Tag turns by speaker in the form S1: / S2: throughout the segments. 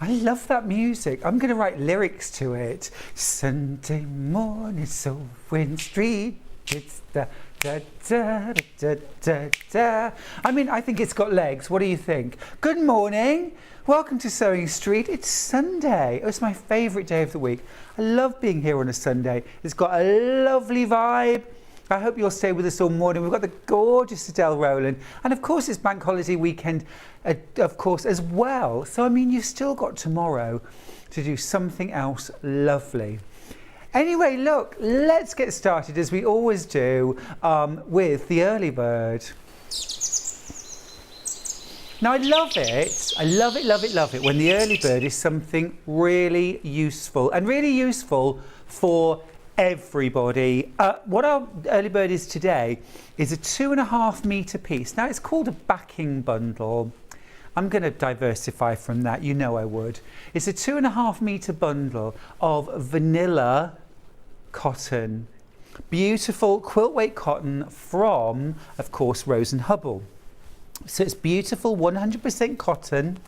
S1: I love that music. I'm going to write lyrics to it. Sunday morning, so in street, it's the da da da da da. I mean, I think it's got legs. What do you think? Good morning. Welcome to Sewing Street. It's Sunday. It's my favourite day of the week. I love being here on a Sunday. It's got a lovely vibe. I hope you'll stay with us all morning. We've got the gorgeous Adele Rowland. And of course, it's bank holiday weekend, of course, as well. So, I mean, you've still got tomorrow to do something else lovely. Anyway, look, let's get started, as we always do, with the early bird. Now, I love it. I love it, love it, love it when the early bird is something really useful and really useful for everybody. What our early bird is today is a 2.5 metre piece. Now, it's called a backing bundle. I'm going to diversify from that, you know I would. It's a 2.5 metre bundle of vanilla cotton. Beautiful quilt weight cotton from, of course, Rose and Hubble. So it's beautiful 100% cotton,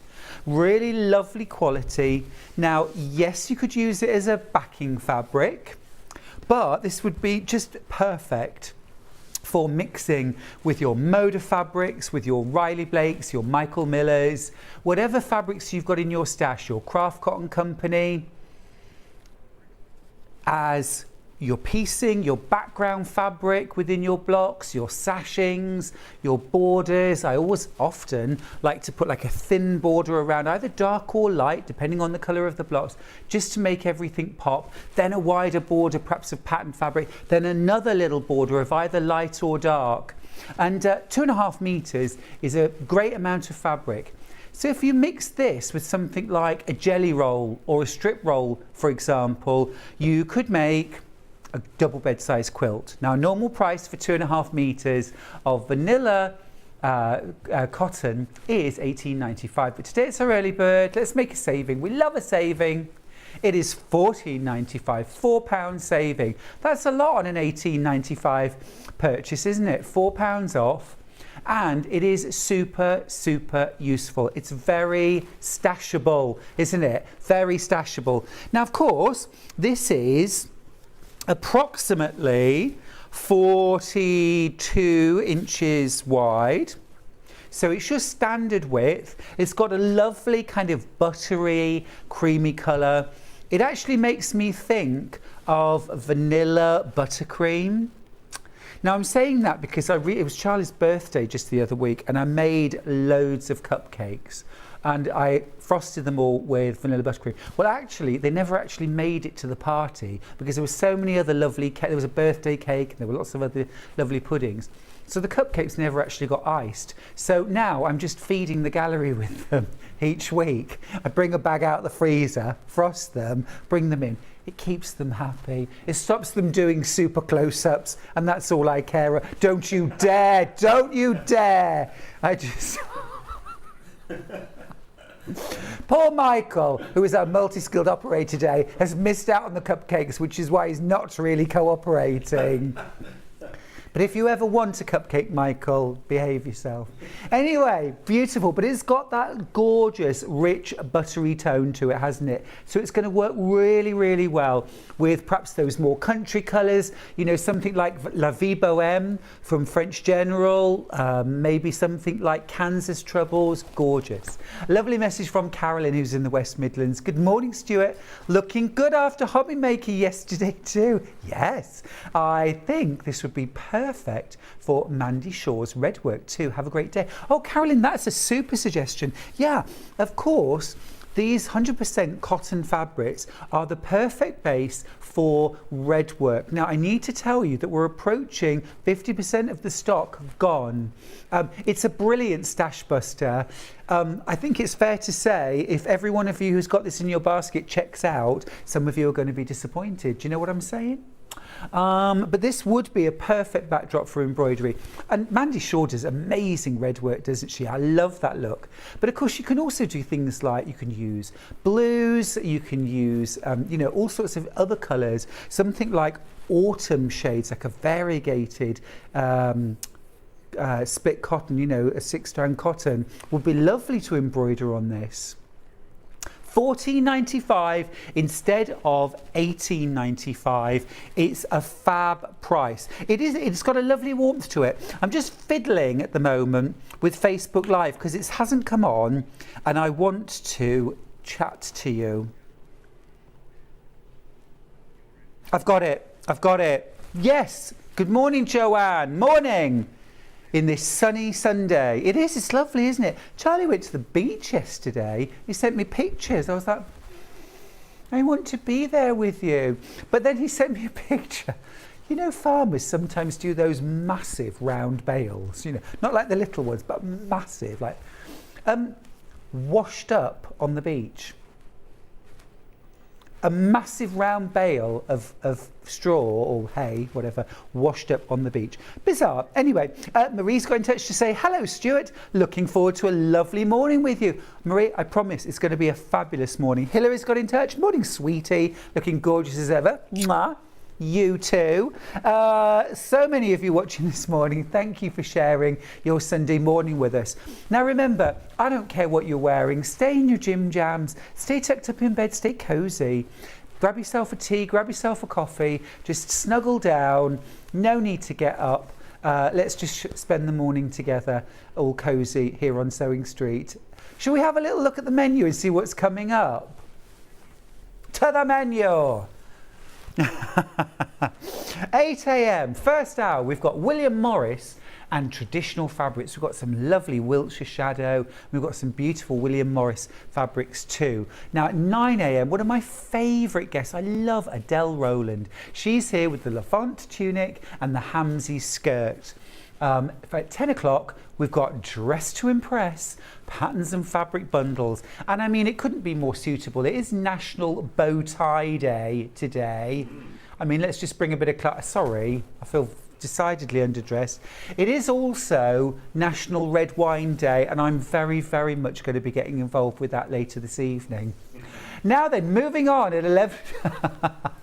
S1: really lovely quality. Now, yes, you could use it as a backing fabric, but this would be just perfect for mixing with your Moda fabrics, with your Riley Blakes, your Michael Millers, whatever fabrics you've got in your stash, your Craft Cotton Company, as your piecing, your background fabric within your blocks, your sashings, your borders. I often like to put like a thin border around, either dark or light, depending on the colour of the blocks, just to make everything pop. Then a wider border, perhaps of pattern fabric, then another little border of either light or dark. And 2.5 metres is a great amount of fabric. So if you mix this with something like a jelly roll or a strip roll, for example, you could make a double bed size quilt. Now, normal price for 2.5 metres of vanilla cotton is $18.95, but today it's our early bird. Let's make a saving. We love a saving. It is $14.95, £4 saving. That's a lot on an $18.95 purchase, isn't it? £4 off. And it is super, super useful. It's very stashable, isn't it? Very stashable. Now, of course, this is approximately 42 inches wide. So it's your standard width. It's got a lovely kind of buttery, creamy colour. It actually makes me think of vanilla buttercream. Now, I'm saying that because it was Charlie's birthday just the other week, and I made loads of cupcakes. And I frosted them all with vanilla buttercream. Well, actually, they never actually made it to the party because there were so many other lovely cakes. There was a birthday cake, and there were lots of other lovely puddings. So the cupcakes never actually got iced. So now I'm just feeding the gallery with them each week. I bring a bag out of the freezer, frost them, bring them in. It keeps them happy. It stops them doing super close-ups, and that's all I care about. Don't you dare! Don't you dare! I just... Poor Michael, who is our multi-skilled operator today, has missed out on the cupcakes, which is why he's not really cooperating. But if you ever want a cupcake, Michael, behave yourself. Anyway, beautiful, but it's got that gorgeous, rich, buttery tone to it, hasn't it? So it's going to work really, really well with perhaps those more country colours, you know, something like La Vie Bohème from French General, maybe something like Kansas Troubles. Gorgeous. A lovely message from Carolyn, who's in the West Midlands. Good morning, Stuart. Looking good after Hobby Maker yesterday too. Yes, I think this would be perfect for Mandy Shaw's red work too. Have a great day. Oh, Carolyn, that's a super suggestion. Yeah, of course. These 100% cotton fabrics are the perfect base for red work. Now, I need to tell you that we're approaching 50% of the stock gone. It's a brilliant stash buster. I think it's fair to say if every one of you who's got this in your basket checks out, some of you are going to be disappointed. Do you know what I'm saying? But this would be a perfect backdrop for embroidery. And Mandy Shaw does amazing red work, doesn't she? I love that look. But of course, you can also do things like you can use blues, you can use, you know, all sorts of other colours, something like autumn shades, like a variegated split cotton, you know, a 6-strand cotton would be lovely to embroider on this. 14.95 instead of 18.95. It's a fab price. It's got a lovely warmth to it. I'm just fiddling at the moment with Facebook Live because it hasn't come on and I want to chat to you. I've got it. Yes. Good morning, Joanne. Morning. In this sunny Sunday. It's lovely, isn't it? Charlie went to the beach yesterday. He sent me pictures. I was like, I want to be there with you. But then he sent me a picture. You know, farmers sometimes do those massive round bales, you know, not like the little ones, but massive, like washed up on the beach. A massive round bale of straw or hay, whatever, washed up on the beach. Bizarre. Anyway, Marie's got in touch to say, hello, Stuart. Looking forward to a lovely morning with you. Marie, I promise it's going to be a fabulous morning. Hillary's got in touch. Morning, sweetie. Looking gorgeous as ever. Mwah. You too. So many of you watching this morning. Thank you for sharing your Sunday morning with us. Now remember, I don't care what you're wearing. Stay in your gym jams. Stay tucked up in bed. Stay cozy. Grab yourself a tea. Grab yourself a coffee. Just snuggle down. No need to get up. Let's just spend the morning together, all cozy here on Sewing Street. Shall we have a little look at the menu and see what's coming up? To the menu. 8 a.m. first hour, we've got William Morris and traditional fabrics. We've got some lovely Wiltshire shadow. We've got some beautiful William Morris fabrics too. Now at 9 a.m, one of my favourite guests, I love Adele Rowland. She's here with the Lafont tunic and the Hamsey skirt. At 10 o'clock, we've got Dress to Impress, patterns and fabric bundles. And I mean, it couldn't be more suitable. It is National Bow Tie Day today. I mean, let's just bring a bit of class. Sorry, I feel decidedly underdressed. It is also National Red Wine Day, and I'm very, very much going to be getting involved with that later this evening. Now then, moving on at 11,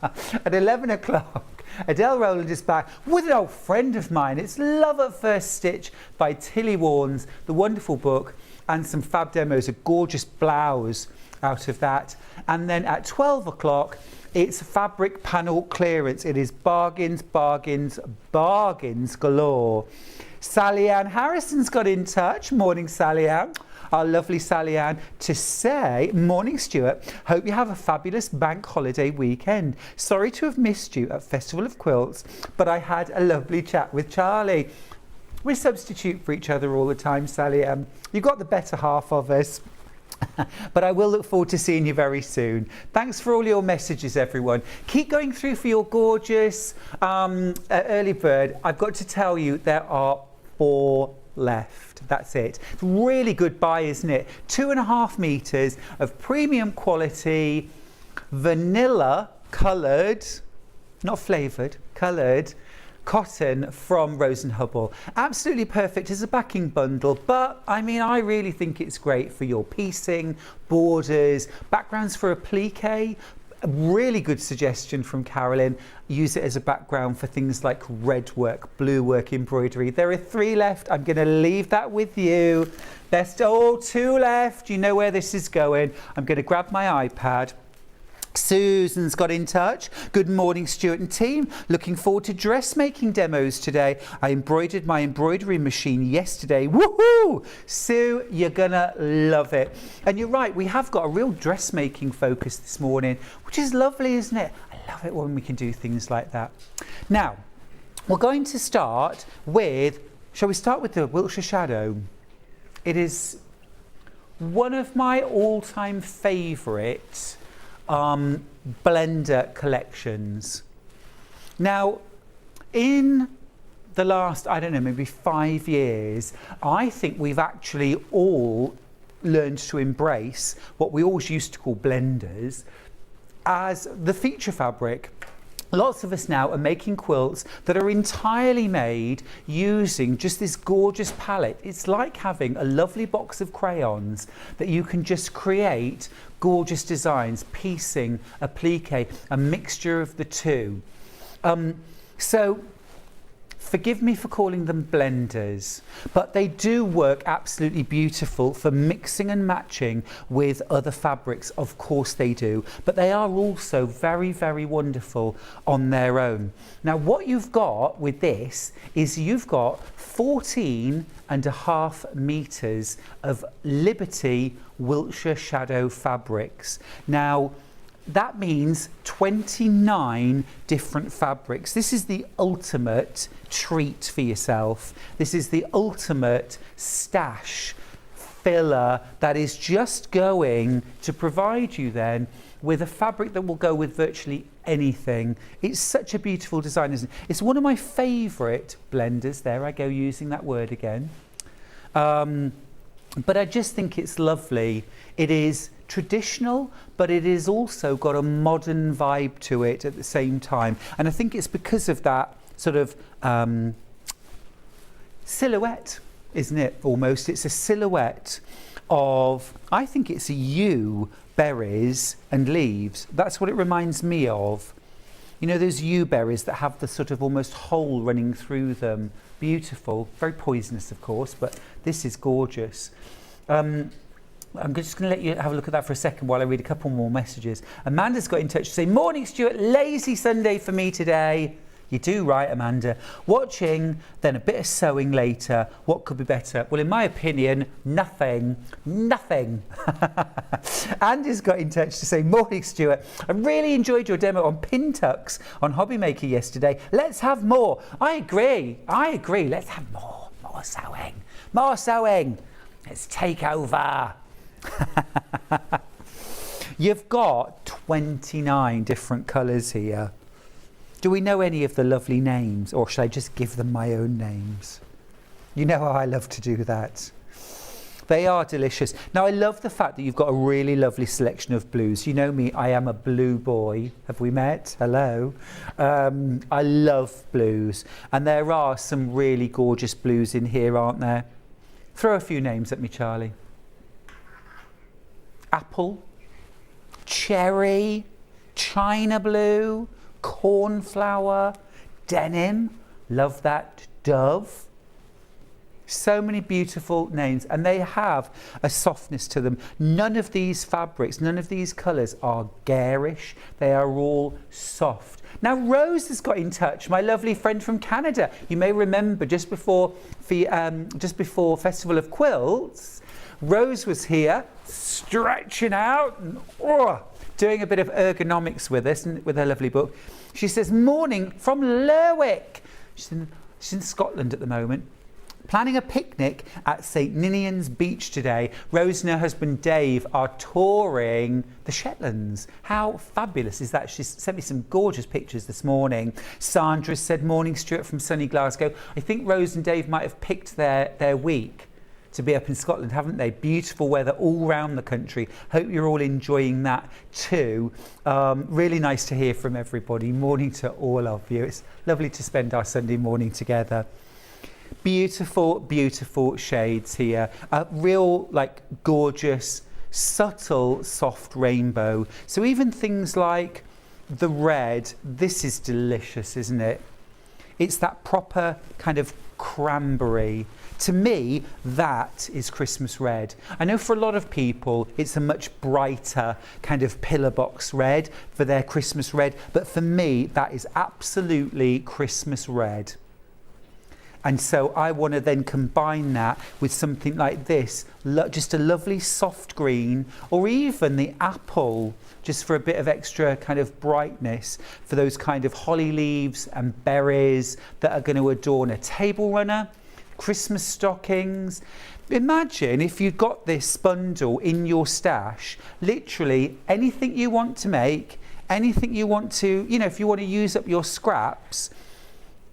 S1: at 11 o'clock. Adele Rowland is back with an old friend of mine. It's Love at First Stitch by Tilly Warnes, the wonderful book, and some fab demos, a gorgeous blouse out of that. And then at 12 o'clock, it's fabric panel clearance. It is bargains, bargains, bargains galore. Sally Ann Harrison's got in touch. Morning, Sally Ann. Our lovely Sally Ann, to say, morning Stuart, hope you have a fabulous bank holiday weekend. Sorry to have missed you at Festival of Quilts, but I had a lovely chat with Charlie. We substitute for each other all the time, Sally Ann. You've got the better half of us. But I will look forward to seeing you very soon. Thanks for all your messages, everyone. Keep going through for your gorgeous early bird. I've got to tell you, there are 4 left. That's it. It's a really good buy, isn't it? 2.5 meters of premium quality, vanilla coloured, not flavoured, coloured cotton from Rose & Hubble. Absolutely perfect as a backing bundle, but I mean, I really think it's great for your piecing, borders, backgrounds for applique. A really good suggestion from Carolyn. Use it as a background for things like red work, blue work, embroidery. There are 3 left. I'm going to leave that with you. There's still 2 left. You know where this is going. I'm going to grab my iPad. Susan's got in touch. Good morning, Stuart and team. Looking forward to dressmaking demos today. I embroidered my embroidery machine yesterday. Woohoo! Sue, you're gonna love it. And you're right, we have got a real dressmaking focus this morning, which is lovely, isn't it? I love it when we can do things like that. Now, we're going to start with, shall we start with the Wiltshire Shadow? It is one of my all-time favourite blender collections. Now, in the last, I don't know, maybe 5 years, I think we've actually all learned to embrace what we always used to call blenders as the feature fabric. Lots of us now are making quilts that are entirely made using just this gorgeous palette. It's like having a lovely box of crayons that you can just create gorgeous designs, piecing, applique, a mixture of the two. So Forgive me for calling them blenders, but they do work absolutely beautiful for mixing and matching with other fabrics. Of course they do, but they are also very, very wonderful on their own. Now what you've got with this is you've got 14.5 meters of Liberty Wiltshire Shadow fabrics. Now that means 29 different fabrics. This is the ultimate treat for yourself. This is the ultimate stash filler that is just going to provide you then with a fabric that will go with virtually anything. It's such a beautiful design, isn't it? It's one of my favourite blenders. There I go, using that word again. But I just think it's lovely. It is traditional, but it is also got a modern vibe to it at the same time. And I think it's because of that sort of silhouette, isn't it? Almost. It's a silhouette of, I think it's a yew, berries and leaves. That's what it reminds me of. You know those yew berries that have the sort of almost hole running through them. Beautiful, very poisonous of course, but this is gorgeous. I'm just going to let you have a look at that for a second while I read a couple more messages. Amanda's got in touch to say, morning Stuart, lazy Sunday for me today. You do right, Amanda. Watching, then a bit of sewing later. What could be better? Well, in my opinion, nothing. Nothing. Andy's got in touch to say, morning Stuart, I really enjoyed your demo on pin tucks on Hobby Maker yesterday. Let's have more. I agree. Let's have more. More sewing. More sewing. Let's take over. You've got 29 different colours here. Do we know any of the lovely names, or should I just give them my own names? You know how I love to do that. They are delicious. Now I love the fact that you've got a really lovely selection of blues. You know me, I am a blue boy. Have we met? Hello. I love blues, and there are some really gorgeous blues in here, aren't there? Throw a few names at me, Charlie. Apple, cherry, china blue, cornflower, denim, love that, dove. So many beautiful names, and they have a softness to them. None of these fabrics, none of these colours are garish. They are all soft. Now Rose has got in touch, my lovely friend from Canada. You may remember just before Festival of Quilts, Rose was here stretching out and doing a bit of ergonomics with us and with her lovely book. She says, morning from Lerwick. She's in Scotland at the moment. Planning a picnic at St Ninian's Beach today. Rose and her husband Dave are touring the Shetlands. How fabulous is that? She's sent me some gorgeous pictures this morning. Sandra said, morning Stuart from sunny Glasgow. I think Rose and Dave might have picked their week to be up in Scotland, haven't they? Beautiful weather all around the country. Hope you're all enjoying that too. Really nice to hear from everybody. Morning to all of you. It's lovely to spend our Sunday morning together. Beautiful, beautiful shades here. A real, like, gorgeous, subtle, soft rainbow. So even things like the red, this is delicious, isn't it? It's that proper kind of cranberry. To me, that is Christmas red. I know for a lot of people, it's a much brighter kind of pillar box red for their Christmas red. But for me, that is absolutely Christmas red. And so I want to then combine that with something like this, just a lovely soft green, or even the apple, just for a bit of extra kind of brightness for those kind of holly leaves and berries that are going to adorn a table runner, Christmas stockings. Imagine if you've got this bundle in your stash, literally anything you want to make, anything you want to, you know, if you want to use up your scraps.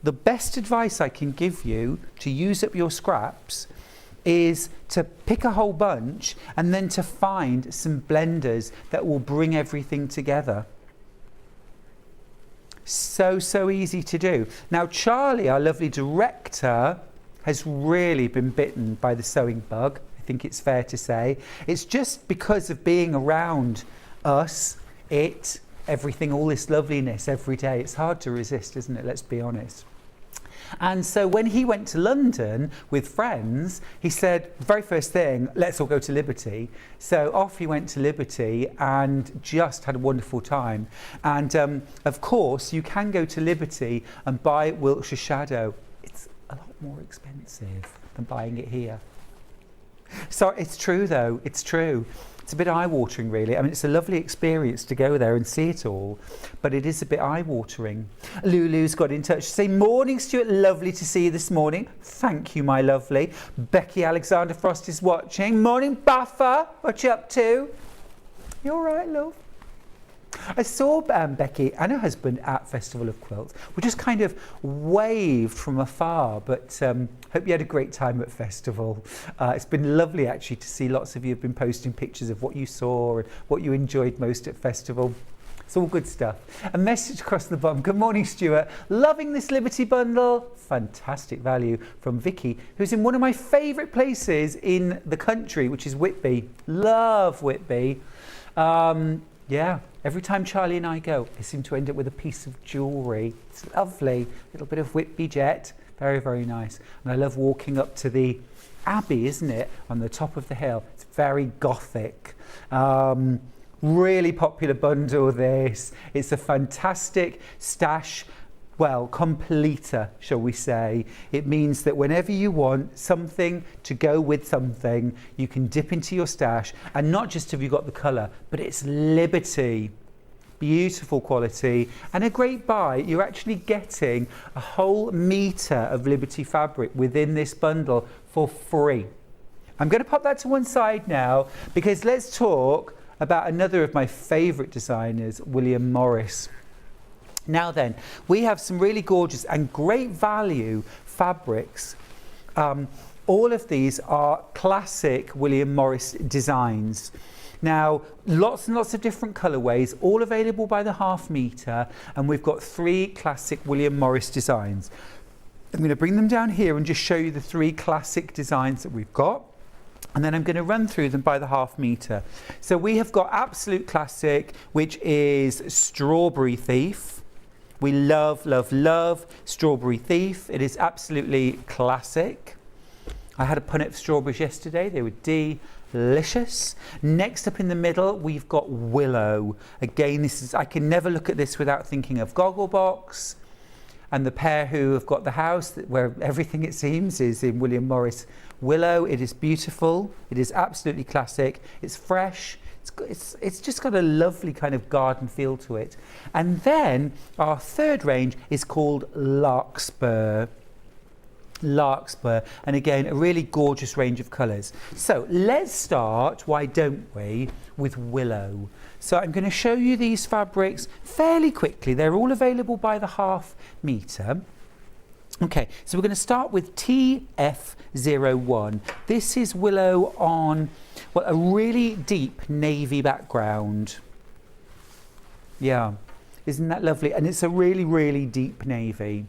S1: The best advice I can give you to use up your scraps is to pick a whole bunch and then to find some blenders that will bring everything together. So easy to do. Now Charlie, our lovely director, has really been bitten by the sewing bug. I think it's fair to say. It's just because of being around us, everything, all this loveliness every day. It's hard to resist, isn't it? Let's be honest. And so when he went to London with friends, he said, the very first thing, let's all go to Liberty. So off he went to Liberty and just had a wonderful time. And of course, you can go to Liberty and buy Wiltshire Shadow. It's a lot more expensive than buying it here. So it's true though, it's true. It's a bit eye-watering really. I mean, it's a lovely experience to go there and see it all, but it is a bit eye-watering. Lulu's got in touch to say, morning Stuart, lovely to see you this morning. Thank you, my lovely. Becky Alexander Frost is watching. Morning Buffer, what you up to? You all right, love? I saw Becky and her husband at Festival of Quilts. We just kind of waved from afar, but hope you had a great time at Festival. It's been lovely actually to see lots of you have been posting pictures of what you saw and what you enjoyed most at Festival. It's all good stuff. A message across the bottom. Good morning, Stuart. Loving this Liberty bundle. Fantastic value from Vicky, who's in one of my favourite places in the country, which is Whitby. Love Whitby. Yeah, every time Charlie and I go, I seem to end up with a piece of jewellery. It's lovely. A little bit of Whitby jet. Very, very nice. And I love walking up to the Abbey, isn't it? On the top of the hill. It's very gothic. Really popular bundle, this. It's a fantastic stash. Well, completer, shall we say. It means that whenever you want something to go with something, you can dip into your stash, and not just have you got the colour, but it's Liberty. Beautiful quality and a great buy. You're actually getting a whole metre of Liberty fabric within this bundle for free. I'm going to pop that to one side now, because let's talk about another of my favourite designers, William Morris. Now then, we have some really gorgeous and great value fabrics. All of these are classic William Morris designs. Now, lots and lots of different colourways, all available by the half metre, and we've got 3 classic William Morris designs. I'm going to bring them down here and just show you the 3 classic designs that we've got. And then I'm going to run through them by the half metre. So we have got Absolute Classic, which is Strawberry Thief. We love, love, love Strawberry Thief. It is absolutely classic. I had a punnet of strawberries yesterday. They were delicious. Next up in the middle, we've got Willow. Again, this is, I can never look at this without thinking of Gogglebox. And the pair who have got the house, where everything it seems is in William Morris Willow. It is beautiful. It is absolutely classic. It's fresh. It's just got a lovely kind of garden feel to it. And then our third range is called Larkspur. Larkspur, and again a really gorgeous range of colours. So let's start, why don't we, with Willow. So I'm going to show you these fabrics fairly quickly. They're all available by the half metre. Okay, so we're going to start with TF01. This is Willow on, well, a really deep navy background. Yeah, isn't that lovely? And it's a really, really deep navy.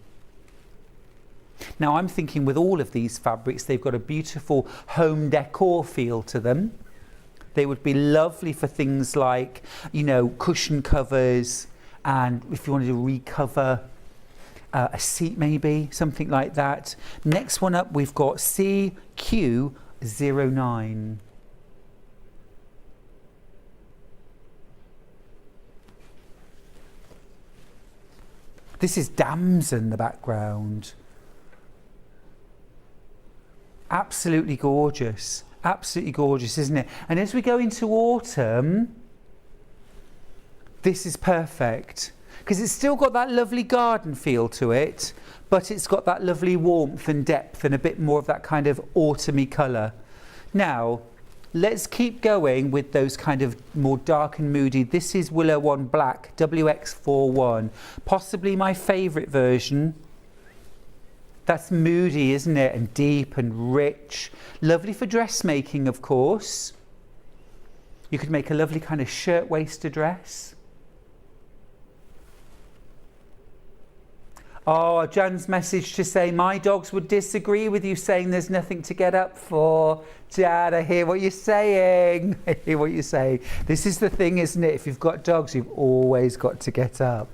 S1: Now I'm thinking with all of these fabrics, they've got a beautiful home decor feel to them. They would be lovely for things like, you know, cushion covers, and if you wanted to recover a seat maybe, something like that. Next one up, we've got CQ09. This is Damson in the background. Absolutely gorgeous, isn't it? And as we go into autumn, this is perfect, because it's still got that lovely garden feel to it, but it's got that lovely warmth and depth and a bit more of that kind of autumny colour. Now, let's keep going with those kind of more dark and moody. This is Willow on Black, WX41, possibly my favourite version. That's moody, isn't it? And deep and rich. Lovely for dressmaking, of course. You could make a lovely kind of shirtwaist dress. Oh, Jan's message to say, my dogs would disagree with you saying there's nothing to get up for. Jan, I hear what you're saying. I hear what you're saying. This is the thing, isn't it? If you've got dogs, you've always got to get up.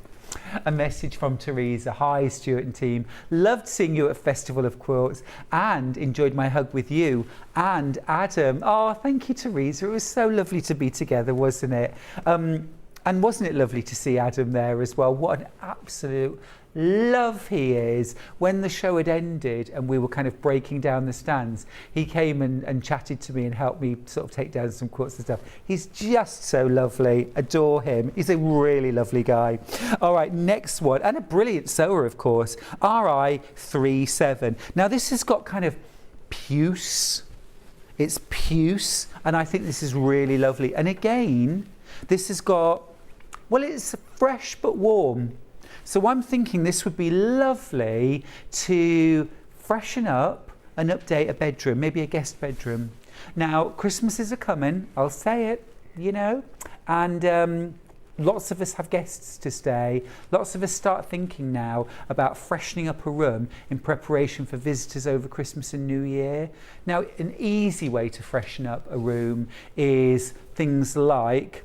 S1: A message from Teresa. Hi, Stuart and team. Loved seeing you at Festival of Quilts and enjoyed my hug with you and Adam. Oh, thank you, Teresa. It was so lovely to be together, wasn't it? And wasn't it lovely to see Adam there as well? What an absolute love he is. When the show had ended and we were kind of breaking down the stands, he came and chatted to me and helped me sort of take down some quilts and stuff. He's just so lovely. Adore him. He's a really lovely guy. All right, next one, and a brilliant sewer, of course, RI37. Now this has got kind of puce. It's puce, and I think this is really lovely. And again, this has got, well, it's fresh but warm. So I'm thinking this would be lovely to freshen up and update a bedroom, maybe a guest bedroom. Now, Christmases are coming, I'll say it, you know, and lots of us have guests to stay. Lots of us start thinking now about freshening up a room in preparation for visitors over Christmas and New Year. Now, an easy way to freshen up a room is things like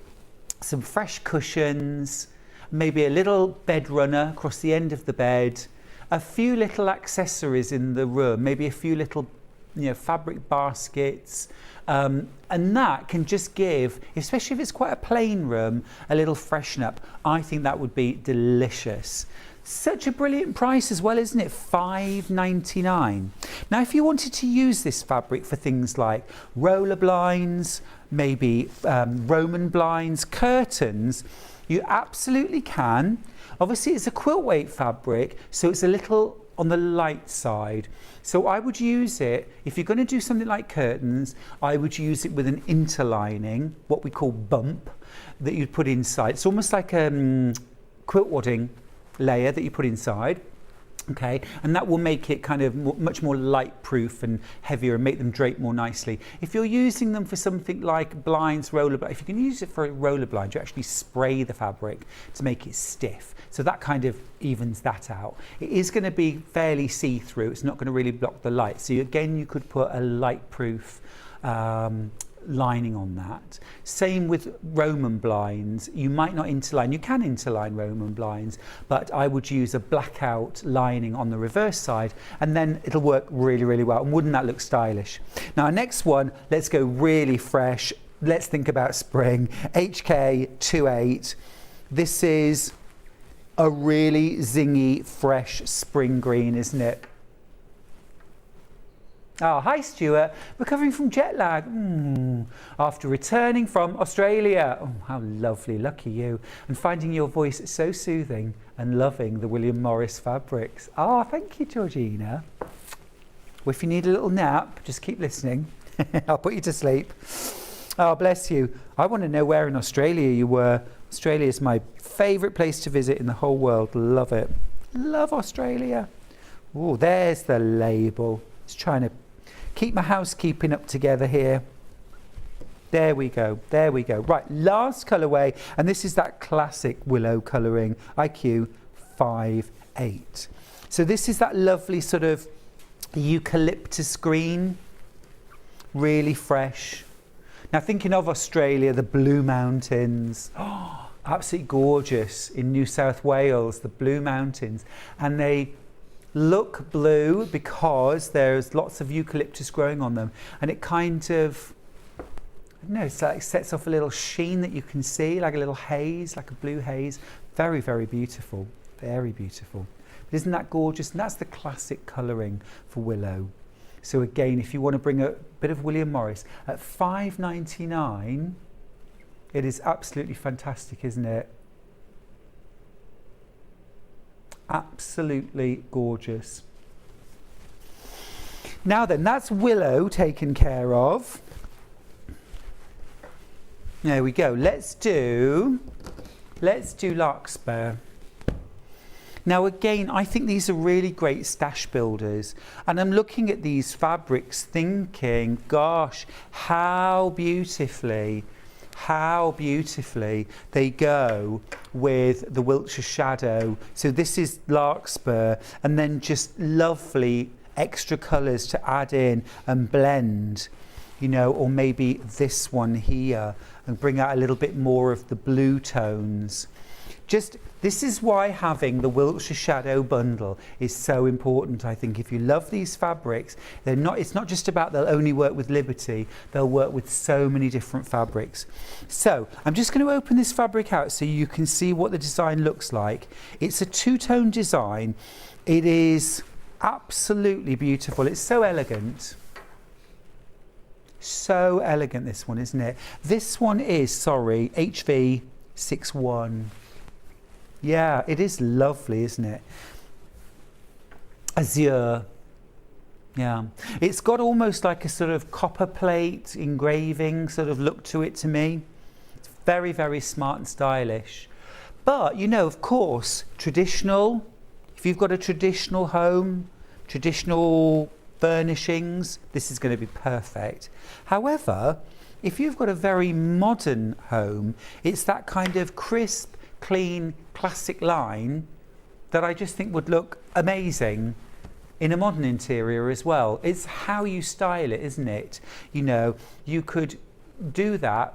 S1: some fresh cushions, maybe a little bed runner across the end of the bed, a few little accessories in the room, maybe a few little, you know, fabric baskets, and that can just give, especially if it's quite a plain room, a little freshen up. I think that would be delicious. Such a brilliant price as well, isn't it? $5.99. Now, if you wanted to use this fabric for things like roller blinds, maybe Roman blinds, curtains, you absolutely can. Obviously, it's a quilt weight fabric, so it's a little on the light side. So I would use it, if you're going to do something like curtains, I would use it with an interlining, what we call bump, that you'd put inside. It's almost like a quilt wadding layer that you put inside. Okay, and that will make it kind of much more light proof and heavier and make them drape more nicely. If you're using them for something like blinds, if you can use it for a roller blind, you actually spray the fabric to make it stiff. So that kind of evens that out. It is going to be fairly see-through. It's not going to really block the light. So again, you could put a light proof lining on that. Same with Roman blinds. You might not interline, you can interline Roman blinds, but I would use a blackout lining on the reverse side, and then it'll work really, really well. And wouldn't that look stylish? Now, our next one, let's go really fresh. Let's think about spring. HK28. This is a really zingy, fresh spring green, isn't it? Oh, hi Stuart, recovering from jet lag after returning from Australia. Oh, how lovely, lucky you. And finding your voice so soothing and loving the William Morris fabrics. Oh, thank you, Georgina. Well, if you need a little nap, just keep listening. I'll put you to sleep. Oh, bless you. I want to know where in Australia you were. Australia is my favourite place to visit in the whole world. Love it. Love Australia. Oh, there's the label. Just trying to keep my housekeeping up together here. There we go, there we go. Right, last colourway, and this is that classic willow colouring, IQ 58. So this is that lovely sort of eucalyptus green, really fresh. Now thinking of Australia, the Blue Mountains, oh, absolutely gorgeous in New South Wales, the Blue Mountains, and they look blue because there's lots of eucalyptus growing on them, and it kind of, I don't know, it's like sets off a little sheen that you can see, like a little haze, like a blue haze. Very, very beautiful, very beautiful. But isn't that gorgeous? And that's the classic colouring for willow. So again, if you want to bring a bit of William Morris at $5.99, it is absolutely fantastic, isn't it? Absolutely gorgeous. Now then, that's willow taken care of. There we go. Let's do larkspur. Now again, I think these are really great stash builders, and I'm looking at these fabrics thinking, gosh, how beautifully they go with the Wiltshire Shadow. So this is larkspur, and then just lovely extra colours to add in and blend, you know, or maybe this one here and bring out a little bit more of the blue tones. this is why having the Wiltshire Shadow bundle is so important. I think if you love these fabrics, it's not just about they'll only work with Liberty, they'll work with so many different fabrics. So I'm just going to open this fabric out so you can see what the design looks like. It's a two-tone design. It is absolutely beautiful. It's so elegant. So elegant, this one, isn't it? This one is, sorry, HV61. Yeah, it is lovely, isn't it? Azure. Yeah. It's got almost like a sort of copper plate engraving sort of look to it to me. It's very, very smart and stylish. But, you know, of course, traditional. If you've got a traditional home, traditional furnishings, this is going to be perfect. However, if you've got a very modern home, it's that kind of crisp, clean, classic line that I just think would look amazing in a modern interior as well. It's how you style it, isn't it? You know, you could do that,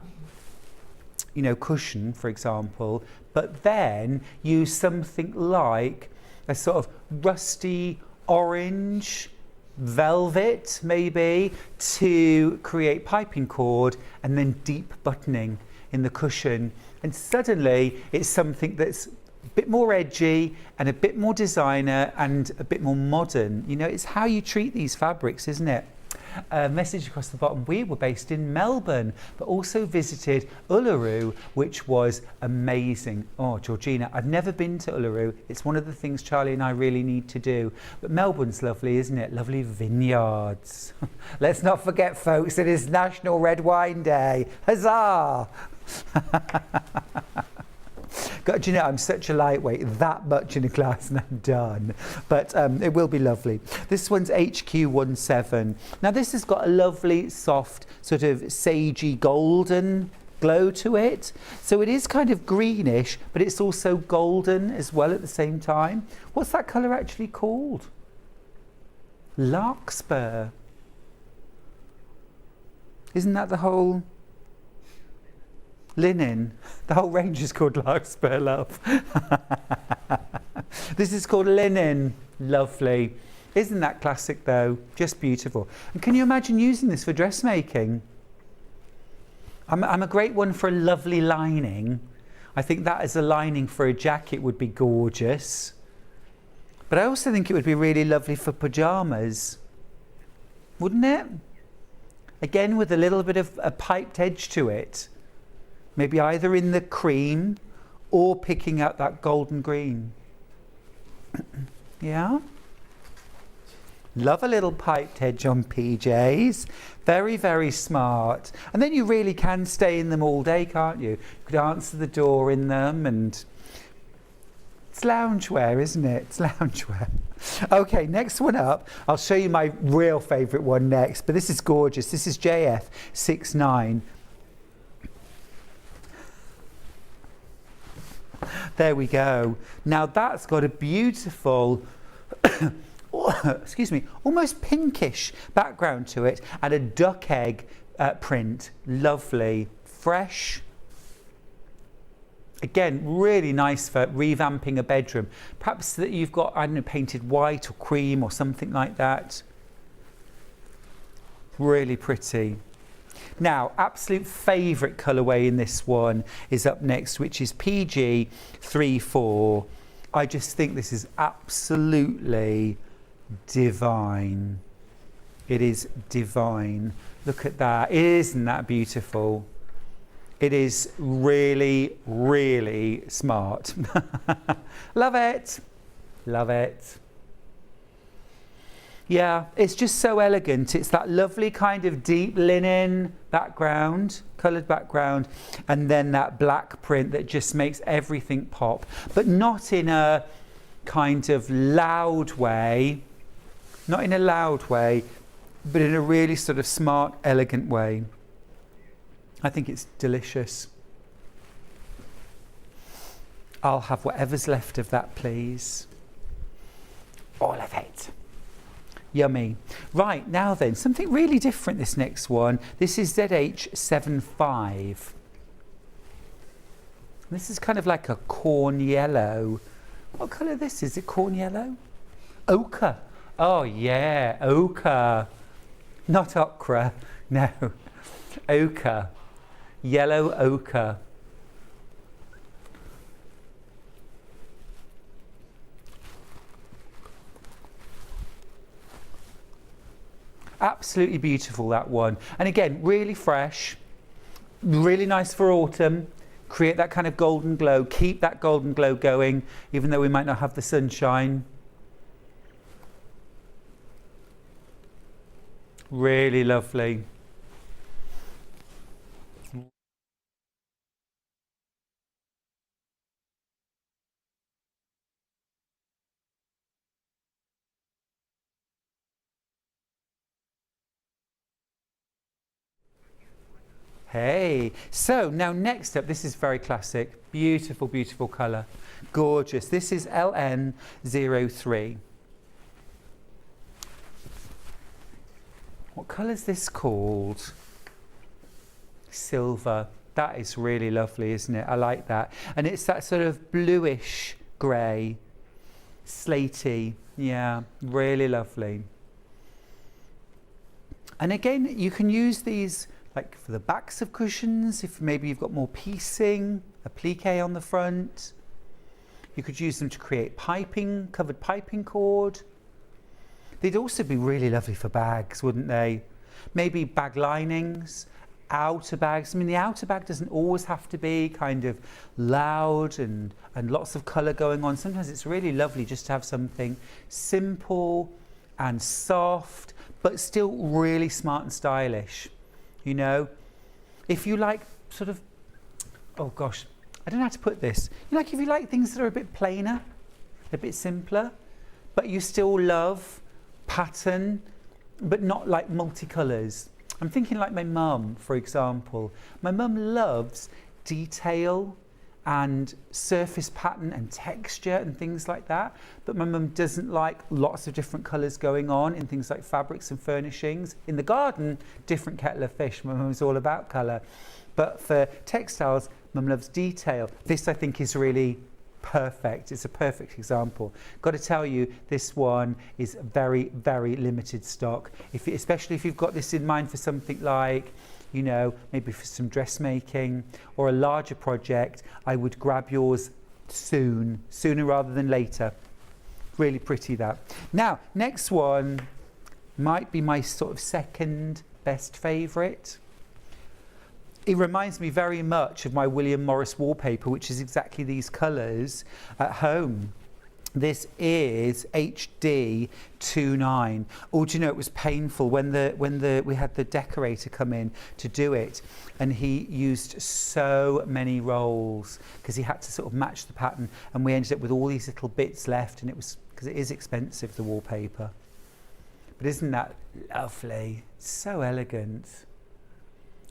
S1: you know, cushion, for example, but then use something like a sort of rusty orange velvet maybe to create piping cord and then deep buttoning in the cushion, and suddenly it's something that's a bit more edgy and a bit more designer and a bit more modern. You know, it's how you treat these fabrics, isn't it? Message across the bottom. We were based in Melbourne, but also visited Uluru, which was amazing. Oh, Georgina, I've never been to Uluru. It's one of the things Charlie and I really need to do. But Melbourne's lovely, isn't it? Lovely vineyards. Let's not forget, folks, it is National Red Wine Day. Huzzah! God, you know, I'm such a lightweight, that much in a glass and I'm done. But it will be lovely. This one's HQ17. Now this has got a lovely, soft, sort of sagey golden glow to it. So it is kind of greenish, but it's also golden as well at the same time. What's that colour actually called? Larkspur. Isn't that the whole... linen? The whole range is called Larkspur, love. This is called linen. Lovely. Isn't that classic though? Just beautiful. And can you imagine using this for dressmaking? I'm a great one for a lovely lining. I think that as a lining for a jacket would be gorgeous. But I also think it would be really lovely for pyjamas. Wouldn't it? Again, with a little bit of a piped edge to it. Maybe either in the cream or picking out that golden green. Yeah? Love a little piped edge on PJs. Very, very smart. And then you really can stay in them all day, can't you? You could answer the door in them, and it's loungewear, isn't it? It's loungewear. Okay, next one up. I'll show you my real favourite one next, but this is gorgeous. This is JF69. There we go. Now that's got a beautiful, excuse me, almost pinkish background to it and a duck egg print. Lovely. Fresh. Again, really nice for revamping a bedroom. Perhaps that you've got, I don't know, painted white or cream or something like that. Really pretty. Now, absolute favourite colourway in this one is up next, which is PG34. I just think this is absolutely divine. It is divine. Look at that. Isn't that beautiful? It is really, really smart. Love it. Love it. Yeah, it's just so elegant. It's that lovely kind of deep linen background, coloured background, and then that black print that just makes everything pop, but not in a kind of loud way, not in a loud way, but in a really sort of smart, elegant way. I think it's delicious. I'll have whatever's left of that, please. All of it. Yummy. Right, now then, something really different, this next one. This is ZH75. This is kind of like a corn yellow. What colour this is? Is it corn yellow? Ochre. Oh yeah, ochre. Not ochre, no. Ochre. Yellow ochre. Absolutely beautiful, that one. And again, really fresh, really nice for autumn. Create that kind of golden glow. Keep that golden glow going, even though we might not have the sunshine. Really lovely. Hey, so now next up, this is very classic. Beautiful, beautiful colour. Gorgeous. This is LN03. What colour is this called? Silver. That is really lovely, isn't it? I like that. And it's that sort of bluish grey, slaty. Yeah, really lovely. And again, you can use these like for the backs of cushions, if maybe you've got more piecing, applique on the front. You could use them to create piping, covered piping cord. They'd also be really lovely for bags, wouldn't they? Maybe bag linings, outer bags. I mean, the outer bag doesn't always have to be kind of loud and lots of colour going on. Sometimes it's really lovely just to have something simple and soft, but still really smart and stylish. You know, if you like sort of, oh gosh, I don't know how to put this. If you like things that are a bit plainer, a bit simpler, but you still love pattern, but not like multicolours. I'm thinking like my mum, for example. My mum loves detail and surface pattern and texture and things like that. But my mum doesn't like lots of different colours going on in things like fabrics and furnishings. In the garden, different kettle of fish. My mum's all about colour. But for textiles, mum loves detail. This, I think, is really perfect. It's a perfect example. Got to tell you, this one is very, very limited stock. Especially if you've got this in mind for something like, you know, maybe for some dressmaking or a larger project, I would grab yours sooner rather than later. Really pretty, that. Now, next one might be my sort of second best favourite. It reminds me very much of my William Morris wallpaper, which is exactly these colours at home. This is HD 29. Oh, do you know, it was painful when we had the decorator come in to do it, and he used so many rolls because he had to sort of match the pattern, and we ended up with all these little bits left, and it was because it is expensive, the wallpaper. But isn't that lovely? So elegant.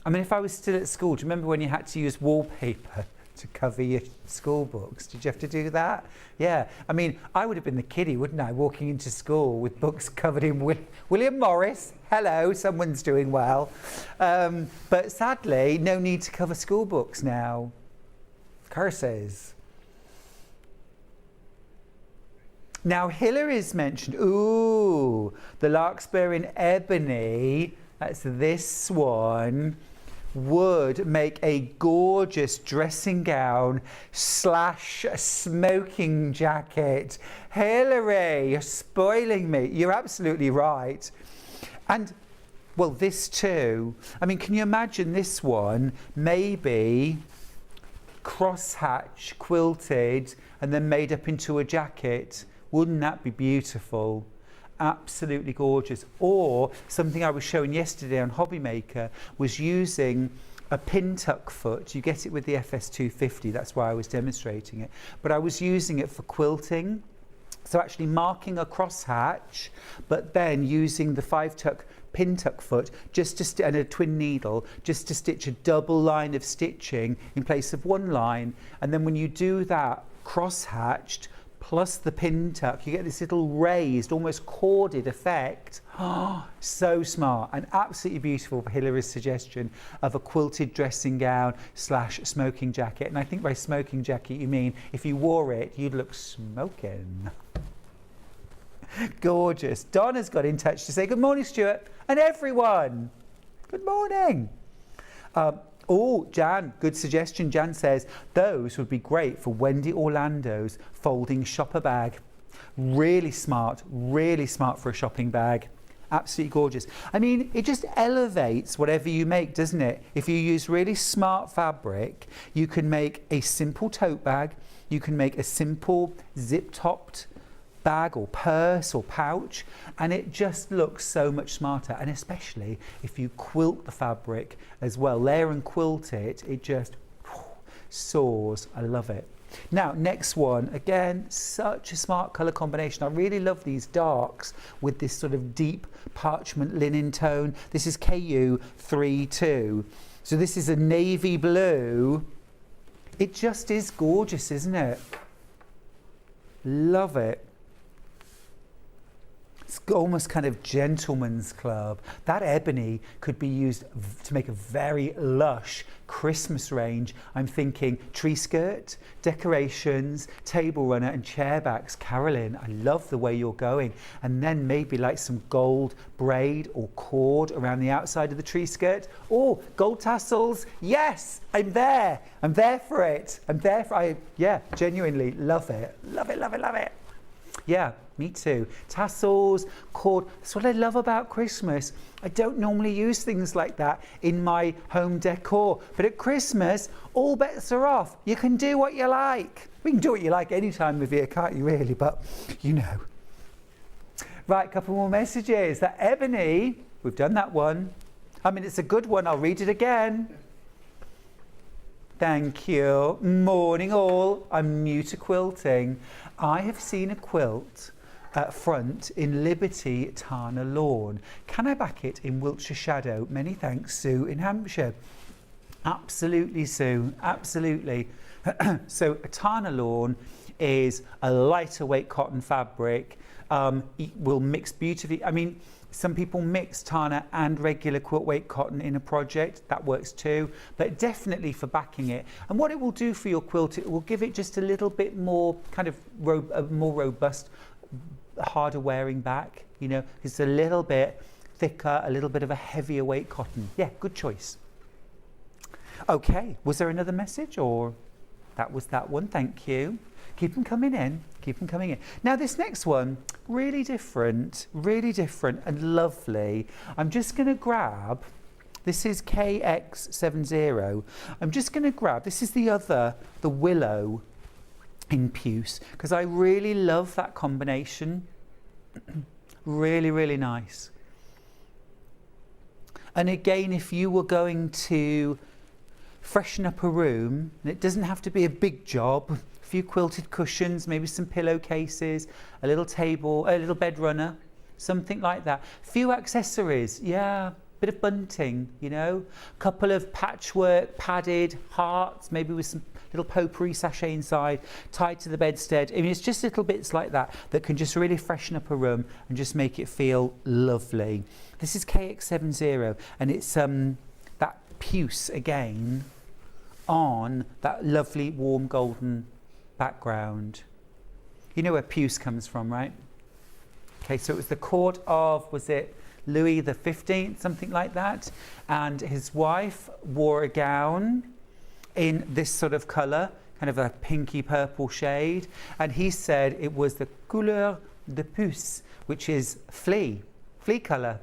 S1: I mean, if I was still at school, do you remember when you had to use wallpaper to cover your school books? Did you have to do that? Yeah. I mean, I would have been the kiddie, wouldn't I, walking into school with books covered in William Morris. Hello, someone's doing well. But sadly, no need to cover school books now. Curses. Now, Hillary's mentioned, ooh, the larkspur in ebony. That's this one. Would make a gorgeous dressing gown / smoking jacket. Hillary, you're spoiling me. You're absolutely right. And, well, this too. I mean, can you imagine this one? Maybe crosshatch, quilted, and then made up into a jacket. Wouldn't that be beautiful? Absolutely gorgeous. Or something I was showing yesterday on Hobbymaker was using a pin tuck foot. You get it with the FS250, that's why I was demonstrating it. But I was using it for quilting. So actually marking a crosshatch, but then using the 5-tuck pin tuck foot and a twin needle just to stitch a double line of stitching in place of one line. And then when you do that crosshatched, plus the pin tuck, you get this little raised, almost corded effect. Oh, so smart and absolutely beautiful for Hillary's suggestion of a quilted dressing gown / smoking jacket. And I think by smoking jacket you mean if you wore it, you'd look smoking. Gorgeous. Donna's got in touch to say good morning, Stuart, and everyone. Good morning. Jan, good suggestion. Jan says those would be great for Wendy Orlando's folding shopper bag. Really smart for a shopping bag. Absolutely gorgeous. I mean, it just elevates whatever you make, doesn't it? If you use really smart fabric, you can make a simple tote bag, you can make a simple zip-topped bag or purse or pouch, and it just looks so much smarter. And especially if you quilt the fabric as well, layer and quilt it, it just soars. I love it. Now, next one, again, such a smart colour combination. I really love these darks with this sort of deep parchment linen tone. This is KU32. So this is a navy blue. It just is gorgeous, isn't it? Love it. It's almost kind of gentleman's club. That ebony could be used to make a very lush Christmas range. I'm thinking tree skirt, decorations, table runner and chair backs. Carolyn, I love the way you're going. And then maybe like some gold braid or cord around the outside of the tree skirt. Oh, gold tassels. Yes, I'm there. I'm there for it. Yeah, genuinely love it. Love it, love it, love it. Yeah, me too. Tassels, cord. That's what I love about Christmas. I don't normally use things like that in my home decor. But at Christmas, all bets are off. You can do what you like. We can do what you like any time of year, can't you really? But, you know. Right, couple more messages. That ebony, we've done that one. I mean, it's a good one. I'll read it again. Thank you. Morning all. I'm new to quilting. I have seen a quilt front in Liberty Tana Lawn. Can I back it in Wiltshire Shadow? Many thanks, Sue in Hampshire. Absolutely, Sue. Absolutely. So a Tana Lawn is a lighter weight cotton fabric. It will mix beautifully. I mean, some people mix Tana and regular quilt weight cotton in a project. That works too, but definitely for backing it. And what it will do for your quilt, it will give it just a little bit more kind of more robust, harder wearing back. You know, it's a little bit thicker, a little bit of a heavier weight cotton. Yeah, good choice. Okay, was there another message or that was that one? Thank you. Keep them coming in. Keep them coming in. Now this next one, really different and lovely. I'm just going to grab, this is KX70. I'm just going to grab, this is the willow in puce, because I really love that combination. Really, really nice. And again, if you were going to freshen up a room, and it doesn't have to be a big job, a few quilted cushions, maybe some pillowcases, a little table, a little bed runner, something like that. Few accessories, yeah, bit of bunting, you know, couple of patchwork padded hearts, maybe with some little potpourri sachet inside, tied to the bedstead. I mean, it's just little bits like that that can just really freshen up a room and just make it feel lovely. This is KX70, and it's that puce again on that lovely warm golden background. You know where puce comes from, right? Okay, so it was the court of, was it Louis the 15th, something like that, and his wife wore a gown in this sort of colour, kind of a pinky purple shade, and he said it was the couleur de puce, which is flea colour.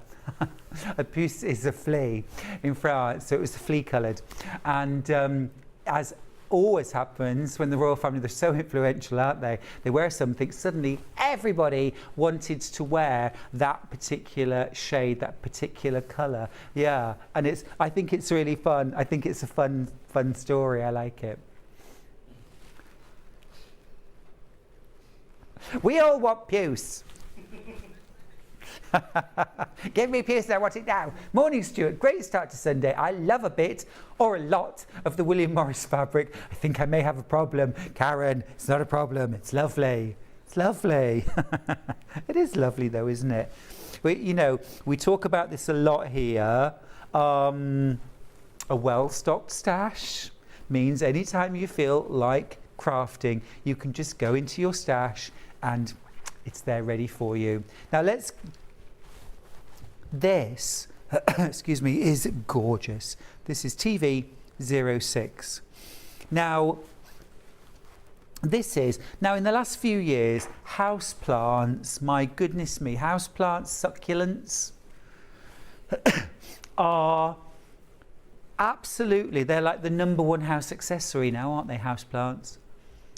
S1: A puce is a flea in France, so it was flea coloured. And as always happens when the royal family, they're so influential, aren't they? They wear something, suddenly everybody wanted to wear that particular shade, that particular colour. Yeah, and I think it's really fun. I think it's a fun story. I like it. We all want puce. Give me puce, I want it now. Morning, Stuart. Great start to Sunday. I love a bit or a lot of the William Morris fabric. I think I may have a problem. Karen, it's not a problem. It's lovely. It's lovely. It is lovely though, isn't it? We talk about this a lot here. A well-stocked stash means anytime you feel like crafting, you can just go into your stash and it's there ready for you. Now this, excuse me, is gorgeous. This is TV 06. Now in the last few years, houseplants, my goodness me, houseplants, succulents are absolutely, they're like the #1 house accessory now, aren't they, houseplants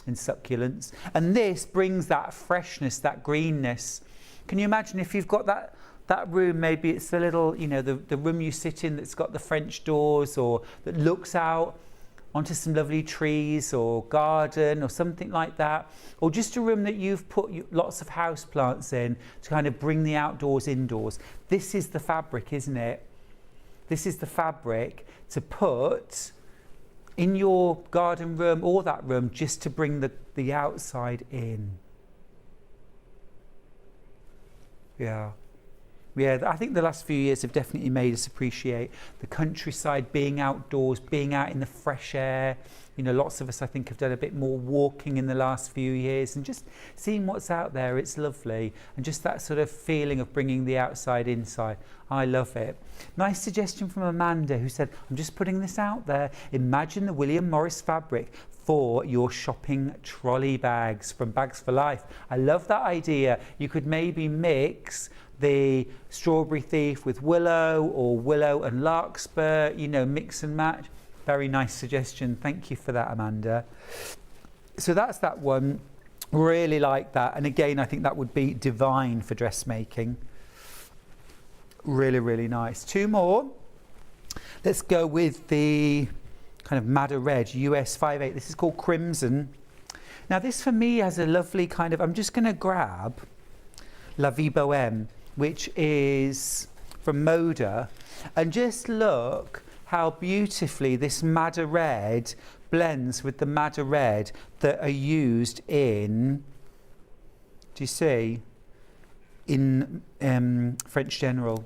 S1: and succulents? And this brings that freshness, that greenness. Can you imagine if you've got that room, maybe it's the little, the room you sit in that's got the French doors or that looks out onto some lovely trees or garden or something like that, or just a room that you've put lots of house plants in to kind of bring the outdoors indoors. This is the fabric, isn't it? This is the fabric to put in your garden room or that room just to bring the outside in. Yeah. Yeah, I think the last few years have definitely made us appreciate the countryside, being outdoors, being out in the fresh air. Lots of us, I think, have done a bit more walking in the last few years and just seeing what's out there. It's lovely. And just that sort of feeling of bringing the outside inside. I love it. Nice suggestion from Amanda, who said, I'm just putting this out there. Imagine the William Morris fabric for your shopping trolley bags from Bags for Life. I love that idea. You could maybe mix the Strawberry Thief with Willow or Willow and Larkspur, mix and match. Very nice suggestion. Thank you for that, Amanda. So that's that one. Really like that. And again, I think that would be divine for dressmaking. Really, really nice. Two more. Let's go with the kind of madder red, US 58. This is called Crimson. Now this for me has a lovely kind of, I'm just going to grab La Vie Bohème, which is from Moda, and just look how beautifully this madder red blends with the madder red that are used in, do you see, in French General.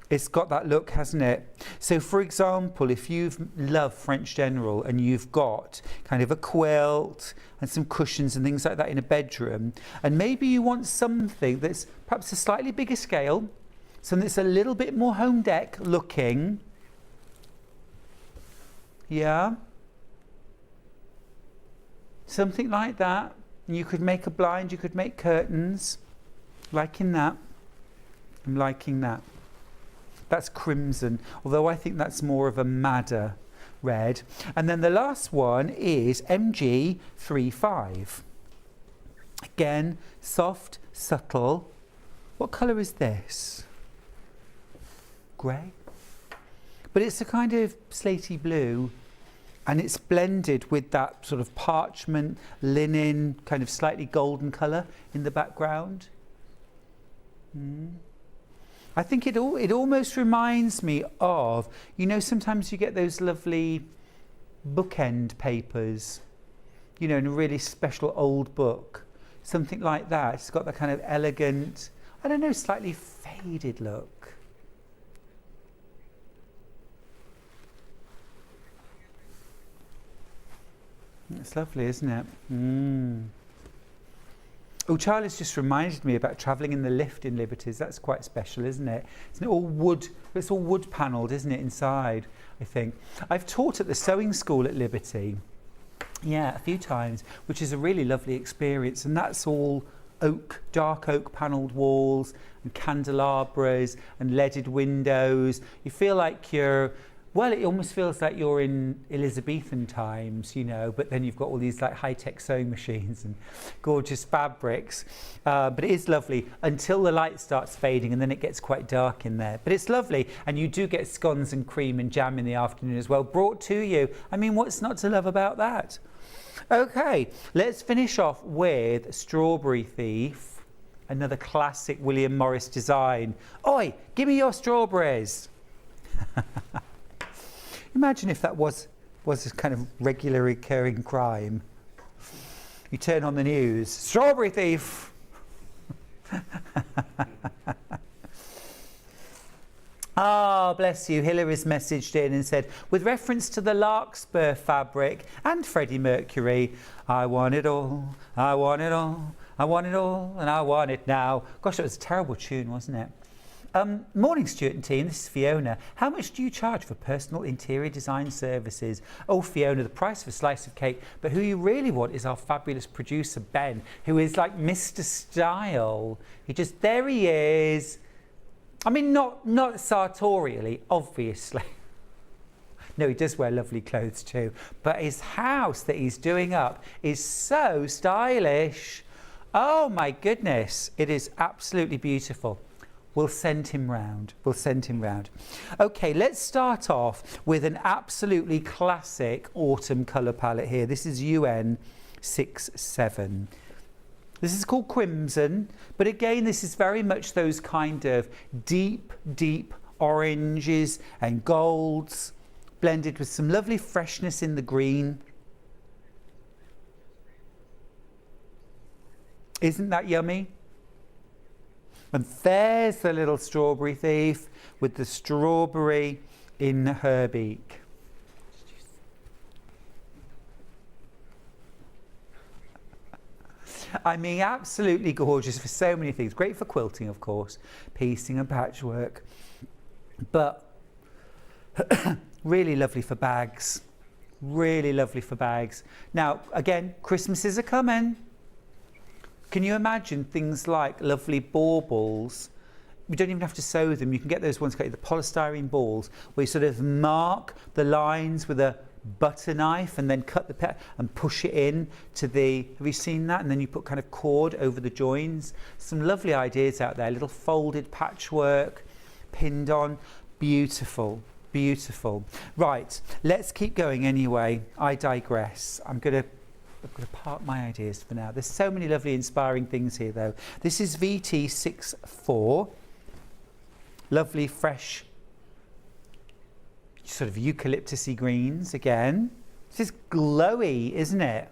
S1: It's got that look, hasn't it? So for example, if you've loved French General and you've got kind of a quilt and some cushions and things like that in a bedroom, and maybe you want something that's perhaps a slightly bigger scale, something that's a little bit more home dec looking. Yeah. Something like that. You could make a blind, you could make curtains. Liking that. I'm liking that. That's Crimson, although I think that's more of a madder red. And then the last one is MG35. Again, soft, subtle. What colour is this? Grey? But it's a kind of slaty blue, and it's blended with that sort of parchment, linen, kind of slightly golden colour in the background. I think it almost reminds me of, sometimes you get those lovely bookend papers, in a really special old book. Something like that. It's got that kind of elegant, I don't know, slightly faded look. It's lovely, isn't it? Oh, Charlie's just reminded me about travelling in the lift in Liberties. That's quite special, isn't it? It's all wood. It's all wood panelled, isn't it, inside, I think. I've taught at the sewing school at Liberty, a few times, which is a really lovely experience. And that's all oak, dark oak panelled walls and candelabras and leaded windows. You feel like it almost feels like you're in Elizabethan times, but then you've got all these like high-tech sewing machines and gorgeous fabrics. But it is lovely until the light starts fading, and then it gets quite dark in there. But it's lovely, and you do get scones and cream and jam in the afternoon as well, brought to you. I mean, what's not to love about that? Okay, let's finish off with Strawberry Thief, another classic William Morris design. Oi, give me your strawberries. Imagine if that was a kind of regular recurring crime. You turn on the news, strawberry thief. Ah, bless you. Hillary's messaged in and said, with reference to the Larkspur fabric and Freddie Mercury, I want it all, I want it all, I want it all, and I want it now. Gosh, that was a terrible tune, wasn't it? Morning, Stuart and team. This is Fiona. How much do you charge for personal interior design services? Oh, Fiona, the price of a slice of cake. But who you really want is our fabulous producer, Ben, who is like Mr. Style. There he is. I mean, not sartorially, obviously. No, he does wear lovely clothes too. But his house that he's doing up is so stylish. Oh my goodness. It is absolutely beautiful. We'll send him round. We'll send him round. Okay, let's start off with an absolutely classic autumn colour palette here. This is UN 67. This is called Crimson, but again, this is very much those kind of deep, deep oranges and golds, blended with some lovely freshness in the green. Isn't that yummy? And there's the little strawberry thief with the strawberry in her beak. I mean, absolutely gorgeous for so many things. Great for quilting, of course, piecing and patchwork. But really lovely for bags. Really lovely for bags. Now, again, Christmases are coming. Can you imagine things like lovely baubles? You don't even have to sew them. You can get those ones, the polystyrene balls, where you sort of mark the lines with a butter knife and then cut the and push it in to the, have you seen that? And then you put kind of cord over the joins. Some lovely ideas out there. Little folded patchwork, pinned on. Beautiful, beautiful. Right, let's keep going anyway. I digress. I'm going to park my ideas for now. There's so many lovely inspiring things here though. This is VT64. Lovely fresh sort of eucalyptusy greens again. This is glowy, isn't it?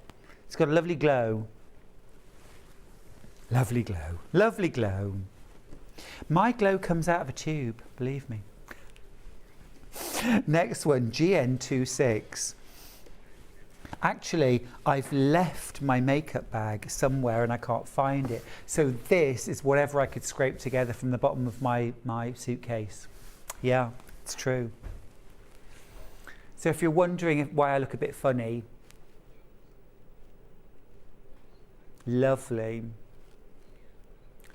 S1: It's got a lovely glow. Lovely glow. Lovely glow. My glow comes out of a tube, believe me. Next one, GN26. Actually, I've left my makeup bag somewhere and I can't find it. So this is whatever I could scrape together from the bottom of my suitcase. Yeah, it's true. So if you're wondering why I look a bit funny, lovely.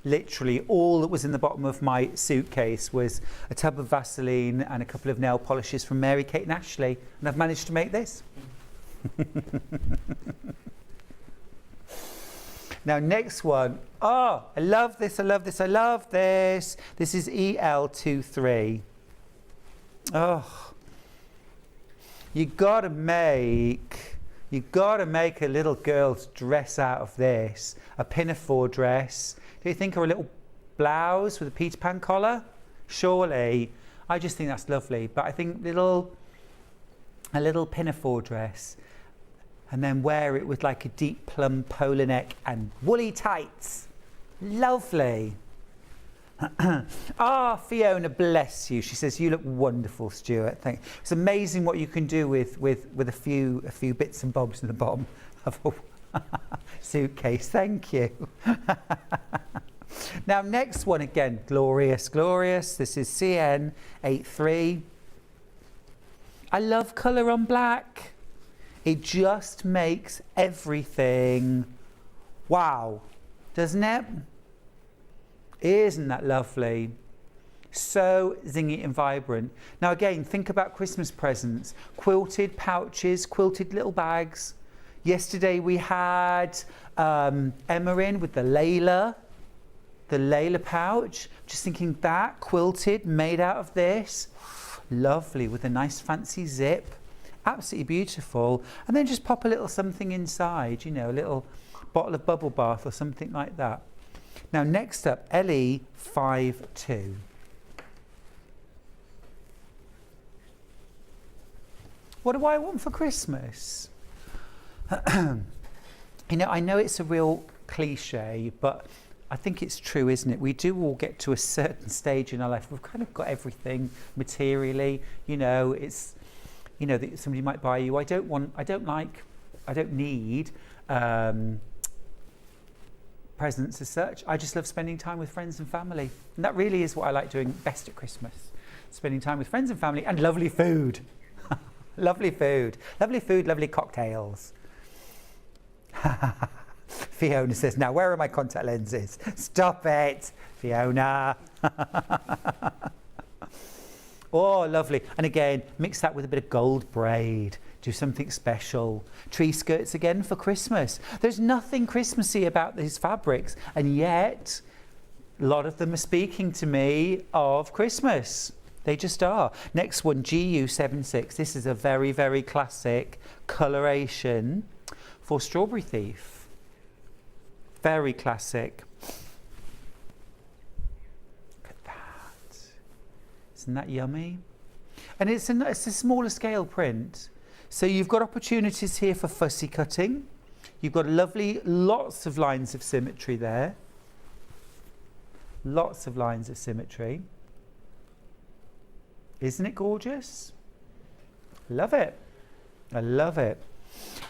S1: Literally all that was in the bottom of my suitcase was a tub of Vaseline and a couple of nail polishes from Mary Kate and Ashley, and I've managed to make this. Now next one. Oh, I love this, I love this, I love this. This is EL23. Oh, you gotta make a little girl's dress out of this. A pinafore dress. Do you think, or a little blouse with a Peter Pan collar? Surely. I just think that's lovely. But I think a little pinafore dress, and then wear it with like a deep plum polo neck and woolly tights. Lovely. Ah, Fiona, bless you. She says, you look wonderful, Stuart. Thank you. It's amazing what you can do with a few bits and bobs in the bottom of a suitcase. Thank you. Now, next one again, glorious, glorious. This is CN83. I love colour on black. It just makes everything wow, doesn't it? Isn't that lovely? So zingy and vibrant. Now again, think about Christmas presents. Quilted pouches, quilted little bags. Yesterday we had Emma in with the Layla pouch. Just thinking that, quilted, made out of this. Lovely, with a nice fancy zip. Absolutely beautiful. And then just pop a little something inside, you know, a little bottle of bubble bath or something like that. Now next up, LE52. What do I want for Christmas? You know, I know it's a real cliche, but I think it's true, isn't it? We do all get to a certain stage in our life. We've kind of got everything materially. You know, it's, you know, that somebody might buy you. I don't need presents as such. I just love spending time with friends and family. And that really is what I like doing best at Christmas. Spending time with friends and family and lovely food. Lovely food, lovely cocktails. Fiona says, now where are my contact lenses? Stop it, Fiona. Oh, lovely. And again, mix that with a bit of gold braid. Do something special. Tree skirts again for Christmas. There's nothing Christmassy about these fabrics, and yet a lot of them are speaking to me of Christmas. They just are. Next one, GU76. This is a very, very classic coloration for Strawberry Thief. Very classic. Look at that. Isn't that yummy? And it's a smaller scale print. So you've got opportunities here for fussy cutting. You've got lovely, lots of lines of symmetry there. Lots of lines of symmetry. Isn't it gorgeous? Love it. I love it.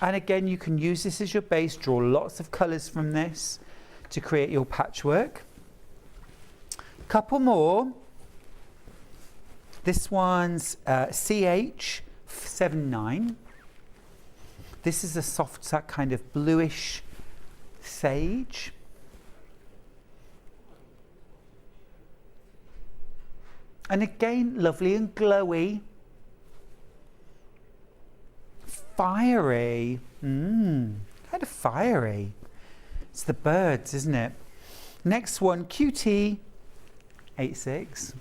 S1: And again, you can use this as your base, draw lots of colours from this to create your patchwork. Couple more. This one's CH79. This is a soft, kind of bluish sage. And again, lovely and glowy. Fiery. Kind of fiery. It's the birds, isn't it? Next one, QT86.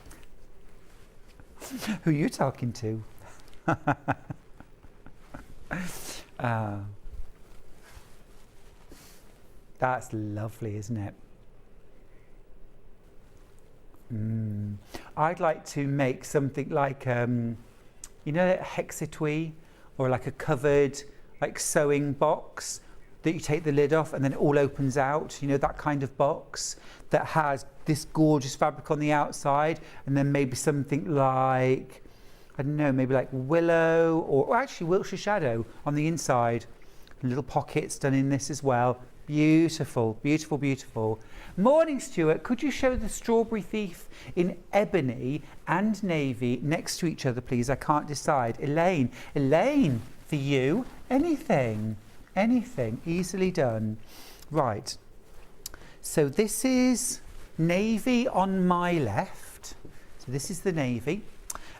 S1: Who are you talking to? That's lovely, isn't it? I'd like to make something like, you know, a hexatui, or like a covered, like sewing box that you take the lid off and then it all opens out. You know, that kind of box that has this gorgeous fabric on the outside, and then maybe something like, I don't know, maybe like willow or actually Wiltshire shadow on the inside. Little pockets done in this as well. Beautiful, beautiful, beautiful. Morning, Stuart. Could you show the Strawberry Thief in ebony and navy next to each other, please? I can't decide. Elaine, for you, anything, easily done. Right. So this is navy on my left. So this is the navy.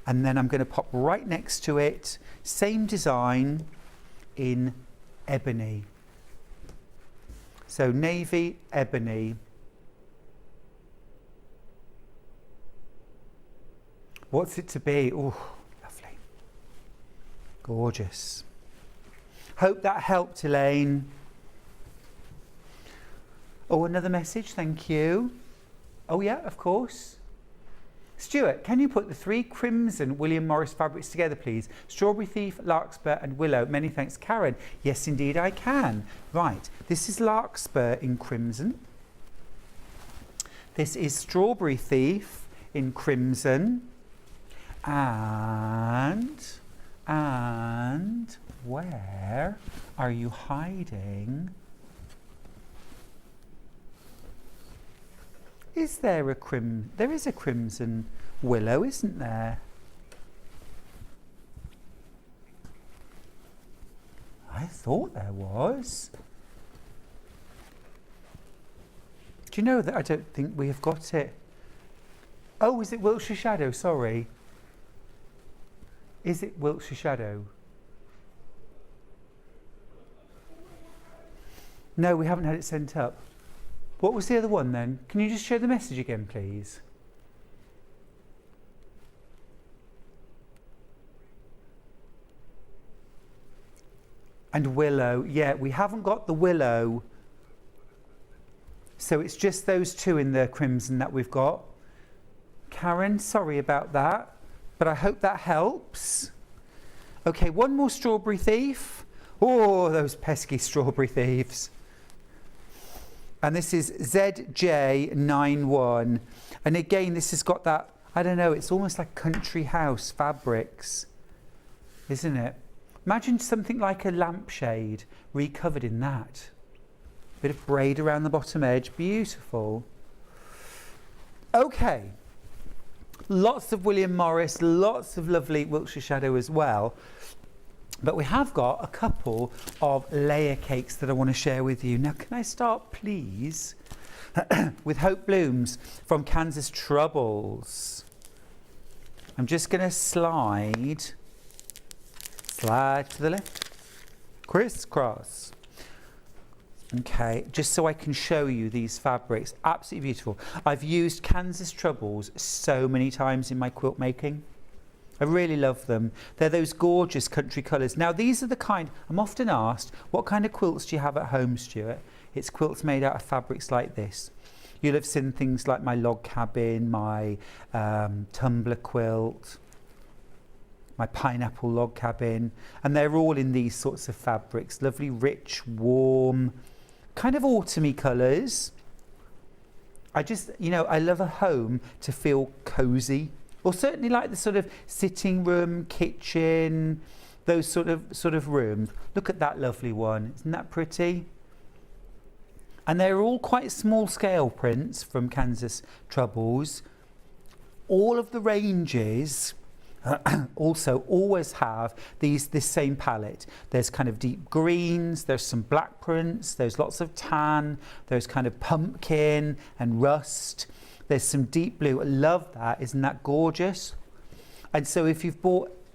S1: And then I'm going to pop right next to it, same design in ebony. So navy, ebony. What's it to be? Oh, lovely. Gorgeous. Hope that helped, Elaine. Oh, another message, thank you. Oh yeah, of course. Stuart, can you put the 3 crimson William Morris fabrics together, please? Strawberry Thief, Larkspur and Willow. Many thanks, Karen. Yes, indeed, I can. Right, this is Larkspur in crimson. This is Strawberry Thief in crimson. And where are you hiding? Is there a there is a crimson willow, isn't there? I thought there was. Do you know that I don't think we have got it? Oh, is it Wiltshire Shadow? Sorry. Is it Wiltshire Shadow? No, we haven't had it sent up. What was the other one then? Can you just show the message again, please? And willow. Yeah, we haven't got the willow. So it's just those 2 in the crimson that we've got. Karen, sorry about that, but I hope that helps. Okay, one more Strawberry Thief. Oh, those pesky Strawberry Thieves. And this is ZJ91. And again, this has got that, I don't know, it's almost like country house fabrics, isn't it? Imagine something like a lampshade recovered in that. Bit of braid around the bottom edge, beautiful. Okay, lots of William Morris, lots of lovely Wiltshire Shadow as well. But we have got a couple of layer cakes that I want to share with you. Now, can I start, please, with Hope Blooms from Kansas Troubles. I'm just going to slide to the left, crisscross. Okay, just so I can show you these fabrics. Absolutely beautiful. I've used Kansas Troubles so many times in my quilt making. I really love them. They're those gorgeous country colours. Now, these are the kind, I'm often asked, what kind of quilts do you have at home, Stuart? It's quilts made out of fabrics like this. You'll have seen things like my log cabin, my tumbler quilt, my pineapple log cabin, and they're all in these sorts of fabrics. Lovely, rich, warm, kind of autumny colours. I just, you know, I love a home to feel cosy. Or certainly like the sort of sitting room, kitchen, those sort of rooms. Look at that lovely one. Isn't that pretty? And they're all quite small scale prints from Kansas Troubles. All of the ranges also always have this same palette. There's kind of deep greens, there's some black prints, there's lots of tan, there's kind of pumpkin and rust. There's some deep blue. I love that. Isn't that gorgeous? And so if you've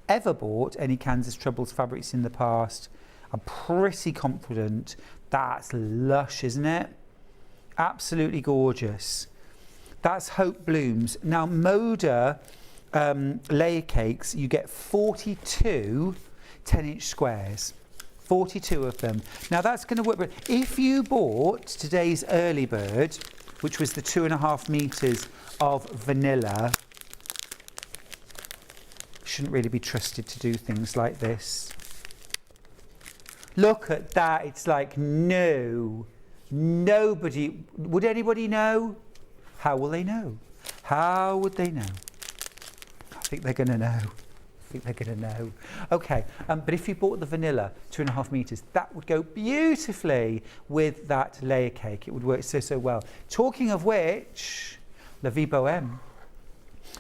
S1: ever bought any Kansas Troubles fabrics in the past, I'm pretty confident that's lush, isn't it? Absolutely gorgeous. That's Hope Blooms. Now, Moda layer cakes, you get 42 10-inch squares. 42 of them. Now, that's going to work. If you bought today's early bird, which was the 2.5 meters of vanilla, shouldn't really be trusted to do things like this. Look at that. It's like, no, nobody, would anybody know? How will they know? How would they know? I think they're going to know. Okay, but if you bought the vanilla 2.5 meters, that would go beautifully with that layer cake. It would work so well. Talking of which, La Vie Bohème,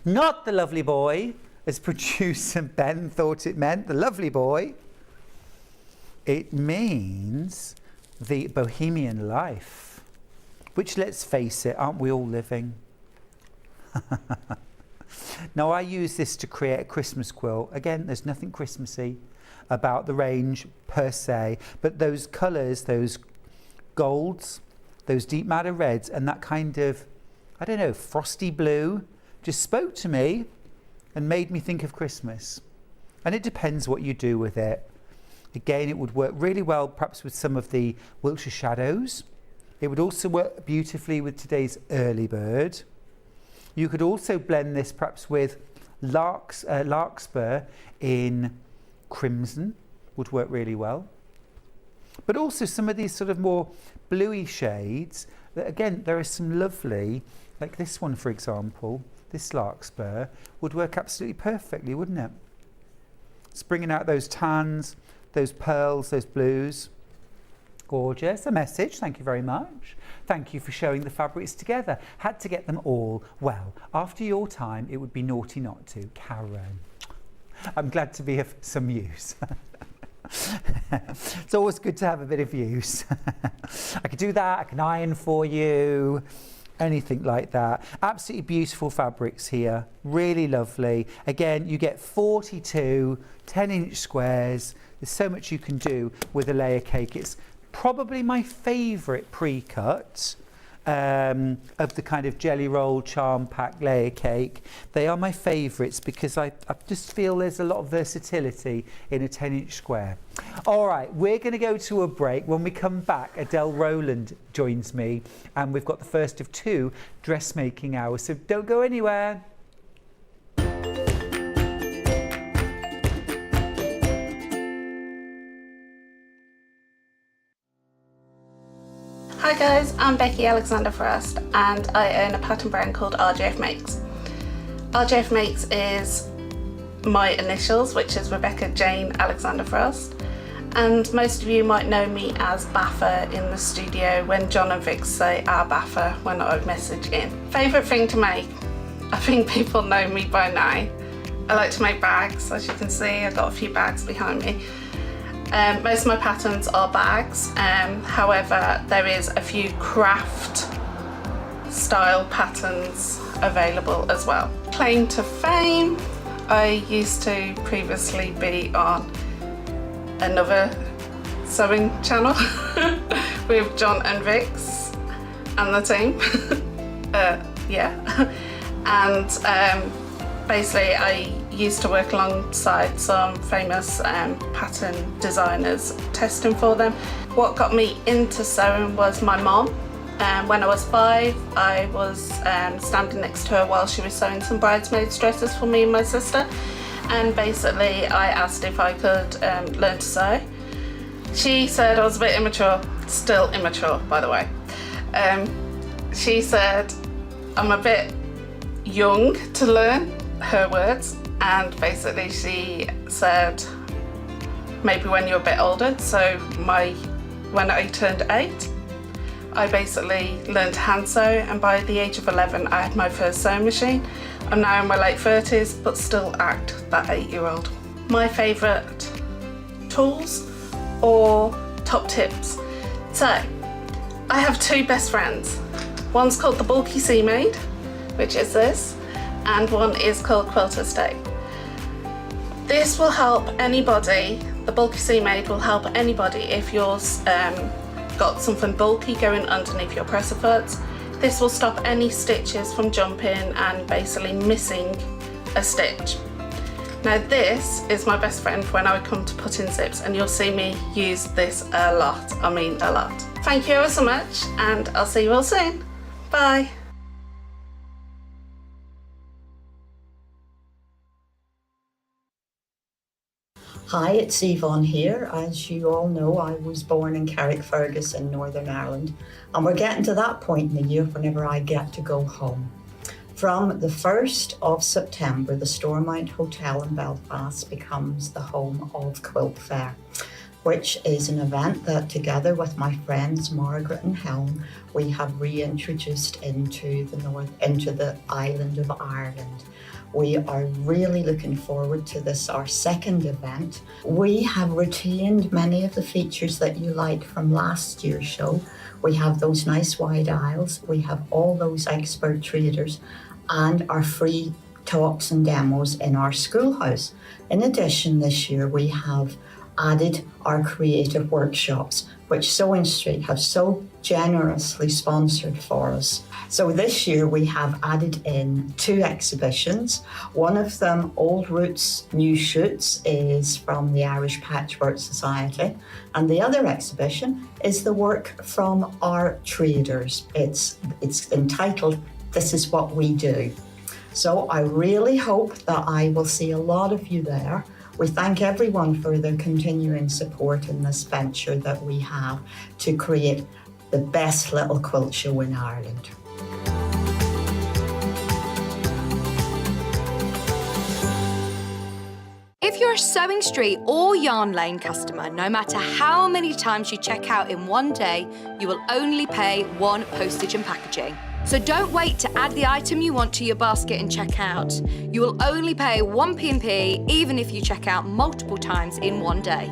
S1: not the lovely boy, as producer Ben thought it meant, the lovely boy. It means the bohemian life, which, let's face it, aren't we all living? Now, I use this to create a Christmas quilt. Again, there's nothing Christmassy about the range per se, but those colours, those golds, those deep madder reds, and that kind of, I don't know, frosty blue, just spoke to me and made me think of Christmas. And it depends what you do with it. Again, it would work really well perhaps with some of the Wiltshire Shadows. It would also work beautifully with today's early bird. You could also blend this perhaps with larkspur in crimson, would work really well. But also some of these sort of more bluey shades, that again, there are some lovely, like this one for example, this larkspur, would work absolutely perfectly, wouldn't it? It's bringing out those tans, those pearls, those blues. Gorgeous, a message, thank you very much. Thank you for showing the fabrics together. Had to get them all. Well, after your time, it would be naughty not to. Karen, I'm glad to be of some use. It's always good to have a bit of use. I could do that, I can iron for you, anything like that. Absolutely beautiful fabrics here, really lovely. Again, you get 42 10-inch squares. There's so much you can do with a layer cake. It's probably my favourite pre-cut of the kind of jelly roll charm pack layer cake. They are my favourites because I just feel there's a lot of versatility in a 10-inch square. All right, we're going to go to a break. When we come back, Adele Rowland joins me and we've got the first of 2 dressmaking hours, so don't go anywhere.
S2: Hi guys, I'm Becky Alexander Frost and I own a pattern brand called RJF Makes. RJF Makes is my initials, which is Rebecca Jane Alexander Frost, and most of you might know me as Baffer in the studio when John and Vic say our Baffer when I message in. Favourite thing to make? I think people know me by now. I like to make bags, as you can see I've got a few bags behind me. Most of my patterns are bags, however there is a few craft style patterns available as well. Claim to fame, I used to previously be on another sewing channel with John and Vix and the team. And basically I used to work alongside some famous pattern designers testing for them. What got me into sewing was my mom. When I was 5, I was standing next to her while she was sewing some bridesmaids dresses for me and my sister, and basically I asked if I could learn to sew. She said I was a bit immature, still immature by the way. She said I'm a bit young to learn, her words, and basically she said maybe when you're a bit older. So when I turned 8, I basically learned to hand sew, and by the age of 11 I had my first sewing machine. I'm now in my late 30s but still act that 8-year-old. My favourite tools or top tips. So I have 2 best friends. One's called the Bulky Sea Maid, which is this, and one is called Quilter Stay. This will help anybody, the Bulky Sea Maid will help anybody if you're got something bulky going underneath your presser foots. This will stop any stitches from jumping and basically missing a stitch. Now this is my best friend when I come to put in zips, and you'll see me use this a lot, I mean a lot. Thank you ever so much, and I'll see you all soon. Bye.
S3: Hi, it's Yvonne here. As you all know, I was born in Carrickfergus in Northern Ireland, and we're getting to that point in the year whenever I get to go home. From the 1st of September, the Stormont Hotel in Belfast becomes the home of Quilt Fair, which is an event that together with my friends Margaret and Helen, we have reintroduced into the island of Ireland. We are really looking forward to this, our second event. We have retained many of the features that you liked from last year's show. We have those nice wide aisles, we have all those expert traders, and our free talks and demos in our schoolhouse. In addition, this year we have added our creative workshops, which Sewing Street have so generously sponsored for us. So this year we have added in 2 exhibitions. One of them, Old Roots, New Shoots, is from the Irish Patchwork Society. And the other exhibition is the work from our traders. It's entitled, This Is What We Do. So I really hope that I will see a lot of you there. We thank everyone for their continuing support in this venture that we have to create the best little quilt show in Ireland.
S4: If you're a Sewing Street or Yarn Lane customer, no matter how many times you check out in one day, you will only pay 1 postage and packaging. So don't wait to add the item you want to your basket and check out. You will only pay 1 P&P even if you check out multiple times in one day.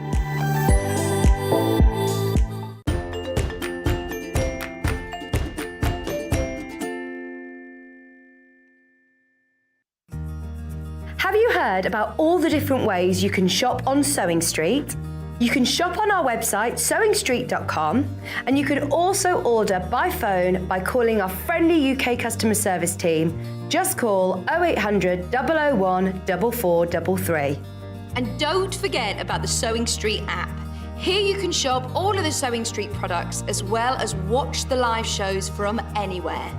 S5: Have you heard about all the different ways you can shop on Sewing Street? You can shop on our website, sewingstreet.com, and you can also order by phone by calling our friendly UK customer service team. Just call 0800 001 4433.
S4: And don't forget about the Sewing Street app. Here you can shop all of the Sewing Street products as well as watch the live shows from anywhere.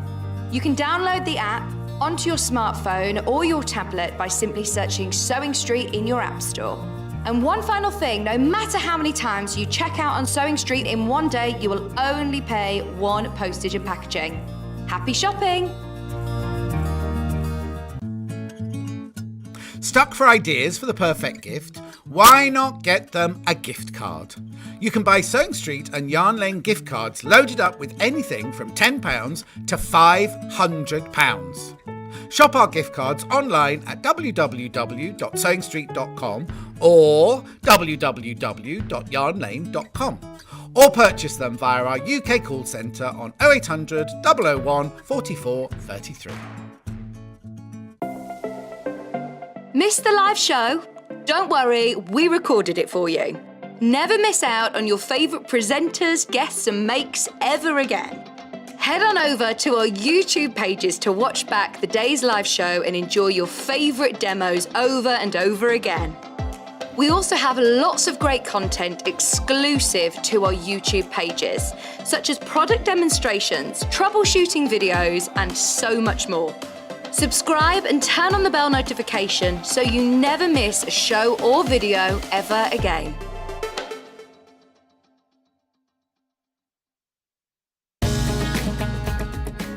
S4: You can download the app onto your smartphone or your tablet by simply searching Sewing Street in your app store. And one final thing, no matter how many times you check out on Sewing Street in one day, you will only pay 1 postage and packaging. Happy shopping!
S6: Stuck for ideas for the perfect gift? Why not get them a gift card? You can buy Sewing Street and Yarn Lane gift cards loaded up with anything from £10 to £500. Shop our gift cards online at www.sewingstreet.com or www.yarnlane.com, or purchase them via our UK call centre on 0800 001 44 33.
S4: Missed the live show? Don't worry, we recorded it for you. Never miss out on your favourite presenters, guests and makes ever again. Head on over to our YouTube pages to watch back the day's live show and enjoy your favourite demos over and over again. We also have lots of great content exclusive to our YouTube pages, such as product demonstrations, troubleshooting videos, and so much more. Subscribe and turn on the bell notification so you never miss a show or video ever again.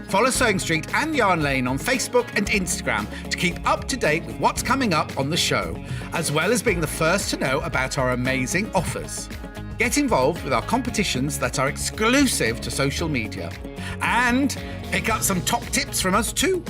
S6: Follow Sewing Street and Yarn Lane on Facebook and Instagram to keep up to date with what's coming up on the show, as well as being the first to know about our amazing offers. Get involved with our competitions that are exclusive to social media, and pick up some top tips from us too.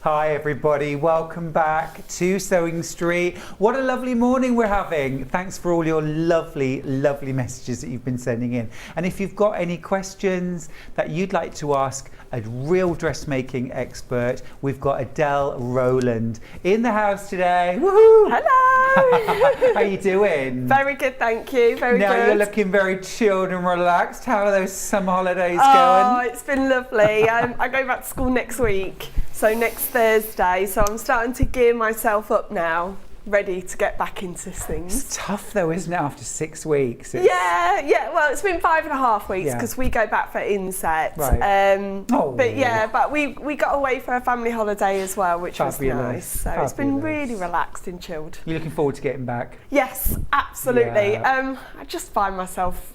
S1: Hi everybody, welcome back to Sewing Street. What a lovely morning we're having. Thanks for all your lovely, lovely messages that you've been sending in. And if you've got any questions that you'd like to ask a real dressmaking expert, we've got Adele Rowland in the house today. Woohoo!
S7: Hello!
S1: How are you doing?
S7: Very good, thank you. Very
S1: now
S7: good.
S1: You're looking very chilled and relaxed. How are those summer holidays
S7: Oh,
S1: going?
S7: it's been lovely. I go back to school next week, so next Thursday. So I'm starting to gear myself up now, ready to get back into things.
S1: It's tough though, isn't it, after 6 weeks?
S7: Yeah. Well, it's been 5.5 weeks because we go back for inset.
S1: Right.
S7: But we got away for a family holiday as well, which was nice. So it's been really relaxed and chilled.
S1: You're looking forward to getting back?
S7: Yes, absolutely.
S1: Yeah.
S7: I just find myself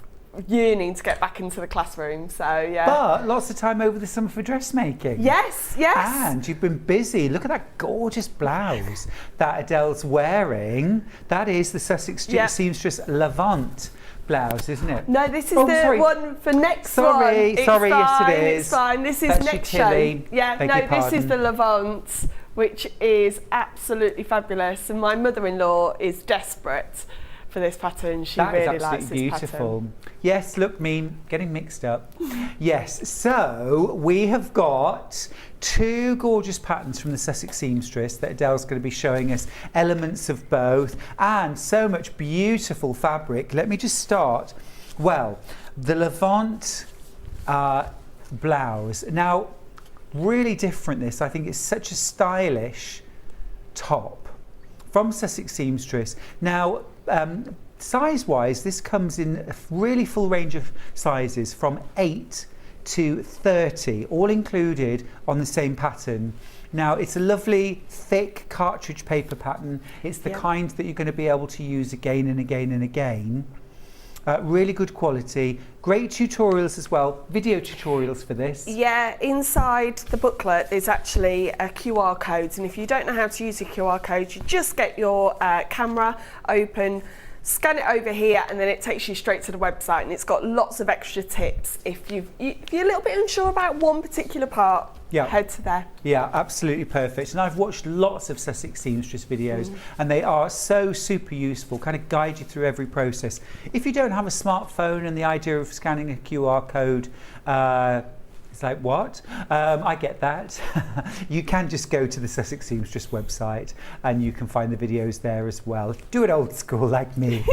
S7: yearning to get back into the classroom, so yeah.
S1: But lots of time over the summer for dressmaking.
S7: Yes.
S1: And you've been busy. Look at that gorgeous blouse that Adele's wearing. That is the Sussex Seamstress Levant blouse, isn't it?
S7: No, this is one for next one.
S1: Sorry, yes it is.
S7: It's fine. This is
S1: That's
S7: next
S1: your
S7: show.
S1: Tilly.
S7: Yeah,
S1: Beg
S7: no,
S1: your
S7: this is
S1: pardon.
S7: the Levant, which is absolutely fabulous. And my mother-in-law is desperate for this pattern. She
S1: that
S7: really
S1: is
S7: likes
S1: absolutely
S7: this
S1: beautiful.
S7: pattern.
S1: Yes, look, me getting mixed up. Yes, so we have got 2 gorgeous patterns from the Sussex Seamstress that Adele's going to be showing us elements of both, and so much beautiful fabric. Let me just start. Well, the Levant blouse. Now, really different this. I think it's such a stylish top from Sussex Seamstress. Now, size-wise, this comes in a really full range of sizes from 8 to 30, all included on the same pattern. Now, it's a lovely, thick cartridge paper pattern. It's the kind that you're going to be able to use again and again and again. Really good quality. Great tutorials as well, video tutorials for this.
S7: Yeah, inside the booklet there's actually a QR code, and if you don't know how to use a QR code, you just get your camera open, scan it over here, and then it takes you straight to the website, and it's got lots of extra tips. If you're a little bit unsure about one particular part, head to there.
S1: Yeah, absolutely perfect. And I've watched lots of Sussex Seamstress videos, and they are so super useful, kind of guide you through every process. If you don't have a smartphone and the idea of scanning a QR code, it's like, what? I get that. You can just go to the Sussex Seamstress website and you can find the videos there as well. Do it old school like me.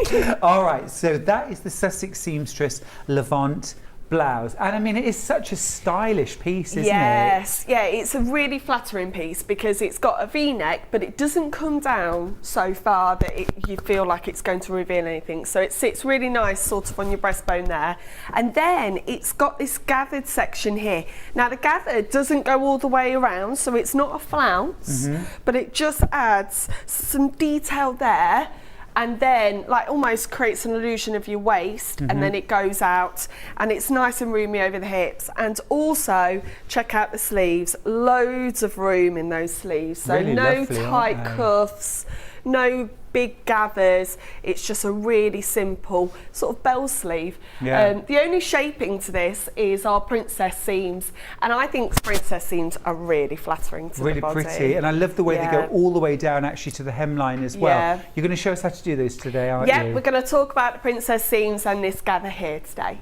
S1: All right, so that is the Sussex Seamstress Levant blouse, and I mean it is such a stylish piece, isn't
S7: Yes, yeah, it's a really flattering piece because it's got a V-neck, but it doesn't come down so far that you feel like it's going to reveal anything. So it sits really nice sort of on your breastbone there. And then it's got this gathered section here. Now the gathered doesn't go all the way around, so it's not a flounce, but it just adds some detail there, and then like almost creates an illusion of your waist, and then it goes out, and it's nice and roomy over the hips. And also check out the sleeves, loads of room in those sleeves, so
S1: Really
S7: no
S1: lovely,
S7: tight
S1: aren't they?
S7: cuffs, no big gathers. It's just a really simple sort of bell sleeve.
S1: Yeah.
S7: The only shaping to this is our princess seams, and I think princess seams are really flattering to
S1: Really
S7: the body.
S1: pretty, and I love the way they go
S7: Yeah.
S1: all the way down actually to the hemline as well.
S7: Yeah.
S1: You're going to show us how to do this today, aren't
S7: Yeah,
S1: you?
S7: we're going to talk about the princess seams and this gather here today.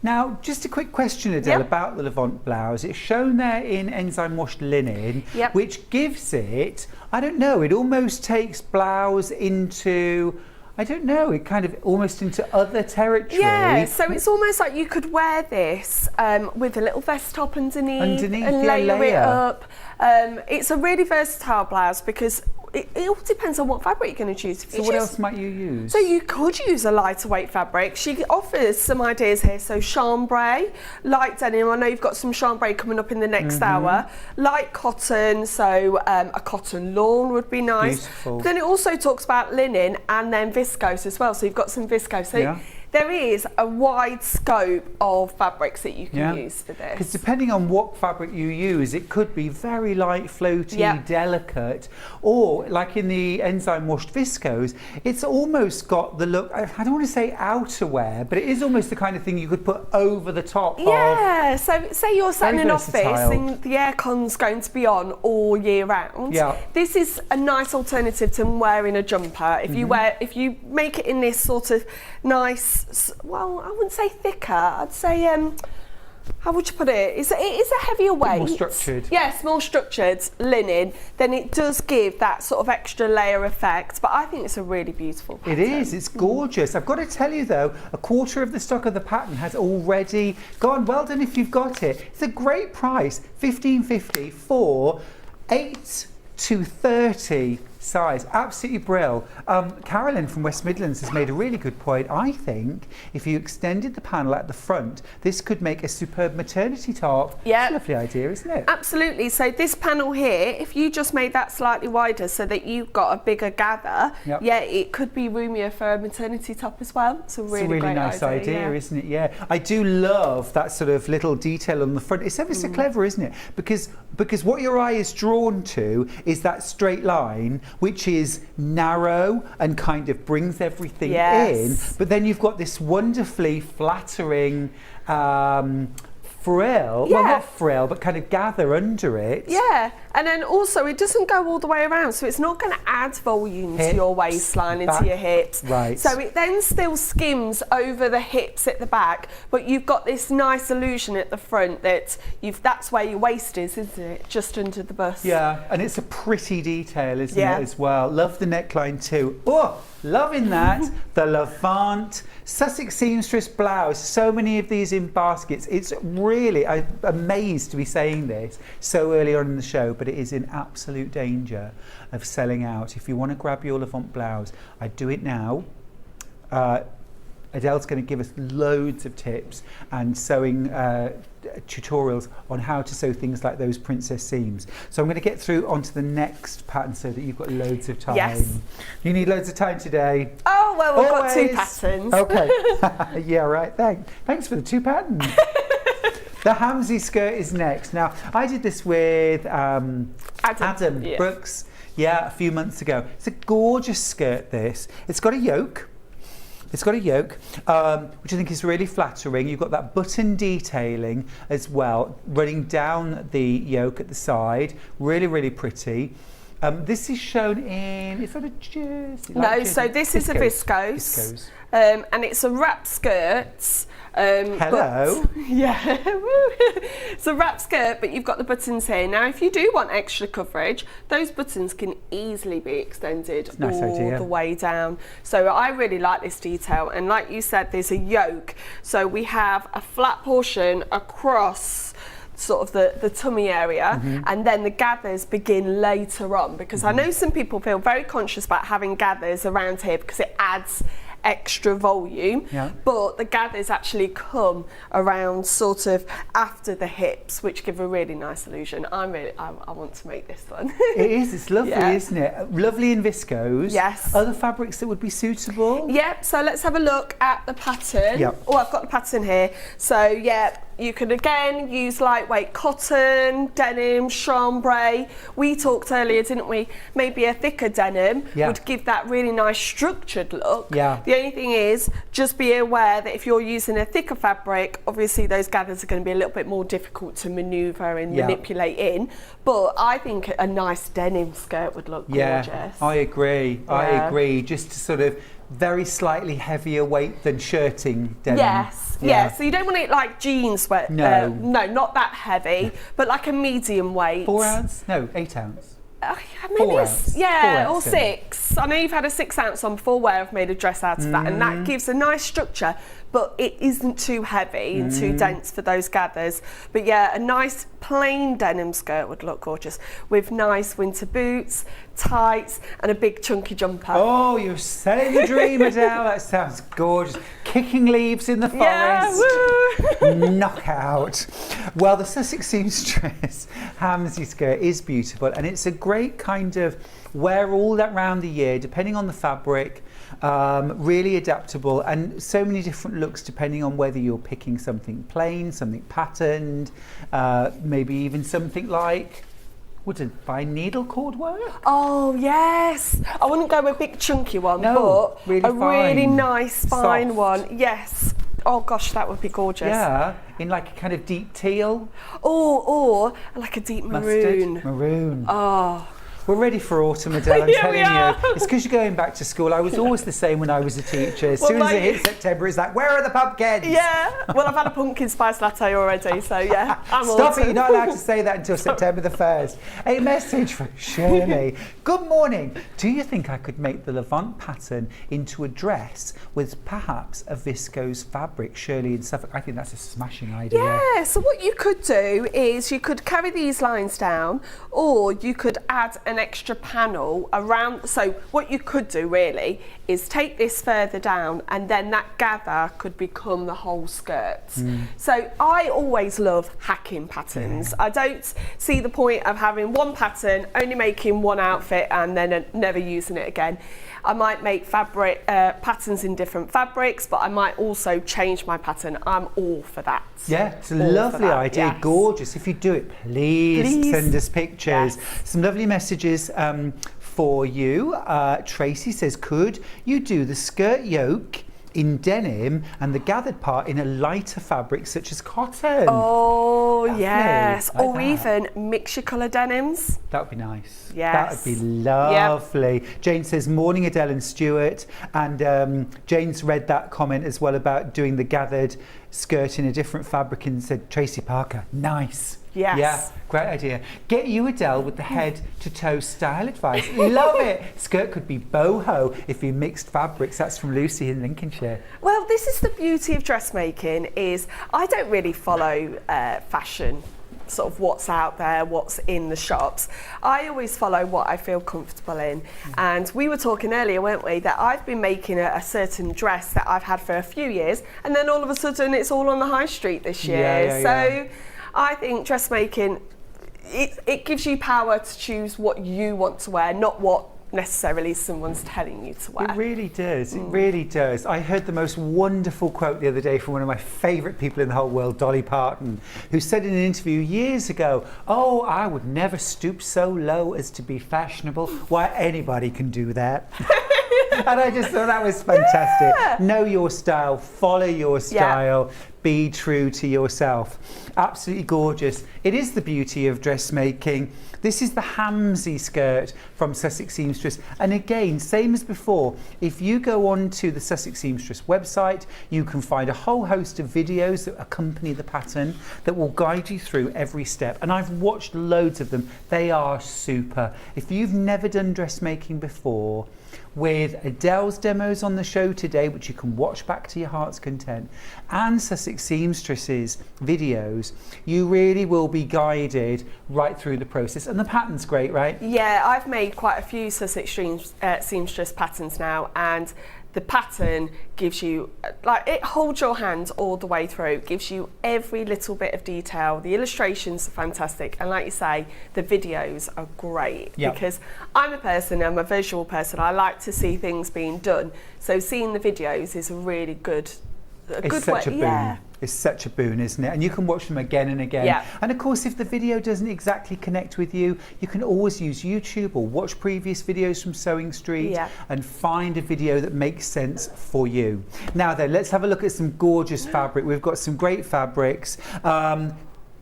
S1: Now, just a quick question, Adele,
S7: Yep.
S1: about the Levant blouse. It's shown there in enzyme washed linen,
S7: Yep.
S1: which gives it, I don't know, it almost takes blouse into, I don't know, it kind of almost into other territory.
S7: Yeah, so it's almost like you could wear this with a little vest top underneath,
S1: Underneath,
S7: and
S1: yeah,
S7: layer it
S1: layer.
S7: up. It's a really versatile blouse because it all depends on what fabric you're going to choose. If
S1: So
S7: you
S1: what
S7: choose-
S1: else might you use?
S7: So you could use a lighter weight fabric. She offers some ideas here. So chambray, light denim. I know you've got some chambray coming up in the next hour. Light cotton, so a cotton lawn would be nice.
S1: Beautiful.
S7: Then it also talks about linen and then viscose as well. So you've got some viscose. So
S1: Yeah.
S7: there is a wide scope of fabrics that you can use for
S1: Because
S7: this.
S1: depending on what fabric you use, it could be very light, floaty,
S7: Yeah.
S1: delicate, or like in the enzyme washed viscose, it's almost got the look, I don't want to say outerwear, but it is almost the kind of thing you could put over the top of.
S7: Yeah, so say you're sat in
S1: Very
S7: an office
S1: versatile.
S7: and the aircon's going to be on all year round.
S1: Yeah.
S7: This is a nice alternative to wearing a jumper. If
S1: Mm-hmm.
S7: if you make it in this sort of nice, well, I wouldn't say thicker, I'd say how would you put it? It is a heavier weight.
S1: more structured.
S7: Yes, more structured linen. Then it does give that sort of extra layer effect. But I think it's a really beautiful
S1: It
S7: pattern.
S1: is, it's gorgeous. I've got to tell you though, a quarter of the stock of the pattern has already gone. Well done if you've got it. It's a great price, $15.50 for 8 to 30 size. Absolutely brill. Carolyn from West Midlands has made a really good point. I think if you extended the panel at the front, this could make a superb maternity top.
S7: Yeah.
S1: It's a lovely idea, isn't it?
S7: Absolutely. So this panel here, if you just made that slightly wider so that you've got a bigger gather,
S1: Yep.
S7: yeah, it could be roomier for a maternity top as well. It's a really,
S1: It's a really
S7: great
S1: nice idea,
S7: yeah.
S1: isn't it? Yeah, I do love that sort of little detail on the front. It's ever so clever, isn't it? Because what your eye is drawn to is that straight line, which is narrow and kind of brings everything
S7: Yes.
S1: in. But then you've got this wonderfully flattering frill. Well,
S7: Yeah.
S1: not frill, but kind of gather under it.
S7: Yeah, and then also it doesn't go all the way around, so it's not going to add volume to
S1: Hips,
S7: your waistline, into
S1: back.
S7: your hips.
S1: Right.
S7: So it then still skims over the hips at the back, but you've got this nice illusion at the front that that's where your waist is, isn't it? Just under the bust.
S1: Yeah, and it's a pretty detail, isn't
S7: Yeah.
S1: it, as well? Love the neckline too. Oh, loving that. The Levant Sussex seamstress blouse. So many of these in baskets. It's really, I'm amazed to be saying this so early on in the show, but it is in absolute danger of selling out. If you want to grab your Levant blouse, I'd do it now. Adele's going to give us loads of tips and sewing tutorials on how to sew things like those princess seams. So I'm going to get through onto the next pattern so that you've got loads of time.
S7: Yes.
S1: You need loads of time today.
S7: Oh, well, we've got two
S1: Always.
S7: patterns.
S1: Okay. Yeah, right. Thanks for the two patterns. The Hamsey skirt is next. Now, I did this with Adam
S7: yeah.
S1: Brooks, a few months ago. It's a gorgeous skirt, this. It's got a yoke. Which I think is really flattering. You've got that button detailing as well, running down the yoke at the side. Really, really pretty. This is shown in, is that a jersey?
S7: No, so this is a viscose. And it's a wrap skirt
S1: Hello.
S7: Yeah, it's a wrap skirt, but you've got the buttons here. Now, if you do want extra coverage, those buttons can easily be extended all the way down. So I really like this detail. And like you said, there's a yoke. So we have a flat portion across sort of the tummy area, and then the gathers begin later on, because I know some people feel very conscious about having gathers around here because it adds extra volume, but the gathers actually come around sort of after the hips, which give a really nice illusion. I want to make this one.
S1: It is, it's lovely, isn't it? Lovely in viscose.
S7: Yes.
S1: Other fabrics that would be suitable?
S7: Yep, so let's have a look at the pattern.
S1: Yep.
S7: Oh, I've got the pattern here. So yeah, you could again use lightweight cotton, denim, chambray. We talked earlier, didn't we? Maybe a thicker denim would give that really nice structured look.
S1: Yeah.
S7: The only thing is, just be aware that if you're using a thicker fabric, obviously those gathers are going to be a little bit more difficult to manoeuvre and manipulate in. But I think a nice denim skirt would look gorgeous.
S1: I agree. I agree. Just to sort of very slightly heavier weight than shirting denim.
S7: Yes, yeah. So you don't want it like jeans sweat.
S1: No.
S7: No, not that heavy, but like a medium weight.
S1: 4 ounce? No, 8 ounce.
S7: Maybe
S1: 4 ounce.
S7: Yeah,
S1: 4
S7: or
S1: ounce
S7: 6. I know you've had a 6 ounce on before where I've made a dress out of that, and that gives a nice structure, but it isn't too heavy and too dense for those gathers. But yeah, a nice plain denim skirt would look gorgeous with nice winter boots, tights, and a big chunky jumper.
S1: Oh, you're selling the dream, Adele. That sounds gorgeous. Kicking leaves in the forest.
S7: Yeah, woo.
S1: Knockout. Well, the Sussex seamstress Hamsey skirt is beautiful, and it's a great kind of wear all that round the year, depending on the fabric. Really adaptable, and so many different looks depending on whether you're picking something plain, something patterned, maybe even something like, would it by needle cord work?
S7: Oh yes, I wouldn't go with a big chunky one,
S1: No,
S7: but
S1: really
S7: a really
S1: fine,
S7: nice fine
S1: soft.
S7: one. Yes. Oh gosh, that would be gorgeous.
S1: Yeah, in like a kind of deep teal.
S7: Or like a deep maroon.
S1: Mustard, maroon.
S7: Oh.
S1: We're ready for autumn, Adele, I'm
S7: Yeah,
S1: telling
S7: we are.
S1: you. It's because you're going back to school. I was always the same when I was a teacher. As soon as it hit September, it's like, where are the pumpkins?
S7: Yeah, well, I've had a pumpkin spice latte already, so yeah, I'm all
S1: Stop it, you're not allowed to say that until September the 1st. A message from Shirley. Good morning. Do you think I could make the Levant pattern into a dress with perhaps a viscose fabric? Shirley in Suffolk. I think that's a smashing idea.
S7: Yeah, so what you could do is you could carry these lines down, or you could add an extra panel around. So what you could do really is take this further down, and then that gather could become the whole skirt. So I always love hacking patterns. I don't see the point of having one pattern, only making one outfit and then never using it again. I might make fabric patterns in different fabrics, but I might also change my pattern. I'm all for that.
S1: Yeah, it's a
S7: All
S1: lovely
S7: for that,
S1: idea,
S7: yes.
S1: gorgeous. If you do it, please send us pictures.
S7: Yes.
S1: Some lovely messages for you. Tracy says, could you do the skirt yoke in denim and the gathered part in a lighter fabric such as cotton?
S7: Oh,
S1: Lovely.
S7: yes.
S1: Like
S7: Or
S1: that.
S7: even mix your colour denims.
S1: That would be nice.
S7: Yes.
S1: That would be lovely. Jane says, morning Adele and Stuart. And Jane's read that comment as well about doing the gathered skirt in a different fabric and said, Tracy Parker, nice.
S7: Yes.
S1: Yeah, great idea. Get you, Adele, with the head to toe style advice. Love it. Skirt could be boho if you mixed fabrics. That's from Lucy in Lincolnshire.
S7: Well, this is the beauty of dressmaking, is I don't really follow fashion, sort of what's out there, what's in the shops. I always follow what I feel comfortable in. And we were talking earlier, weren't we, that I've been making a certain dress that I've had for a few years, and then all of a sudden it's all on the high street this year.
S1: Yeah.
S7: I think dressmaking, it gives you power to choose what you want to wear, not what necessarily someone's telling you to wear.
S1: It really does. It really does. I heard the most wonderful quote the other day from one of my favourite people in the whole world, Dolly Parton, who said in an interview years ago, oh, I would never stoop so low as to be fashionable. Why, anybody can do that. And I just thought that was fantastic.
S7: Yeah.
S1: Know your style, follow your style. Be true to yourself. Absolutely gorgeous. It is the beauty of dressmaking. This is the Hamsey skirt from Sussex Seamstress. And again, same as before, if you go onto the Sussex Seamstress website, you can find a whole host of videos that accompany the pattern that will guide you through every step. And I've watched loads of them. They are super. If you've never done dressmaking before, with Adele's demos on the show today, which you can watch back to your heart's content, and Sussex Seamstress's videos, you really will be guided right through the process. And the pattern's great, right?
S7: Yeah, I've made quite a few Sussex Seamstress patterns now, and the pattern gives you, like, it holds your hand all the way through, gives you every little bit of detail. The illustrations are fantastic, and like you say, the videos are great.
S1: Yep.
S7: Because I'm a visual person, I like to see things being done. So seeing the videos is a really good
S1: It's such a boon.
S7: Yeah.
S1: It's such a boon, isn't it? And you can watch them again and again.
S7: Yeah.
S1: And of course, if the video doesn't exactly connect with you, you can always use YouTube or watch previous videos from Sewing Street and find a video that makes sense for you. Now then, let's have a look at some gorgeous fabric. We've got some great fabrics.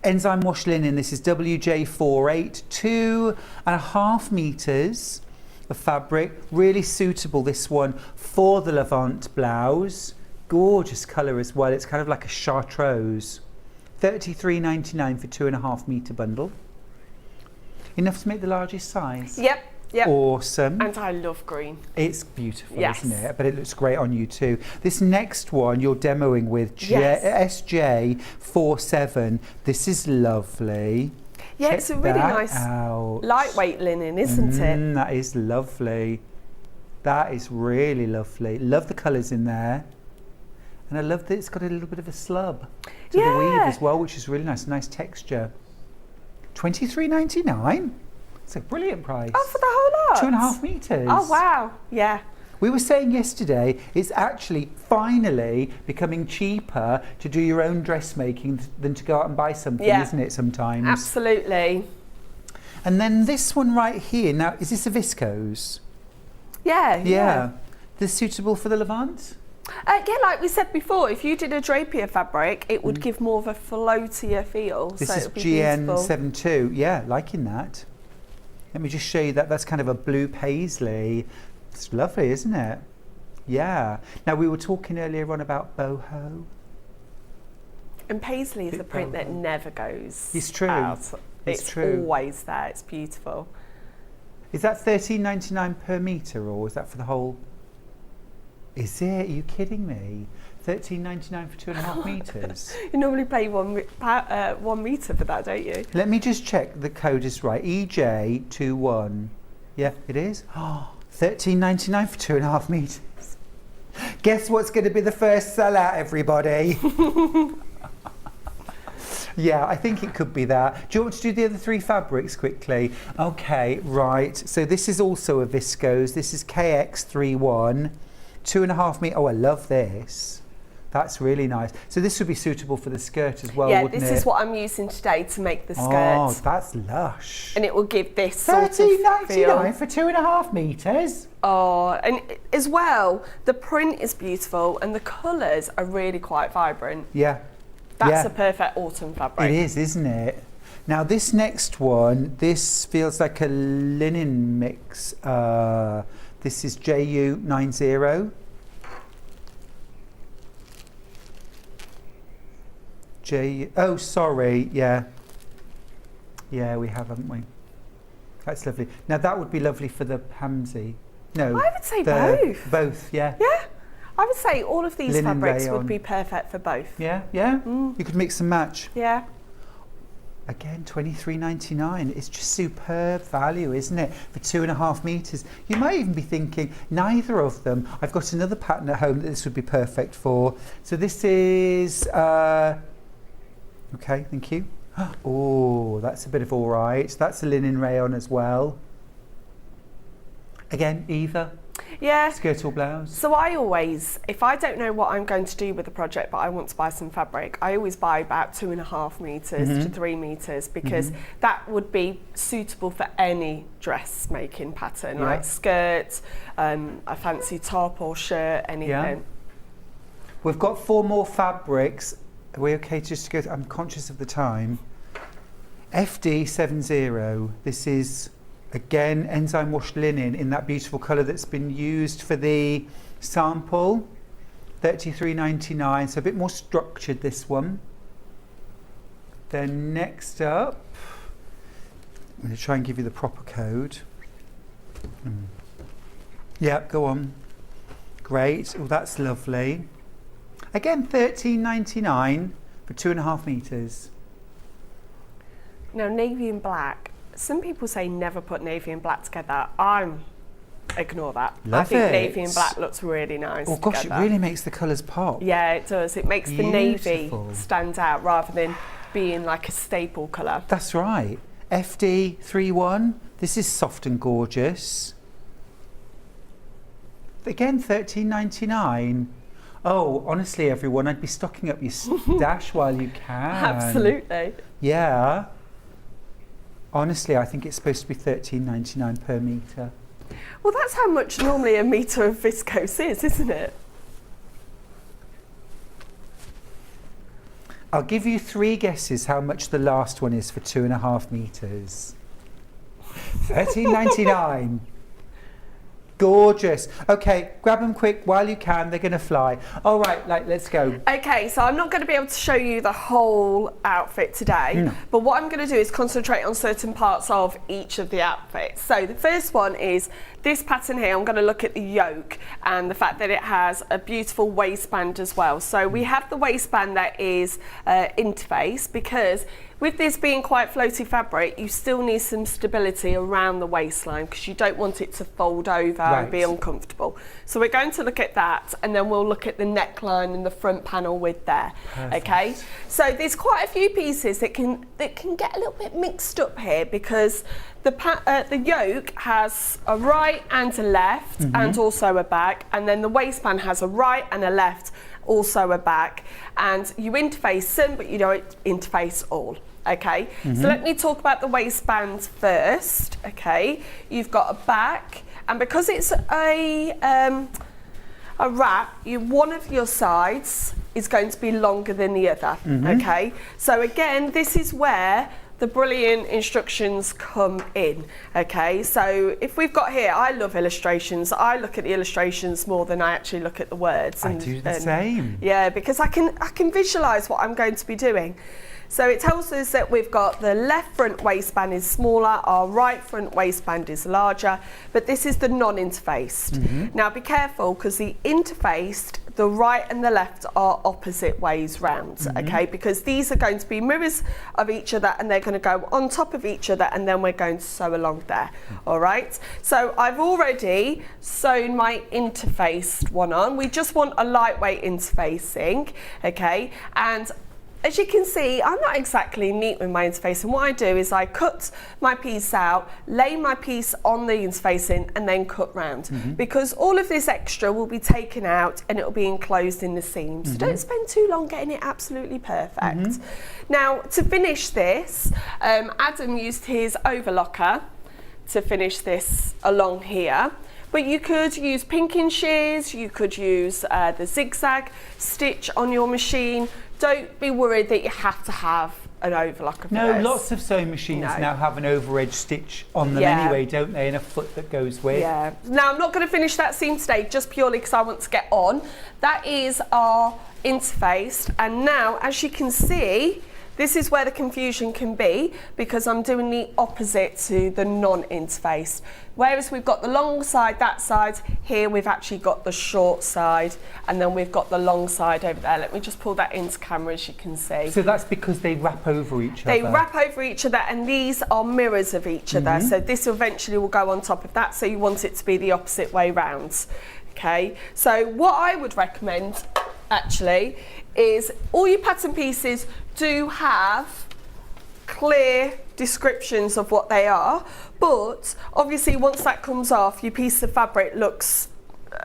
S1: Enzyme wash linen, this is WJ48, 2.5 meters of fabric. Really suitable, this one, for the Levant blouse. Gorgeous colour as well. It's kind of like a chartreuse. $33.99 for 2.5 metre bundle. Enough to make the largest size.
S7: Yep. Yep.
S1: Awesome.
S7: And I love green.
S1: It's beautiful,
S7: Yes.
S1: isn't it? But it looks great on you too. This next one you're demoing with SJ47. This is lovely.
S7: Yeah,
S1: Check
S7: it's a really
S1: that
S7: nice
S1: out.
S7: lightweight linen, isn't it?
S1: That is lovely. That is really lovely. Love the colours in there. And I love that it's got a little bit of a slub to the weave as well, which is really nice. Nice texture. $23.99. It's a brilliant price.
S7: Oh, for the whole lot?
S1: 2.5 metres.
S7: Oh, wow. Yeah.
S1: We were saying yesterday, it's actually finally becoming cheaper to do your own dressmaking than to go out and buy something, isn't it, sometimes?
S7: Absolutely.
S1: And then this one right here. Now, is this a viscose?
S7: Yeah.
S1: This suitable for the Levant?
S7: Yeah, like we said before, if you did a drapier fabric, it would give more of a floatier feel.
S1: This
S7: so
S1: is
S7: it would be beautiful.
S1: GN72. Yeah, liking that. Let me just show you that. That's kind of a blue paisley. It's lovely, isn't it? Yeah. Now, we were talking earlier on about boho.
S7: And paisley is a print that never goes
S1: It's true.
S7: out.
S1: It's true.
S7: Always there. It's beautiful.
S1: Is that $13.99 per metre, or is that for the whole? Is it? Are you kidding me? $13.99 for 2.5 metres.
S7: You normally pay 1 metre for that, don't you?
S1: Let me just check the code is right. EJ21. Yeah, it is. Oh, $13.99 for 2.5 metres. Guess what's going to be the first sellout, everybody? Yeah, I think it could be that. Do you want to do the other three fabrics quickly? Okay, right. So this is also a viscose. This is KX31. 2.5 metre. Oh, I love this. That's really nice. So this would be suitable for the skirt as well, wouldn't it?
S7: Yeah, this is what I'm using today to make the skirt.
S1: Oh, that's lush.
S7: And it will give this sort of
S1: $13.99
S7: feel.
S1: for 2.5 metres.
S7: Oh, and as well, the print is beautiful and the colours are really quite vibrant.
S1: Yeah.
S7: That's a perfect autumn fabric.
S1: It is, isn't it? Now this next one, this feels like a linen mix. This is JU90. Oh, sorry, yeah. Yeah, we have, haven't we? That's lovely. Now that would be lovely for the Hamsey. No.
S7: I would say both.
S1: Both, yeah.
S7: Yeah. I would say all of these
S1: Linen
S7: fabrics
S1: rayon.
S7: would be perfect for both.
S1: Yeah, yeah. You could mix and match.
S7: Yeah.
S1: Again, $23.99. It's just superb value, isn't it? For 2.5 metres. You might even be thinking, neither of them. I've got another pattern at home that this would be perfect for. So this is, okay, thank you. Oh, that's a bit of all right. That's a linen rayon as well. Again, either.
S7: Yeah.
S1: Skirt or blouse.
S7: So I always, if I don't know what I'm going to do with the project, but I want to buy some fabric, I always buy about 2.5 metres to 3 metres because that would be suitable for any dressmaking pattern, like skirt, a fancy top or shirt, anything.
S1: Yeah. We've got 4 more fabrics Are we okay just to go? I'm conscious of the time. FD70. This is again enzyme washed linen in that beautiful colour that's been used for the sample. $33.99. So a bit more structured, this one. Then next up, I'm going to try and give you the proper code. Yeah, go on. Great. Oh, that's lovely. Again, $13.99 for 2.5 meters.
S7: Now, navy and black. Some people say never put navy and black together. Ignore that.
S1: Love
S7: I think
S1: it.
S7: navy and black looks really nice.
S1: Oh gosh,
S7: together.
S1: it really makes the colours pop.
S7: Yeah, it does. It makes the navy
S1: Beautiful.
S7: stand out rather than being like a staple colour.
S1: That's right. FD31. This is soft and gorgeous. Again, $13.99. Oh, honestly, everyone, I'd be stocking up your stash while you can.
S7: Absolutely.
S1: Yeah. Honestly, I think it's supposed to be $13.99 per metre.
S7: Well, that's how much normally a metre of viscose is, isn't it?
S1: I'll give you 3 guesses how much the last one is for 2.5 metres. $13.99. Gorgeous. Okay, grab them quick while you can. They're going to fly. All right, let's go.
S7: Okay, so I'm not going to be able to show you the whole outfit today, but what I'm going to do is concentrate on certain parts of each of the outfits. So the first one is this pattern here. I'm going to look at the yoke and the fact that it has a beautiful waistband as well. So we have the waistband that is interface, because with this being quite floaty fabric, you still need some stability around the waistline because you don't want it to fold over and be uncomfortable. So we're going to look at that, and then we'll look at the neckline and the front panel with there.
S1: Perfect.
S7: Okay, so there's quite a few pieces that can get a little bit mixed up here, because the yoke has a right and a left and also a back, and then the waistband has a right and a left, also a back, and you interface some but you don't interface all. Okay, so let me talk about the waistband first. Okay, you've got a back, and because it's a wrap, one of your sides is going to be longer than the other. Okay, so again, this is where the brilliant instructions come in. Okay, so if we've got here, I love illustrations. I look at the illustrations more than I actually look at the words.
S1: I do the same.
S7: Yeah, because I can visualize what I'm going to be doing. So it tells us that we've got the left front waistband is smaller, our right front waistband is larger, but this is the non-interfaced. Now be careful, because the interfaced, the right and the left are opposite ways round, okay? Because these are going to be mirrors of each other, and they're going to go on top of each other, and then we're going to sew along there, all right? So I've already sewn my interfaced one on. We just want a lightweight interfacing, okay? And as you can see, I'm not exactly neat with my interfacing. What I do is I cut my piece out, lay my piece on the interfacing, and then cut round. Because all of this extra will be taken out and it will be enclosed in the seam. So don't spend too long getting it absolutely perfect. Now, to finish this, Adam used his overlocker to finish this along here. But you could use pinking shears, you could use the zigzag stitch on your machine. Don't be worried that you have to have an overlocker for
S1: No,
S7: this.
S1: lots of sewing machines now have an over-edge stitch on them anyway, don't they? And a foot that goes with.
S7: Yeah. Now, I'm not going to finish that seam today, just purely because I want to get on. That is our interfaced. And now, as you can see, this is where the confusion can be, because I'm doing the opposite to the non-interfaced. Whereas we've got the long side, that side, here we've actually got the short side, and then we've got the long side over there. Let me just pull that into camera, as you can see.
S1: So that's because they wrap over each other.
S7: They wrap over each other, and these are mirrors of each other. So this eventually will go on top of that, so you want it to be the opposite way round. Okay, so what I would recommend actually is all your pattern pieces do have clear descriptions of what they are, but obviously once that comes off, your piece of fabric looks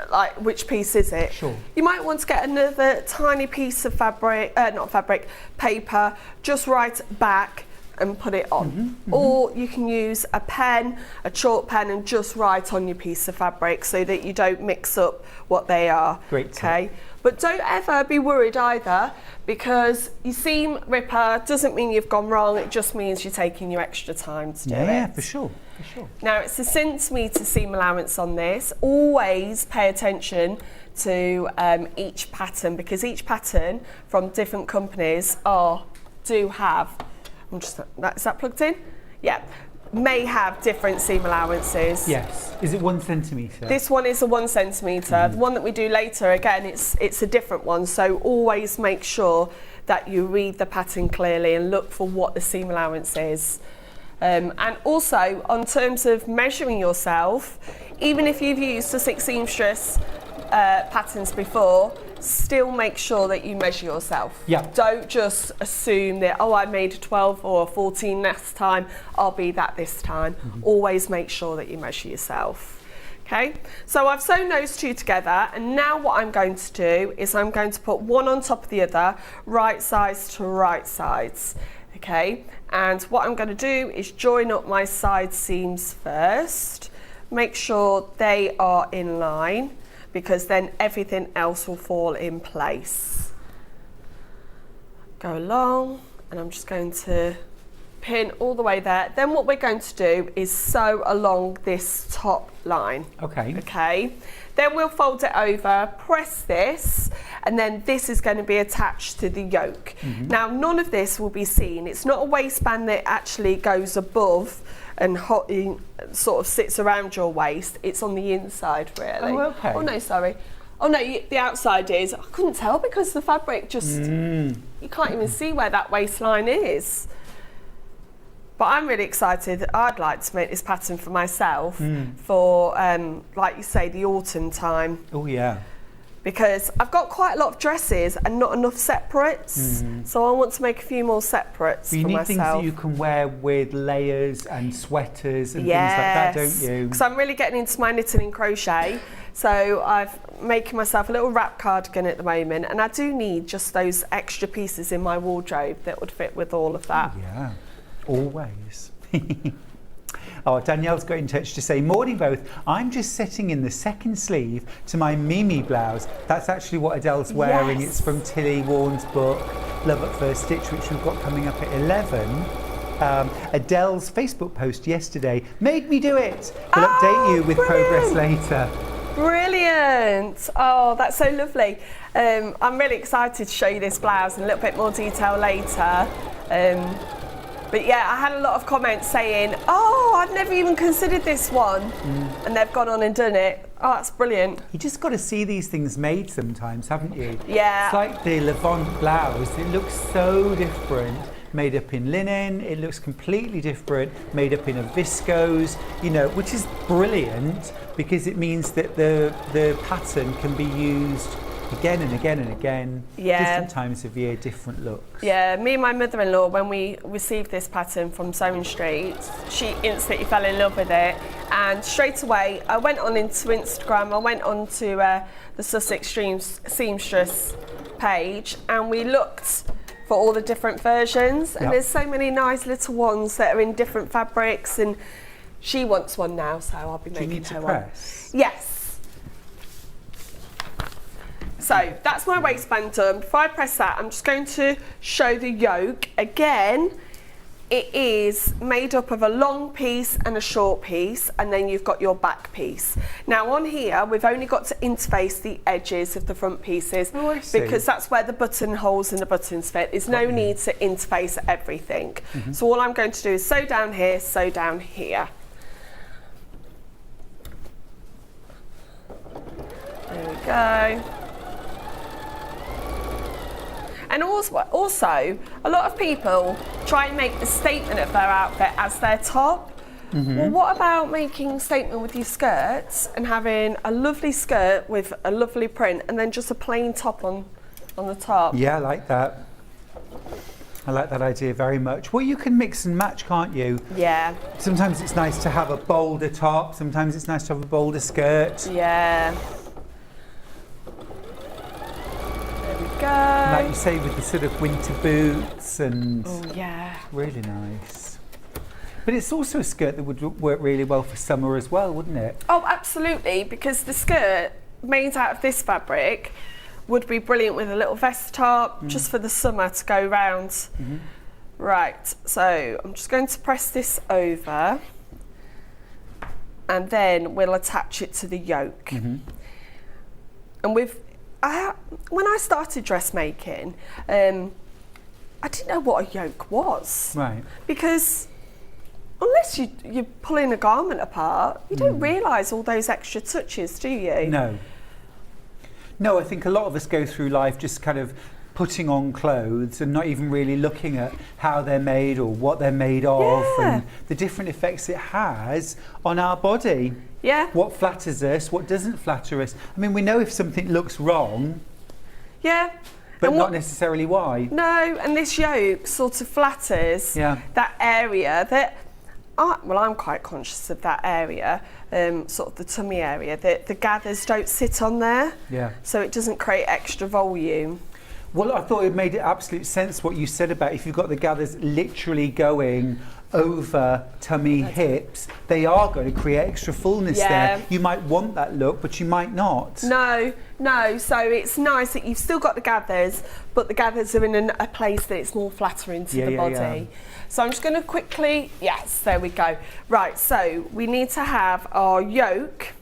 S7: like, which piece is it?
S1: Sure.
S7: You might want to get another tiny piece of fabric, paper, just right back and put it on. Or you can use a pen, a chalk pen, and just write on your piece of fabric so that you don't mix up what they are.
S1: Great tip.
S7: Okay. But don't ever be worried either, because your seam ripper doesn't mean you've gone wrong, it just means you're taking your extra time to do it.
S1: Yeah, for sure.
S7: Now it's a centimetre seam allowance on this. Always pay attention to each pattern, because each pattern from different companies do have, is that plugged in? Yeah, may have different seam allowances.
S1: Yes. Is it 1 centimetre?
S7: This one is a 1 centimetre. The one that we do later, again, it's a different one. So always make sure that you read the pattern clearly and look for what the seam allowance is. And also, on terms of measuring yourself, even if you've used the 6 seamstress patterns before, still make sure that you measure yourself.
S1: Yeah.
S7: Don't just assume that, oh, I made a 12 or a 14 last time, I'll be that this time. Always make sure that you measure yourself. Okay, so I've sewn those two together, and now what I'm going to do is I'm going to put one on top of the other, right sides to right sides. Okay, and what I'm going to do is join up my side seams first, make sure they are in line, because then everything else will fall in place. Go along, and I'm just going to pin all the way there. Then what we're going to do is sew along this top line.
S1: Okay.
S7: Okay. Then we'll fold it over, press this, and then this is going to be attached to the yoke. Now, none of this will be seen. It's not a waistband that actually goes above and sort of sits around your waist. It's on the inside, really.
S1: Oh, okay.
S7: Oh, no, sorry. Oh, no, the outside is. I couldn't tell because the fabric just, you can't even see where that waistline is. But I'm really excited. I'd like to make this pattern for myself for, like you say, the autumn time.
S1: Oh, yeah.
S7: Because I've got quite a lot of dresses and not enough separates. So I want to make a few more separates
S1: But you
S7: for
S1: need
S7: myself.
S1: things that you can wear with layers and sweaters and things like that, don't you?
S7: Because I'm really getting into my knitting and crochet. So I've making myself a little wrap cardigan at the moment, and I do need just those extra pieces in my wardrobe that would fit with all of that.
S1: Yeah, always. Oh, Danielle's got in touch to say, morning both, I'm just setting in the second sleeve to my Mimi blouse. That's actually what Adele's wearing.
S7: Yes.
S1: It's from Tilly Warren's book, Love at First Stitch, which we've got coming up at 11. Adele's Facebook post yesterday made me do it. We'll update you with progress later.
S7: Brilliant! Oh, that's so lovely. I'm really excited to show you this blouse in a little bit more detail later. But yeah, I had a lot of comments saying, oh, I'd never even considered this one. And they've gone on and done it. Oh, that's brilliant.
S1: You just got to see these things made sometimes, haven't you?
S7: Yeah.
S1: It's like the Levant blouse. It looks so different. Made up in linen, it looks completely different, made up in a viscose, you know, which is brilliant because it means that the pattern can be used again and again and again, different times of year, different looks.
S7: Yeah, me and my mother-in-law, when we received this pattern from Sewing Street, she instantly fell in love with it, and straight away I went on into Instagram, I went on to the Sussex Seamstress page, and we looked for all the different versions, and there's so many nice little ones that are in different fabrics, and she wants one now, so I'll be making her one. Yes. So that's my waistband done. Before I press that, I'm just going to show the yoke. Again, it is made up of a long piece and a short piece, and then you've got your back piece. Now on here, we've only got to interface the edges of the front pieces because that's where the buttonholes and the buttons fit. There's no need to interface everything. So all I'm going to do is sew down here, sew down here. There we go. And also, a lot of people try and make a statement of their outfit as their top. Well, what about making a statement with your skirts and having a lovely skirt with a lovely print and then just a plain top on the top?
S1: Yeah, I like that. I like that idea very much. Well, you can mix and match, can't you?
S7: Yeah.
S1: Sometimes it's nice to have a bolder top, sometimes it's nice to have a bolder skirt.
S7: Yeah. Go.
S1: Like you say, with the sort of winter boots and really nice. But it's also a skirt that would work really well for summer as well, wouldn't it?
S7: Oh, absolutely, because the skirt made out of this fabric would be brilliant with a little vest top, just for the summer to go round. Right, so I'm just going to press this over, and then we'll attach it to the yoke. And when I started dressmaking, I didn't know what a yoke was.
S1: Right.
S7: Because unless you're pulling a garment apart, you don't realise all those extra touches, do you?
S1: No. No, I think a lot of us go through life just kind of putting on clothes and not even really looking at how they're made or what they're made of and the different effects it has on our body.
S7: Yeah.
S1: What flatters us, what doesn't flatter us. I mean, we know if something looks wrong,
S7: Yeah.
S1: but
S7: And
S1: not necessarily why.
S7: No, and this yoke sort of flatters that area that, I'm quite conscious of that area, sort of the tummy area, that the gathers don't sit on there.
S1: Yeah.
S7: So it doesn't create extra volume.
S1: Well, I thought it made absolute sense what you said about if you've got the gathers literally going over tummy, hips, they are going to create extra fullness there. You might want that look, but you might not.
S7: No, so it's nice that you've still got the gathers, but the gathers are in a place that it's more flattering to the body.
S1: Yeah.
S7: So I'm just going to quickly, yes, there we go. Right, so we need to have our yoke,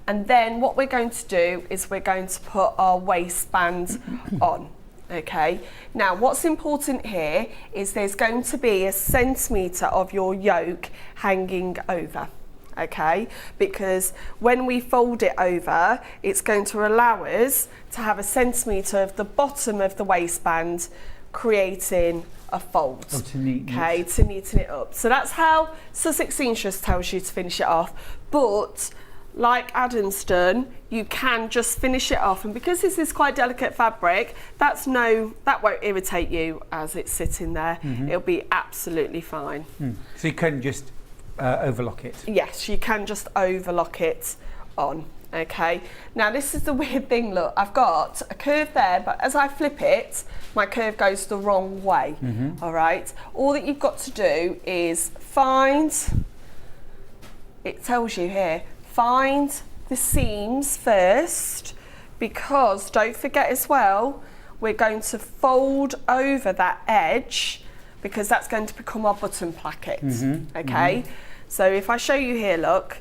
S7: and then what we're going to do is we're going to put our waistband on. Okay, now what's important here is there's going to be 1 centimetre of your yoke hanging over, okay, because when we fold it over, it's going to allow us to have 1 centimetre of the bottom of the waistband, creating a fold.
S1: Oh, to neaten
S7: okay,
S1: it.
S7: to neaten it up. So that's how Sussex Seamstress tells you to finish it off, but like Adam's done, you can just finish it off, and because this is quite delicate fabric, that won't irritate you as it's sitting there. It'll be absolutely fine.
S1: So you can just overlock it.
S7: Yes, you can just overlock it on. Okay, now this is the weird thing, look, I've got a curve there, but as I flip it, my curve goes the wrong way. All right, all that you've got to do is find, it tells you here, find the seams first, because don't forget as well, we're going to fold over that edge, because that's going to become our button placket. Okay, so if I show you here, look,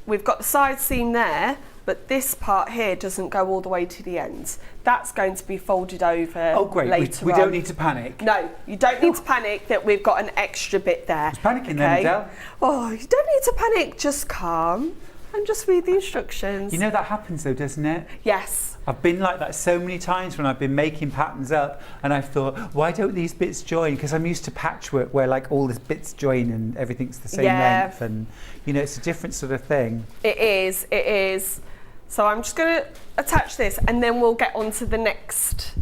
S7: we've got the side seam there, but this part here doesn't go all the way to the ends. That's going to be folded over later
S1: we
S7: on.
S1: don't need to panic.
S7: No, you don't need to panic that we've got an extra bit there.
S1: It's panicking then, Adele.
S7: Oh, you don't need to panic, just calm and just read the instructions.
S1: You know that happens though, doesn't it?
S7: Yes.
S1: I've been like that so many times when I've been making patterns up and I've thought, why don't these bits join? Because I'm used to patchwork where like all the bits join and everything's the same length, and you know, it's a different sort of thing.
S7: It is. So I'm just going to attach this and then we'll get on to the next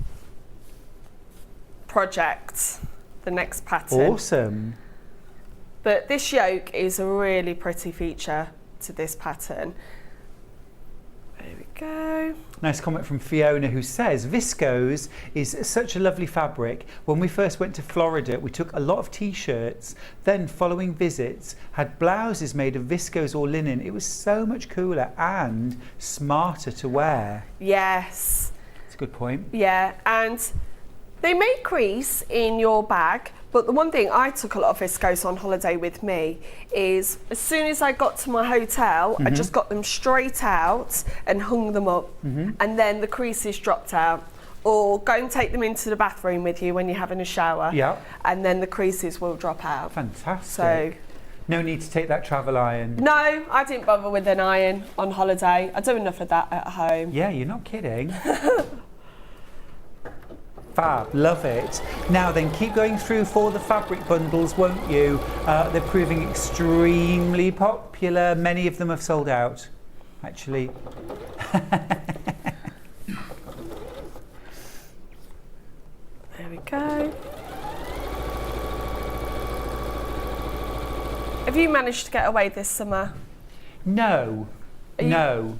S7: project, the next pattern.
S1: Awesome.
S7: But this yoke is a really pretty feature to this pattern. There we go.
S1: Nice comment from Fiona, who says viscose is such a lovely fabric. When we first went to Florida, we took a lot of t-shirts, then following visits had blouses made of viscose or linen. It was so much cooler and smarter to wear.
S7: Yes.
S1: That's a good point.
S7: Yeah, and they may crease in your bag, but the one thing, I took a lot of viscose on holiday with me, is as soon as I got to my hotel, I just got them straight out and hung them up, and then the creases dropped out. Or go and take them into the bathroom with you when you're having a shower, and then the creases will drop out.
S1: Fantastic.
S7: So,
S1: no need to take that travel iron.
S7: no, I didn't bother with an iron on holiday. I do enough of that at home.
S1: Yeah, you're not kidding. Fab, love it. Now then, keep going through for the fabric bundles, won't you? They're proving extremely popular. Many of them have sold out, actually.
S7: There we go. Have you managed to get away this summer?
S1: No, no.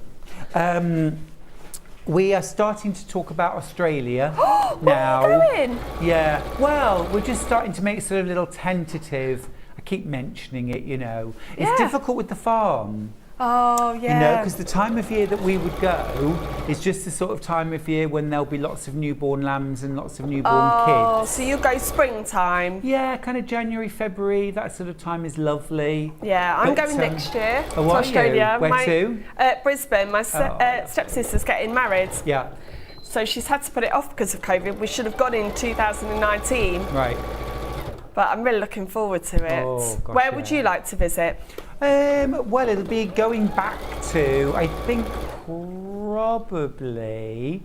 S1: We are starting to talk about Australia now.
S7: Where are you going?
S1: Yeah, well, we're just starting to make sort of little tentative. I keep mentioning it, you know. It's difficult with the farm.
S7: Oh, yeah.
S1: You know, because the time of year that we would go is just the sort of time of year when there'll be lots of newborn lambs and lots of newborn kids.
S7: So you go springtime?
S1: Yeah, kind of January, February, that sort of time is lovely.
S7: Yeah, I'm
S1: But,
S7: going next year
S1: oh,
S7: to
S1: are
S7: Australia.
S1: you? Where to?
S7: Brisbane. My stepsister's getting married.
S1: Yeah,
S7: So she's had to put it off because of COVID. We should have gone in 2019,
S1: right.
S7: but I'm really looking forward to it.
S1: Oh, gosh,
S7: Where would
S1: yeah.
S7: you like to visit?
S1: Well, it'll be going back to, I think, probably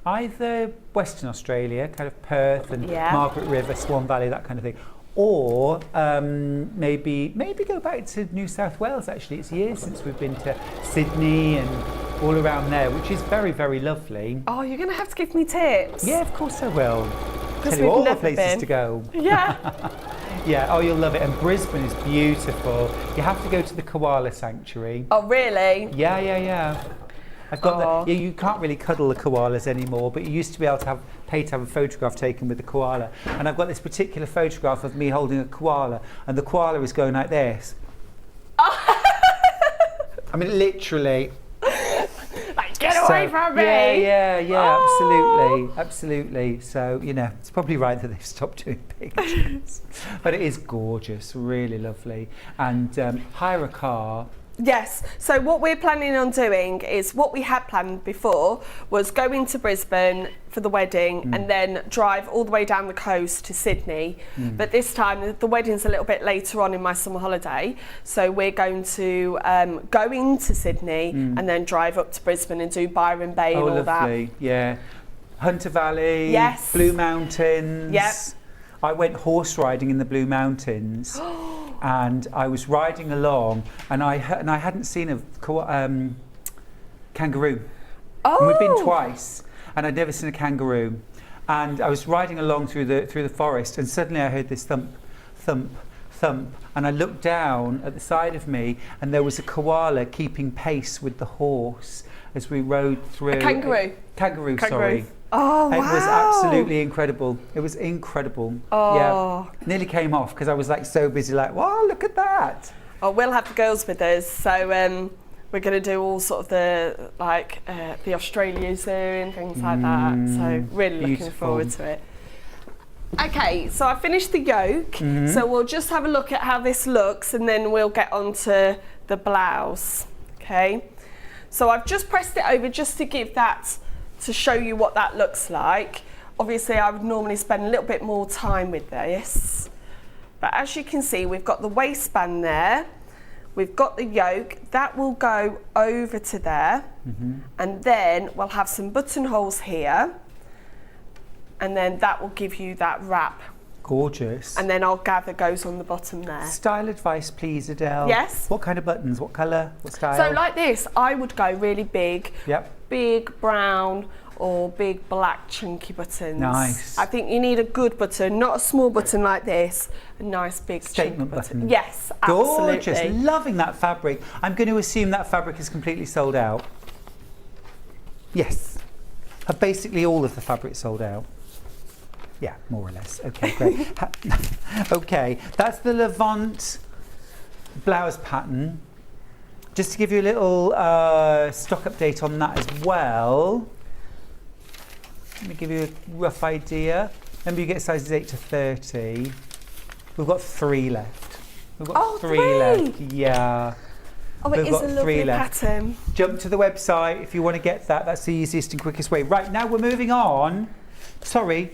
S1: either Western Australia, kind of Perth and
S7: Yeah.
S1: Margaret River, Swan Valley, that kind of thing. Or maybe go back to New South Wales, actually. It's years since we've been to Sydney and all around there, which is very, very lovely.
S7: Oh, you're going to have to give me tips.
S1: Yeah, of course I will. Tell you
S7: we've
S1: all the
S7: never
S1: places
S7: been.
S1: to go.
S7: Yeah.
S1: Yeah, oh, you'll love it. And Brisbane is beautiful. You have to go to the koala sanctuary.
S7: Oh, really?
S1: Yeah. I've got you can't really cuddle the koalas anymore, but you used to be able to pay to have a photograph taken with the koala. And I've got this particular photograph of me holding a koala, and the koala is going like this. I mean, literally.
S7: Like, get away from me!
S1: Yeah, absolutely. So, you know, it's probably right that they've stopped doing pictures. But it is gorgeous, really lovely. And hire a car.
S7: Yes, so what we're planning on doing is what we had planned before was going to Brisbane for the wedding and then drive all the way down the coast to Sydney. But this time the wedding's a little bit later on in my summer holiday, so we're going to go into Sydney and then drive up to Brisbane and do Byron Bay and all
S1: lovely.
S7: that.
S1: Yeah. Hunter Valley,
S7: Yes.
S1: Blue Mountains.
S7: Yep.
S1: I went horse riding in the Blue Mountains. And I was riding along, and I hadn't seen a kangaroo.
S7: Oh.
S1: And we'd been twice, and I'd never seen a kangaroo. And I was riding along through the forest, and suddenly I heard this thump, thump, thump. And I looked down at the side of me, and there was a koala keeping pace with the horse as we rode through.
S7: A kangaroo?
S1: Kangaroo, sorry.
S7: Oh, wow.
S1: It was absolutely incredible. It was incredible.
S7: Oh.
S1: Yeah. Nearly came off because I was like so busy, like, wow, look at that.
S7: Oh, we'll have the girls with us, so we're going to do all sort of the the Australia Zoo and things like that. So really looking
S1: beautiful.
S7: forward to it. Okay, so I finished the yoke, so we'll just have a look at how this looks and then we'll get on to the blouse. Okay, so I've just pressed it over just to give that, to show you what that looks like. Obviously I would normally spend a little bit more time with this, but as you can see we've got the waistband there, we've got the yoke, that will go over to there, and then we'll have some buttonholes here, and then that will give you that wrap.
S1: Gorgeous.
S7: And then our gather goes on the bottom there.
S1: Style advice, please, Adele.
S7: Yes.
S1: What kind of buttons? What colour? What style?
S7: So like this, I would go really big.
S1: Yep.
S7: Big brown or big black chunky buttons.
S1: Nice.
S7: I think you need a good button, not a small button like this. A nice big
S1: Statement
S7: chunky
S1: button.
S7: Yes,
S1: Gorgeous.
S7: absolutely.
S1: Loving that fabric. I'm going to assume that fabric is completely sold out. Yes. Basically all of the fabric sold out. Yeah, more or less. Okay, great. Okay, that's the Levant blouse pattern. Just to give you a little stock update on that as well. Let me give you a rough idea. Remember, you get sizes 8 to 30. We've got 3 left. We've got three left. Yeah.
S7: Oh, it
S1: We've
S7: is
S1: got
S7: a
S1: 3
S7: lovely
S1: left.
S7: pattern.
S1: Jump to the website if you want to get that. That's the easiest and quickest way. Right, now we're moving on. Sorry.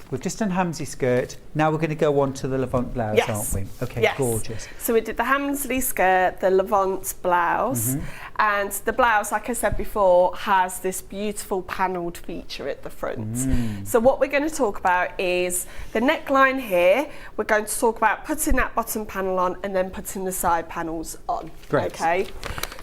S1: We've just done Hamsley skirt. Now we're going to go on to the Levant blouse,
S7: Yes.
S1: aren't we? Okay,
S7: Yes.
S1: gorgeous.
S7: So we did the Hamsley skirt, the Levant blouse, and the blouse, like I said before, has this beautiful panelled feature at the front. So what we're going to talk about is the neckline here. We're going to talk about putting that bottom panel on and then putting the side panels on.
S1: Great.
S7: Okay.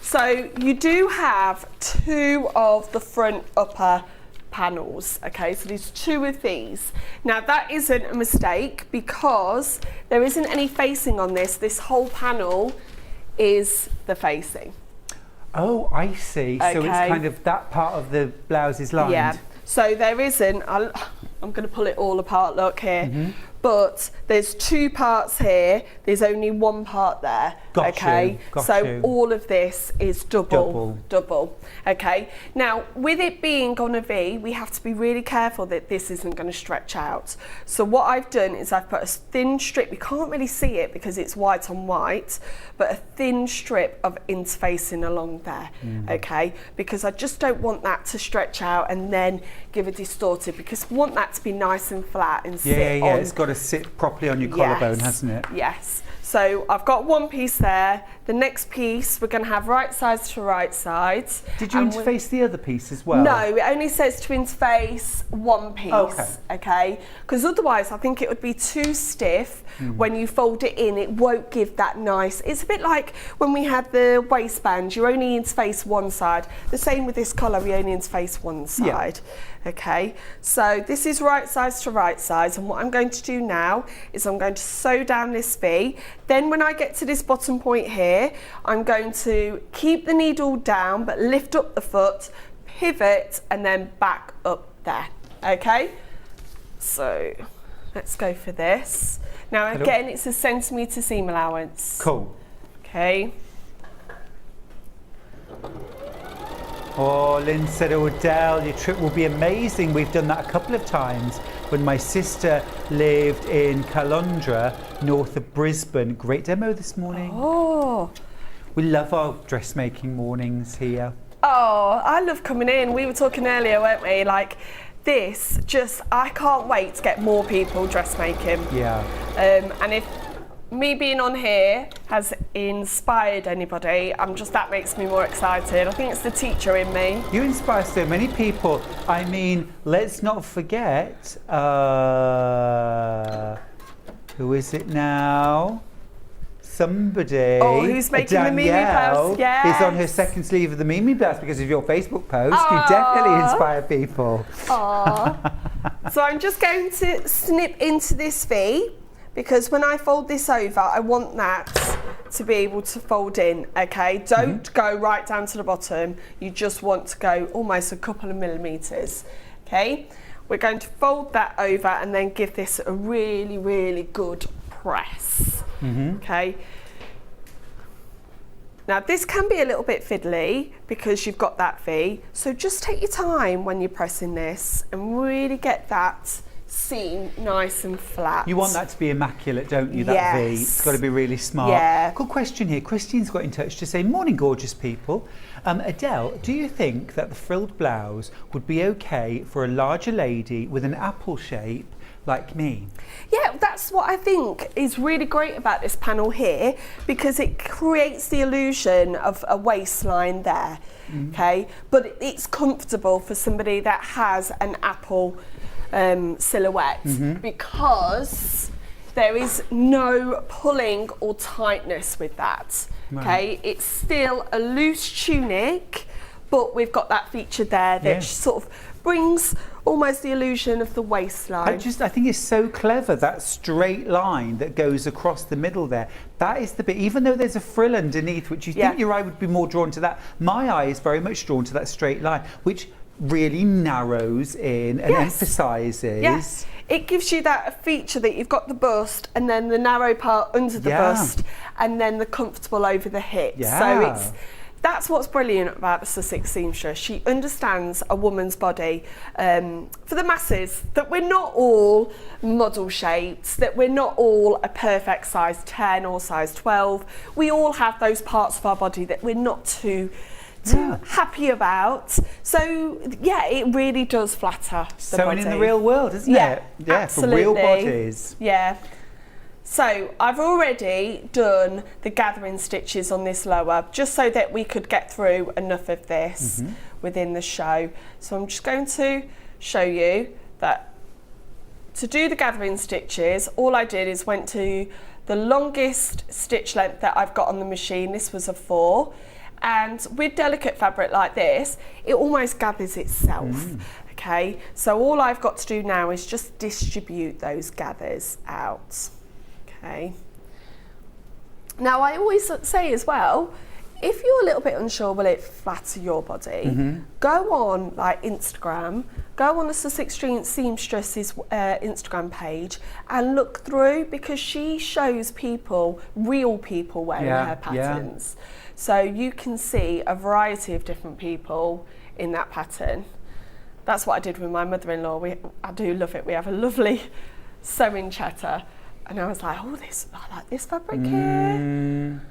S7: So you do have 2 of the front upper panels. Okay, so there's 2 of these. Now that isn't a mistake because there isn't any facing on this. This whole panel is the facing.
S1: Oh, I see. So it's
S7: Okay.
S1: kind of that part of the blouse is lined.
S7: Yeah. So there isn't. I'm going to pull it all apart. Look here. but there's 2 parts here, there's only 1 part there.
S1: Got
S7: okay,
S1: you, got
S7: so
S1: you.
S7: all of this is double. Okay, now with it being on a V, we have to be really careful that this isn't going to stretch out. So what I've done is I've put a thin strip, you can't really see it because it's white on white, but a thin strip of interfacing along there. Okay, because I just don't want that to stretch out and then give a distorted, because I want that to be nice and flat and sit on.
S1: It's got to sit properly on your collarbone, hasn't it?
S7: Yes. So I've got 1 piece there. The next piece, we're going to have right sides to right sides.
S1: Did you interface the other piece as well?
S7: No, it only says to interface 1 piece. Okay. Because otherwise I think it would be too stiff. When you fold it in, it won't give that nice. It's a bit like when we had the waistband, you only interface 1 side. The same with this collar, we only interface 1 side. Okay, so this is right sides to right sides, and what I'm going to do now is I'm going to sew down this V. Then when I get to this bottom point here, I'm going to keep the needle down but lift up the foot, pivot, and then back up there. Okay, so let's go for this. Now again, it's a centimetre seam allowance.
S1: Cool.
S7: Okay.
S1: Oh, Lynn said, oh, Adele, your trip will be amazing. We've done that a couple of times when my sister lived in Caloundra, north of Brisbane. Great demo this morning.
S7: Oh.
S1: We love our dressmaking mornings here.
S7: Oh, I love coming in. We were talking earlier, weren't we? Like this, I can't wait to get more people dressmaking.
S1: Yeah.
S7: And if me being on here has inspired anybody, that makes me more excited. I think it's the teacher in me.
S1: You inspire so many people. I mean, let's not forget, who is it now? Somebody.
S7: Oh, who's making the Mimi blouse? Yes.
S1: Is on her second sleeve of the Mimi blouse because of your Facebook post. You definitely inspire people.
S7: Aww. So I'm just going to snip into this V, because when I fold this over, I want that to be able to fold in, okay? Don't go right down to the bottom. You just want to go almost a couple of millimetres, okay? We're going to fold that over and then give this a really, really good press, okay? Now this can be a little bit fiddly because you've got that V, so just take your time when you're pressing this and really get that seam nice and flat.
S1: You want that to be immaculate, don't you, that V? It's got to be really smart.
S7: Yeah.
S1: Good question here. Christine's got in touch to say, morning, gorgeous people. Adele, do you think that the frilled blouse would be okay for a larger lady with an apple shape like me?
S7: Yeah, that's what I think is really great about this panel here, because it creates the illusion of a waistline there, okay? But it's comfortable for somebody that has an apple silhouette, because there is no pulling or tightness with that. Okay, it's still a loose tunic, but we've got that feature there that sort of brings almost the illusion of the waistline.
S1: I think it's so clever, that straight line that goes across the middle there. That is the bit, even though there's a frill underneath, which you think your eye would be more drawn to that, my eye is very much drawn to that straight line, which really narrows in and emphasises.
S7: Yes, it gives you that feature that you've got the bust and then the narrow part under the bust and then the comfortable over the hips. So that's what's brilliant about the Sussex seamstress. She understands a woman's body for the masses, that we're not all model shapes, that we're not all a perfect size 10 or size 12. We all have those parts of our body that we're not too happy about. So it really does flatter the body.
S1: In the real world, isn't it? Yeah,
S7: absolutely.
S1: For real bodies.
S7: Yeah. So I've already done the gathering stitches on this lower, just so that we could get through enough of this within the show. So I'm just going to show you that to do the gathering stitches, all I did is went to the longest stitch length that I've got on the machine. This was a 4. And with delicate fabric like this, it almost gathers itself. Okay, so all I've got to do now is just distribute those gathers out. Okay. Now I always say as well, if you're a little bit unsure, will it flatter your body? Go on like Instagram, go on the Sussex Street Seamstress's Instagram page and look through, because she shows people, real people wearing her patterns. So you can see a variety of different people in that pattern. That's what I did with my mother-in-law. I do love it. We have a lovely sewing chatter. And I was like, oh, I like this fabric here.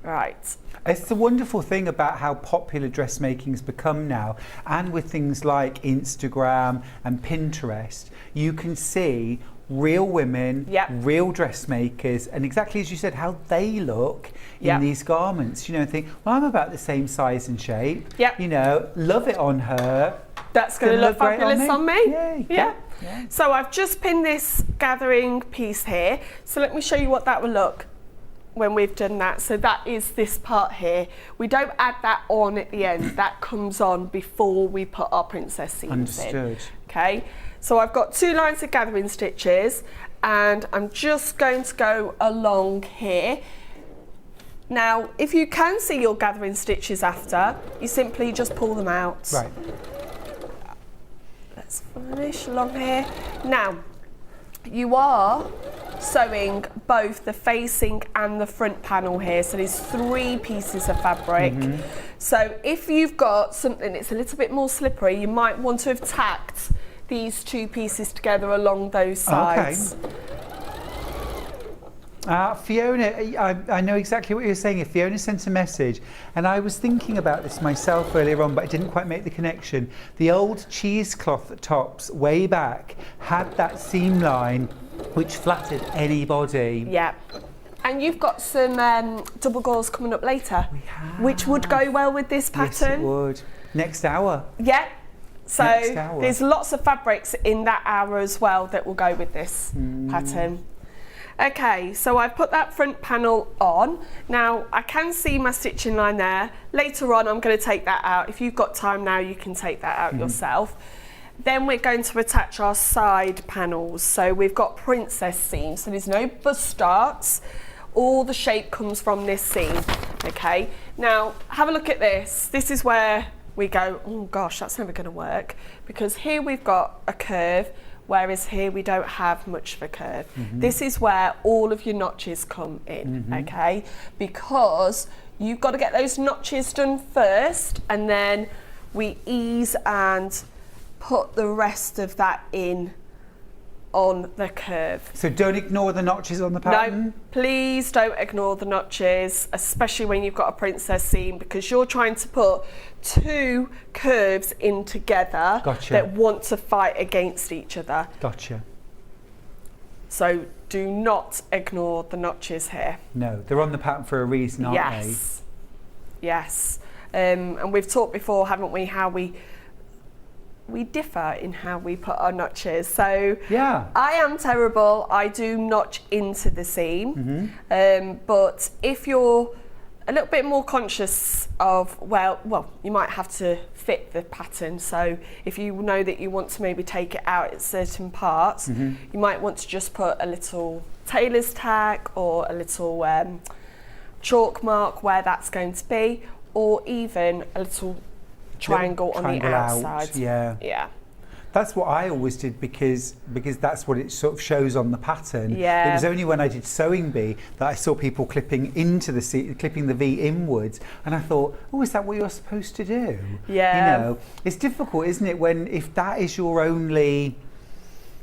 S7: Right.
S1: It's the wonderful thing about how popular dressmaking's become now, and with things like Instagram and Pinterest, you can see real women, real dressmakers, and exactly as you said, how they look in these garments. You know, and think, well, I'm about the same size and shape. You know, love it on her.
S7: That's going to look fabulous on me.
S1: Yay.
S7: Yeah. So I've just pinned this gathering piece here. So let me show you what that will look when we've done that. So that is this part here. We don't add that on at the end. That comes on before we put our princess seams
S1: Understood.
S7: in. Okay. So I've got 2 lines of gathering stitches, and I'm just going to go along here. Now, if you can see your gathering stitches after, you simply just pull them out.
S1: Right.
S7: Let's finish along here. Now, you are sewing both the facing and the front panel here, so there's 3 pieces of fabric. So if you've got something that's a little bit more slippery, you might want to have tacked these 2 pieces together along those sides.
S1: Fiona, I know exactly what you're saying. If Fiona sent a message, and I was thinking about this myself earlier on, but I didn't quite make the connection. The old cheesecloth tops way back had that seam line which flattered anybody.
S7: Yeah. And you've got some double gauze coming up later,
S1: We have.
S7: which would go well with this pattern.
S1: Yes, it would. Next hour.
S7: Yeah. So
S1: Next hour.
S7: there's lots of fabrics in that hour as well that will go with this pattern. Okay, so I've put that front panel on. Now I can see my stitching line there. Later on I'm going to take that out. If you've got time now, you can take that out yourself. Then we're going to attach our side panels. So we've got princess seams, so there's no bust darts. All the shape comes from this seam. Okay, now have a look at this. This is where we go, oh gosh, that's never going to work, because here we've got a curve, whereas here we don't have much of a curve. This is where all of your notches come in, okay? Because you've got to get those notches done first, and then we ease and put the rest of that in on the curve.
S1: So don't ignore the notches on the pattern?
S7: No, please don't ignore the notches, especially when you've got a princess seam, because you're trying to put 2 curves in together that want to fight against each other.
S1: Gotcha.
S7: So do not ignore the notches here.
S1: No, they're on the pattern for a reason, aren't they?
S7: Yes. And we've talked before, haven't we, how we differ in how we put our notches. So I am terrible. I do notch into the seam. But if you're a little bit more conscious of, well, you might have to fit the pattern. So if you know that you want to maybe take it out at certain parts, you might want to just put a little tailor's tack or a little chalk mark where that's going to be, or even a little triangle on the outside. Yeah.
S1: That's what I always did, because that's what it sort of shows on the pattern.
S7: Yeah.
S1: It was only when I did sewing bee that I saw people clipping into the clipping the V inwards, and I thought, oh, is that what you're supposed to do?
S7: Yeah.
S1: You know, it's difficult, isn't it, if that is your only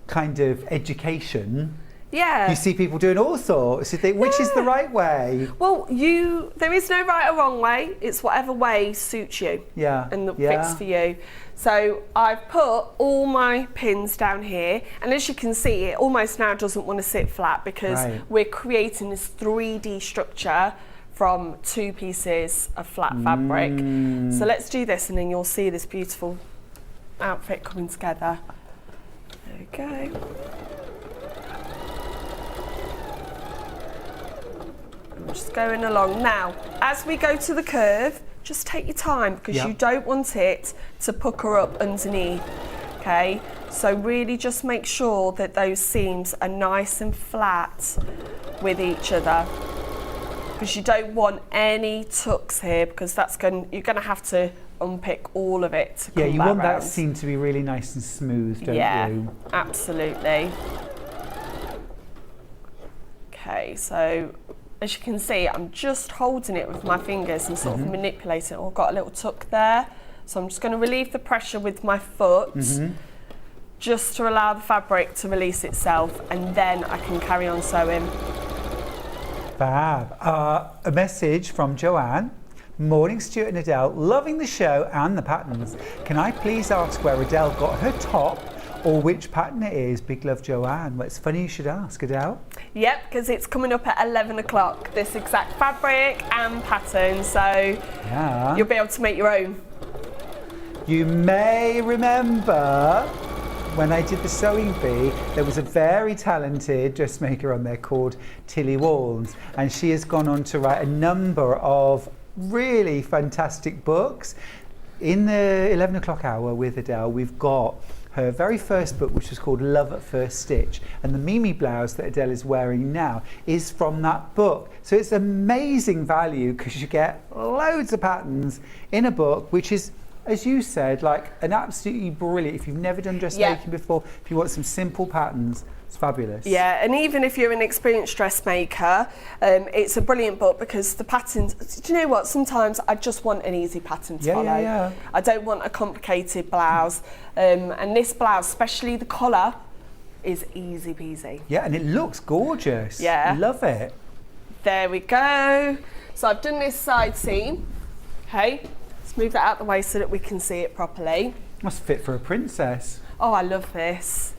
S1: kind of education.
S7: Yeah.
S1: You see people doing all sorts. You think, which is the right way?
S7: Well, there is no right or wrong way. It's whatever way suits you. And that fits for you. So I've put all my pins down here, and as you can see, it almost now doesn't want to sit flat, because we're creating this 3D structure from 2 pieces of flat fabric. So let's do this, and then you'll see this beautiful outfit coming together. There we go. I'm just going along. Now, as we go to the curve, just take your time, because you don't want it to pucker up underneath, okay? So really just make sure that those seams are nice and flat with each other, because you don't want any tucks here, because you're going to have to unpick all of it to
S1: Yeah,
S7: come
S1: you
S7: back
S1: want that
S7: round.
S1: seam to be really nice and smooth, don't
S7: Yeah,
S1: you?
S7: absolutely. Okay, so as you can see, I'm just holding it with my fingers and sort of manipulating it. Oh, I've got a little tuck there. So I'm just going to relieve the pressure with my foot, just to allow the fabric to release itself, and then I can carry on sewing.
S1: Fab. A message from Joanne. Morning, Stuart and Adele. Loving the show and the patterns. Can I please ask where Adele got her top or which pattern it is? Big love, Joanne. Well, it's funny you should ask, Adele.
S7: Yep, because it's coming up at 11 o'clock, this exact fabric and pattern, so
S1: Yeah.
S7: you'll be able to make your own.
S1: You may remember when I did the sewing bee, there was a very talented dressmaker on there called Tilly Walls, and she has gone on to write a number of really fantastic books. In the 11 o'clock hour with Adele, we've got her very first book, which was called Love at First Stitch, and the Mimi blouse that Adele is wearing now is from that book. So it's amazing value because you get loads of patterns in a book, which is, as you said, like an absolutely brilliant, if you've never done dressmaking before, if you want some simple patterns, it's fabulous.
S7: Yeah, and even if you're an experienced dressmaker, it's a brilliant book because the patterns, do you know what, sometimes I just want an easy pattern to follow.
S1: Yeah.
S7: I don't want a complicated blouse, and this blouse, especially the collar, is easy peasy.
S1: Yeah, and it looks gorgeous.
S7: Yeah.
S1: Love it.
S7: There we go. So I've done this side seam, okay? Let's move that out the way so that we can see it properly.
S1: Must fit for a princess.
S7: Oh, I love this.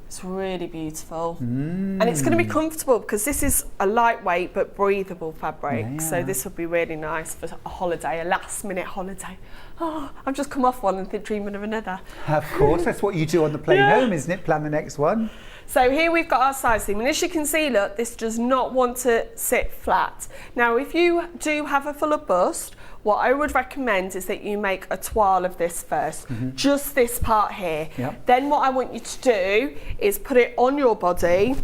S7: It's really beautiful. And it's going to be comfortable because this is a lightweight but breathable fabric.
S1: Yeah.
S7: So this would be really nice for a holiday, a last minute holiday. Oh, I've just come off one and dreaming of another.
S1: Of course, that's what you do on the plane home, isn't it? Plan the next one.
S7: So here we've got our side seam, and as you can see, look, this does not want to sit flat. Now, if you do have a fuller bust, what I would recommend is that you make a toile of this first, just this part here.
S1: Yep.
S7: Then what I want you to do is put it on your body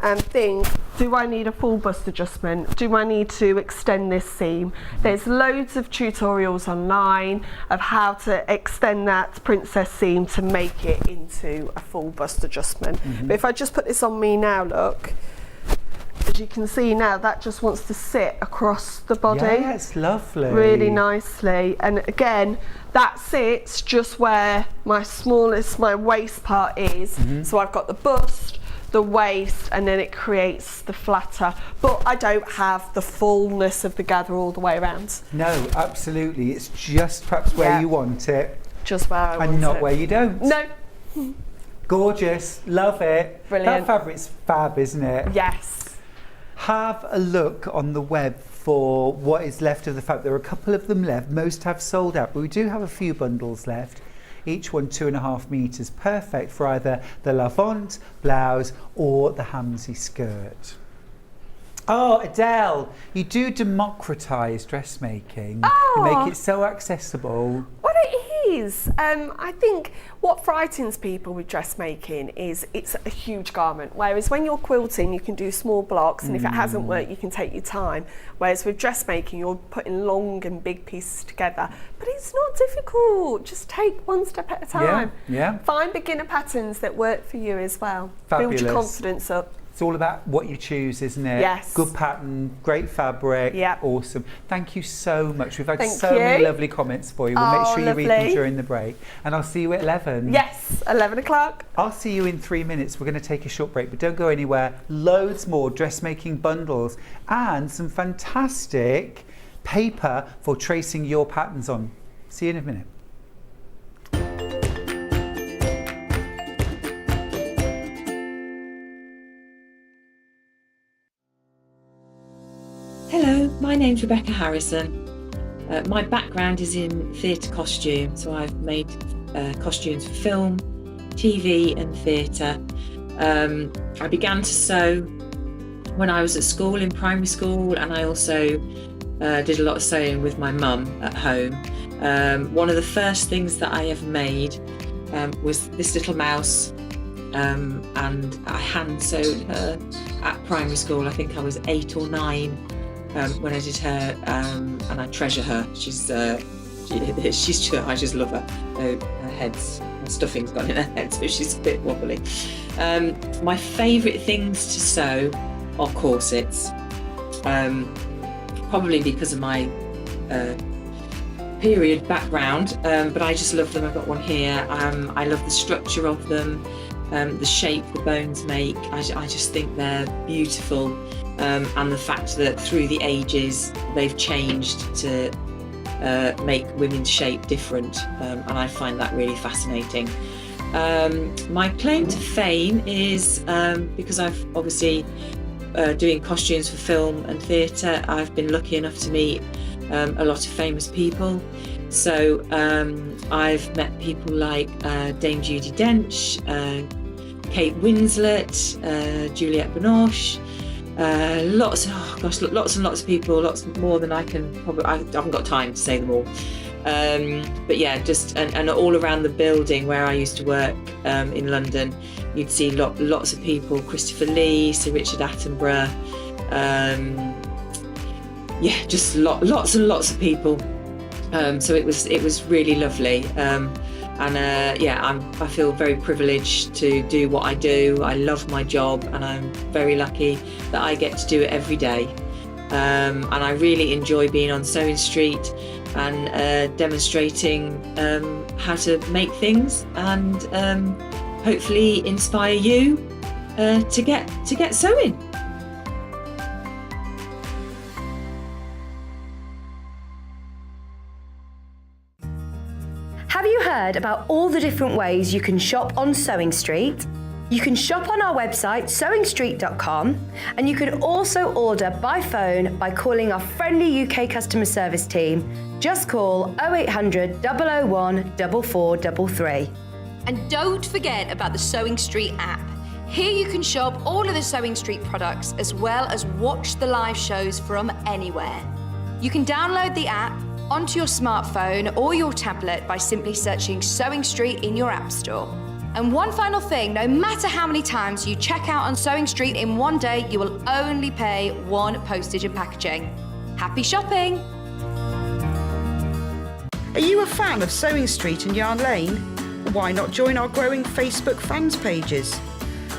S7: and think, do I need a full bust adjustment? Do I need to extend this seam? There's loads of tutorials online of how to extend that princess seam to make it into a full bust adjustment. But if I just put this on me now, look, as you can see now, that just wants to sit across the body.
S1: Yeah, it's lovely.
S7: Really nicely. And again, that sits just where my waist part is. So I've got the bust, the waist, and then it creates the flatter. But I don't have the fullness of the gather all the way around.
S1: No, absolutely. It's just perhaps where you want it
S7: Just where I want
S1: and not
S7: it.
S1: where you don't.
S7: No.
S1: Gorgeous. Love it.
S7: Brilliant.
S1: That fabric's fab, isn't it?
S7: Yes.
S1: Have a look on the web for what is left of the fabric. There are a couple of them left. Most have sold out, but we do have a few bundles left. Each one 2.5 meters, perfect for either the Lavant blouse or the Hamsey skirt. Oh, Adele, you do democratise dressmaking. You make it so accessible.
S7: Well, it is. I think what frightens people with dressmaking is it's a huge garment. Whereas when you're quilting, you can do small blocks, and if it hasn't worked, you can take your time. Whereas with dressmaking, you're putting long and big pieces together. But it's not difficult. Just take one step at a time.
S1: Yeah.
S7: Find beginner patterns that work for you as well.
S1: Fabulous.
S7: Build your confidence up.
S1: It's all about what you choose, isn't it?
S7: Yes.
S1: Good pattern, great fabric.
S7: Yep.
S1: Awesome. Thank you so much. We've had
S7: Thank
S1: so many
S7: you.
S1: lovely comments for you. We'll make sure you read them
S7: lovely.
S1: during the break. And I'll see you at 11.
S7: Yes, 11 o'clock.
S1: I'll see you in 3 minutes. We're going to take a short break, but don't go anywhere. Loads more dressmaking bundles and some fantastic paper for tracing your patterns on. See you in a minute.
S8: Hello, my name's Rebecca Harrison. My background is in theatre costume, so I've made costumes for film, TV and theatre. I began to sew when I was at school, in primary school, and I also did a lot of sewing with my mum at home. One of the first things that I ever made was this little mouse, and I hand sewed her at primary school. I think I was 8 or 9 when I did her, and I treasure her. She's I just love her. Her stuffing's gone in her head, so she's a bit wobbly. My favourite things to sew are corsets, probably because of my period background, but I just love them. I've got one here. I love the structure of them, the shape the bones make. I just think they're beautiful, and the fact that through the ages they've changed to make women's shape different, and I find that really fascinating. My claim to fame is because I've obviously doing costumes for film and theatre, I've been lucky enough to meet a lot of famous people. So I've met people like Dame Judi Dench, Kate Winslet, Juliette Binoche, lots and lots of people, lots more than I haven't got time to say them all. But yeah, just and all around the building where I used to work in London, you'd see lots of people: Christopher Lee, Sir Richard Attenborough, just lots and lots of people. So it was really lovely, I feel very privileged to do what I do. I love my job, and I'm very lucky that I get to do it every day. And I really enjoy being on Sewing Street and demonstrating how to make things, and hopefully inspire you to get sewing.
S5: Have you heard about all the different ways you can shop on Sewing Street? You can shop on our website sewingstreet.com, and you can also order by phone by calling our friendly UK customer service team. Just call 0800 001 4433.
S4: And don't forget about the Sewing Street app. Here you can shop all of the Sewing Street products as well as watch the live shows from anywhere. You can download the app onto your smartphone or your tablet by simply searching Sewing Street in your app store. And one final thing, no matter how many times you check out on Sewing Street in one day, you will only pay one postage and packaging. Happy shopping!
S9: Are you a fan of Sewing Street and Yarn Lane? Why not join our growing Facebook fans pages?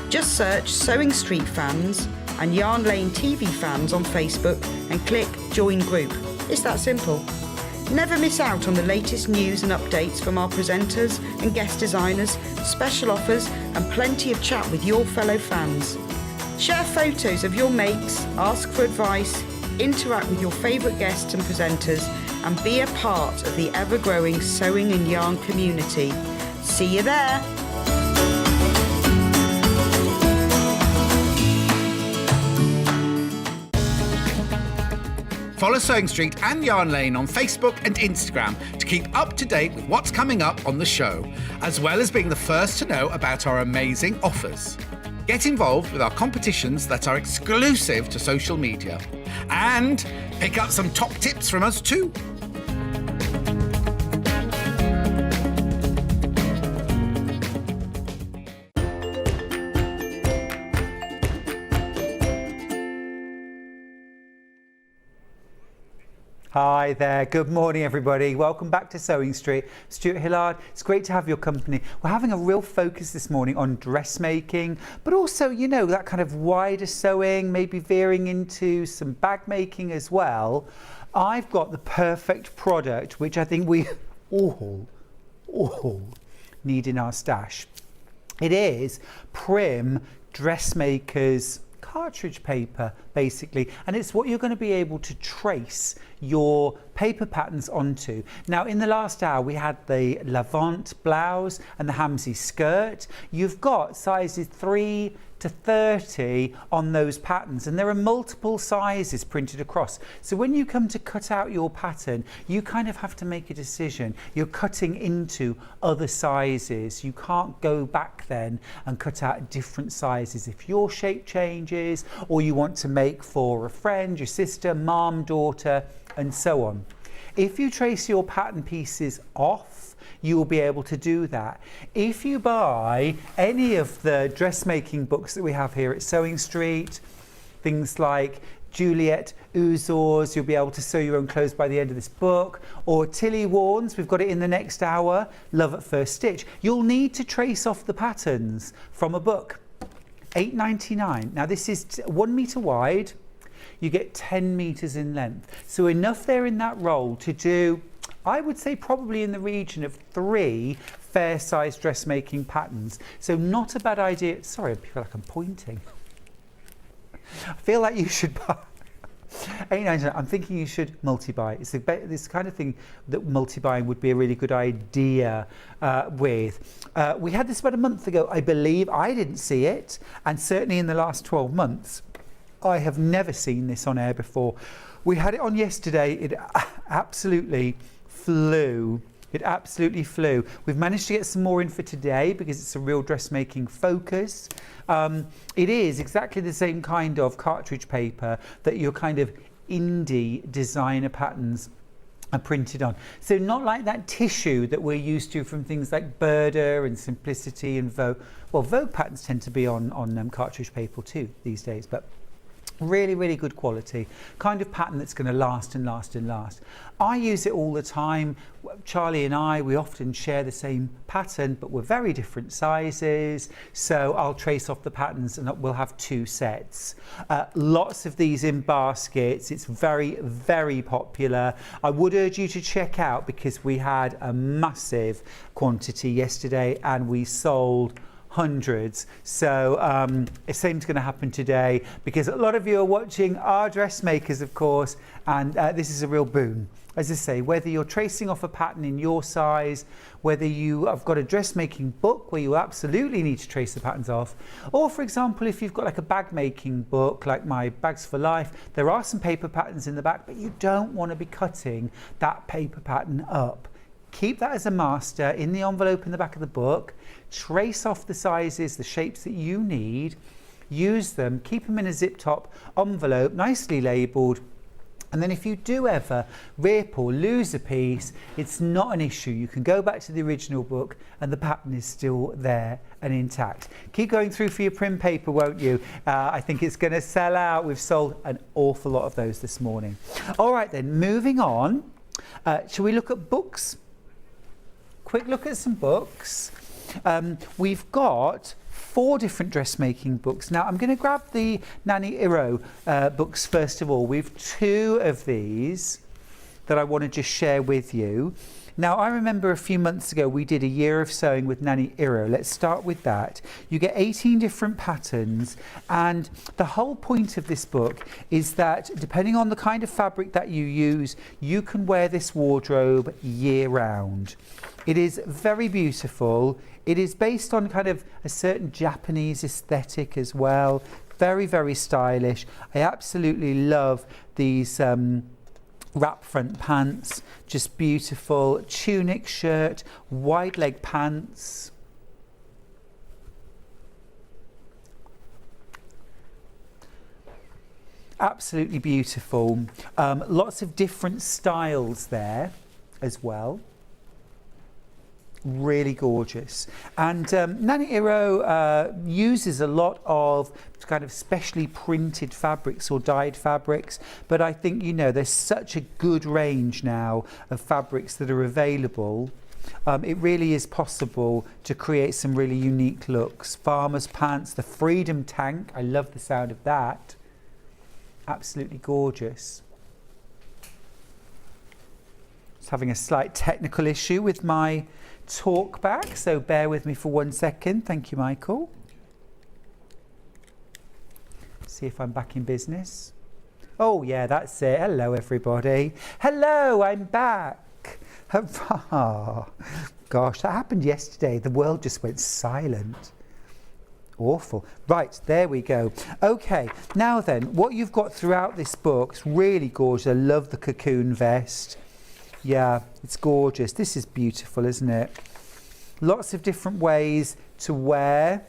S9: Just search Sewing Street Fans and Yarn Lane TV Fans on Facebook and click Join Group. It's that simple. Never miss out on the latest news and updates from our presenters and guest designers, special offers and plenty of chat with your fellow fans. Share photos of your makes, ask for advice, interact with your favourite guests and presenters, and be a part of the ever-growing sewing and yarn community. See you there!
S6: Follow Sewing Street and Yarn Lane on Facebook and Instagram to keep up to date with what's coming up on the show, as well as being the first to know about our amazing offers. Get involved with our competitions that are exclusive to social media. And pick up some top tips from us too.
S1: Hi there, good morning everybody. Welcome back to Sewing Street. Stuart Hillard, it's great to have your company. We're having a real focus this morning on dressmaking, but also, you know, that kind of wider sewing, maybe veering into some bag making as well. I've got the perfect product, which I think we all need in our stash. It is Prim Dressmakers cartridge paper, basically, and it's what you're going to be able to trace your paper patterns onto. Now, in the last hour we had the Levant blouse and the Hamsey skirt. You've got sizes 3 to 30 on those patterns, and there are multiple sizes printed across. So when you come to cut out your pattern, you kind of have to make a decision. You're cutting into other sizes. You can't go back then and cut out different sizes if your shape changes, or you want to make for a friend, your sister, mom, daughter, and so on. If you trace your pattern pieces off, you will be able to do that. If you buy any of the dressmaking books that we have here at Sewing Street, things like Juliet Uzors, you'll be able to sew your own clothes by the end of this book. Or Tilly Warnes, we've got it in the next hour, Love at First Stitch. You'll need to trace off the patterns from a book. £8.99. Now this is 1 metre wide, you get 10 metres in length. So enough there in that roll to do, I would say probably in the region of 3 fair-sized dressmaking patterns. So not a bad idea. Sorry, I feel like I'm pointing. I feel like you should buy. I'm thinking you should multi-buy. It's this kind of thing that multi-buying would be a really good idea with. We had this about a month ago, I believe. I didn't see it, and certainly in the last 12 months, I have never seen this on air before. We had it on yesterday. It absolutely flew. It absolutely flew. We've managed to get some more in for today because it's a real dressmaking focus. It is exactly the same kind of cartridge paper that your kind of indie designer patterns are printed on. So not like that tissue that we're used to from things like Burda and Simplicity and Vogue. Well, Vogue patterns tend to be on cartridge paper too these days, but really, really good quality, kind of pattern that's going to last and last and last. I use it all the time. Charlie and I, we often share the same pattern, but we're very different sizes. So I'll trace off the patterns and we'll have 2 sets. Lots of these in baskets. It's very, very popular. I would urge you to check out because we had a massive quantity yesterday and we sold hundreds. So the same's going to happen today because a lot of you are watching our dressmakers, of course, and this is a real boon. As I say, whether you're tracing off a pattern in your size, whether you have got a dressmaking book where you absolutely need to trace the patterns off, or for example, if you've got like a bag making book like my Bags for Life, there are some paper patterns in the back, but you don't want to be cutting that paper pattern up. Keep that as a master in the envelope in the back of the book. Trace off the sizes, the shapes that you need. Use them. Keep them in a zip top envelope, nicely labelled. And then if you do ever rip or lose a piece, it's not an issue. You can go back to the original book and the pattern is still there and intact. Keep going through for your print paper, won't you? I think it's going to sell out. We've sold an awful lot of those this morning. All right then, moving on. Shall we look at books? Quick look at some books. We've got 4 different dressmaking books. Now I'm going to grab the Nanny Iro books first of all. We've 2 of these that I want to just share with you. Now I remember a few months ago we did a year of sewing with Nanny Iro. Let's start with that. You get 18 different patterns, and the whole point of this book is that depending on the kind of fabric that you use, you can wear this wardrobe year round. It is very beautiful. It is based on kind of a certain Japanese aesthetic as well. Very, very stylish. I absolutely love these wrap front pants, just beautiful. Tunic shirt, wide leg pants. Absolutely beautiful. Lots of different styles there as well. Really gorgeous. And Nanny Iro uses a lot of kind of specially printed fabrics or dyed fabrics, but I think, you know, there's such a good range now of fabrics that are available. It really is possible to create some really unique looks. Farmer's pants, the Freedom Tank, I love the sound of that. Absolutely gorgeous. Just having a slight technical issue with my talk back, so bear with me for 1 second. Thank you, Michael. See if I'm back in business. Oh yeah, that's it. Hello everybody. Hello, I'm back. Hurrah. Gosh, that happened yesterday. The world just went silent. Awful. Right, there we go. Okay, now then, what you've got throughout this book is really gorgeous. I love the cocoon vest. Yeah, it's gorgeous. This is beautiful, isn't it? Lots of different ways to wear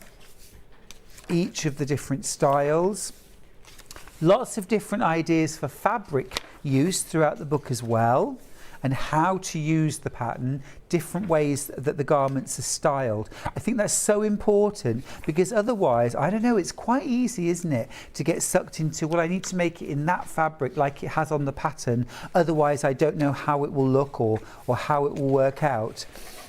S1: each of the different styles. Lots of different ideas for fabric use throughout the book as well. and how to use the pattern, different ways that the garments are styled. I think that's so important, because otherwise, I don't know, it's quite easy, isn't it, to get sucked into, well, I need to make it in that fabric like it has on the pattern, otherwise I don't know how it will look or how it will work out.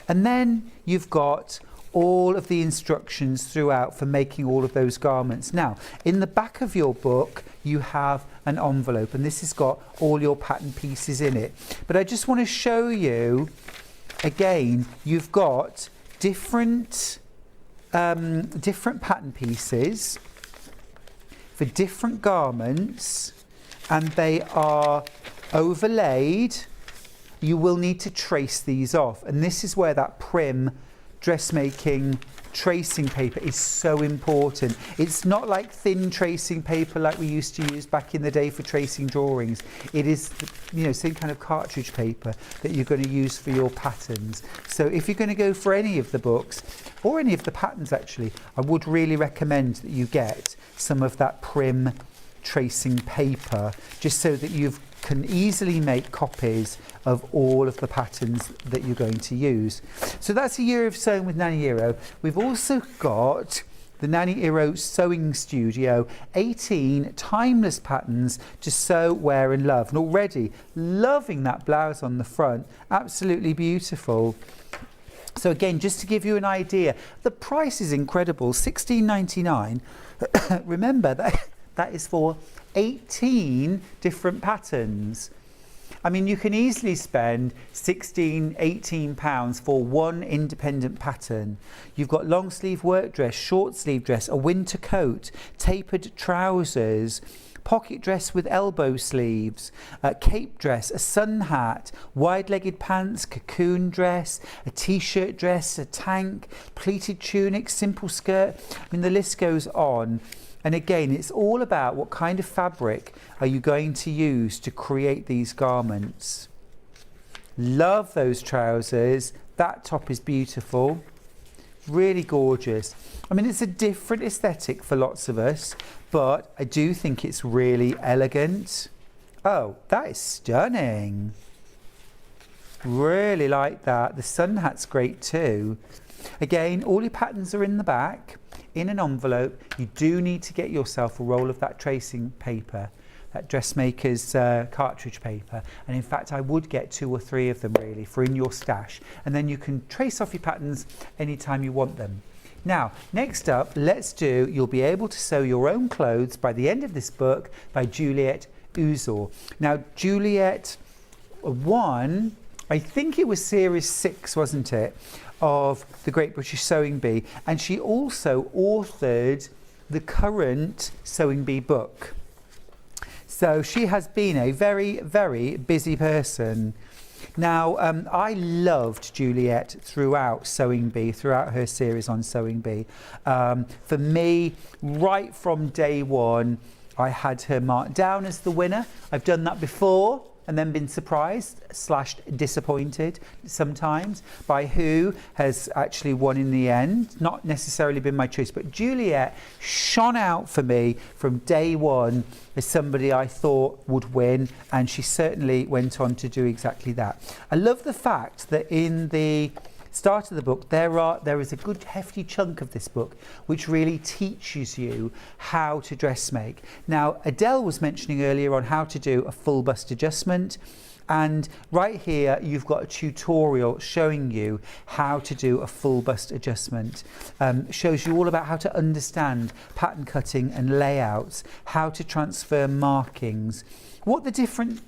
S1: And then you've got all of the instructions throughout for making all of those garments. Now, in the back of your book, you have an envelope, and this has got all your pattern pieces in it. But I just want to show you, again, you've got different pattern pieces for different garments, and they are overlaid. You will need to trace these off, and this is where that Prim dressmaking tracing paper is so important. It's not like thin tracing paper like we used to use back in the day for tracing drawings. It is, you know, same kind of cartridge paper that you're going to use for your patterns. So if you're going to go for any of the books, or any of the patterns actually, I would really recommend that you get some of that Prim tracing paper, just so that you can easily make copies of all of the patterns that you're going to use. So that's a year of sewing with Nanny Eero. We've also got the Nanny Eero Sewing Studio, 18 timeless patterns to sew, wear and love. And already loving that blouse on the front, absolutely beautiful. So again, just to give you an idea, the price is incredible, £16.99. Remember, that is for 18 different patterns. I mean, you can easily spend £18 for one independent pattern. You've got long sleeve work dress, short sleeve dress, a winter coat, tapered trousers, pocket dress with elbow sleeves, a cape dress, a sun hat, wide-legged pants, cocoon dress, a t-shirt dress, a tank, pleated tunic, simple skirt. I mean, the list goes on. And again, it's all about what kind of fabric are you going to use to create these garments. Love those trousers. That top is beautiful. Really gorgeous. I mean, it's a different aesthetic for lots of us, but I do think it's really elegant. Oh, that is stunning. Really like that. The sun hat's great too. Again, all your patterns are in the back, in an envelope. You do need to get yourself a roll of that tracing paper, that dressmaker's cartridge paper. And in fact, I would get 2 or 3 of them really for in your stash. And then you can trace off your patterns anytime you want them. Now, next up, you'll be able to sew your own clothes by the end of this book by Juliet Uzor. Now, Juliet won, I think it was series 6, wasn't it, of the Great British Sewing Bee, and she also authored the current Sewing Bee book. So she has been a very, very busy person. Now, I loved Juliet throughout Sewing Bee, throughout her series on Sewing Bee. For me, right from day one, I had her marked down as the winner. I've done that before, and then been surprised / disappointed sometimes by who has actually won in the end. Not necessarily been my choice, but Juliet shone out for me from day one as somebody I thought would win, and she certainly went on to do exactly that. I love the fact that in the start of the book there is a good hefty chunk of this book which really teaches you how to dressmake. Now, Adele was mentioning earlier on how to do a full bust adjustment, and right here you've got a tutorial showing you how to do a full bust adjustment. Shows you all about how to understand pattern cutting and layouts, how to transfer markings, what the different,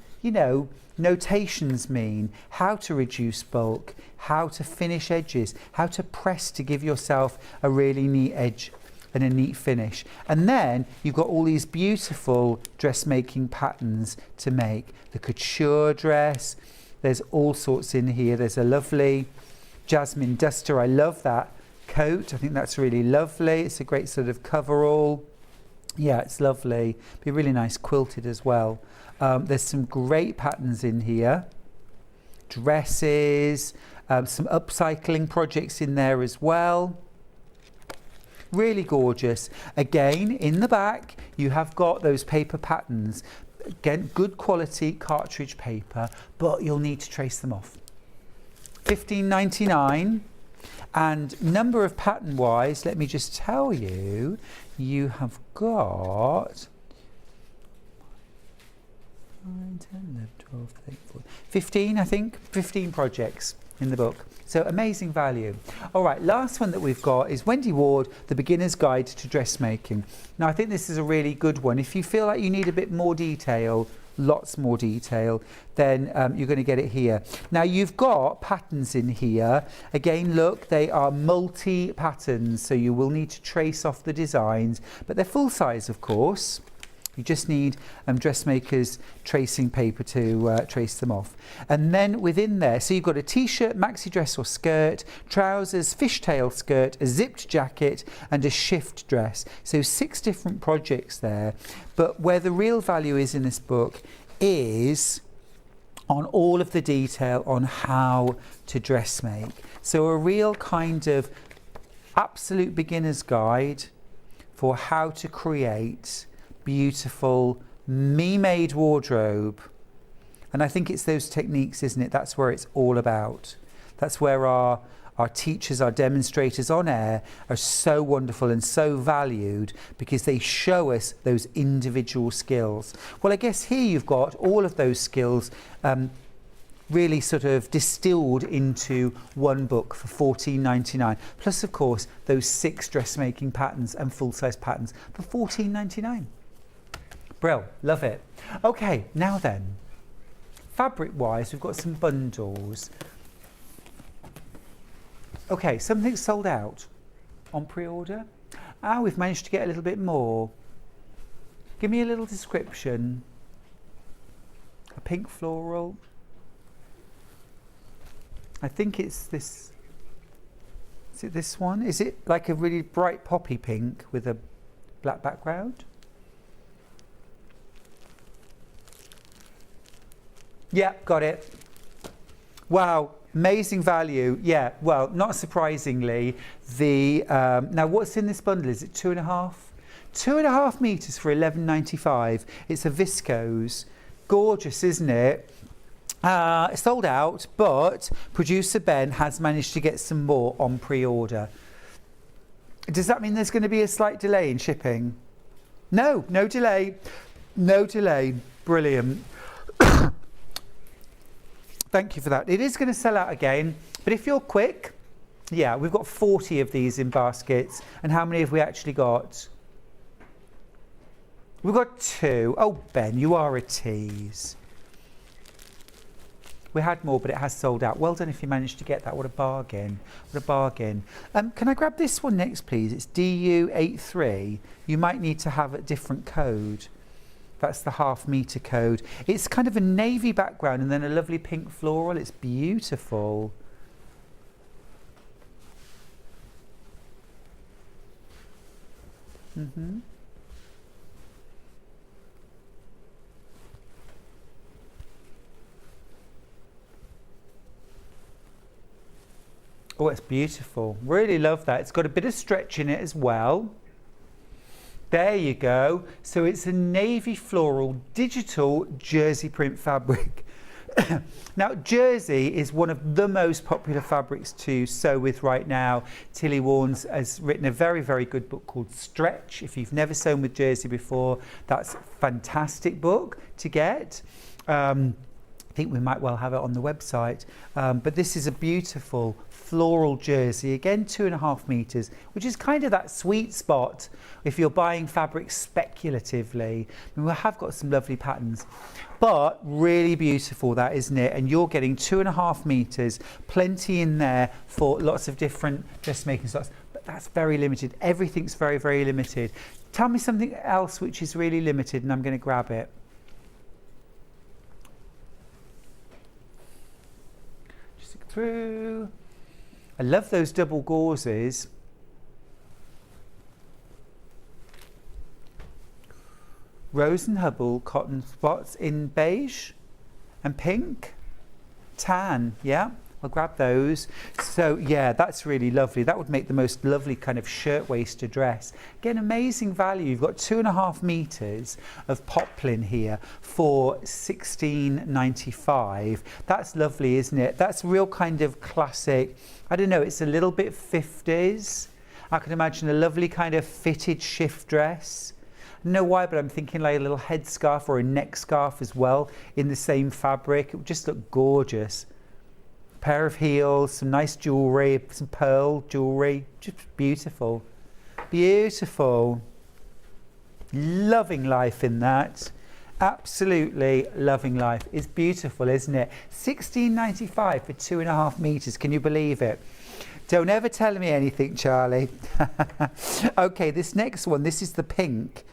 S1: notations mean, how to reduce bulk, how to finish edges, how to press to give yourself a really neat edge and a neat finish. And then you've got all these beautiful dressmaking patterns to make. The couture dress, there's all sorts in here. There's a lovely jasmine duster. I love that coat. I think that's really lovely. It's a great sort of coverall. Yeah, it's lovely. Be really nice quilted as well. There's some great patterns in here. Dresses, some upcycling projects in there as well. Really gorgeous. Again, in the back, you have got those paper patterns. Again, good quality cartridge paper, but you'll need to trace them off. $15.99. And number of pattern wise, let me just tell you, you have got 9, 10, 11, 12, 13, 14, 15, I think, 15 projects in the book. So amazing value. All right, last one that we've got is Wendy Ward, The Beginner's Guide to Dressmaking. Now, I think this is a really good one. If you feel like you need a bit more detail, lots more detail, then you're going to get it here. Now, you've got patterns in here. Again, look, they are multi-patterns, so you will need to trace off the designs, but they're full size, of course. You just need dressmakers tracing paper to trace them off. And then within there, so you've got a t-shirt, maxi dress or skirt, trousers, fishtail skirt, a zipped jacket and a shift dress. So 6 different projects there. But where the real value is in this book is on all of the detail on how to dressmake. So a real kind of absolute beginner's guide for how to create beautiful me-made wardrobe. And I think it's those techniques, isn't it? That's where it's all about. That's where our teachers, our demonstrators on air are so wonderful and so valued, because they show us those individual skills. Well, I guess here you've got all of those skills really sort of distilled into one book for $14.99, plus of course those 6 dressmaking patterns and full-size patterns for $14.99. Brill, love it. Okay, now then, fabric-wise, we've got some bundles. Okay, something's sold out on pre-order. We've managed to get a little bit more. Give me a little description. A pink floral. I think it's this. Is it this one? Is it like a really bright poppy pink with a black background? Yeah, got it. Wow, amazing value. Yeah, well, not surprisingly, the now what's in this bundle? Is it 2.5? 2.5 meters for $11.95. It's a viscose. Gorgeous, isn't it? It's sold out, but producer Ben has managed to get some more on pre-order. Does that mean there's going to be a slight delay in shipping? No, no delay. No delay. Brilliant. Thank you for that. It is going to sell out again, but if you're quick, yeah, we've got 40 of these in baskets. And how many have we actually got? We've got 2. Oh, Ben, you are a tease. We had more, but it has sold out. Well done if you managed to get that. What a bargain. What a bargain. Can I grab this one next, please? It's DU83. You might need to have a different code. That's the half meter code. It's kind of a navy background and then a lovely pink floral. It's beautiful. Oh, it's beautiful. Really love that. It's got a bit of stretch in it as well. There you go. So it's a navy floral digital jersey print fabric. Now, jersey is one of the most popular fabrics to sew with right now. Tilly Warnes has written a very, very good book called Stretch. If you've never sewn with jersey before, that's a fantastic book to get. I think we might well have it on the website. But this is a beautiful floral jersey, again 2.5 meters, which is kind of that sweet spot if you're buying fabric speculatively. I mean, we have got some lovely patterns, but really beautiful, that, isn't it? And you're getting 2.5 meters, plenty in there for lots of different dressmaking styles, but that's very limited. Everything's very, very limited. Tell me something else which is really limited and I'm going to grab it. Just look through. I love those double gauzes. Rose and Hubble cotton spots in beige and pink, tan, yeah. I'll grab those. So yeah, that's really lovely. That would make the most lovely kind of shirtwaisted dress. Again, amazing value. You've got 2.5 meters of poplin here for £16.95. That's lovely, isn't it? That's real kind of classic. I don't know, it's a little bit 50s. I can imagine a lovely kind of fitted shift dress. I don't know why, but I'm thinking like a little headscarf or a neck scarf as well in the same fabric. It would just look gorgeous. Pair of heels, some nice jewellery, some pearl jewellery, just beautiful. Beautiful. Loving life in that. Absolutely loving life. It's beautiful, isn't it? £16.95 for 2.5 meters. Can you believe it? Don't ever tell me anything, Charlie. Okay, this next one, this is the pink.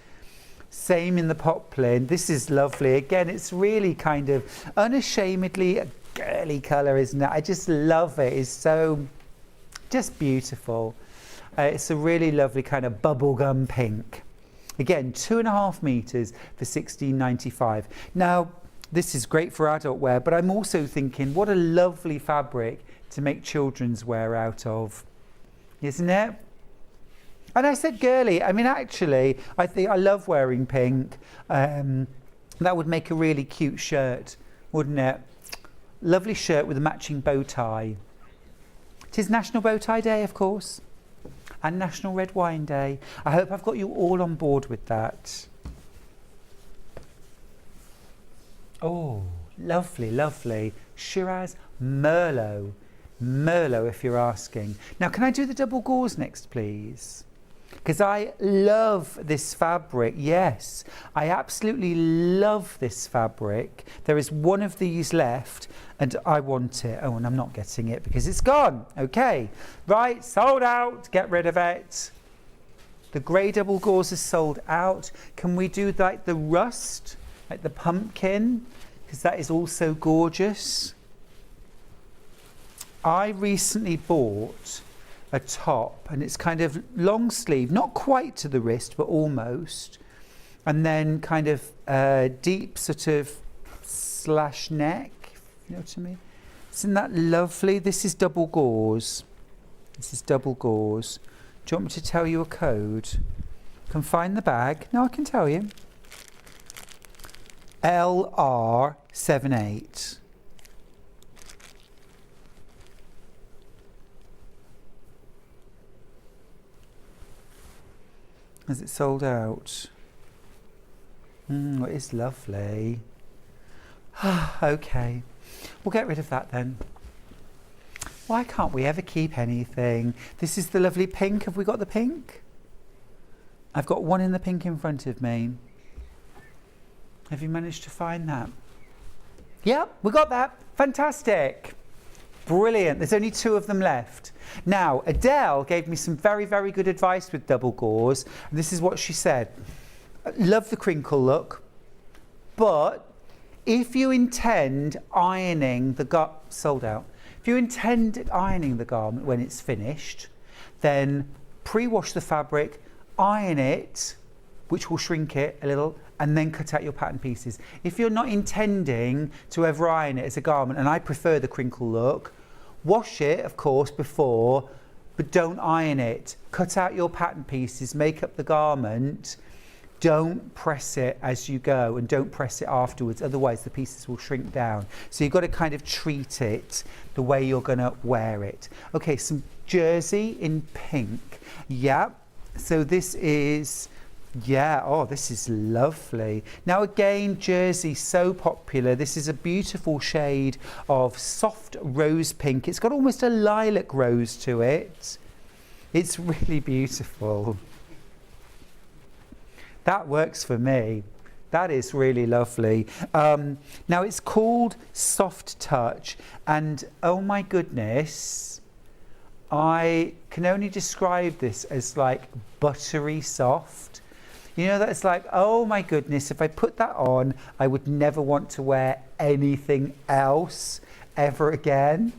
S1: Same in the poplin. This is lovely. Again, it's really kind of unashamedly a girly colour, isn't it? I just love it. It's so just beautiful. It's a really lovely kind of bubblegum pink. Again, 2.5 meters for £16.95. Now, this is great for adult wear, but I'm also thinking, what a lovely fabric to make children's wear out of, isn't it? And I said girly. I mean, actually, I think I love wearing pink. That would make a really cute shirt, wouldn't it? Lovely shirt with a matching bow tie. It is National Bow Tie Day, of course, and National Red Wine Day. I hope I've got you all on board with that. Oh, lovely, lovely. Shiraz Merlot. Merlot, if you're asking. Now, can I do the double gauze next, please? Because I love this fabric. Yes, I absolutely love this fabric. There is one of these left and I want it. Oh, and I'm not getting it because it's gone. Okay, right, sold out. Get rid of it. The grey double gauze is sold out. Can we do like the rust, like the pumpkin? Because that is also gorgeous. I recently bought a top and it's kind of long sleeve, not quite to the wrist, but almost. And then kind of deep sort of slash neck, if you know what I mean? Isn't that lovely? This is double gauze. This is double gauze. Do you want me to tell you a code? Can find the bag. No, I can tell you. LR78. Has it sold out? It is lovely. Okay, we'll get rid of that then. Why can't we ever keep anything? This is the lovely pink. Have we got the pink? I've got one in the pink in front of me. Have you managed to find that? Yep, we got that. Fantastic. Brilliant. There's only 2 of them left. Now, Adele gave me some very, very good advice with double gauze. And this is what she said. Love the crinkle look, but if you intend ironing the sold out. If you intend ironing the garment when it's finished, then pre-wash the fabric, iron it, which will shrink it a little, and then cut out your pattern pieces. If you're not intending to ever iron it as a garment, and I prefer the crinkle look, wash it, of course, before, but don't iron it. Cut out your pattern pieces, make up the garment. Don't press it as you go and don't press it afterwards, otherwise the pieces will shrink down. So you've got to kind of treat it the way you're going to wear it. Okay, some jersey in pink. Yeah, so this is... Yeah, oh, this is lovely. Now again, jersey, so popular. This is a beautiful shade of soft rose pink. It's got almost a lilac rose to it. It's really beautiful. That works for me. That is really lovely. Now it's called Soft Touch, and oh my goodness, I can only describe this as like buttery soft. You know, that's like, oh my goodness, if I put that on, I would never want to wear anything else ever again.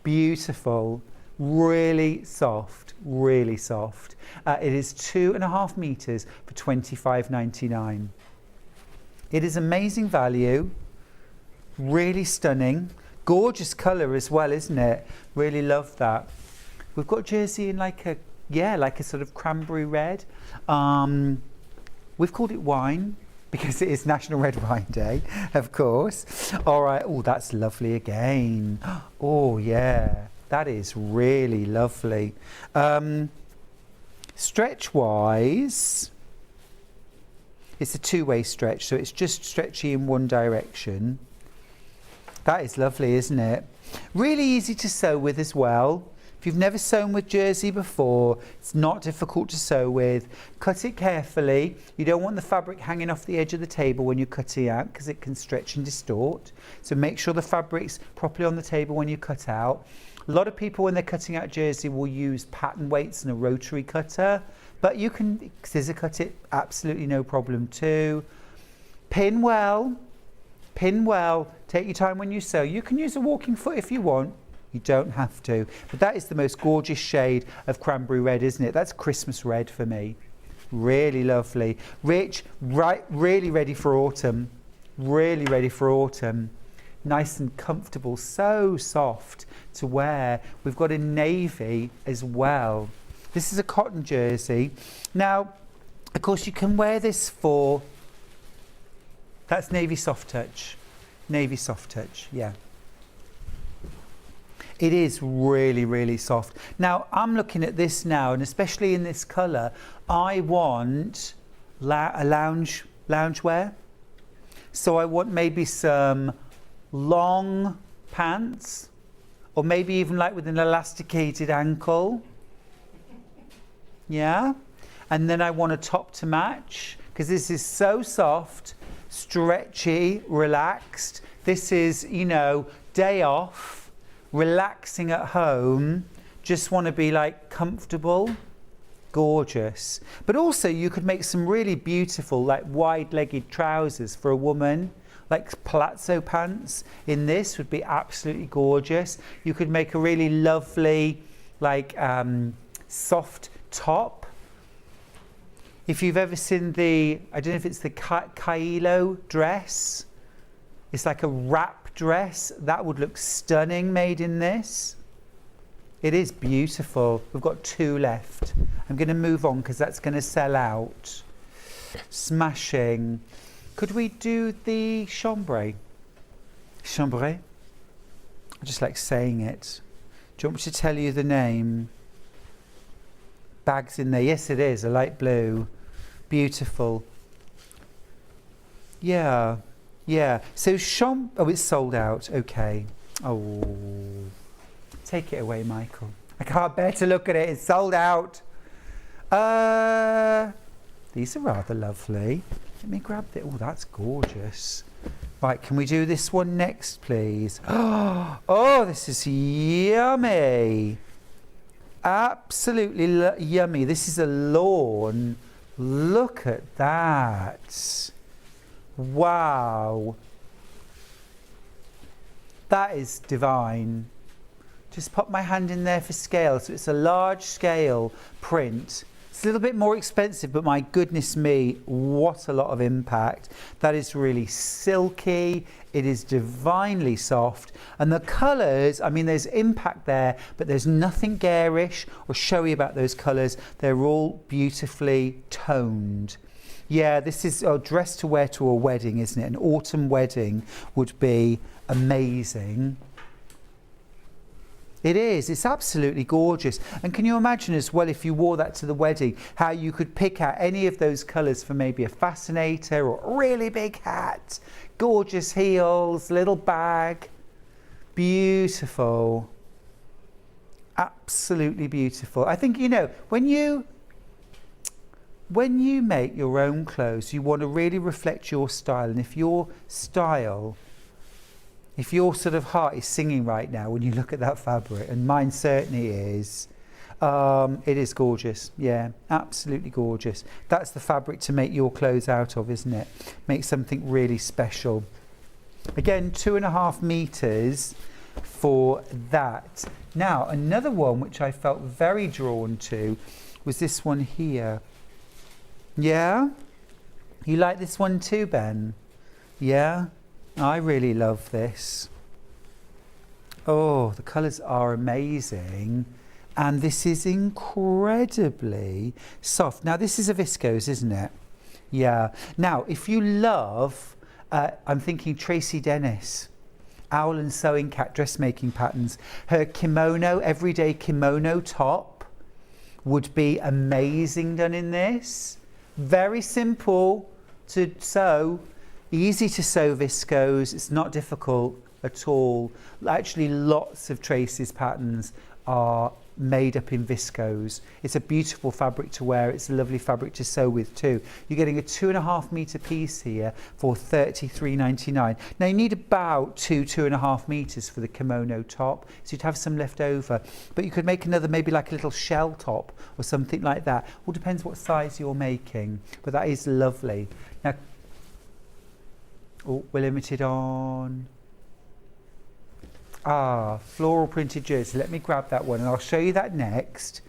S1: Beautiful, really soft, really soft. It is 2.5 meters for £25.99. It is amazing value, really stunning. Gorgeous colour as well, isn't it? Really love that. We've got jersey in like a sort of cranberry red. We've called it wine because it is National Red Wine Day, of course. All right. Oh, that's lovely again. Oh, yeah. That is really lovely. Stretch-wise, it's a two-way stretch, so it's just stretchy in one direction. That is lovely, isn't it? Really easy to sew with as well. If you've never sewn with jersey before, it's not difficult to sew with. Cut it carefully. You don't want the fabric hanging off the edge of the table when you're cutting out because it can stretch and distort. So make sure the fabric's properly on the table when you cut out. A lot of people when they're cutting out jersey will use pattern weights and a rotary cutter, but you can scissor cut it, absolutely no problem too. Pin well, take your time when you sew. You can use a walking foot if you want. You don't have to. But that is the most gorgeous shade of cranberry red, isn't it? That's Christmas red for me. Really lovely. Rich, right, really ready for autumn. Really ready for autumn. Nice and comfortable, so soft to wear. We've got a navy as well. This is a cotton jersey. Now, of course, you can wear this for, that's navy soft touch. Navy soft touch, yeah. It is really, really soft. Now, I'm looking at this now, and especially in this colour, I want a loungewear. So I want maybe some long pants, or maybe even like with an elasticated ankle. Yeah. And then I want a top to match, because this is so soft, stretchy, relaxed. This is, you know, day off. Relaxing at home, just want to be like comfortable, gorgeous. But also you could make some really beautiful like wide-legged trousers for a woman, like palazzo pants in this would be absolutely gorgeous. You could make a really lovely like soft top. If you've ever seen the, I don't know if it's the Kailo dress, it's like a wrap dress, that would look stunning made in this. It is beautiful. We've got 2 left. I'm going to move on because that's going to sell out. Smashing. Could we do the chambray? Chambray? I just like saying it. Do you want me to tell you the name? Bags in there. Yes, it is. A light blue. Beautiful. Yeah. Yeah, so oh, it's sold out. Okay. Oh, take it away, Michael. I can't bear to look at it. It's sold out. These are rather lovely. Let me grab it. Oh, that's gorgeous. Right, can we do this one next, please? Oh, this is yummy. Absolutely yummy. This is a lawn. Look at that. Wow, that is divine. Just pop my hand in there for scale. So it's a large scale print. It's a little bit more expensive, but my goodness me, what a lot of impact. That is really silky. It is divinely soft. And the colours, I mean, there's impact there, but there's nothing garish or showy about those colours. They're all beautifully toned. Yeah, this is a dress to wear to a wedding, isn't it? An autumn wedding would be amazing. It is. It's absolutely gorgeous. And can you imagine as well, if you wore that to the wedding, how you could pick out any of those colours for maybe a fascinator or a really big hat, gorgeous heels, little bag. Beautiful. Absolutely beautiful. I think, you know, when you make your own clothes, you want to really reflect your style. And if your style, if your sort of heart is singing right now when you look at that fabric, and mine certainly is, it is gorgeous. Yeah, absolutely gorgeous. That's the fabric to make your clothes out of, isn't it? Make something really special. Again, 2.5 meters for that. Now, another one which I felt very drawn to was this one here. Yeah? You like this one too, Ben? Yeah? I really love this. Oh, the colours are amazing. And this is incredibly soft. Now, this is a viscose, isn't it? Yeah. Now, if you love, I'm thinking Tracy Dennis, Owl and Sewing Cat dressmaking patterns. Her kimono, everyday kimono top would be amazing done in this. Very simple to sew, easy to sew viscose. It's not difficult at all. Actually, lots of Tracy's patterns are made up in viscose. It's a beautiful fabric to wear. It's a lovely fabric to sew with too. You're getting a 2.5 metre piece here for $33.99. Now you need about 2.5 metres for the kimono top, so you'd have some left over. But you could make another, maybe like a little shell top or something like that. All depends what size you're making. But that is lovely. Now, oh, we're limited on. Floral printed jersey. Let me grab that one and I'll show you that next.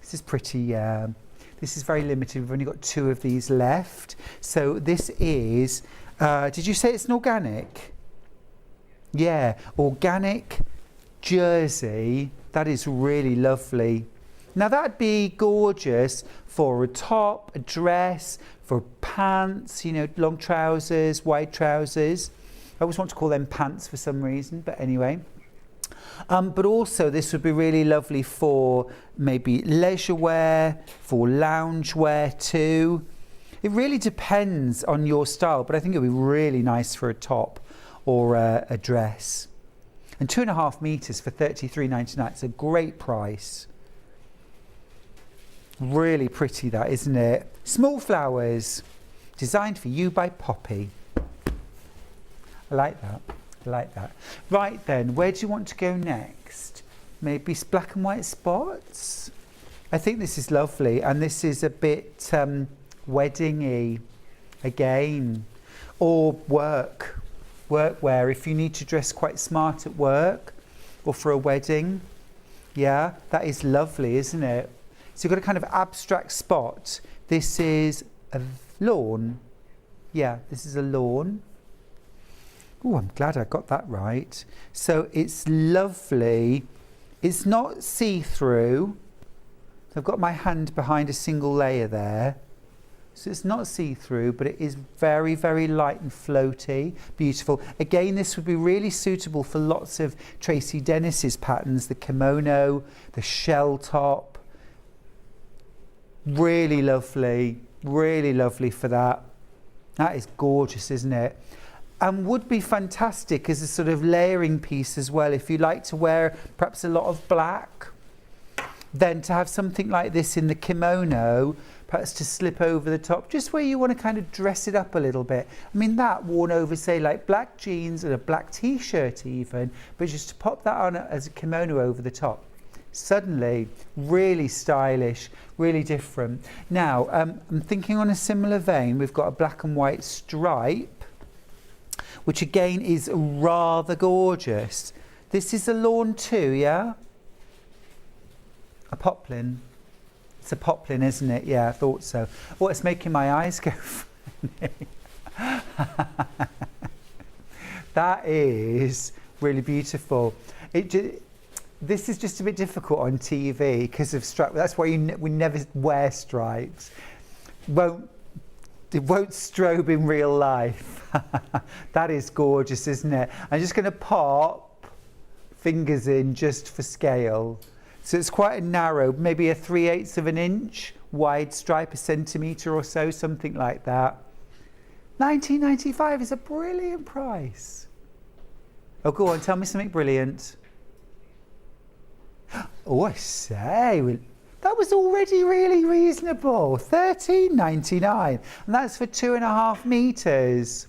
S1: This is pretty, this is very limited. We've only got 2 of these left. So this is, did you say it's an organic? Yeah, organic jersey. That is really lovely. Now that'd be gorgeous for a top, a dress, for pants, you know, long trousers, wide trousers. I always want to call them pants for some reason, but anyway. But also this would be really lovely for maybe leisure wear, for lounge wear too. It really depends on your style, but I think it would be really nice for a top or a dress. And 2.5 metres for $33.99. It's a great price. Really pretty that, isn't it? Small flowers, designed for you by Poppy. I like that. I like that. Right then, where do you want to go next? Maybe black and white spots? I think this is lovely, and this is a bit wedding-y again, or workwear if you need to dress quite smart at work or for a wedding. Yeah, that is lovely, isn't it? So you've got a kind of abstract spot. This is a lawn. Yeah, this is a lawn. Oh, I'm glad I got that right. So it's lovely. It's not see-through. So I've got my hand behind a single layer there. So it's not see-through, but it is very, very light and floaty. Beautiful. Again, this would be really suitable for lots of Tracy Dennis's patterns. The kimono, the shell top. Really lovely for that. That is gorgeous, isn't it? And would be fantastic as a sort of layering piece as well. If you like to wear perhaps a lot of black, then to have something like this in the kimono, perhaps to slip over the top, just where you want to kind of dress it up a little bit. I mean, that worn over, say, like black jeans and a black t-shirt even, but just to pop that on as a kimono over the top. Suddenly, really stylish, really different. Now, I'm thinking on a similar vein, we've got a black and white stripe, which again is rather gorgeous. This is a lawn too, yeah? A poplin. It's a poplin, isn't it? Yeah, I thought so. Oh, it's making my eyes go funny. That is really beautiful. This is just a bit difficult on TV because of stripes. That's why we never wear stripes. It won't strobe in real life. That is gorgeous, isn't it? I'm just going to pop fingers in just for scale. So it's quite a narrow, maybe a 3/8 of an inch wide stripe, a centimetre or so, something like that. $19.95 is a brilliant price. Oh, go on, tell me something brilliant. Oh, I say, that was already really reasonable. $13.99, and that's for 2.5 metres.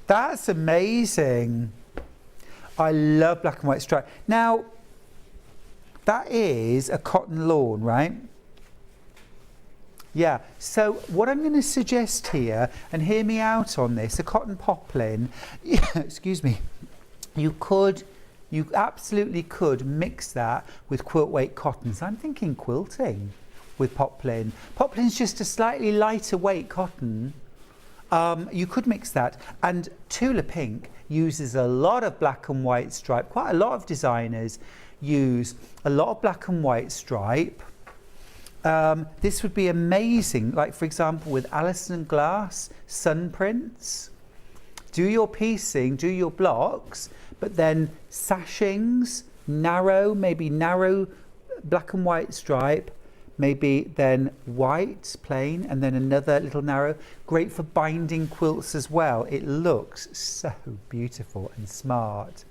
S1: That's amazing. I love black and white stripe. Now, that is a cotton lawn, right? Yeah, so what I'm going to suggest here, and hear me out on this, a cotton poplin, excuse me, you absolutely could mix that with quilt weight cottons. I'm thinking quilting with poplin. Poplin's just a slightly lighter weight cotton. You could mix that. And Tula Pink, uses a lot of black and white stripe. Quite a lot of designers use a lot of black and white stripe. This would be amazing, like for example with Alison Glass sun prints. Do your piecing, do your blocks, but then sashings, maybe narrow black and white stripe, maybe then white plain, and then another little narrow. Great for binding quilts as well. It looks so beautiful and smart.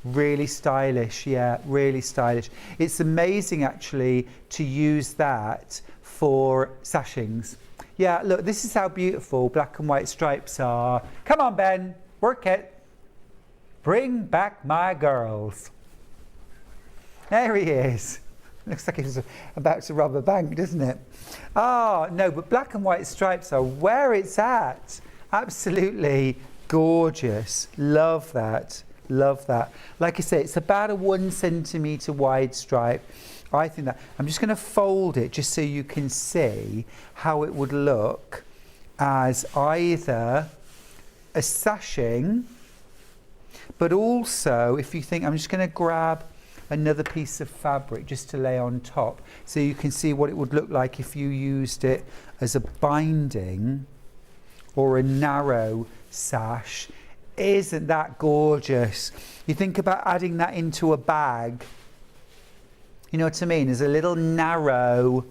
S1: Really stylish, yeah, really stylish. It's amazing actually to use that for sashings. Yeah, look, this is how beautiful black and white stripes are. Come on, Ben, work it. Bring back my girls. There he is. Looks like he's about to rob a bank, doesn't it? Oh, no, but black and white stripes are where it's at. Absolutely gorgeous. Love that. Love that. Like I say, it's about a 1 centimetre wide stripe. I think that. I'm just going to fold it just so you can see how it would look as either a sashing, but also if you think, I'm just going to grab another piece of fabric just to lay on top so you can see what it would look like if you used it as a binding or a narrow sash. Isn't that gorgeous? You think about adding that into a bag, you know what I mean, as a little narrow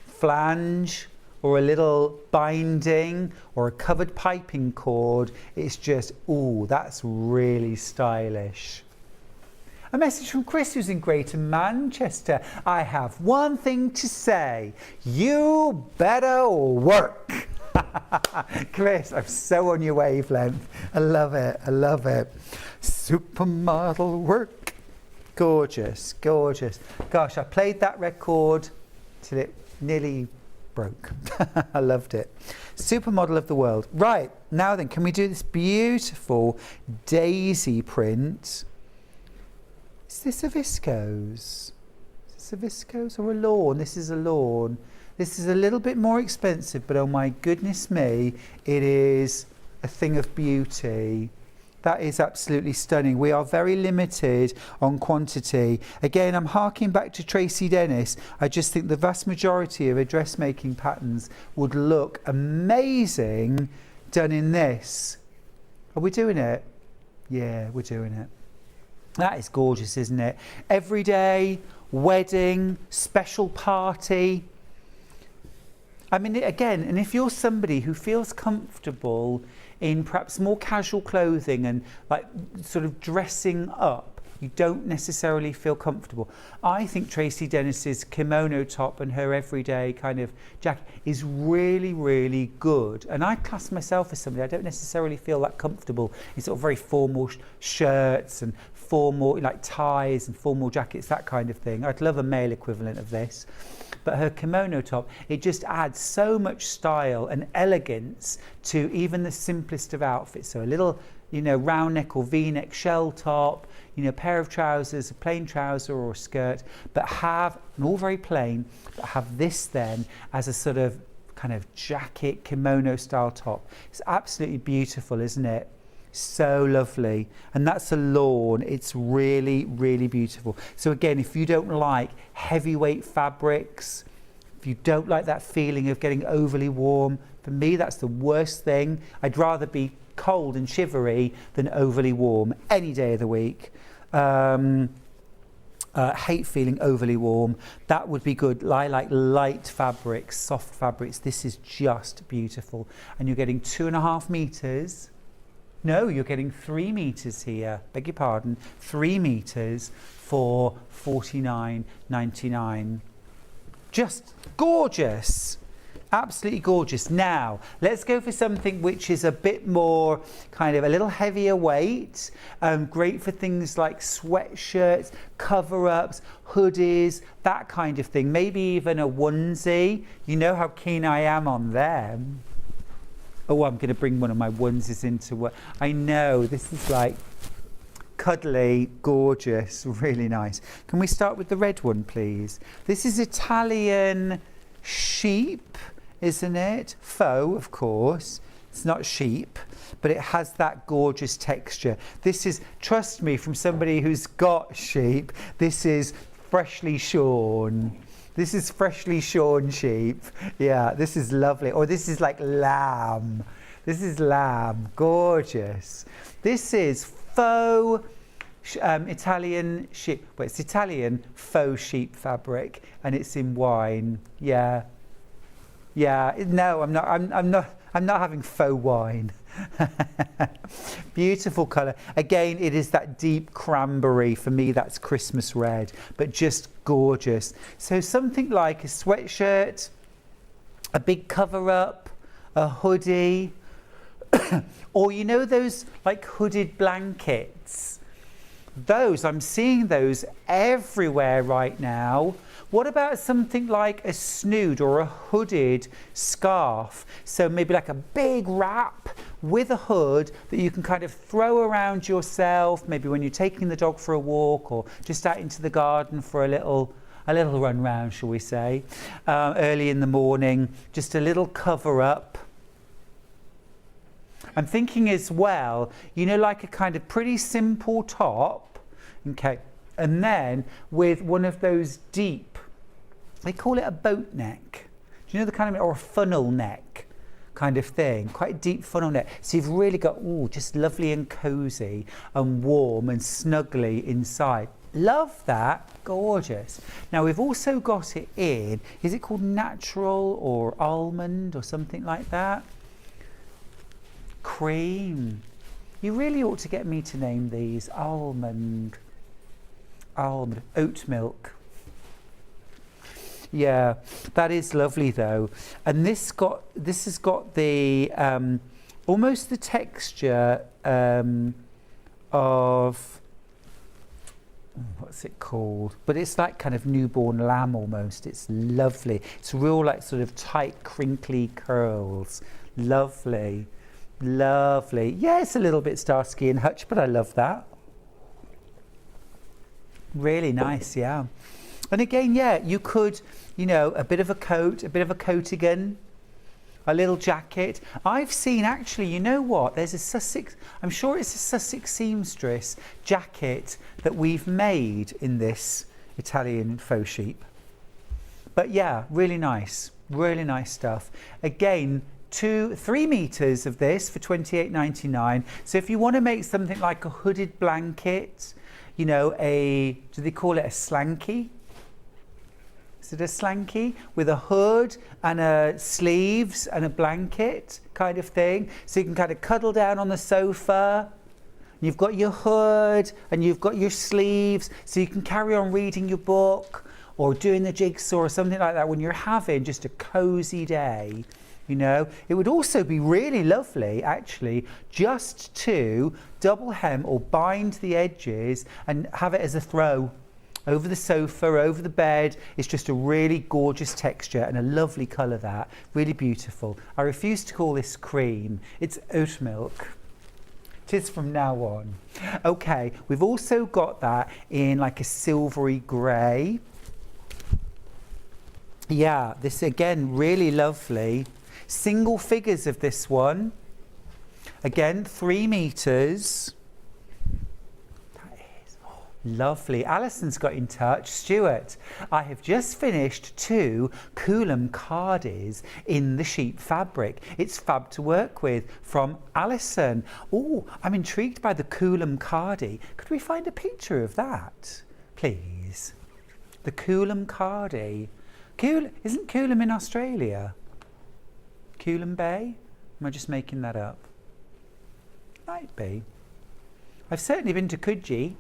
S1: flange or a little binding or a covered piping cord. It's just, ooh, that's really stylish. A message from Chris, who's in Greater Manchester. I have one thing to say. You better work. Chris, I'm so on your wavelength. I love it. I love it. Supermodel work. Gorgeous, gorgeous. Gosh, I played that record till it nearly broke. I loved it. Supermodel of the world. Right, now then, can we do this beautiful daisy print? Is this a viscose? Is this a viscose or a lawn? This is a lawn. This is a little bit more expensive, but oh my goodness me, it is a thing of beauty. That is absolutely stunning. We are very limited on quantity. Again, I'm harking back to Tracy Dennis. I just think the vast majority of her dressmaking patterns would look amazing done in this. Are we doing it? Yeah, we're doing it. That is gorgeous, isn't it? Everyday, wedding, special party. I mean, again, and if you're somebody who feels comfortable in perhaps more casual clothing and like sort of dressing up, you don't necessarily feel comfortable. I think Tracy Dennis's kimono top and her everyday kind of jacket is really, really good. And I class myself as somebody, I don't necessarily feel that comfortable in sort of very formal shirts and formal like ties and formal jackets, that kind of thing. I'd love a male equivalent of this. But her kimono top, it just adds so much style and elegance to even the simplest of outfits. So a little, you know, round neck or V-neck shell top, you know, pair of trousers, a plain trouser or a skirt, but have, and all very plain, but have this then as a sort of kind of jacket, kimono style top. It's absolutely beautiful, isn't it? So lovely. And that's a lawn. It's really, really beautiful. So again, if you don't like heavyweight fabrics, if you don't like that feeling of getting overly warm, for me that's the worst thing. I'd rather be cold and shivery than overly warm any day of the week. Hate feeling overly warm. That would be good. I like light fabrics, soft fabrics. This is just beautiful. And you're getting 2.5 meters. No, you're getting 3 meters here. Beg your pardon. 3 meters for $49.99. Just gorgeous. Absolutely gorgeous. Now, let's go for something which is a bit more kind of a little heavier weight. Great for things like sweatshirts, cover-ups, hoodies, that kind of thing. Maybe even a onesie. You know how keen I am on them. Oh, I'm going to bring one of my onesies into work. I know, this is like cuddly, gorgeous, really nice. Can we start with the red one, please? This is Italian sheep, isn't it? Faux, of course. It's not sheep. but it has that gorgeous texture. This is, trust me, from somebody who's got sheep, this is freshly shorn. This is freshly shorn sheep. Yeah, this is lovely. Or this is like lamb. This is lamb, gorgeous. This is faux Italian sheep. Well, it's Italian faux sheep fabric, and it's in wine. Yeah, yeah. No, I'm not having faux wine. Beautiful colour. Again, it is that deep cranberry. For me, that's Christmas red, but just gorgeous. So something like a sweatshirt, a big cover-up, a hoodie, or you know those like hooded blankets. Those, I'm seeing those everywhere right now. What about something like a snood or a hooded scarf? So maybe like a big wrap with a hood that you can kind of throw around yourself, maybe when you're taking the dog for a walk or just out into the garden for a little run round, shall we say, early in the morning, just a little cover up. I'm thinking as well, you know, like a kind of pretty simple top, okay, and then with one of those deep, they call it a boat neck. Do you know the kind of, or a funnel neck kind of thing, quite a deep funnel neck. So you've really got, ooh, just lovely and cozy and warm and snuggly inside. Love that, gorgeous. Now we've also got it in, is it called natural or almond or something like that? Cream. You really ought to get me to name these. Almond, oat milk. Yeah, that is lovely though. And this has got the almost the texture of, what's it called? But it's like kind of newborn lamb almost. It's lovely. It's real like sort of tight, crinkly curls. Lovely. Lovely. Yeah, it's a little bit Starsky and Hutch, but I love that. Really nice, yeah. And again, yeah, you could, you know, a bit of a coat, a bit of a coatigan, a little jacket. I've seen actually, you know what, there's a Sussex, I'm sure it's a Sussex seamstress jacket that we've made in this Italian faux sheep. But yeah, really nice stuff. Again, 2-3 meters of this for £28.99. So if you want to make something like a hooded blanket, you know, do they call it a slanky? Is it a slanky? With a hood and a sleeves and a blanket kind of thing. So you can kind of cuddle down on the sofa. You've got your hood and you've got your sleeves, so you can carry on reading your book or doing the jigsaw or something like that when you're having just a cozy day. You know, it would also be really lovely, actually, just to double hem or bind the edges and have it as a throw over the sofa, over the bed. It's just a really gorgeous texture and a lovely colour, that. Really beautiful. I refuse to call this cream. It's oat milk. It is from now on. Okay, we've also got that in like a silvery grey. Yeah, this again, really lovely. Single figures of this one. Again, 3 meters. That is lovely. Alison's got in touch. Stuart, I have just finished 2 Coulomb cardis in the sheep fabric. It's fab to work with, from Alison. Oh, I'm intrigued by the Coulomb cardi. Could we find a picture of that, please? The Coulomb cardi. Isn't Coulomb in Australia? Coulomb Bay? Am I just making that up? Might be. I've certainly been to Coogee.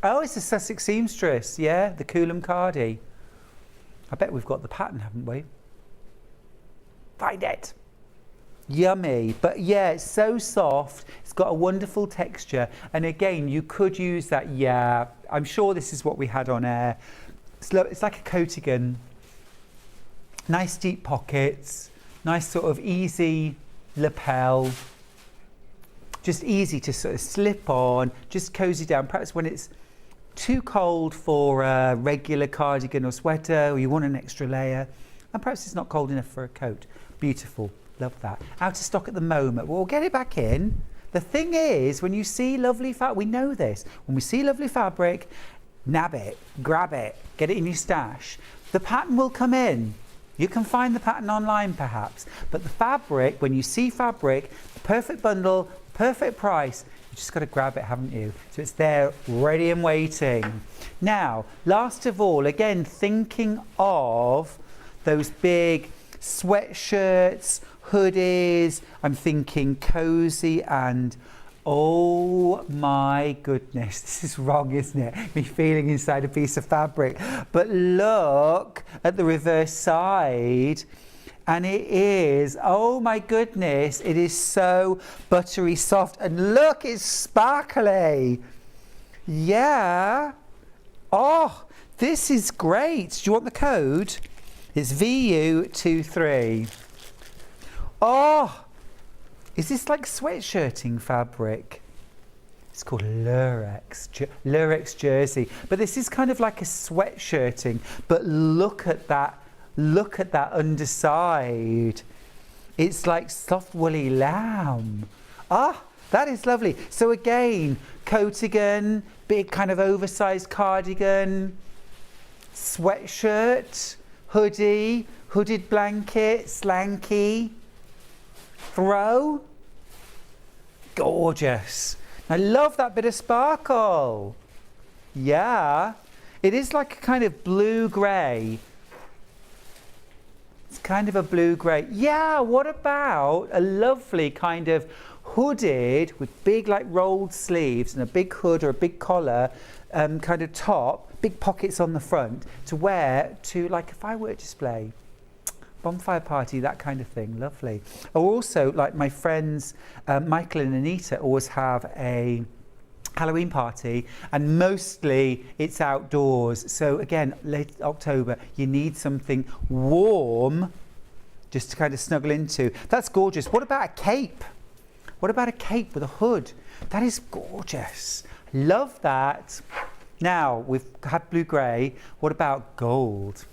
S1: Oh, it's a Sussex seamstress, yeah, the Coulomb cardi. I bet we've got the pattern, haven't we? Find it. Yummy. But yeah, it's so soft. It's got a wonderful texture. And again, you could use that, yeah, I'm sure this is what we had on air. It's like a coatigan. Nice deep pockets. Nice sort of easy lapel, just easy to sort of slip on, just cozy down. Perhaps when it's too cold for a regular cardigan or sweater, or you want an extra layer, and perhaps it's not cold enough for a coat. Beautiful, Love that. Out of stock at the moment. We'll get it back in. The thing is, when you see lovely fabric, we know this. When we see lovely fabric, nab it, grab it, get it in your stash. The pattern will come in. You can find the pattern online perhaps, but the fabric, when you see fabric, the perfect bundle, perfect price, you just got to grab it, haven't you? So it's there, ready and waiting. Now, last of all, again, thinking of those big sweatshirts, hoodies, I'm thinking cozy and oh my goodness, this is wrong, isn't it? Me feeling inside a piece of fabric. But look at the reverse side. And it is, oh my goodness, it is so buttery soft. And look, it's sparkly. Yeah. Oh, this is great. Do you want the code? It's VU23. Oh, is this like sweatshirting fabric? It's called Lurex jersey. But this is kind of like a sweatshirting. But look at that underside. It's like soft woolly lamb. Ah, that is lovely. So again, coatigan, big kind of oversized cardigan, sweatshirt, hoodie, hooded blanket, slanky, throw. Gorgeous. I love that bit of sparkle. Yeah. It is like a kind of blue-grey. It's kind of a blue-grey. Yeah, what about a lovely kind of hooded with big like rolled sleeves and a big hood or a big collar kind of top, big pockets on the front to wear to like a firework display. Bonfire party, that kind of thing, lovely. Or also, like my friends Michael and Anita always have a Halloween party, and mostly it's outdoors. So again, late October, you need something warm just to kind of snuggle into. That's gorgeous. What about a cape? What about a cape with a hood? That is gorgeous. Love that. Now, we've had blue-grey. What about gold?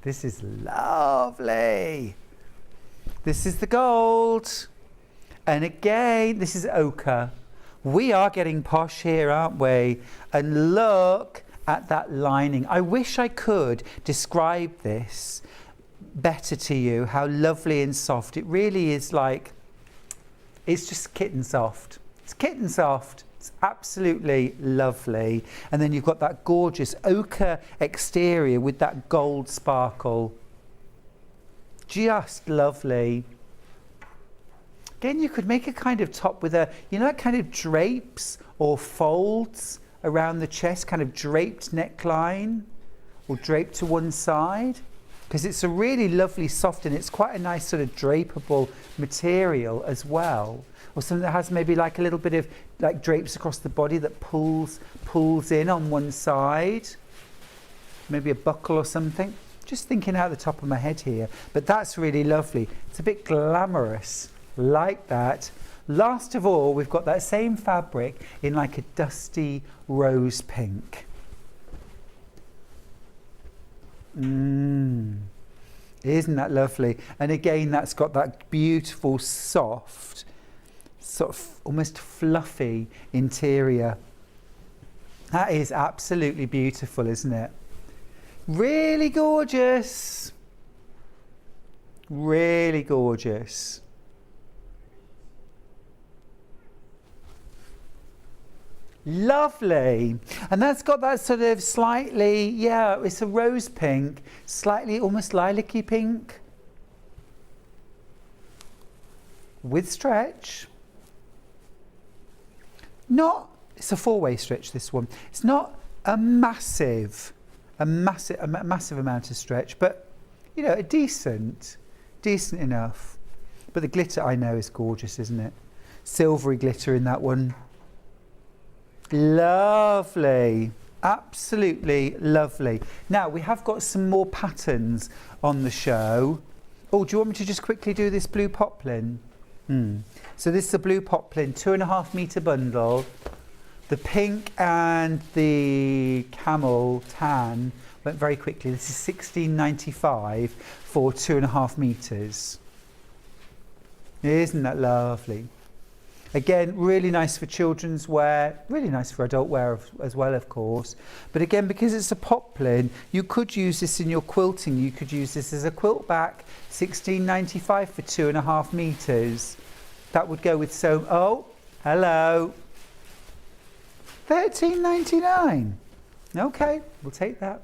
S1: This is lovely. This is the gold. And again, this is ochre. We are getting posh here, aren't we? And look at that lining. I wish I could describe this better to you, how lovely and soft. It really is like, it's just kitten soft. It's kitten soft. It's absolutely lovely. And then you've got that gorgeous ochre exterior with that gold sparkle. Just lovely. Again, you could make a kind of top with a, you know, kind of drapes or folds around the chest, kind of draped neckline or draped to one side. Because it's a really lovely soft and it's quite a nice sort of drapeable material as well. Or something that has maybe like a little bit of like drapes across the body that pulls in on one side. Maybe a buckle or something. Just thinking out the top of my head here. But that's really lovely. It's a bit glamorous, like that. Last of all, we've got that same fabric in like a dusty rose pink. Isn't that lovely? And again, that's got that beautiful, soft, sort of almost fluffy interior. That is absolutely beautiful, isn't it? Really gorgeous. Really gorgeous. Lovely. And that's got that sort of slightly, yeah, it's a rose pink, slightly almost lilac-y pink with stretch. It's a four-way stretch, this one. It's not a massive amount of stretch, but you know, a decent enough. But the glitter, I know, is gorgeous, isn't it? Silvery glitter in that one. Lovely, absolutely lovely. Now we have got some more patterns on the show. Oh, do you want me to just quickly do this blue poplin? So this is a blue poplin, 2.5 metre bundle. The pink and the camel tan went very quickly. This is £16.95 for 2.5 metres. Isn't that lovely? Again, really nice for children's wear, really nice for adult wear as well, of course. But again, because it's a poplin, you could use this in your quilting. You could use this as a quilt back, $16.95 for 2.5 meters. That would go with so, oh, hello. $13.99. Okay, we'll take that.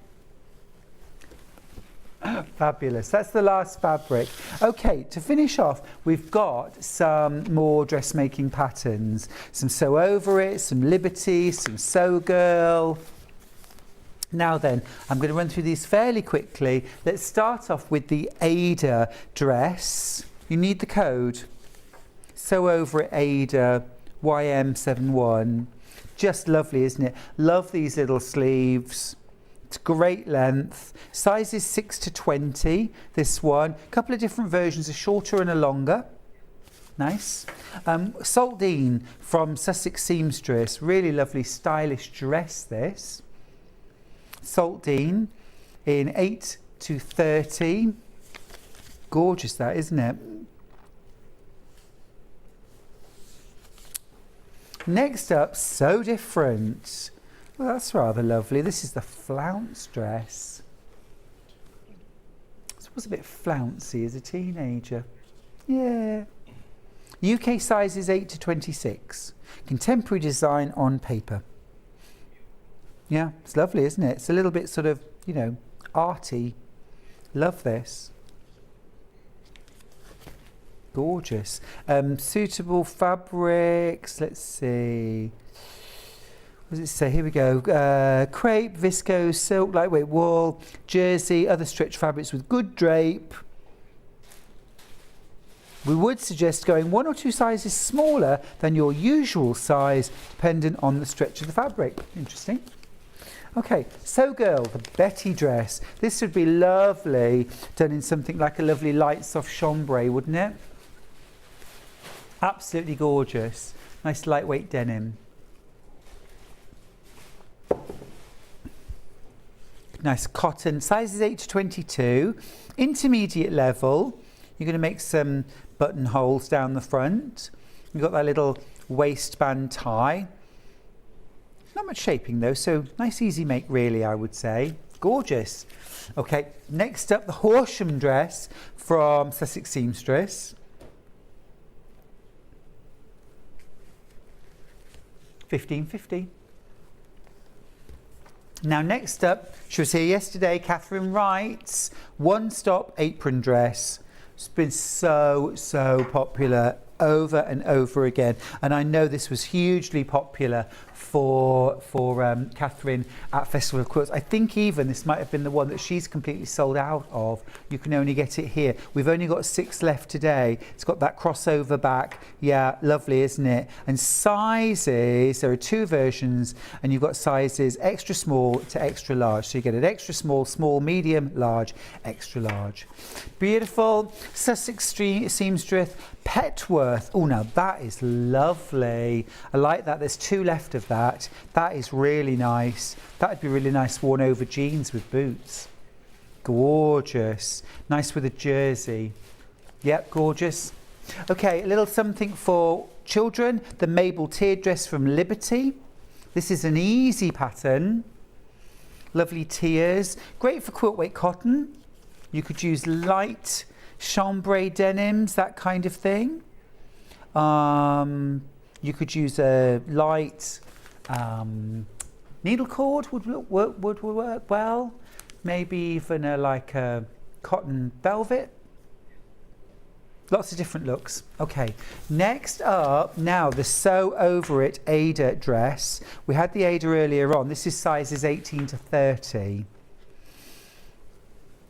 S1: Fabulous. That's the last fabric. Okay, to finish off, we've got some more dressmaking patterns. Some Sew Over It, some Liberty, some Sew Girl. Now then, I'm going to run through these fairly quickly. Let's start off with the Ada dress. You need the code. Sew Over It Ada YM71. Just lovely, isn't it? Love these little sleeves. It's great length. Sizes 6 to 20, this one. A couple of different versions, a shorter and a longer. Nice. Saltine from Sussex Seamstress. Really lovely, stylish dress, this. Saltine in 8 to 30. Gorgeous that, isn't it? Next up, So Different. Well, that's rather lovely. This is the flounce dress. This was a bit flouncy as a teenager. Yeah. UK sizes 8 to 26. Contemporary design on paper. Yeah, it's lovely, isn't it? It's a little bit sort of, you know, arty. Love this. Gorgeous. Suitable fabrics. Let's see. What does it say? Here we go. Crepe, viscose, silk, lightweight wool, jersey, other stretch fabrics with good drape. We would suggest going 1 or 2 sizes smaller than your usual size, dependent on the stretch of the fabric. Interesting. Okay, Sew Girl, the Betty dress. This would be lovely done in something like a lovely light soft chambray, wouldn't it? Absolutely gorgeous. Nice lightweight denim. Nice cotton, sizes 8 to 22, intermediate level. You're going to make some buttonholes down the front. You've got that little waistband tie. Not much shaping though, so nice easy make really, I would say. Gorgeous. Okay, next up the Horsham dress from Sussex Seamstress. $15.50. Now next up, she was here yesterday, Catherine Wright's One Stop Apron Dress. It's been so popular over and over again, and I know this was hugely popular for Catherine at Festival of Quilts. I think even this might have been the one that she's completely sold out of. You can only get it here. We've only got 6 left today. It's got that crossover back. Yeah, lovely, isn't it? And sizes, there are 2 versions, and you've got sizes extra small to extra large. So you get an extra small, small, medium, large, extra large. Beautiful. Sussex Seamstress Petworth. Oh, now that is lovely. I like that. There's 2 left of that. That is really nice. That would be really nice worn over jeans with boots. Gorgeous. Nice with a jersey. Yep, gorgeous. Okay, a little something for children. The Mabel tiered dress from Liberty. This is an easy pattern. Lovely tiers. Great for quilt weight cotton. You could use light chambray denims, that kind of thing. You could use a light needle cord would work well. Maybe even like a cotton velvet. Lots of different looks. Okay, next up now the Sew Over It Ada dress. We had the Ada earlier on. This is sizes 18 to 30.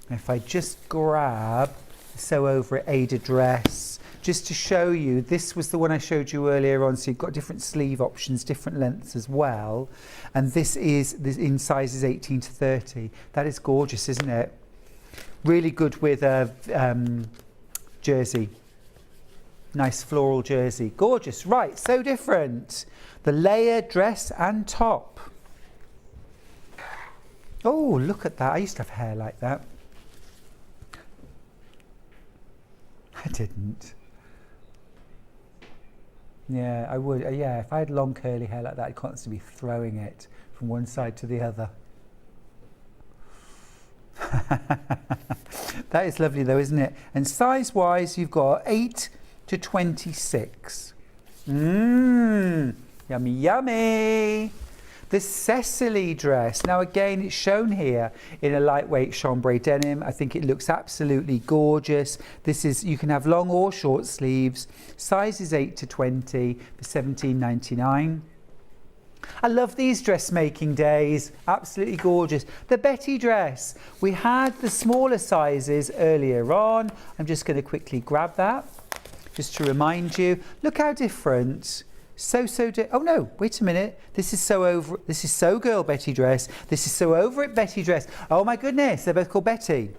S1: If I just grab the Sew Over It Ada dress, just to show you, this was the one I showed you earlier on, so you've got different sleeve options, different lengths as well. And this is in sizes 18 to 30. That is gorgeous, isn't it? Really good with a jersey. Nice floral jersey. Gorgeous. Right, So Different. The layer dress and top. Oh, look at that. I used to have hair like that. I didn't. Yeah, I would. Yeah, if I had long curly hair like that, I'd constantly be throwing it from one side to the other. That is lovely though, isn't it? And size-wise, you've got 8 to 26. Yummy, yummy. The Cecily dress. Now again, it's shown here in a lightweight chambray denim. I think it looks absolutely gorgeous. This is, you can have long or short sleeves. Size is 8 to 20 for £17.99. I love these dressmaking days, absolutely gorgeous. The Betty dress, we had the smaller sizes earlier on. I'm just going to quickly grab that, just to remind you. Look how different. Oh no, wait a minute. This is So Girl Betty dress. This is So Over It Betty dress. Oh my goodness, they're both called Betty.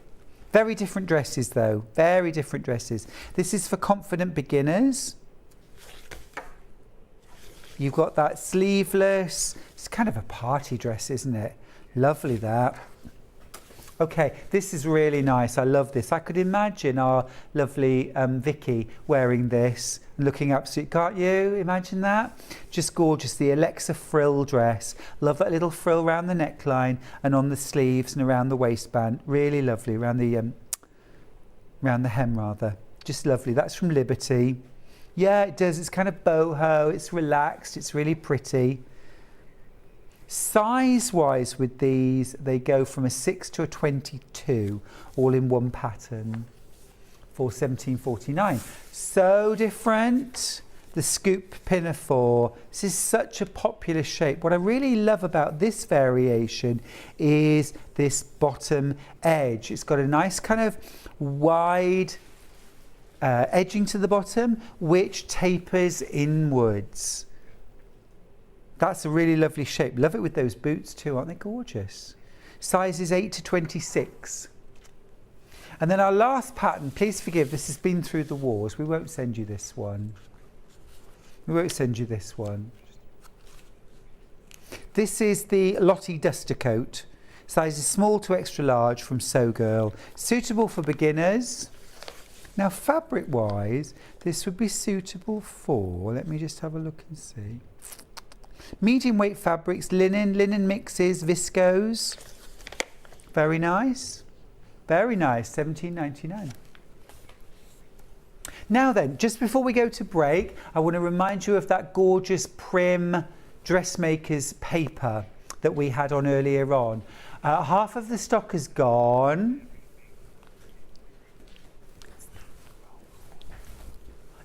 S1: Very different dresses though, very different dresses. This is for confident beginners. You've got that sleeveless, it's kind of a party dress, isn't it? Lovely that. Okay, this is really nice. I love this. I could imagine our lovely Vicky wearing this, looking absolutely, can't you imagine that? Just gorgeous. The Alexa frill dress. Love that little frill around the neckline and on the sleeves and around the waistband. Really lovely, around the hem rather. Just lovely. That's from Liberty. Yeah, it does. It's kind of boho. It's relaxed. It's really pretty. Size-wise with these, they go from a 6 to a 22, all in one pattern for £17.49. So different. The scoop pinafore. This is such a popular shape. What I really love about this variation is this bottom edge. It's got a nice kind of wide edging to the bottom, which tapers inwards. That's a really lovely shape. Love it with those boots too, aren't they gorgeous? Size is 8 to 26. And then our last pattern, please forgive, this has been through the wars. We won't send you this one. We won't send you this one. This is the Lottie Duster Coat. Size is small to extra large from So Girl. Suitable for beginners. Now fabric-wise, this would be suitable for, let me just have a look and see. Medium weight fabrics, linen mixes, viscose. Very nice. Very nice, £17.99. Now then, just before we go to break, I want to remind you of that gorgeous Prim dressmaker's paper that we had on earlier on. Half of the stock is gone.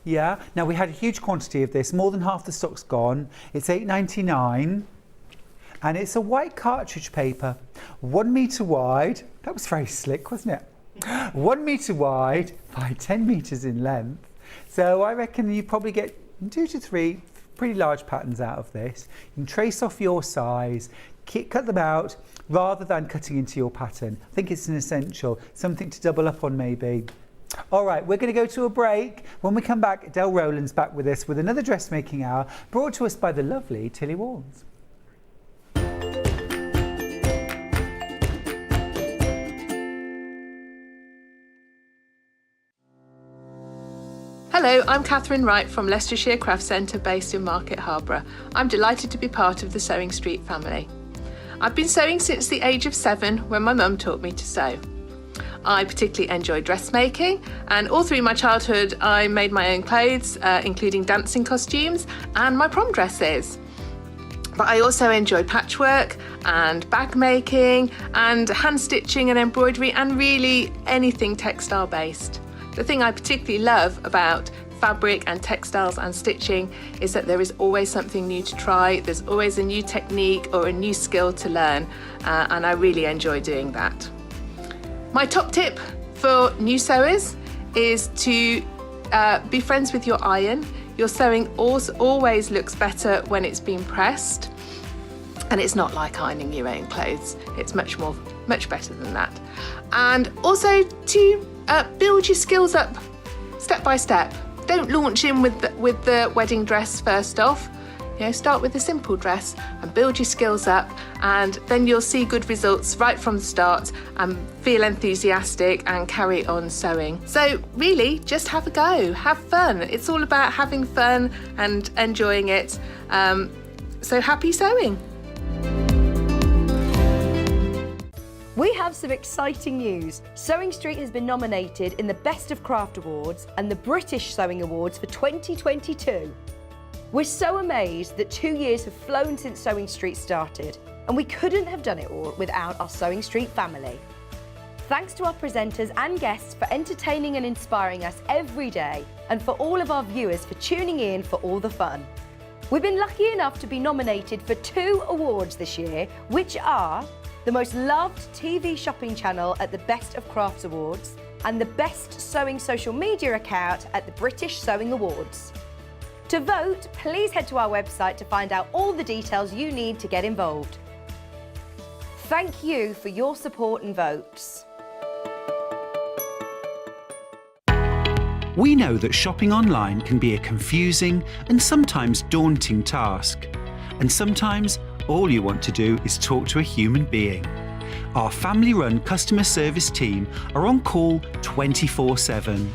S1: Yeah, now we had a huge quantity of this, more than half the stock's gone. It's £8.99 and it's a white cartridge paper, 1 metre wide. That was very slick, wasn't it? 1 metre wide by 10 metres in length. So I reckon you probably get 2 to 3 pretty large patterns out of this. You can trace off your size, cut them out rather than cutting into your pattern. I think it's an essential, something to double up on maybe. All right, we're going to go to a break. When we come back, Del Rowland's back with us with another dressmaking hour brought to us by the lovely Tilly Warnes.
S10: Hello, I'm Catherine Wright from Leicestershire Craft Centre based in Market Harborough. I'm delighted to be part of the Sewing Street family. I've been sewing since the age of 7 when my mum taught me to sew. I particularly enjoy dressmaking, and all through my childhood I made my own clothes, including dancing costumes and my prom dresses. But I also enjoy patchwork and bag making and hand stitching and embroidery and really anything textile based. The thing I particularly love about fabric and textiles and stitching is that there is always something new to try, there's always a new technique or a new skill to learn, and I really enjoy doing that. My top tip for new sewers is to be friends with your iron. Your sewing always looks better when it's been pressed, and it's not like ironing your own clothes. It's much better than that. And also to build your skills up step by step. Don't launch in with the wedding dress first off. Start with a simple dress and build your skills up, and then you'll see good results right from the start and feel enthusiastic and carry on sewing. So really, just have a go, have fun. It's all about having fun and enjoying it. So happy sewing.
S5: We have some exciting news. Sewing Street has been nominated in the Best of Craft Awards and the British Sewing Awards for 2022. We're so amazed that 2 years have flown since Sewing Street started, and we couldn't have done it all without our Sewing Street family. Thanks to our presenters and guests for entertaining and inspiring us every day, and for all of our viewers for tuning in for all the fun. We've been lucky enough to be nominated for 2 awards this year, which are the most loved TV shopping channel at the Best of Crafts Awards and the best sewing social media account at the British Sewing Awards. To vote, please head to our website to find out all the details you need to get involved. Thank you for your support and votes.
S11: We know that shopping online can be a confusing and sometimes daunting task. And sometimes all you want to do is talk to a human being. Our family-run customer service team are on call 24/7.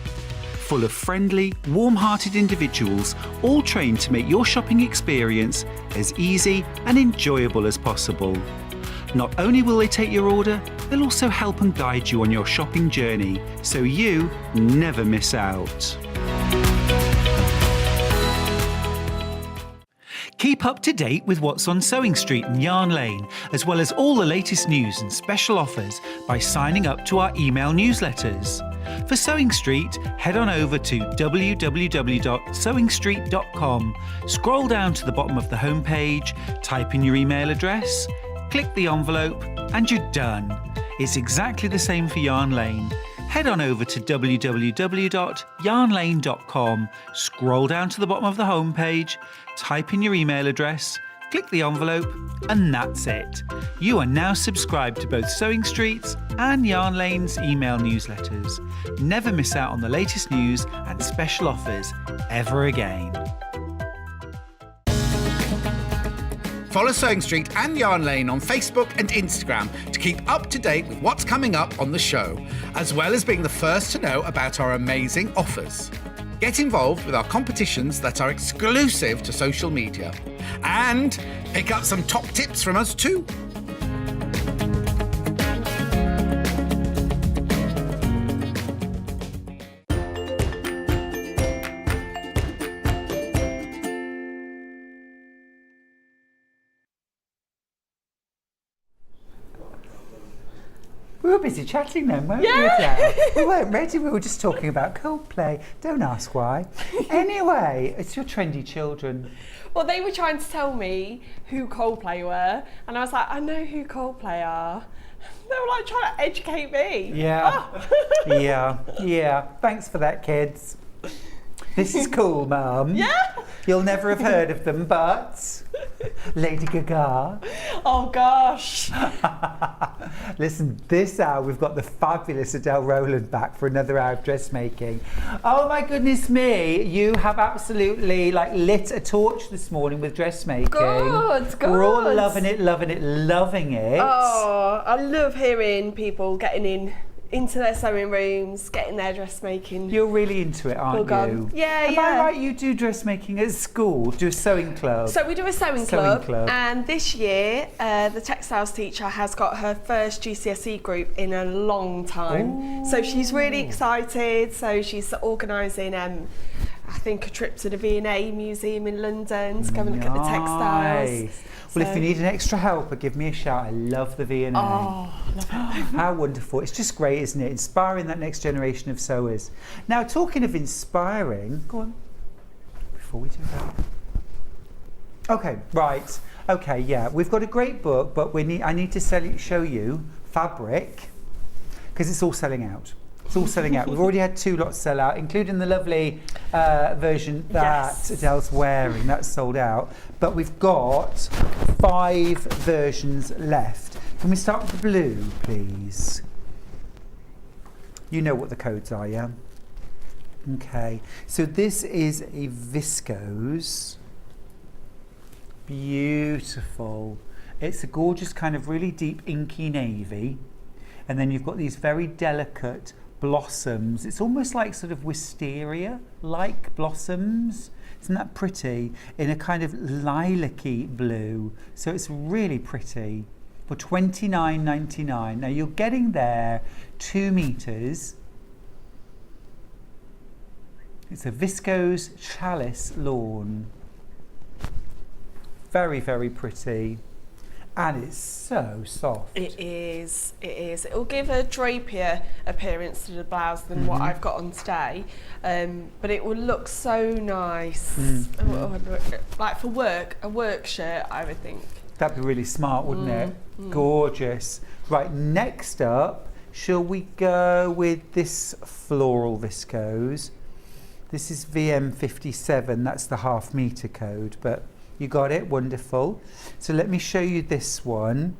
S11: Full of friendly, warm-hearted individuals, all trained to make your shopping experience as easy and enjoyable as possible. Not only will they take your order, they'll also help and guide you on your shopping journey, so you never miss out. Keep up to date with what's on Sewing Street and Yarn Lane, as well as all the latest news and special offers by signing up to our email newsletters. For Sewing Street, head on over to www.sewingstreet.com, scroll down to the bottom of the homepage, type in your email address, click the envelope, and you're done. It's exactly the same for Yarn Lane. Head on over to www.yarnlane.com, scroll down to the bottom of the homepage, type in your email address, click the envelope, and that's it. You are now subscribed to both Sewing Street's and Yarn Lane's email newsletters. Never miss out on the latest news and special offers ever again.
S6: Follow Sewing Street and Yarn Lane on Facebook and Instagram to keep up to date with what's coming up on the show, as well as being the first to know about our amazing offers. Get involved with our competitions that are exclusive to social media. And pick up some top tips from us too.
S1: We were busy chatting then, weren't we, Adele? We weren't ready, we were just talking about Coldplay. Don't ask why. Anyway, it's your trendy children.
S7: Well, they were trying to tell me who Coldplay were, and I was like, I know who Coldplay are. They were like trying to educate me.
S1: Yeah, yeah. Thanks for that, kids. This is cool, Mum.
S7: Yeah.
S1: You'll never have heard of them, but Lady Gaga.
S7: Oh gosh.
S1: Listen, this hour we've got the fabulous Adele Rowland back for another hour of dressmaking. Oh my goodness me, you have absolutely lit a torch this morning with dressmaking.
S7: Good.
S1: We're all loving it.
S7: Oh, I love hearing people getting into their sewing rooms, getting their dressmaking.
S1: You're really into it, aren't you?
S7: Yeah,
S1: Am I right, you do dressmaking at school, do a sewing club?
S7: So we do a sewing club, and this year the textiles teacher has got her first GCSE group in a long time. Ooh. So she's really excited, so she's organising I think a trip to the V&A Museum in London to go and look at the textiles.
S1: Well, if you need an extra helper, give me a shout. I love the V&A.
S7: Oh, love it.
S1: How wonderful. It's just great, isn't it? Inspiring that next generation of sewers. Now, talking of inspiring, go on, before we do that. Okay, right. Okay, yeah. We've got a great book, but I need to show you fabric, because it's all selling out. It's all selling out. We've already had 2 lots sell out, including the lovely version that Adele's wearing. That's sold out. But we've got 5 versions left. Can we start with the blue, please? You know what the codes are, yeah? Okay. So this is a viscose. beautiful. It's a gorgeous kind of really deep inky navy, and then you've got these very delicate blossoms. It's almost like sort of wisteria-like blossoms. Isn't that pretty? In a kind of lilac-y blue. So it's really pretty for $29.99. Now you're getting there 2 meters. It's a viscose chalice lawn. Very, very pretty. And it's so soft.
S7: It is. It'll give a drapier appearance to the blouse than what I've got on today, but it will look so nice. Like for work, a work shirt, I would think.
S1: That'd be really smart, wouldn't it? Gorgeous. Right, next up, shall we go with this floral viscose? This is VM57, that's the half meter code, but you got it, wonderful. So let me show you this one.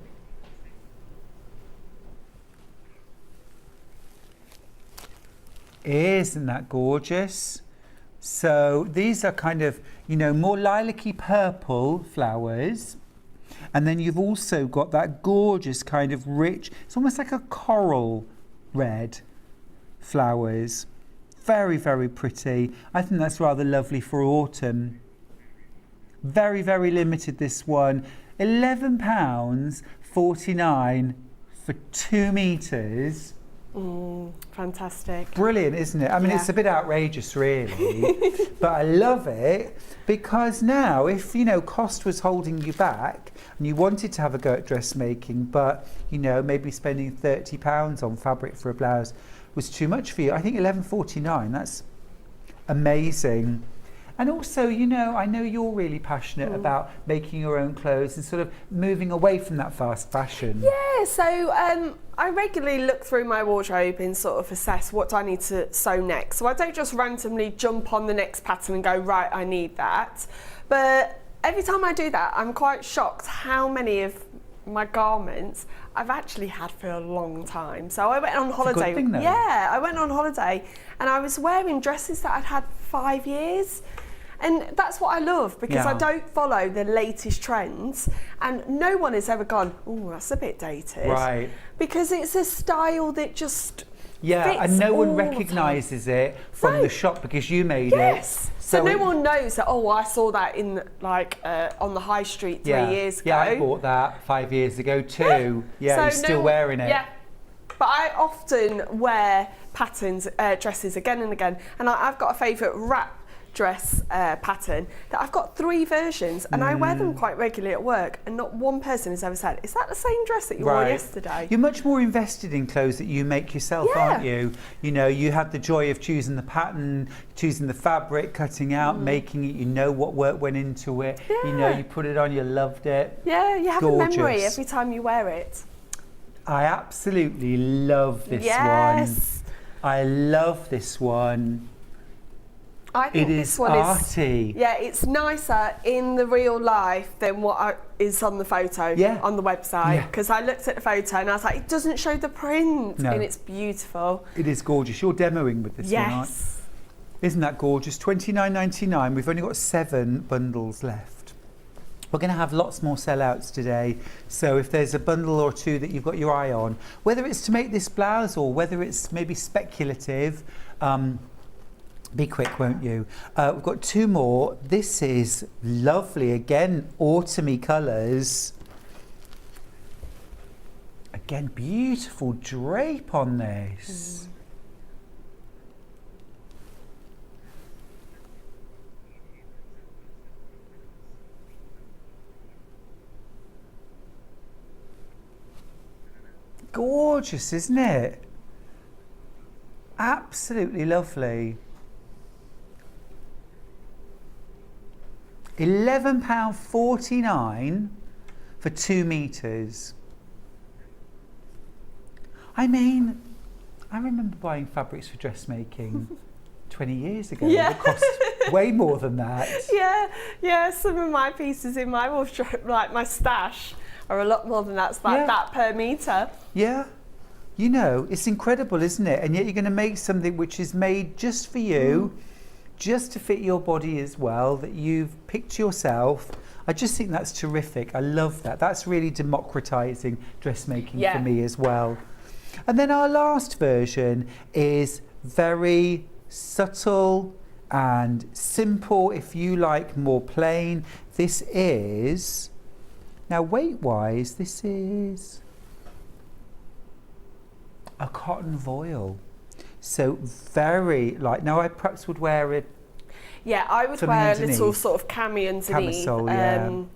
S1: Isn't that gorgeous? So these are kind of, you know, more lilac-y purple flowers. And then you've also got that gorgeous kind of rich, it's almost like a coral red flowers. Very, very pretty. I think that's rather lovely for autumn. Very, very limited, this one. £11.49 for 2 meters.
S7: Fantastic.
S1: Brilliant, isn't it? I mean, it's a bit outrageous, really, but I love it because now, if you know, cost was holding you back and you wanted to have a go at dressmaking, but you know, maybe spending £30 on fabric for a blouse was too much for you. I think £11.49. That's amazing. And also, you know, I know you're really passionate about making your own clothes and sort of moving away from that fast fashion.
S7: Yeah, so I regularly look through my wardrobe and sort of assess what do I need to sew next. So I don't just randomly jump on the next pattern and go, right, I need that. But every time I do that, I'm quite shocked how many of my garments I've actually had for a long time. So I went on holiday.
S1: It's a good thing, though.
S7: Yeah, I went on holiday and I was wearing dresses that I'd had 5 years. And that's what I love, because I don't follow the latest trends, and no one has ever gone, oh, that's a bit dated.
S1: Right.
S7: Because it's a style that just
S1: and no one recognises it from the shop because you made it.
S7: So no one knows that, oh, I saw that in like on the high street 3 years ago.
S1: Yeah, I bought that 5 years ago too. Yeah,
S7: so
S1: you're still wearing it.
S7: Yeah. But I often wear patterns, dresses again and again, and I've got a favourite wrap dress pattern that I've got 3 versions, and I wear them quite regularly at work, and not one person has ever said, is that the same dress that you wore yesterday?
S1: You're much more invested in clothes that you make yourself, aren't you? You know, you have the joy of choosing the pattern, choosing the fabric, cutting out, making it, you know what work went into it, you know, you put it on, you loved it.
S7: Yeah, you have a memory every time you wear it.
S1: I absolutely love this one. I love this one.
S7: I think this one
S1: arty.
S7: It's nicer in the real life than what is on the photo on the website, because I looked at the photo and I was like, it doesn't show the print, and it's beautiful.
S1: It is gorgeous. You're demoing with this one, aren't you? Isn't that gorgeous? $29.99. We've only got 7 bundles left. We're going to have lots more sellouts today, so if there's a bundle or 2 that you've got your eye on, whether it's to make this blouse or whether it's maybe speculative, be quick, won't you? We've got 2 more. This is lovely. Again, autumny colours. Again, beautiful drape on this. Gorgeous, isn't it? Absolutely lovely. £11.49 for 2 meters. I mean, I remember buying fabrics for dressmaking 20 years ago. It cost way more than that.
S7: Yeah, some of my pieces in my wardrobe, like my stash, are a lot more than that. It's like that per meter.
S1: Yeah. You know, it's incredible, isn't it? And yet you're going to make something which is made just for you, just to fit your body as well, that you've picked yourself. I just think that's terrific. I love that. That's really democratizing dressmaking for me as well. And then our last version is very subtle and simple, if you like, more plain. This is, now weight-wise, this is a cotton voile. So very light. Now I perhaps would wear it.
S7: Yeah, I would wear a little sort of cami underneath.
S1: Camisole,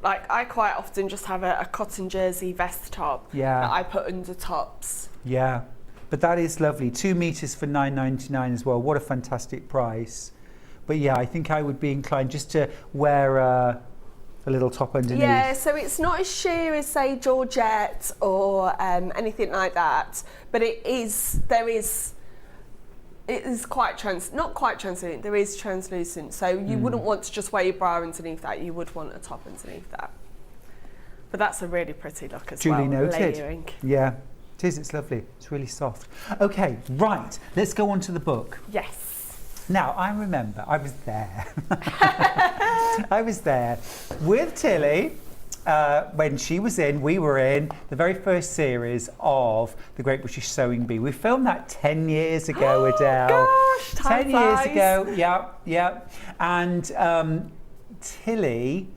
S7: like I quite often just have a cotton jersey vest top that I put under tops.
S1: Yeah, but that is lovely. 2 meters for $9.99 as well. What a fantastic price. But yeah, I think I would be inclined just to wear a little top underneath.
S7: Yeah, so it's not as sheer as say Georgette or anything like that, but it is quite not quite translucent, there is translucent, so you wouldn't want to just wear your bra underneath that, you would want a top underneath that. But that's a really pretty look as well.
S1: Duly noted.
S7: Layering.
S1: Yeah, it is, it's lovely, it's really soft. Okay, right, let's go on to the book.
S7: Yes.
S1: Now, I remember, I was there. I was there with Tilly when she was in, we were in the very first series of The Great British Sewing Bee. We filmed that 10 years ago, Adele.
S7: Gosh, time
S1: 10 years
S7: flies.
S1: ago, yeah. And Tilly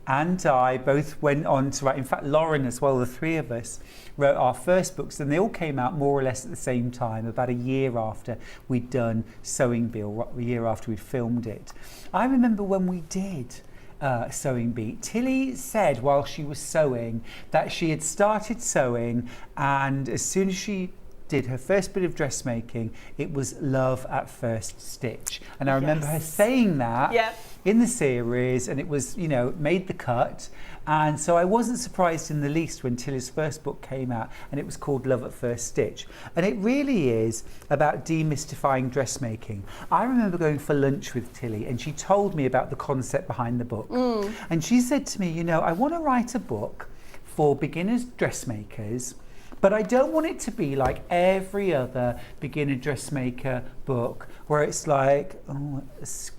S1: and I both went on to write, in fact, Lauren as well, the three of us wrote our first books, and they all came out more or less at the same time, about a year after we'd done Sewing Bee, or a year after we'd filmed it. I remember when we did Sewing Bee, Tilly said while she was sewing that she had started sewing, and as soon as she did her first bit of dressmaking, it was love at first stitch. And I remember her saying that in the series, and it was, you know, made the cut. And so I wasn't surprised in the least when Tilly's first book came out, and it was called Love at First Stitch. And it really is about demystifying dressmaking. I remember going for lunch with Tilly, and she told me about the concept behind the book. And she said to me, you know, I want to write a book for beginners dressmakers, but I don't want it to be like every other beginner dressmaker book where it's like, oh,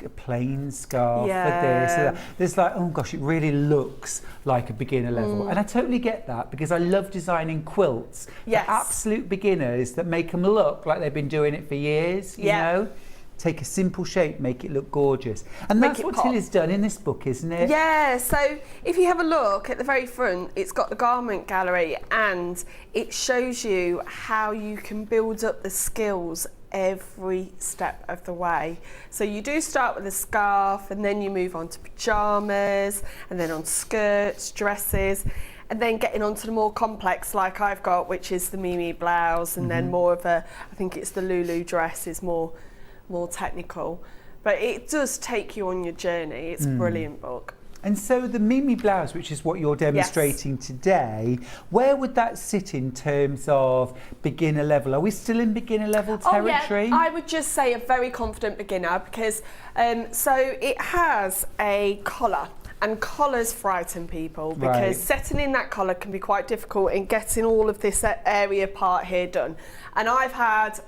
S1: a plain scarf for this. Or that. There's like, oh gosh, it really looks like a beginner level. And I totally get that, because I love designing quilts for absolute beginners that make them look like they've been doing it for years, you know? Take a simple shape, make it look gorgeous. And that's what Tilly's done in this book, isn't it?
S7: Yeah, so if you have a look at the very front, it's got the garment gallery, and it shows you how you can build up the skills every step of the way. So you do start with a scarf, and then you move on to pyjamas, and then on skirts, dresses, and then getting on to the more complex like I've got, which is the Mimi blouse, and then more of a, I think it's the Lulu dress is more technical, but it does take you on your journey. It's a brilliant book. And
S1: so the Mimi blouse, which is what you're demonstrating today, where would that sit in terms of beginner level? Are we still in beginner level territory?
S7: Oh, yeah. I would just say a very confident beginner, because so it has a collar. And collars frighten people, because setting in that collar can be quite difficult in getting all of this area part here done. And I've had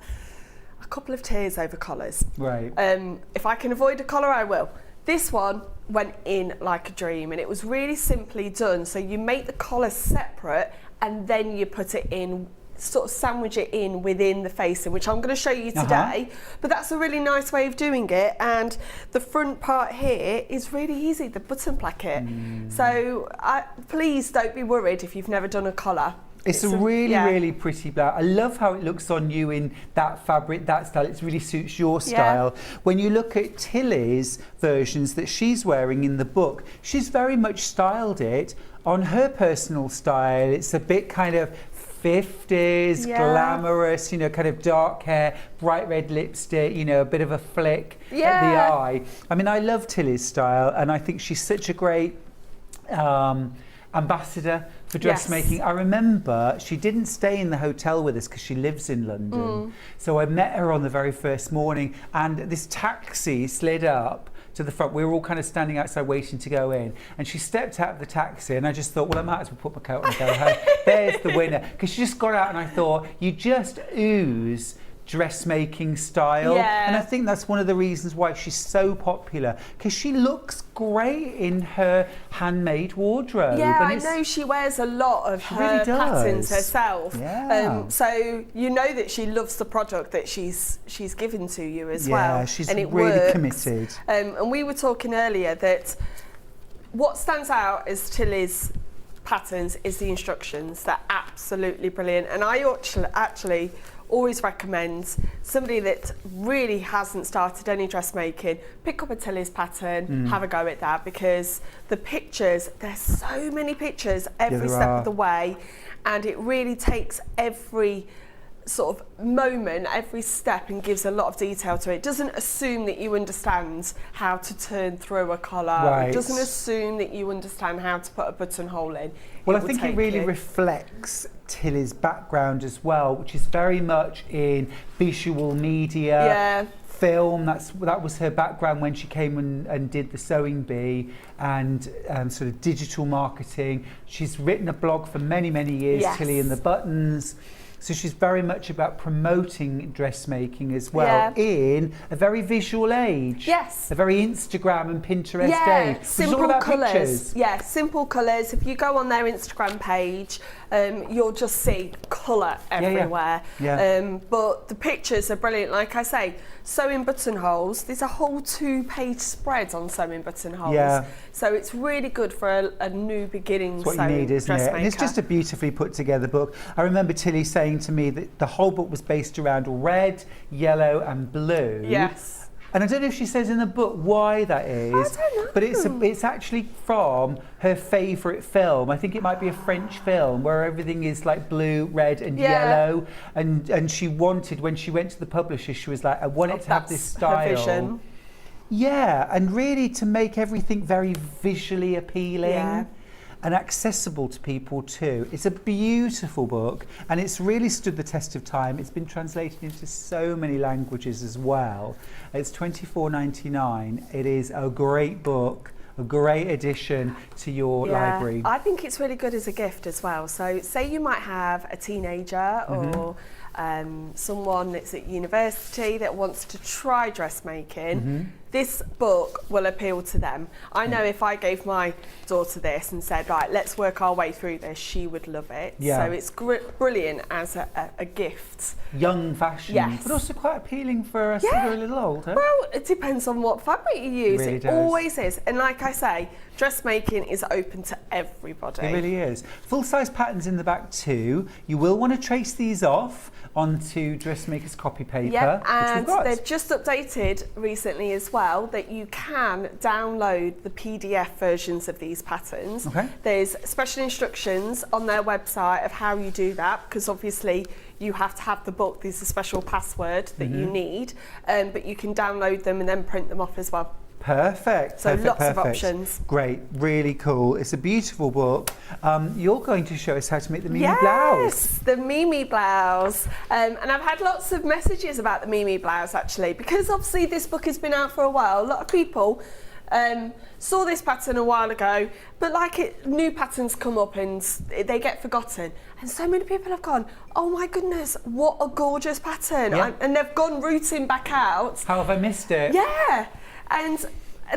S7: a couple of tears over collars. If I can avoid a collar, I will. This one went in like a dream, and it was really simply done. So you make the collar separate, and then you put it in, sort of sandwich it in within the facing, which I'm going to show you today. But that's a really nice way of doing it. And the front part here is really easy, the button placket. So please don't be worried if you've never done a collar.
S1: It's a really pretty blouse. I love how it looks on you in that fabric, that style. It really suits your style. When you look at Tilly's versions that she's wearing in the book, she's very much styled it on her personal style. It's a bit kind of 50s, glamorous, you know, kind of dark hair, bright red lipstick, you know, a bit of a flick at the eye. I mean, I love Tilly's style, and I think she's such a great ambassador for dressmaking. I remember she didn't stay in the hotel with us because she lives in London. So I met her on the very first morning, and this taxi slid up to the front. We were all kind of standing outside waiting to go in, and she stepped out of the taxi, and I just thought, well, I might as well put my coat on and go home. There's the winner, because she just got out, and I thought, you just ooze dressmaking style.
S7: Yeah.
S1: And I think that's one of the reasons why she's so popular, because she looks great in her handmade wardrobe.
S7: Yeah,
S1: and
S7: I know she wears a lot of her
S1: really does.
S7: patterns herself.
S1: Yeah.
S7: So you know that she loves the product that she's given to you as
S1: Yeah,
S7: well.
S1: she's
S7: and it
S1: really
S7: works.
S1: committed.
S7: And we were talking earlier that what stands out as Tilly's patterns is the instructions. They're absolutely brilliant. And I actually always recommend somebody that really hasn't started any dressmaking, pick up a Tilly's pattern, have a go at that, because the pictures, there's so many pictures every step of the way, and it really takes every sort of moment, every step, and gives a lot of detail to it. It doesn't assume that you understand how to turn through a collar.
S1: Right.
S7: It doesn't assume that you understand how to put a buttonhole in.
S1: Well, I think it really reflects Tilly's background as well, which is very much in visual media, film. That was her background when she came and did the Sewing Bee, and sort of digital marketing. She's written a blog for many, many years, Tilly and the Buttons. So she's very much about promoting dressmaking as well in a very visual age.
S7: Yes.
S1: A very Instagram and Pinterest age.
S7: Simple colours. Yeah, simple colours. If you go on their Instagram page, you'll just see colour everywhere. But the pictures are brilliant. Like I say, sewing buttonholes, there's a whole 2-page spread on sewing buttonholes.
S1: Yeah.
S7: So it's really good for a new beginning
S1: That's what you need, isn't it? And it's just a beautifully put together book. I remember Tilly saying to me that the whole book was based around red, yellow and blue.
S7: Yes.
S1: And I don't know if she says in the book why that is,
S7: I don't know.
S1: but it's actually from her favourite film. I think it might be a French film where everything is like blue, red and yellow. And she wanted, when she went to the publisher, she was like, I want it to have this style.
S7: Her vision.
S1: Yeah, and really to make everything very visually appealing and accessible to people too. It's a beautiful book, and it's really stood the test of time. It's been translated into so many languages as well. It's $24.99. It is a great book, a great addition to your library.
S7: I think it's really good as a gift as well. So say you might have a teenager or someone that's at university that wants to try dressmaking. This book will appeal to them. I know if I gave my daughter this and said, right, let's work our way through this, she would love it.
S1: Yeah.
S7: So it's brilliant as a gift.
S1: Young fashion, but also quite appealing for us that are a little older.
S7: Well, it depends on what fabric you use.
S1: Really
S7: it
S1: does.
S7: always is. And like I say, dressmaking is open to everybody.
S1: It really is. Full-size patterns in the back too. You will want to trace these off onto Dressmaker's copy paper.
S7: Yep,
S1: which
S7: and
S1: we've got.
S7: they've just updated recently as well that you can download the PDF versions of these patterns.
S1: Okay.
S7: There's special instructions on their website of how you do that, because obviously you have to have the book. There's a special password that you need, but you can download them and then print them off as well.
S1: Perfect.
S7: So
S1: perfect,
S7: lots of
S1: perfect.
S7: options.
S1: Great, really cool. It's a beautiful book. You're going to show us how to make the Mimi
S7: Yes,
S1: blouse.
S7: the Mimi blouse. And I've had lots of messages about the Mimi blouse actually, because obviously this book has been out for a while. A lot of people saw this pattern a while ago, but new patterns come up and they get forgotten. And so many people have gone, oh my goodness, what a gorgeous pattern.
S1: Yeah.
S7: And they've gone rooting back out.
S1: How have I missed it?
S7: Yeah. And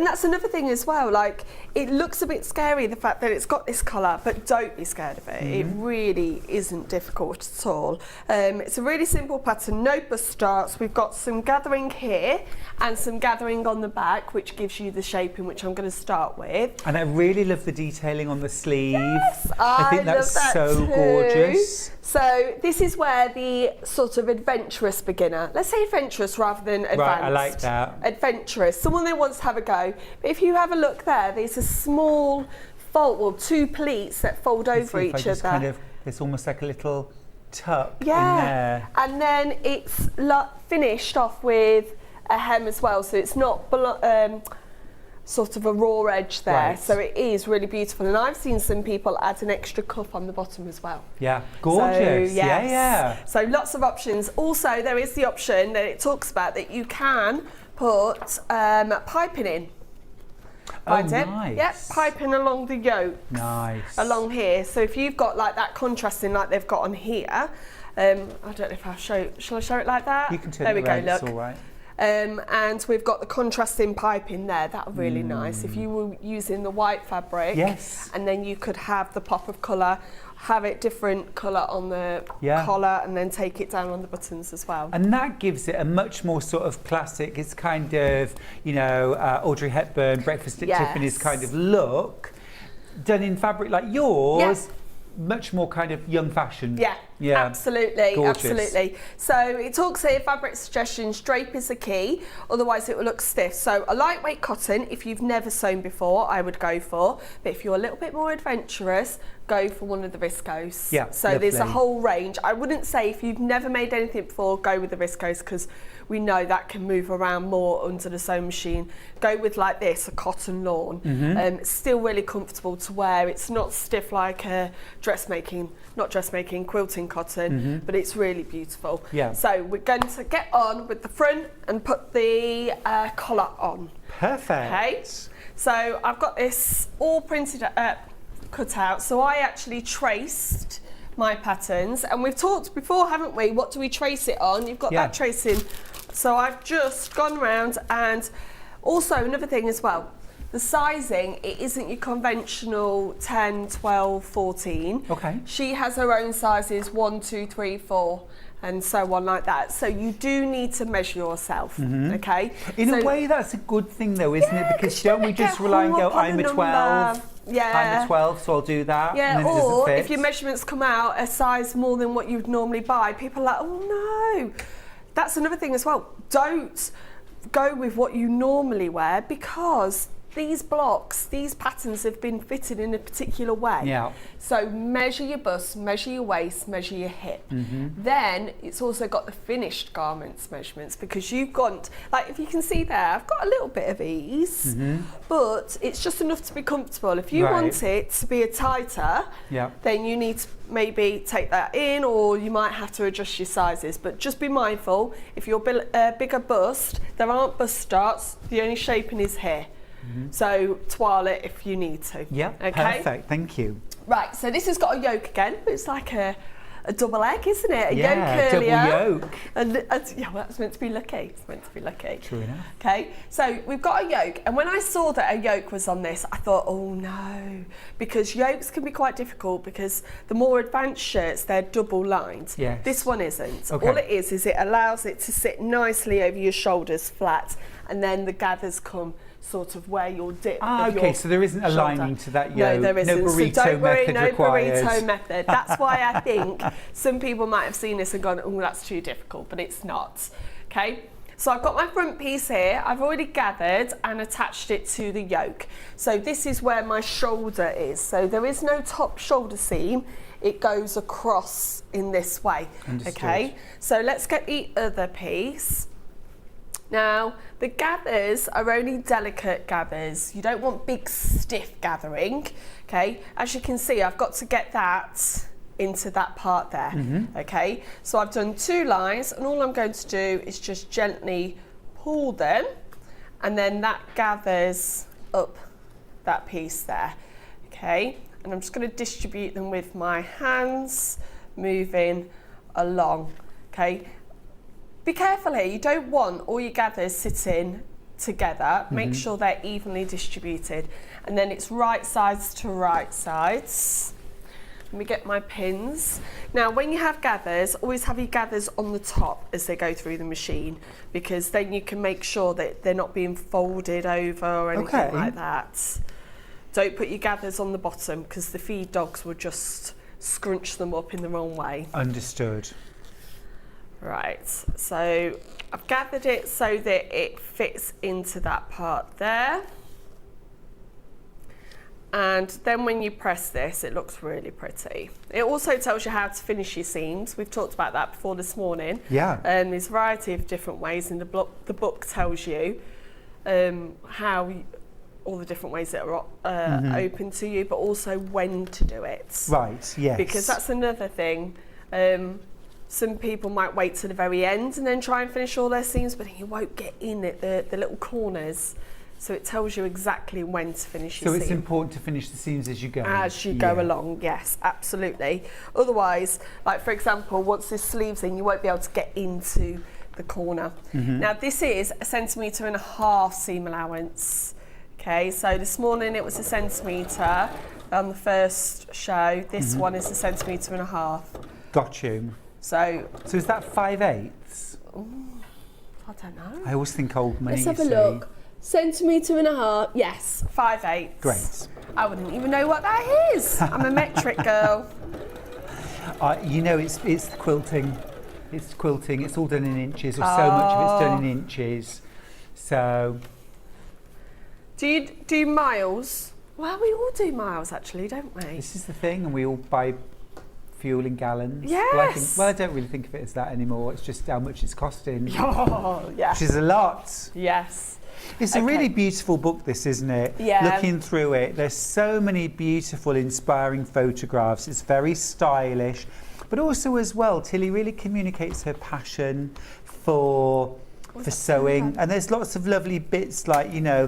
S7: that's another thing as well, like it looks a bit scary, the fact that it's got this colour, but don't be scared of it. It really isn't difficult at all. It's a really simple pattern, no bust starts. We've got some gathering here and some gathering on the back, which gives you the shape in which I'm going to start with.
S1: And I really love the detailing on the sleeve.
S7: Yes,
S1: I think that's
S7: love that
S1: so
S7: too.
S1: gorgeous.
S7: So this is where the sort of adventurous beginner, let's say adventurous rather than advanced.
S1: Right, I like that.
S7: Adventurous, someone that wants to have a go. But if you have a look there, there's a small fold, well, 2 pleats that fold over
S1: See if I
S7: each
S1: just
S7: other.
S1: it's almost like a little tuck in there.
S7: And then it's finished off with a hem as well, so it's not sort of a raw edge there.
S1: Right.
S7: So it is really beautiful. And I've seen some people add an extra cuff on the bottom as well.
S1: Yeah, gorgeous.
S7: So,
S1: Yeah,
S7: yes.
S1: yeah.
S7: So lots of options. Also, there is the option that it talks about that you can put piping in.
S1: Oh, nice.
S7: Yep, piping along the yoke.
S1: Nice.
S7: Along here. So if you've got like that contrasting like they've got on here, I don't know if I'll show. Shall I show it like that?
S1: You can turn
S7: there
S1: it
S7: we
S1: around,
S7: go.
S1: it's
S7: Look.
S1: all right.
S7: And we've got the contrasting piping there. That's really nice. If you were using the white fabric,
S1: Yes.
S7: and then you could have the pop of colour, have it different colour on the collar, and then take it down on the buttons as well.
S1: And that gives it a much more sort of classic, it's kind of, you know, Audrey Hepburn, Breakfast at Tiffany's kind of look, done in fabric like yours, much more kind of young fashioned.
S7: Yeah, absolutely,
S1: gorgeous.
S7: absolutely. So it talks here, fabric suggestions, drape is the key, otherwise it will look stiff. So a lightweight cotton, if you've never sewn before, I would go for. But if you're a little bit more adventurous, go for one of the viscose.
S1: Yeah,
S7: so there's a
S1: lovely.
S7: whole range. I wouldn't say if you've never made anything before, go with the viscose, because we know that can move around more under the sewing machine. Go with like this, a cotton lawn. It's still really comfortable to wear. It's not stiff like a quilting cotton, but it's really beautiful.
S1: Yeah.
S7: So we're going to get on with the front and put the collar on.
S1: Perfect.
S7: Okay. So I've got this all printed, cut out. So I actually traced my patterns, and we've talked before, haven't we? What do we trace it on? You've got that tracing. So I've just gone around, and also another thing as well, the sizing, it isn't your conventional 10, 12, 14.
S1: Okay.
S7: She has her own sizes 1, 2, 3, 4, and so on like that. So you do need to measure yourself, okay?
S1: In a way, that's a good thing though, isn't it? Because don't we just rely and go, I'm a 12, I'm a 12, so I'll do that.
S7: Yeah,
S1: and then it doesn't
S7: or
S1: fit.
S7: if your measurements come out a size more than what you'd normally buy, people are like, oh no. That's another thing as well. Don't go with what you normally wear, because these blocks, these patterns have been fitted in a particular way.
S1: Yeah.
S7: So measure your bust, measure your waist, measure your hip. Then it's also got the finished garments measurements, because you've got, like if you can see there, I've got a little bit of ease, but it's just enough to be comfortable. If you want it to be a tighter, then you need to maybe take that in, or you might have to adjust your sizes. But just be mindful, if you're a bigger bust, there aren't bust starts, the only shaping is here. So toile it if you need to.
S1: Yeah,
S7: okay?
S1: perfect, thank you.
S7: Right, so this has got a yoke again. It's like a double egg, isn't it? A
S1: Yeah,
S7: yoke earlier.
S1: double yoke.
S7: And yeah, well, that's meant to be lucky. It's meant to be lucky.
S1: True enough.
S7: Okay, so we've got a yoke, and when I saw that a yoke was on this, I thought, oh no, because yokes can be quite difficult, because the more advanced shirts, they're double lined.
S1: Yes.
S7: This one isn't.
S1: Okay.
S7: All it is it allows it to sit nicely over your shoulders flat, and then the gathers come sort of where your dip of
S1: okay,
S7: your
S1: so there isn't a
S7: shoulder.
S1: lining to that yoke.
S7: No, there isn't.
S1: No burrito
S7: so don't worry,
S1: method
S7: no
S1: required.
S7: burrito method. That's why I think some people might have seen this and gone, oh, that's too difficult, but it's not. Okay, so I've got my front piece here. I've already gathered and attached it to the yoke. So this is where my shoulder is. So there is no top shoulder seam. It goes across in this way.
S1: Understood.
S7: Okay, so let's get the other piece. Now, the gathers are only delicate gathers. You don't want big, stiff gathering, okay? As you can see, I've got to get that into that part there, okay? So I've done 2 lines, and all I'm going to do is just gently pull them, and then that gathers up that piece there, okay? And I'm just going to distribute them with my hands, moving along, okay? Be careful here, you don't want all your gathers sitting together. Make sure they're evenly distributed. And then it's right sides to right sides. Let me get my pins. Now, when you have gathers, always have your gathers on the top as they go through the machine, because then you can make sure that they're not being folded over or anything like that. Don't put your gathers on the bottom, because the feed dogs will just scrunch them up in the wrong way.
S1: Understood.
S7: Right, so I've gathered it so that it fits into that part there. And then when you press this, it looks really pretty. It also tells you how to finish your seams. We've talked about that before this morning.
S1: Yeah.
S7: There's a variety of different ways, and the book tells you all the different ways that are open to you, but also when to do it.
S1: Right, yes.
S7: Because that's another thing. Some people might wait to the very end and then try and finish all their seams, but you won't get in at the little corners. So it tells you exactly when to finish your
S1: So
S7: seam.
S1: it's important to finish the seams as you go.
S7: As you go along, yes, absolutely. Otherwise, like for example, once this sleeve's in, you won't be able to get into the corner. Now this is 1.5 centimetre seam allowance. Okay, so this morning it was 1 centimetre on the first show. This one is 1.5 centimetres.
S1: Got you.
S7: So
S1: is that 5/8?
S7: I don't know.
S1: I always think old money.
S7: Let's have a look. 1.5 centimetres, yes, 5/8.
S1: Great.
S7: I wouldn't even know what that is. I'm a metric girl.
S1: You know, it's the quilting. It's quilting. It's all done in inches, or so much of it's done in inches. So.
S7: Do you do miles? Well, we all do miles actually, don't we?
S1: This is the thing, and we all buy fuel in gallons.
S7: Yes.
S1: Well, I don't really think of it as that anymore. It's just how much it's costing.
S7: Oh, yes.
S1: Which is a lot.
S7: Yes.
S1: It's a really beautiful book, this, isn't it?
S7: Yeah.
S1: Looking through it, there's so many beautiful, inspiring photographs. It's very stylish, but also as well, Tilly really communicates her passion for sewing. And there's lots of lovely bits like, you know,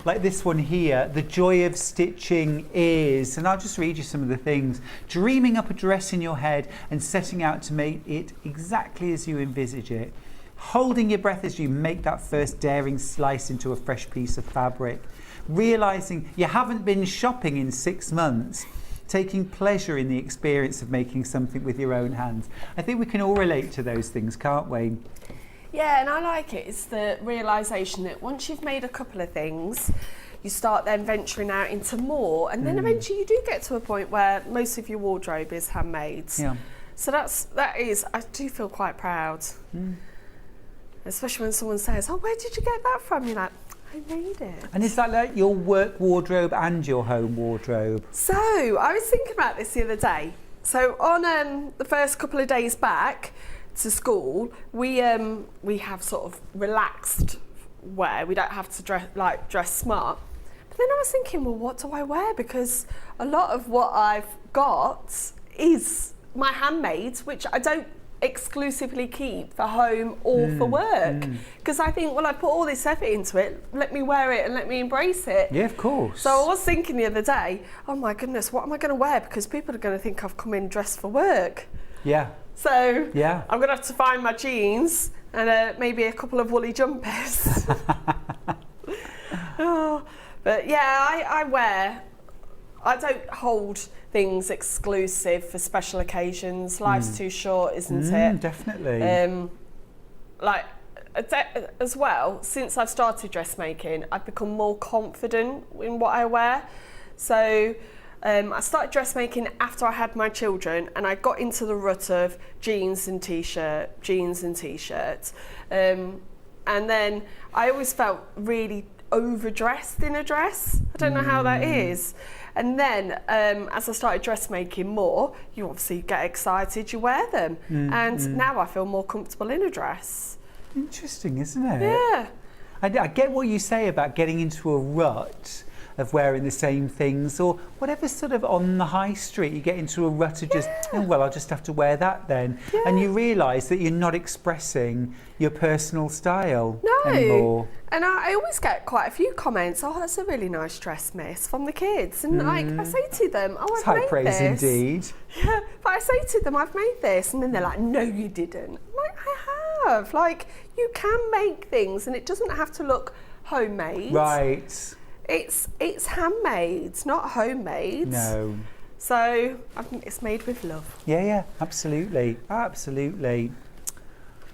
S1: like this one here, the joy of stitching is, and I'll just read you some of the things. Dreaming up a dress in your head and setting out to make it exactly as you envisage it. Holding your breath as you make that first daring slice into a fresh piece of fabric. Realising you haven't been shopping in 6 months. Taking pleasure in the experience of making something with your own hands. I think we can all relate to those things, can't we?
S7: Yeah, and I like it. It's the realisation that once you've made a couple of things, you start then venturing out into more, and then eventually you do get to a point where most of your wardrobe is handmade.
S1: Yeah.
S7: So I do feel quite proud. Especially when someone says, "Oh, where did you get that from?" You're like, "I made it."
S1: And is that like your work wardrobe and your home wardrobe?
S7: So I was thinking about this the other day. So on the first couple of days back to school, we have sort of relaxed wear. We don't have to dress smart. But then I was thinking, well, what do I wear? Because a lot of what I've got is my handmade, which I don't exclusively keep for home or for work. Because I think, well, I put all this effort into it, let me wear it and let me embrace it.
S1: Yeah, of course.
S7: So I was thinking the other day, oh my goodness, what am I going to wear? Because people are going to think I've come in dressed for work.
S1: Yeah.
S7: So
S1: Yeah.
S7: I'm going to have to find my jeans and maybe a couple of woolly jumpers. But yeah, I don't hold things exclusive for special occasions. Life's too short, isn't it?
S1: Definitely.
S7: As well, since I've started dressmaking, I've become more confident in what I wear. So I started dressmaking after I had my children, and I got into the rut of jeans and t-shirt. And then I always felt really overdressed in a dress. I don't know how that is. And then as I started dressmaking more, you obviously get excited, you wear them. And now I feel more comfortable in a dress.
S1: Interesting, isn't it?
S7: Yeah.
S1: I get what you say about getting into a rut of wearing the same things, or whatever sort of on the high street, you get into a rut of just, oh, well, I'll just have to wear that then.
S7: Yeah.
S1: And you realise that you're not expressing your personal style anymore.
S7: And I always get quite a few comments, oh, that's a really nice dress, miss, from the kids. And I say to them, oh,
S1: It's
S7: I've
S1: high
S7: made
S1: praise
S7: this.
S1: indeed.
S7: Yeah, but I say to them, I've made this. And then they're like, no, you didn't. I'm like, I have. Like, you can make things and it doesn't have to look homemade.
S1: Right.
S7: It's handmade, not homemade.
S1: No.
S7: So it's made with love.
S1: Yeah, absolutely. Absolutely.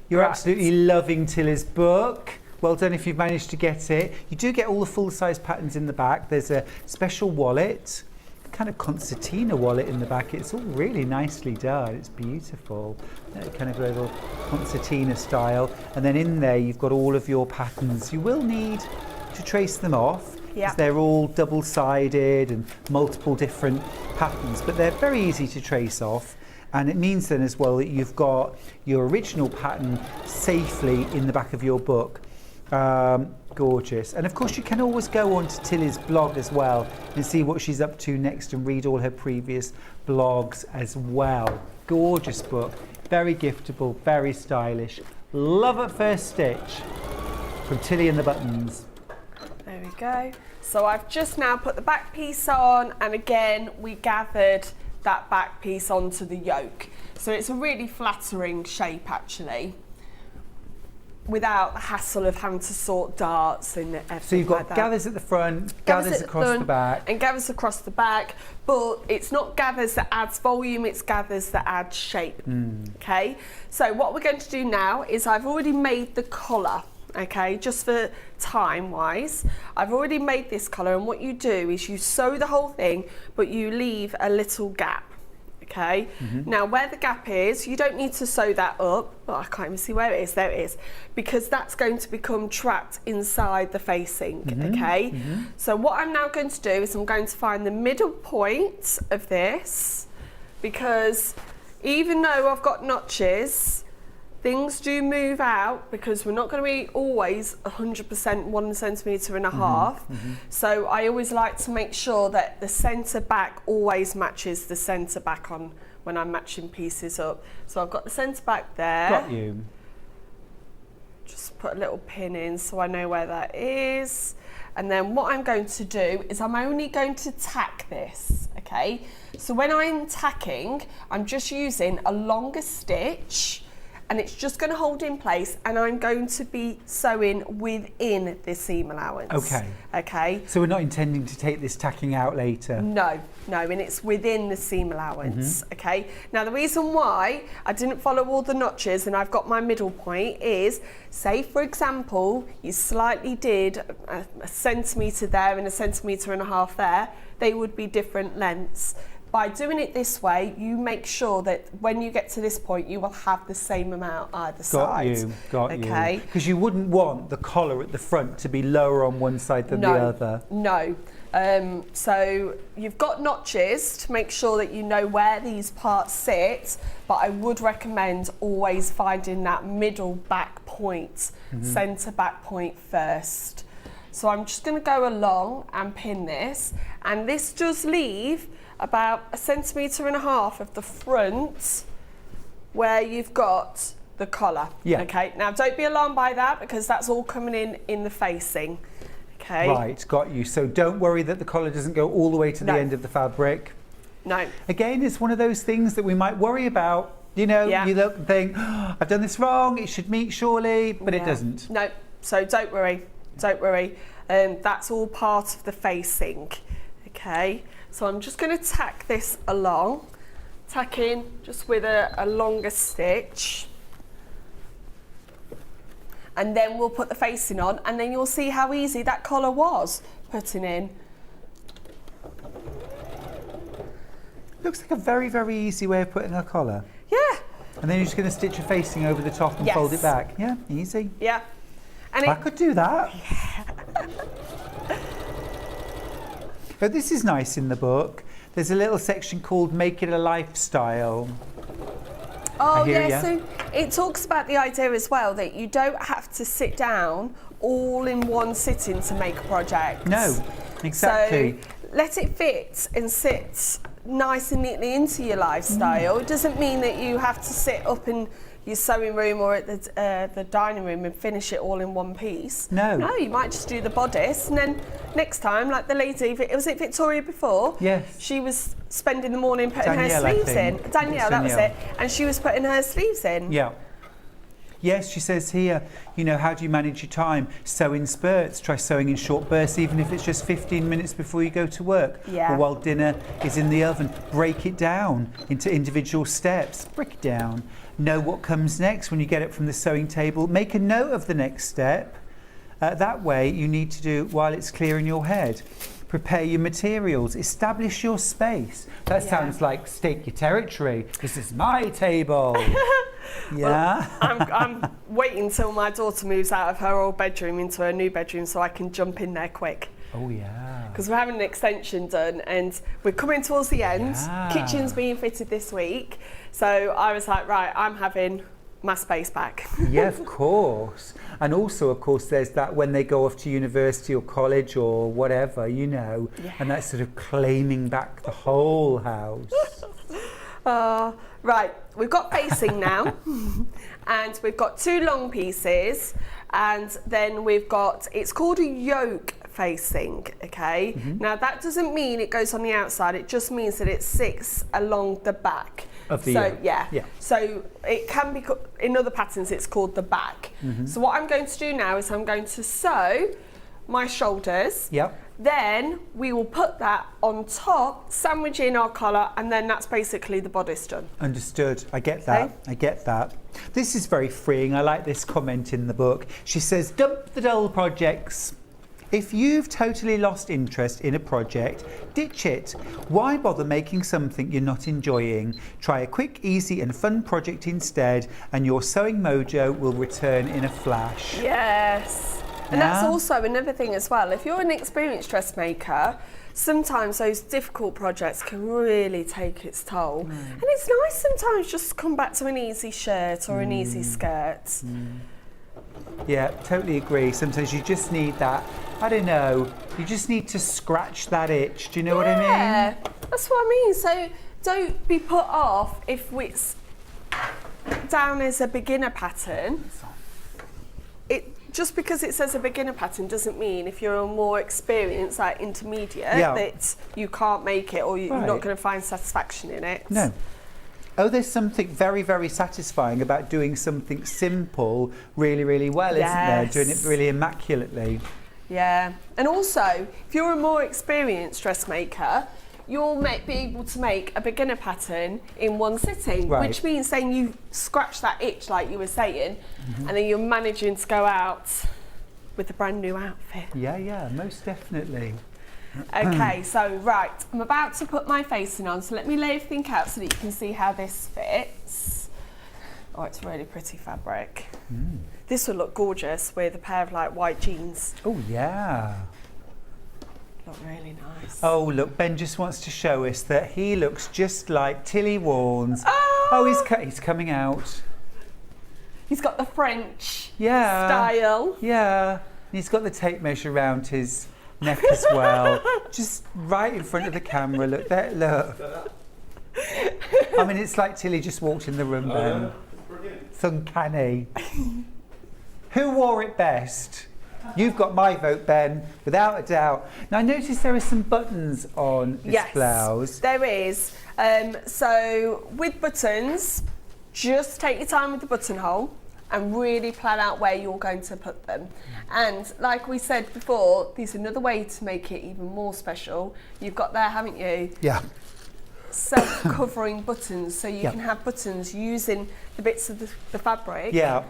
S1: You're
S7: Right.
S1: absolutely loving Tilly's book. Well done if you've managed to get it. You do get all the full-size patterns in the back. There's a special wallet, kind of concertina wallet in the back. It's all really nicely done. It's beautiful. Kind of a little concertina style. And then in there you've got all of your patterns. You will need to trace them off.
S7: Yeah.
S1: They're all double-sided and multiple different patterns, but they're very easy to trace off. And it means then as well that you've got your original pattern safely in the back of your book. Gorgeous. And of course you can always go on to Tilly's blog as well and see what she's up to next and read all her previous blogs as well. Gorgeous book, very giftable, very stylish. Love at first stitch from Tilly and the Buttons.
S7: There we go. So I've just now put the back piece on, and again we gathered that back piece onto the yoke. So it's a really flattering shape actually, without the hassle of having to sort darts and everything.
S1: So you've got
S7: like that.
S1: gathers at the front, gathers across the back.
S7: And gathers across the back, but it's not gathers that adds volume, it's gathers that add shape. Okay, so what we're going to do now is I've already made the collar. Okay, just for time wise, I've already made this collar, and what you do is you sew the whole thing, but you leave a little gap. Okay, now where the gap is, you don't need to sew that up. Oh, I can't even see where it is. There it is, because that's going to become trapped inside the facing. Okay, so what I'm now going to do is I'm going to find the middle point of this, because even though I've got notches, things do move out, because we're not going to be always 100% 1.5 centimetres. So I always like to make sure that the centre back always matches the centre back on when I'm matching pieces up. So I've got the centre back there.
S1: Got you.
S7: Just put a little pin in so I know where that is. And then what I'm going to do is I'm only going to tack this, okay? So when I'm tacking, I'm just using a longer stitch, and it's just going to hold in place, and I'm going to be sewing within the seam allowance.
S1: Okay.
S7: Okay.
S1: So we're not intending to take this tacking out later?
S7: No, and it's within the seam allowance. Okay. Now the reason why I didn't follow all the notches and I've got my middle point is, say for example, you slightly did a centimetre there and 1.5 centimetres there, they would be different lengths. By doing it this way, you make sure that when you get to this point, you will have the same amount either side.
S1: Got you.
S7: Okay.
S1: Because you wouldn't want the collar at the front to be lower on one side than the other.
S7: No. So you've got notches to make sure that you know where these parts sit, but I would recommend always finding that middle back point, centre back point first. So I'm just going to go along and pin this, and this does leave about 1.5 centimetres of the front where you've got the collar.
S1: Yeah.
S7: Okay, now don't be alarmed by that, because that's all coming in the facing. Okay.
S1: Right, got you. So don't worry that the collar doesn't go all the way to the end of the fabric.
S7: No.
S1: Again, it's one of those things that we might worry about. You know, you look and think, oh, I've done this wrong, it should meet surely, but it doesn't.
S7: No, so don't worry. That's all part of the facing. Okay. So I'm just going to tack this along, tack in just with a longer stitch, and then we'll put the facing on, and then you'll see how easy that collar was putting in.
S1: Looks like a very, very easy way of putting a collar.
S7: Yeah.
S1: And then you're just going to stitch a facing over the top and fold it back. Yeah, easy.
S7: Yeah. And
S1: I could do that. But this is nice in the book. There's a little section called Make It a Lifestyle.
S7: Oh yeah, so it talks about the idea as well that you don't have to sit down all in one sitting to make a project.
S1: No, exactly.
S7: So let it fit and sit nice and neatly into your lifestyle. It doesn't mean that you have to sit up in your sewing room or at the dining room and finish it all in one piece.
S1: No.
S7: No, you might just do the bodice, and then next time, like the lady, was it Victoria before?
S1: Yes.
S7: She was spending the morning putting
S1: Danielle,
S7: her sleeves in. Danielle, that was it. And she was putting her sleeves in.
S1: Yeah. Yes, she says here, you know, how do you manage your time? Sew in spurts, try sewing in short bursts, even if it's just 15 minutes before you go to work.
S7: Yeah.
S1: Or while dinner is in the oven. Break it down into individual steps. Break it down. Know what comes next when you get up from the sewing table. Make a note of the next step. That way you need to do while it's clear in your head. Prepare your materials. Establish your space. That sounds like stake your territory. This is my table. Yeah.
S7: Well, I'm waiting till my daughter moves out of her old bedroom into her new bedroom so I can jump in there quick.
S1: Oh yeah.
S7: Because we're having an extension done and we're coming towards the end.
S1: Yeah.
S7: Kitchen's being fitted this week. So I was like, right, I'm having my space back.
S1: Yeah, of course. And also, of course, there's that when they go off to university or college or whatever, you know, and that's sort of claiming back the whole house.
S7: Right, we've got facing now, and we've got two long pieces, and then we've got, it's called a yoke facing, okay? Now that doesn't mean it goes on the outside, it just means that it sits along the back.
S1: Of the
S7: so
S1: yeah.
S7: So it can be, in other patterns it's called the back. So what I'm going to do now is I'm going to sew my shoulders.
S1: Yep.
S7: Then we will put that on top, sandwich in our collar, and then that's basically the bodice done.
S1: Understood. I get that.
S7: Okay.
S1: I get that. This is very freeing. I like this comment in the book. She says, dump the dull projects. If you've totally lost interest in a project, ditch it. Why bother making something you're not enjoying? Try a quick, easy and fun project instead, and your sewing mojo will return in a flash.
S7: Yes. And that's
S1: Yeah.
S7: also another thing as well. If you're an experienced dressmaker, sometimes those difficult projects can really take its toll. And it's nice sometimes just to come back to an easy shirt or an easy skirt.
S1: Yeah, totally agree. Sometimes you just need that, I don't know, you just need to scratch that itch. Do you know what I mean?
S7: Yeah, that's what I mean. So don't be put off if it's down as a beginner pattern. Just because it says a beginner pattern doesn't mean if you're a more experienced, like intermediate, that you can't make it or you're not going to find satisfaction in it.
S1: No. Oh, there's something very, very satisfying about doing something simple really, really well, isn't there? Doing it really immaculately.
S7: Yeah. And also, if you're a more experienced dressmaker, you'll be able to make a beginner pattern in one sitting, which means then you scratch that itch, like you were saying, and then you're managing to go out with a brand new outfit.
S1: Yeah, yeah, most definitely.
S7: Okay, so right, I'm about to put my facing on, so let me lay everything out so that you can see how this fits. Oh, it's really pretty fabric. This will look gorgeous with a pair of like white jeans.
S1: Oh, yeah.
S7: Look really nice.
S1: Oh, look, Ben just wants to show us that he looks just like Tilly Warnes. Oh, he's coming out.
S7: He's got the French
S1: Yeah.
S7: style.
S1: Yeah. He's got the tape measure around his neck as well. Just right in front of the camera. Look there, look. I mean, it's like Tilly just walked in the room, Ben. It's uncanny. Who wore it best? You've got my vote, Ben, without a doubt. Now, I noticed there are some buttons on this blouse.
S7: There is. So with buttons, just take your time with the buttonhole and really plan out where you're going to put them. And like we said before, there's another way to make it even more special. You've got there, haven't you?
S1: Yeah.
S7: Self-covering buttons, so you can have buttons using the bits of the fabric.
S1: Yeah.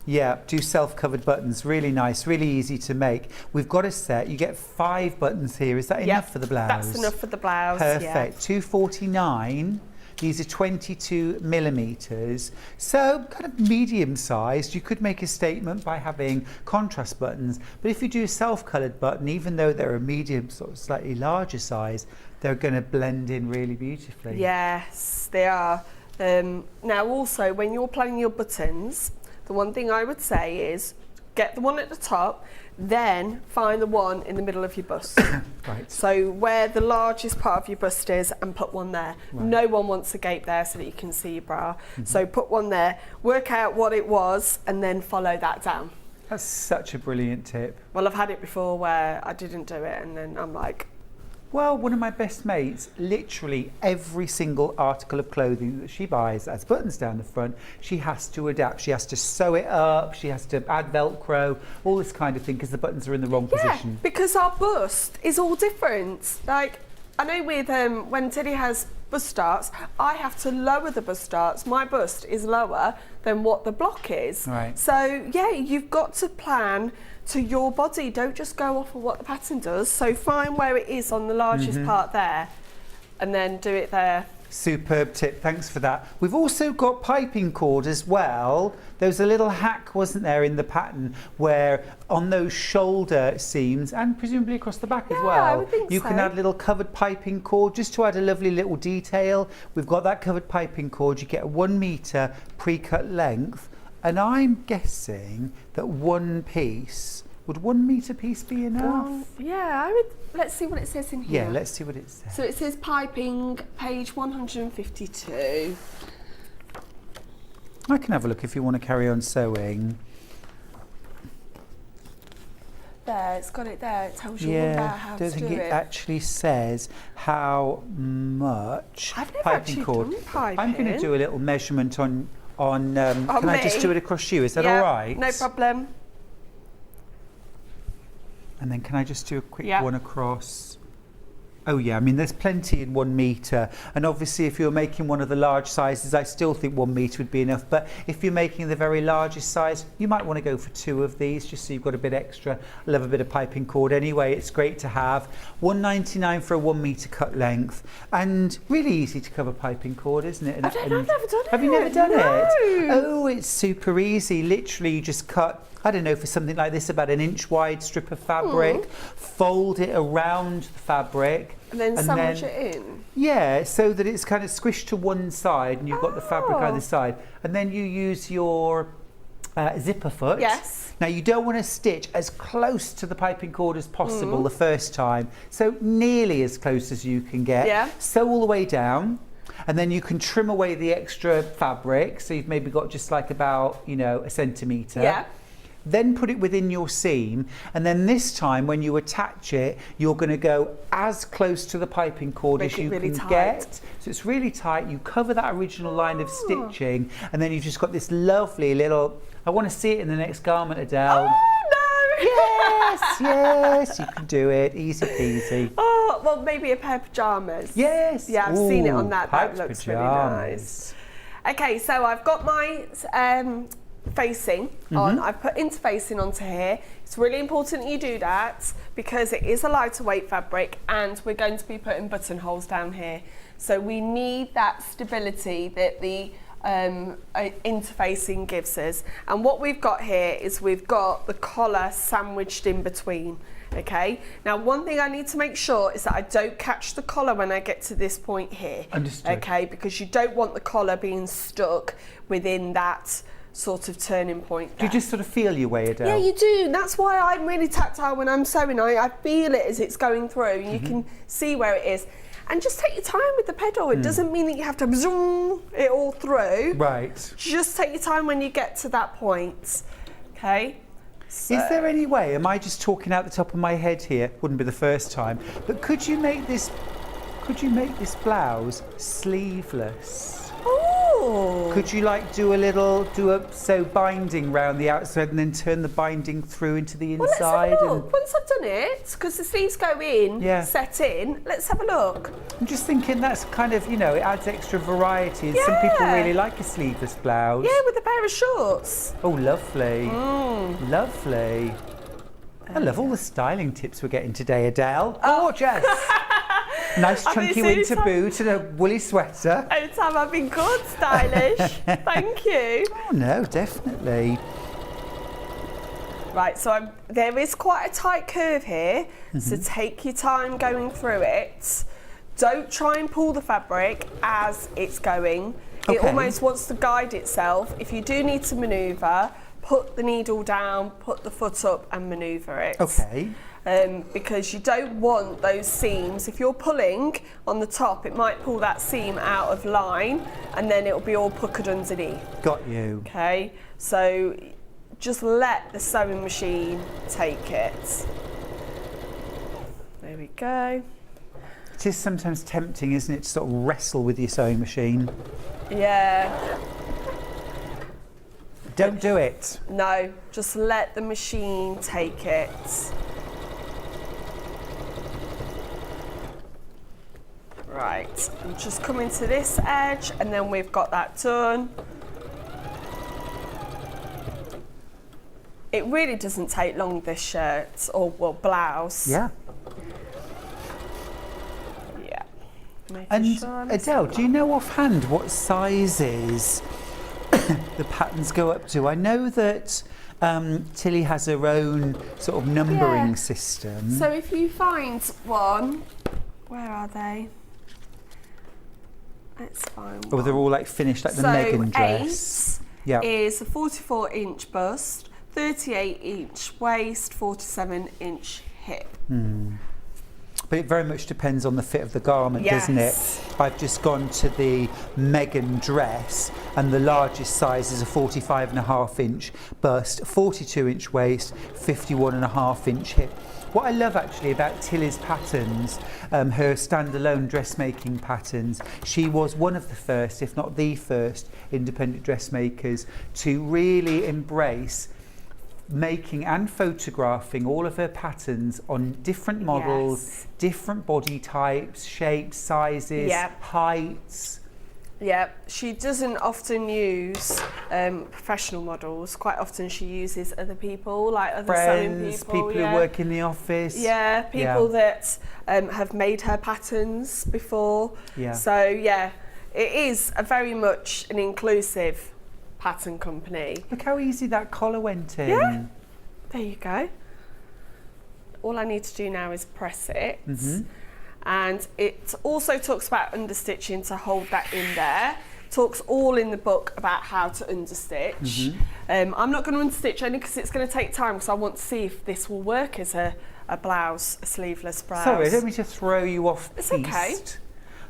S1: Yeah, do self-covered buttons. Really nice, really easy to make. We've got a set. You get 5 buttons here. Is that enough for the blouse?
S7: That's enough for the blouse.
S1: Perfect. $2.49. These are 22 millimeters. So kind of medium sized. You could make a statement by having contrast buttons. But if you do a self-colored button, even though they're a medium, sort of slightly larger size, they're going to blend in really beautifully.
S7: Yes, they are. Now also, when you're planning your buttons, the one thing I would say is get the one at the top, then find the one in the middle of your bust.
S1: Right.
S7: So where the largest part of your bust is, and put one there.
S1: Right.
S7: No one wants a gape there so that you can see your bra. So put one there, work out what it was, and then follow that down.
S1: That's such a brilliant tip.
S7: Well, I've had it before where I didn't do it, and then I'm like,
S1: well, one of my best mates, literally every single article of clothing that she buys has buttons down the front. She has to adapt. She has to sew it up. She has to add Velcro, all this kind of thing, because the buttons are in the wrong position.
S7: Because our bust is all different. Like, I know with when Teddy has bust starts, I have to lower the bust starts. My bust is lower than what the block is.
S1: Right.
S7: So yeah, you've got to plan to your body. Don't just go off of what the pattern does. So find where it is on the largest part there, and then do it there.
S1: Superb tip, thanks for that. We've also got piping cord as well. There was a little hack, wasn't there, in the pattern where on those shoulder seams and presumably across the back as
S7: I
S1: well,
S7: would think
S1: you
S7: so.
S1: can add little covered piping cord just to add a lovely little detail. We've got that covered piping cord. You get a 1 metre pre-cut length, and I'm guessing that one piece, would 1 metre piece be enough?
S7: Yeah, I would. Let's see what it says in here.
S1: Yeah, let's see what it says.
S7: So it says piping, page 152.
S1: I can have a look if you want to carry on sewing.
S7: there. It's got it there. It tells you all about how
S1: I
S7: to
S1: don't
S7: do
S1: think it actually says how much
S7: I've never
S1: piping
S7: actually
S1: cord.
S7: done piping.
S1: I'm going to do a little measurement on can I just
S7: me?
S1: do it across you? Is that
S7: Yeah,
S1: all right?
S7: no problem.
S1: And then can I just do a quick
S7: Yeah.
S1: one across? Oh yeah, I mean there's plenty in 1 metre, and obviously if you're making one of the large sizes I still think 1 metre would be enough, but if you're making the very largest size you might want to go for 2 of these just so you've got a bit extra. I love a bit of piping cord anyway, it's great to have. £1.99 for a 1 metre cut length, and really easy to cover piping cord, isn't it?
S7: I've never done it.
S1: Have you never done
S7: No.
S1: it? Oh, it's super easy. Literally you just cut, I don't know, for something like this, about an inch wide strip of fabric, fold it around the fabric.
S7: And then sandwich it in.
S1: Yeah, so that it's kind of squished to one side and you've got the fabric either side. And then you use your zipper foot.
S7: Yes.
S1: Now you don't want to stitch as close to the piping cord as possible the first time. So nearly as close as you can get.
S7: Yeah.
S1: Sew all the way down. And then you can trim away the extra fabric. So you've maybe got just like about, a centimetre.
S7: Yeah.
S1: Then put it within your seam, and then this time when you attach it you're going to go as close to the piping cord
S7: Make
S1: as
S7: it
S1: you
S7: really
S1: can
S7: tight.
S1: get. So it's really tight, you cover that original line of stitching, and then you've just got this lovely little, I want to see it in the next garment, Adele.
S7: Oh no!
S1: Yes, you can do it, easy peasy.
S7: Oh, well, maybe a pair of pyjamas.
S1: Yes.
S7: Yeah, I've seen it on that. That
S1: piped
S7: looks
S1: pyjamas.
S7: really nice. Okay, so I've got my facing on. I've put interfacing onto here. It's really important you do that because it is a lighter weight fabric and we're going to be putting buttonholes down here. So we need that stability that the interfacing gives us. And what we've got here is we've got the collar sandwiched in between. Okay, now one thing I need to make sure is that I don't catch the collar when I get to this point here.
S1: Understood.
S7: Okay, because you don't want the collar being stuck within that sort of turning point
S1: Do you
S7: there.
S1: just sort of feel your way, Adele?
S7: Yeah, you do. That's why I'm really tactile when I'm sewing. I feel it as it's going through. You can see where it is. And just take your time with the pedal. It doesn't mean that you have to zoom it all through.
S1: Right.
S7: Just take your time when you get to that point. Okay? So,
S1: Is there any way, am I just talking out the top of my head here? Wouldn't be the first time. But could you make this blouse sleeveless?
S7: Ooh.
S1: Could you like do a sew binding round the outside and then turn the binding through into the
S7: Well, let's
S1: inside?
S7: have a look. Once I've done it, because the sleeves go in,
S1: Yeah.
S7: set in, let's have a look.
S1: I'm just thinking that's kind of, it adds extra variety. And some people
S7: Yeah.
S1: really like a sleeveless blouse.
S7: Yeah, with a pair of shorts.
S1: Oh, lovely. Lovely. I love all the styling tips we're getting today, Adele. Gorgeous. Nice
S7: I've been
S1: chunky
S7: seeing
S1: winter
S7: some-
S1: boot and a woolly sweater.
S7: Every time I've been good, stylish. Thank you.
S1: Oh no, definitely.
S7: Right, so there is quite a tight curve here, so take your time going through it. Don't try and pull the fabric as it's going. It
S1: Okay.
S7: almost wants to guide itself. If you do need to manoeuvre, put the needle down, put the foot up and manoeuvre it.
S1: Okay.
S7: Because you don't want those seams. If you're pulling on the top, it might pull that seam out of line and then it'll be all puckered underneath.
S1: Got you.
S7: Okay, so just let the sewing machine take it. There we go.
S1: It is sometimes tempting, isn't it, to sort of wrestle with your sewing machine.
S7: Yeah,
S1: Don't do it.
S7: no, just let the machine take it. Right, I'm just coming to this edge and then we've got that done. It really doesn't take long, this shirt, or well, blouse.
S1: Yeah.
S7: Yeah. Making
S1: And
S7: sure I'm
S1: Adele, do you know offhand what sizes the patterns go up to? I know that Tilly has her own sort of numbering
S7: Yeah.
S1: system.
S7: So if you find one, where are they? Let's find one.
S1: Oh, they're all like finished like the
S7: So
S1: Megan dress.
S7: 8
S1: Yeah.
S7: is a 44-inch bust, 38-inch waist, 47-inch hip.
S1: But it very much depends on the fit of the garment, doesn't it?
S7: Yes.
S1: I've just gone to the Meghan dress, and the largest size is a 45.5-inch bust, 42-inch waist, 51.5-inch hip. What I love actually about Tilly's patterns, her standalone dressmaking patterns, she was one of the first, if not the first, independent dressmakers to really embrace making and photographing all of her patterns on different models,
S7: Yes.
S1: different body types, shapes, sizes,
S7: Yep.
S1: heights.
S7: Yeah, she doesn't often use professional models. Quite often she uses other people, like other sewing
S1: Friends,
S7: people.
S1: who work in the office.
S7: Yeah, people that have made her patterns before.
S1: Yeah.
S7: So yeah, it is a very much an inclusive pattern company.
S1: Look how easy that collar went in.
S7: Yeah. There you go. All I need to do now is press it.
S1: Mhm.
S7: And it also talks about understitching to hold that in there. Talks all in the book about how to understitch. I'm not going to understitch only because it's going to take time, because I want to see if this will work as a blouse, a sleeveless blouse.
S1: Sorry, I don't mean to throw you off
S7: It's
S1: piste.
S7: okay.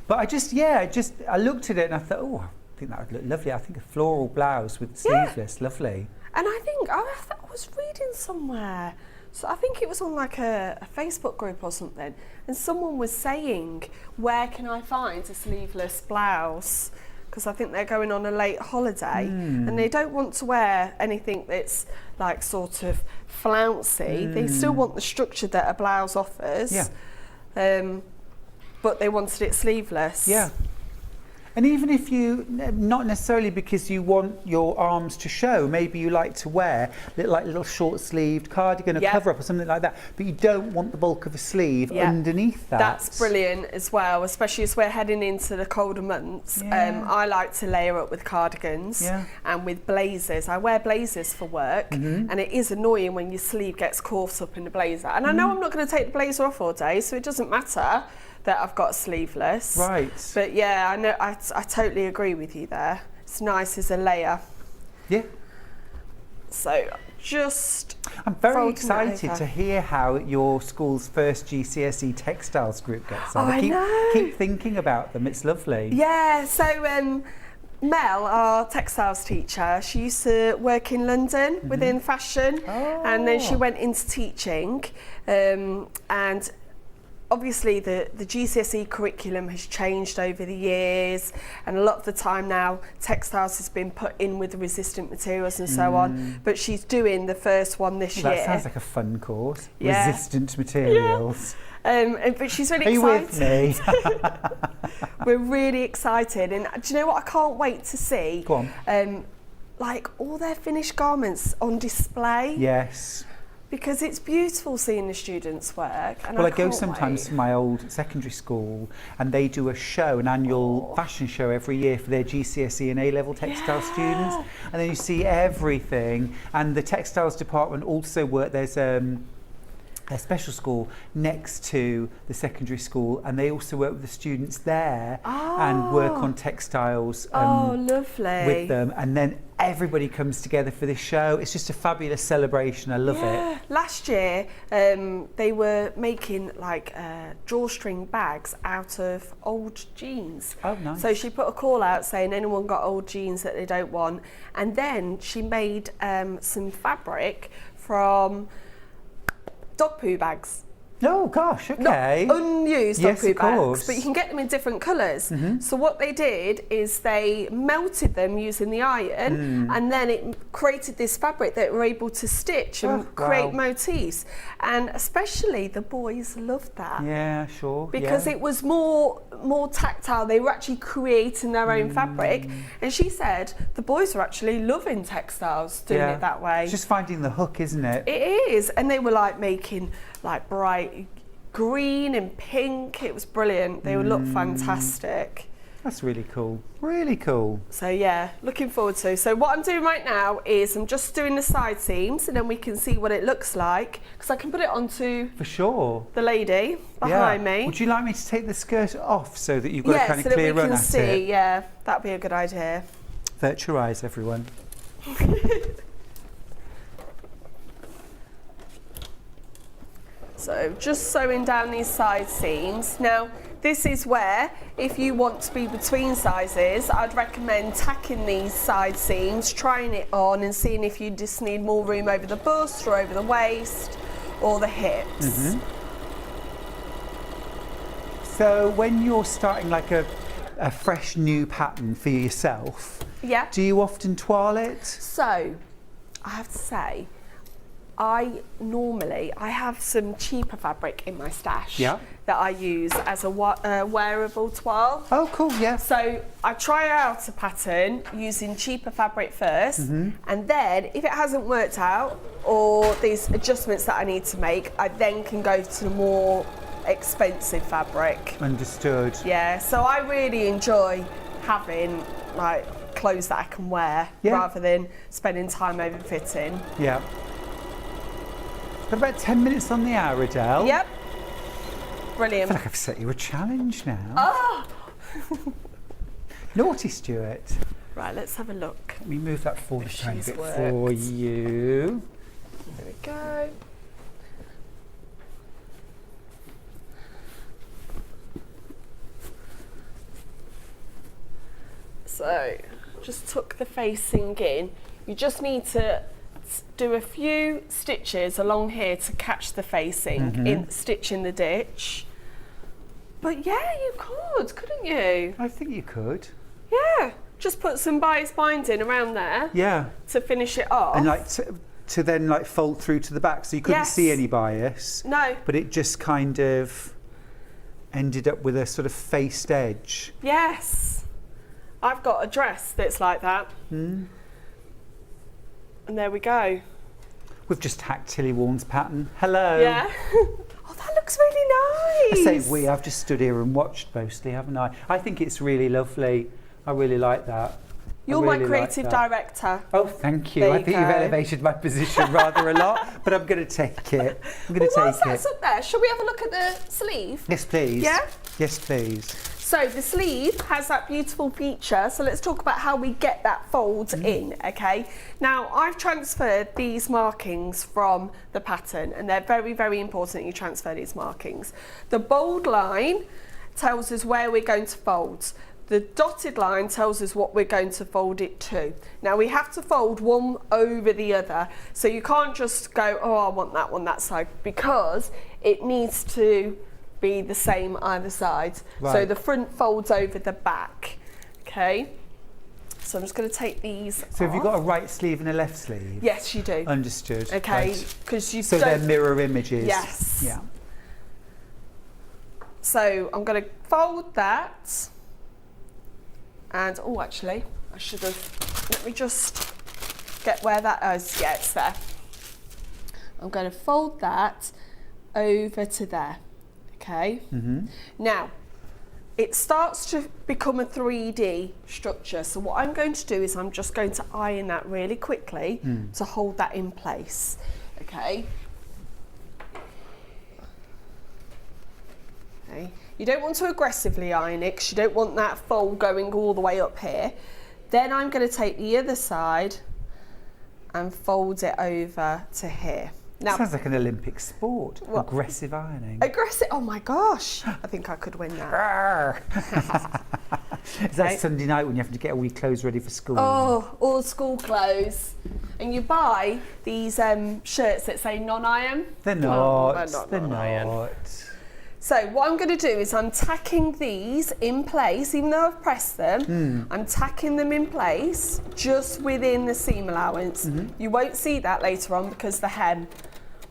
S1: But I looked at it and I thought, oh, I think that would look lovely. I think a floral blouse with sleeveless, lovely.
S7: And I think I was reading somewhere, so I think it was on like a Facebook group or something, and someone was saying, where can I find a sleeveless blouse? Because I think they're going on a late holiday and they don't want to wear anything that's like sort of flouncy. They still want the structure that a blouse offers.
S1: Yeah.
S7: But they wanted it sleeveless.
S1: Yeah. And even if you, not necessarily because you want your arms to show, maybe you like to wear like little short-sleeved cardigan or cover-up or something like that, but you don't want the bulk of a sleeve underneath that.
S7: That's brilliant as well, especially as we're heading into the colder months. I like to layer up with cardigans and with blazers. I wear blazers for work, and it is annoying when your sleeve gets caught up in the blazer. And I know I'm not going to take the blazer off all day, so it doesn't matter that I've got sleeveless.
S1: Right.
S7: But yeah, I know, I totally agree with you there. It's nice as a layer.
S1: Yeah.
S7: So just
S1: I'm very
S7: folding it
S1: excited
S7: over.
S1: to hear how your school's first GCSE textiles group gets on.
S7: Oh, I know.
S1: Keep thinking about them. It's lovely.
S7: Yeah, so Mel, our textiles teacher, she used to work in London within fashion, and then she went into teaching, and obviously the GCSE curriculum has changed over the years, and a lot of the time now textiles has been put in with resistant materials and so on, but she's doing the first one this year.
S1: That sounds like a fun course.
S7: Yeah.
S1: Resistant materials.
S7: But she's really
S1: Are you
S7: excited.
S1: with me?
S7: We're really excited, and do you know what I can't wait to see?
S1: Go on.
S7: Like all their finished garments on display.
S1: Yes.
S7: Because it's beautiful seeing the students work. And
S1: Well, I go
S7: can't
S1: sometimes
S7: wait.
S1: to my old secondary school, and they do a show, an annual fashion show every year for their GCSE and A-level textile students. And then you see everything. And the textiles department also there's a special school next to the secondary school, and they also work with the students there and work on textiles
S7: lovely.
S1: with them, and then everybody comes together for this show. It's just a fabulous celebration. I love it.
S7: Last year, they were making like drawstring bags out of old jeans.
S1: Oh, nice.
S7: So she put a call out saying anyone got old jeans that they don't want, and then she made some fabric from dog poo bags.
S1: Oh gosh, okay.
S7: Not unused dog
S1: Yes,
S7: poo
S1: of course.
S7: bags, but you can get them in different colours. So what they did is they melted them using the iron, and then it created this fabric that were able to stitch and create motifs. And especially the boys loved that.
S1: Yeah, sure.
S7: Because it was more tactile. They were actually creating their own fabric. And she said the boys were actually loving textiles, doing it that way.
S1: It's just finding the hook, isn't it?
S7: It is. And they were like making like bright green and pink. It was brilliant. They would look fantastic.
S1: That's really cool. Really cool.
S7: So yeah, looking forward to. So what I'm doing right now is I'm just doing the side seams, and then we can see what it looks like, because I can put it onto
S1: For sure.
S7: the lady behind me.
S1: Would you like me to take the skirt off so that you've got a kind
S7: so
S1: of clear
S7: that we
S1: run
S7: can
S1: at
S7: see.
S1: it?
S7: Yeah, that'd be a good idea.
S1: Avert your eyes, everyone.
S7: So just sewing down these side seams. Now, this is where, if you want to be between sizes, I'd recommend tacking these side seams, trying it on and seeing if you just need more room over the bust or over the waist or the hips.
S1: So when you're starting like a fresh new pattern for yourself, do you often toile it?
S7: So, I have to say, I have some cheaper fabric in my stash that I use as a wearable toile.
S1: Oh, cool, yeah.
S7: So I try out a pattern using cheaper fabric first, and then if it hasn't worked out, or there's adjustments that I need to make, I then can go to the more expensive fabric.
S1: Understood.
S7: Yeah, so I really enjoy having like clothes that I can wear rather than spending time over fitting.
S1: Yeah. Got about 10 minutes on the hour, Adele.
S7: Yep.
S1: I
S7: Brilliant.
S1: feel like I've set you a challenge now.
S7: Oh!
S1: Naughty Stuart.
S7: Right, let's have a look.
S1: Let me move that forward a tiny
S7: she's
S1: bit
S7: worked.
S1: for you.
S7: There we go. So, just tuck the facing in. You just need to do a few stitches along here to catch the facing in stitching the ditch. But yeah, you could, couldn't you?
S1: I think you could.
S7: Yeah, just put some bias binding around there.
S1: Yeah.
S7: To finish it off.
S1: And like to then like fold through to the back, so you couldn't see any bias.
S7: No.
S1: But it just kind of ended up with a sort of faced edge.
S7: Yes. I've got a dress that's like that. And there we go.
S1: We've just hacked Tilly Warren's pattern. Hello.
S7: Yeah. Oh, that looks really nice.
S1: I say I've just stood here and watched mostly, haven't I? I think it's really lovely. I really like that.
S7: You're my creative director.
S1: Oh, thank you.
S7: There
S1: I
S7: you
S1: think
S7: go.
S1: you've elevated my position rather a lot, but I'm going to take it. I'm going to take
S7: Whilst that's
S1: it.
S7: up there, shall we have a look at the sleeve?
S1: Yes, please.
S7: Yeah?
S1: Yes, please.
S7: So the sleeve has that beautiful feature, so let's talk about how we get that fold in, okay? Now, I've transferred these markings from the pattern, and they're very, very important that you transfer these markings. The bold line tells us where we're going to fold. The dotted line tells us what we're going to fold it to. Now, we have to fold one over the other, so you can't just go, oh, I want that one that side, because it needs to be the same either side.
S1: Right.
S7: So the front folds over the back, okay? So I'm just going to take these
S1: So have you
S7: off.
S1: got a right sleeve and a left sleeve?
S7: Yes, you do.
S1: Understood.
S7: Okay,
S1: Right.
S7: because you
S1: So they're mirror images?
S7: Yes.
S1: Yeah.
S7: So I'm going to fold that. And, oh, actually, I should have, let me just get where that is. Yeah, it's there. I'm going to fold that over to there, okay? Now, it starts to become a 3D structure. So what I'm going to do is I'm just going to iron that really quickly to hold that in place, okay? Okay. You don't want to aggressively iron it because you don't want that fold going all the way up here. Then I'm going to take the other side and fold it over to here. Now,
S1: Sounds like an Olympic sport. What? Aggressive ironing.
S7: Aggressive, oh my gosh, I think I could win that.
S1: Is that Sunday night when you have to get all your clothes ready for school?
S7: Oh, all school clothes. And you buy these shirts that say non-iron.
S1: They're not.
S7: they're not
S1: They're
S7: non-iron.
S1: not.
S7: So what I'm going to do is I'm tacking these in place, even though I've pressed them, I'm tacking them in place just within the seam allowance. You won't see that later on because the hem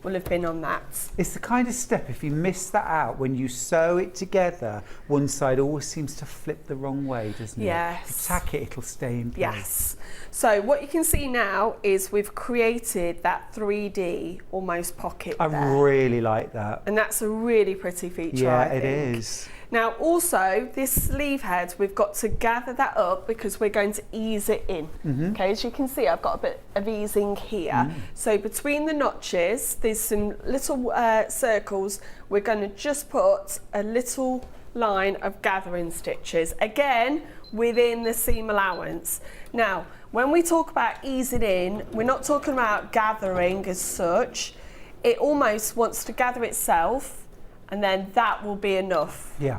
S7: will have been on that.
S1: It's the kind of step, if you miss that out, when you sew it together, one side always seems to flip the wrong way, doesn't it?
S7: Yes.
S1: If you tack it, it'll stay in place.
S7: Yes. So what you can see now is we've created that 3D almost pocket
S1: I
S7: there.
S1: really like that.
S7: And that's a really pretty feature,
S1: Yeah,
S7: I
S1: it
S7: think.
S1: is.
S7: Now also, this sleeve head, we've got to gather that up because we're going to ease it in. Okay, as you can see, I've got a bit of easing here. So between the notches, there's some little circles. We're going to just put a little line of gathering stitches, again, within the seam allowance. Now, when we talk about easing in, we're not talking about gathering as such. it almost wants to gather itself, and then that will be enough.
S1: Yeah.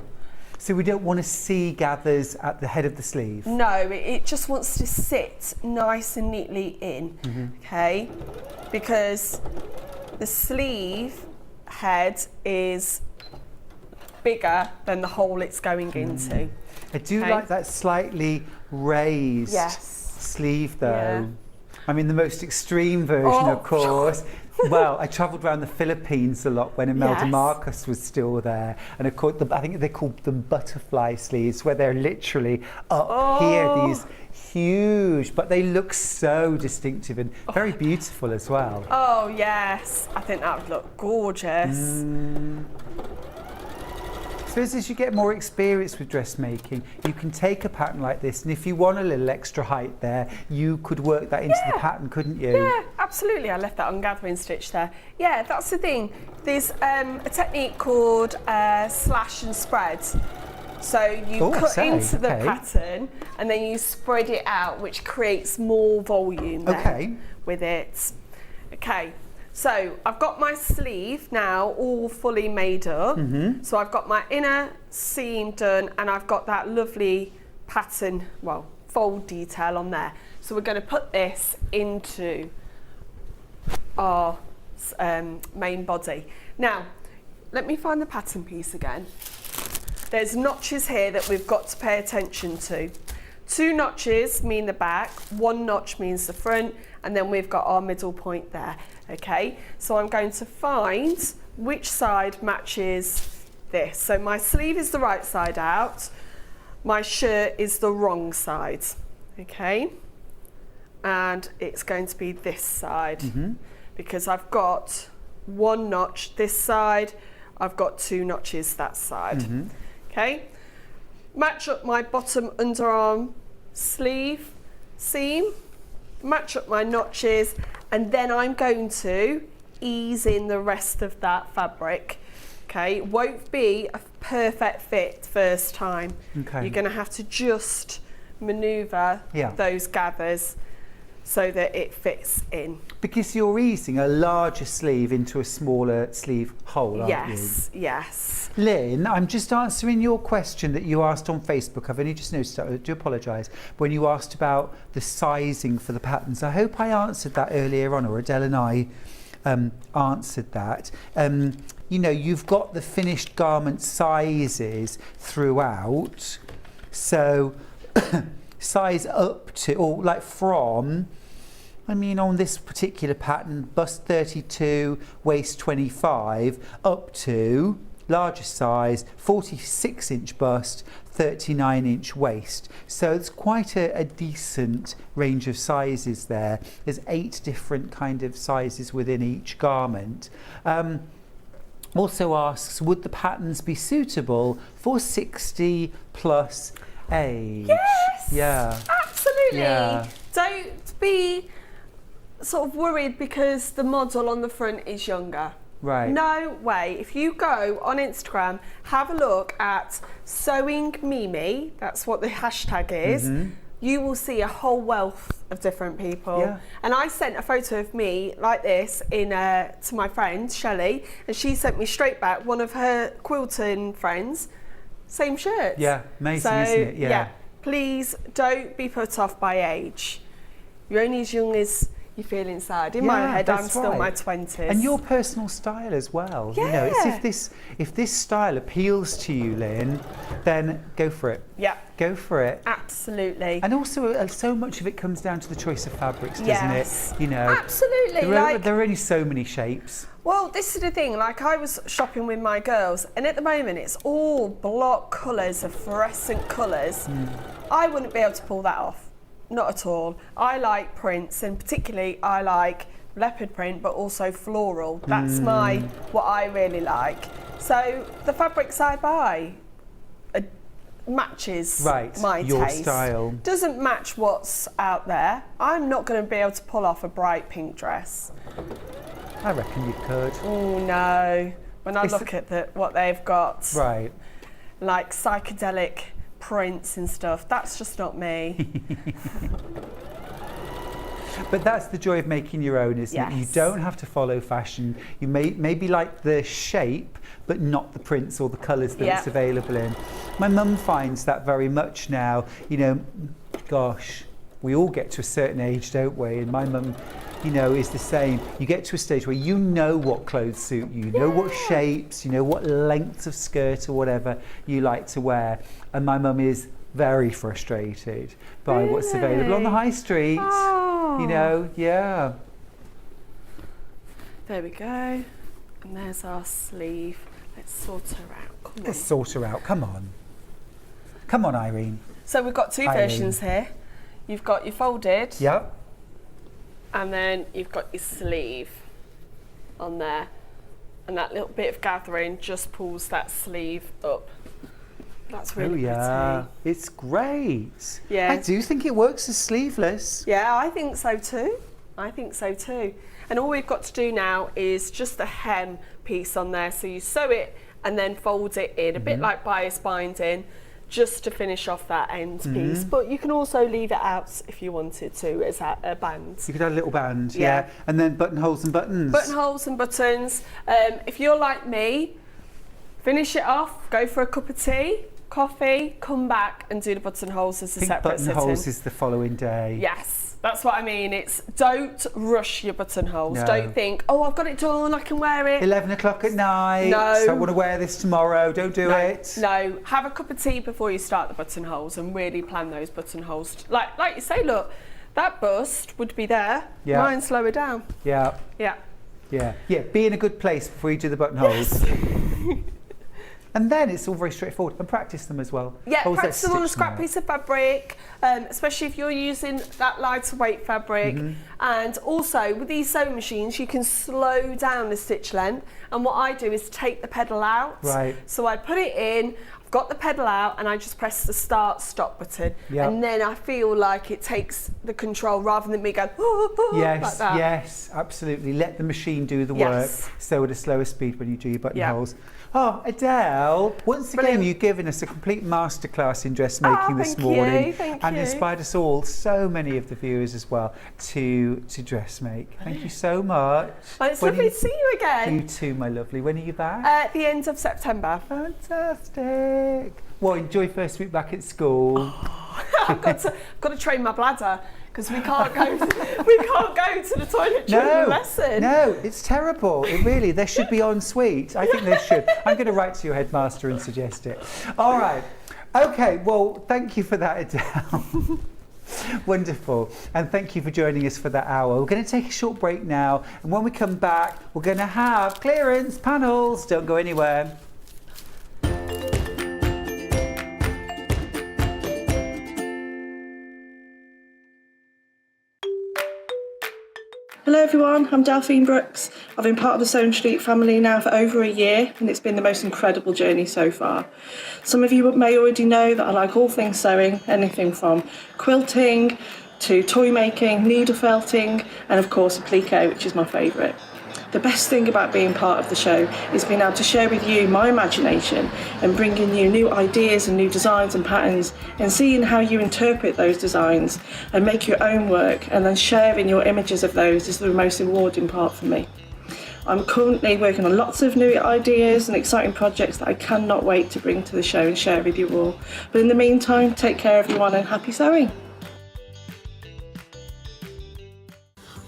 S1: So we don't want to see gathers at the head of the sleeve?
S7: No, it just wants to sit nice and neatly in, okay? Because the sleeve head is bigger than the hole it's going into.
S1: I do like that slightly raised sleeve though.
S7: Yeah.
S1: I mean the most extreme version of course. Well, I travelled around the Philippines a lot when Imelda Marcos was still there, and of course, I think they called them butterfly sleeves, where they're literally up here, these huge, but they look so distinctive and very beautiful as well.
S7: Oh yes, I think that would look gorgeous.
S1: So as you get more experience with dressmaking, you can take a pattern like this, and if you want a little extra height there, you could work that into the pattern, couldn't you?
S7: Yeah, absolutely. I left that on gathering stitch there. Yeah, that's the thing. There's a technique called slash and spread. So you cut into the pattern and then you spread it out, which creates more volume there with it. Okay. So I've got my sleeve now all fully made up. So I've got my inner seam done, and I've got that lovely pattern, well, fold detail on there. So we're going to put this into our main body. Now, let me find the pattern piece again. There's notches here that we've got to pay attention to. 2 notches mean the back, 1 notch means the front, and then we've got our middle point there. Okay, so I'm going to find which side matches this. So my sleeve is the right side out, my shirt is the wrong side, okay? And it's going to be this side because I've got 1 notch this side, I've got 2 notches that side, okay? Match up my bottom underarm sleeve seam, match up my notches, and then I'm going to ease in the rest of that fabric. Okay, it won't be a perfect fit first time. You're going to have to just maneuver those gathers so that it fits in.
S1: Because you're easing a larger sleeve into a smaller sleeve hole, aren't you?
S7: Yes.
S1: Lynn, I'm just answering your question that you asked on Facebook. I've only just noticed that. I do apologise. When you asked about the sizing for the patterns, I hope I answered that earlier on, or Adele and I answered that. You know, you've got the finished garment sizes throughout. So size up to, or like from, I mean on this particular pattern, bust 32, waist 25, up to largest size, 46-inch bust, 39-inch waist. So it's quite a decent range of sizes there. There's 8 different kind of sizes within each garment. Also asks, would the patterns be suitable for 60 plus age?
S7: Yes!
S1: Yeah.
S7: Absolutely.
S1: Yeah.
S7: Don't be sort of worried because the model on the front is younger.
S1: Right.
S7: No way. If you go on Instagram, have a look at Sewing Mimi, that's what the hashtag is, you will see a whole wealth of different people.
S1: Yeah.
S7: And I sent a photo of me like this in to my friend, Shelley, and she sent me straight back one of her quilting friends, same shirt.
S1: Yeah, amazing, isn't it? Yeah.
S7: Please don't be put off by age. You're only as young as you feel inside. In my head, I'm still in my 20s.
S1: And your personal style as well.
S7: Yeah.
S1: You know, it's if this style appeals to you, Lynn, then go for it.
S7: Yeah.
S1: Go for it.
S7: Absolutely.
S1: And also, so much of it comes down to the choice of fabrics, doesn't it? You know,
S7: absolutely.
S1: There are only so many shapes.
S7: Well, this is the thing. Like, I was shopping with my girls, and at the moment, it's all block colours of fluorescent colours. I wouldn't be able to pull that off. Not at all. I like prints, and particularly I like leopard print, but also floral. That's what I really like. So the fabrics I buy matches my
S1: your
S7: taste.
S1: style.
S7: Doesn't match what's out there. I'm not going to be able to pull off a bright pink dress.
S1: I reckon you could.
S7: Oh no! When I look at what they've got, like psychedelic prints and stuff, that's just not me.
S1: But that's the joy of making your own, isn't it? You
S7: Yes.
S1: don't have to follow fashion. You maybe like the shape, but not the prints or the colours that it's available in. My mum finds that very much now. You know, gosh, we all get to a certain age, don't we? And my mum, you know, is the same. You get to a stage where you know what clothes suit you, you know what shapes, you know what lengths of skirt or whatever you like to wear. And my mum is very frustrated by what's available on the high street. You know, yeah.
S7: There we go. And there's our sleeve. Let's sort her out. Come on.
S1: Let's sort her out. Come on. Come on, Irene.
S7: So we've got two versions here. You've got your folded.
S1: Yep.
S7: And then you've got your sleeve on there. And that little bit of gathering just pulls that sleeve up. That's really pretty.
S1: It's great.
S7: Yeah.
S1: I do think it works as sleeveless.
S7: Yeah, I think so too. I think so too. And all we've got to do now is just the hem piece on there. So you sew it and then fold it in, a bit like bias binding, just to finish off that end piece. But you can also leave it out if you wanted to as a band.
S1: You could add a little band, yeah. And then buttonholes and buttons.
S7: Buttonholes and buttons. If you're like me, finish it off, go for a cup of tea, coffee, come back and do the buttonholes as a separate sitting.
S1: Buttonholes is the following day.
S7: Yes, that's what I mean. It's don't rush your buttonholes.
S1: No.
S7: Don't think, oh, I've got it done, I can wear it.
S1: 11 o'clock at night.
S7: No.
S1: So I want to wear this tomorrow. Don't do it.
S7: No, have a cup of tea before you start the buttonholes and really plan those buttonholes. Like you say, look, that bust would be there.
S1: Yeah.
S7: Mine slower down.
S1: Yeah.
S7: Yeah.
S1: Yeah. Yeah. Be in a good place before you do the buttonholes.
S7: Yes.
S1: And then it's all very straightforward. And practice them as well.
S7: Yeah,
S1: Always
S7: practice them on a
S1: stitch them
S7: scrap
S1: out.
S7: piece of fabric, especially if you're using that lighter weight fabric. And also with these sewing machines, you can slow down the stitch length. And what I do is take the pedal out.
S1: Right.
S7: So I put it in, I've got the pedal out, and I just press the start-stop button.
S1: Yep.
S7: And then I feel like it takes the control rather than me going,
S1: Yes,
S7: like that.
S1: yes, absolutely. Let the machine do the
S7: Yes.
S1: work. Sew at a slower speed when you do your buttonholes. Oh, Adele, once again, you've given us a complete masterclass in dressmaking this morning.
S7: Thank
S1: and
S7: you.
S1: inspired us all, so many of the viewers as well, to dressmake. Thank you so much.
S7: Well, it's
S1: When
S7: lovely
S1: are
S7: to see you again.
S1: You too, my lovely. When are you back?
S7: At the end of September.
S1: Fantastic. Well, enjoy first week back at school.
S7: I've got to train my bladder because we can't go to the toilet during the lesson.
S1: No, it's terrible. It really, they should be en suite. I think they should. I'm going to write to your headmaster and suggest it. All right. Okay, well, thank you for that, Adele. Wonderful. And thank you for joining us for that hour. We're going to take a short break now. And when we come back, we're going to have clearance panels. Don't go anywhere.
S12: Hello everyone, I'm Delphine Brooks. I've been part of the Sewing Street family now for over a year and it's been the most incredible journey so far. Some of you may already know that I like all things sewing, anything from quilting to toy making, needle felting and of course applique, which is my favourite. The best thing about being part of the show is being able to share with you my imagination and bringing you new ideas and new designs and patterns and seeing how you interpret those designs and make your own work and then sharing your images of those is the most rewarding part for me. I'm currently working on lots of new ideas and exciting projects that I cannot wait to bring to the show and share with you all. But in the meantime, take care everyone and happy sewing.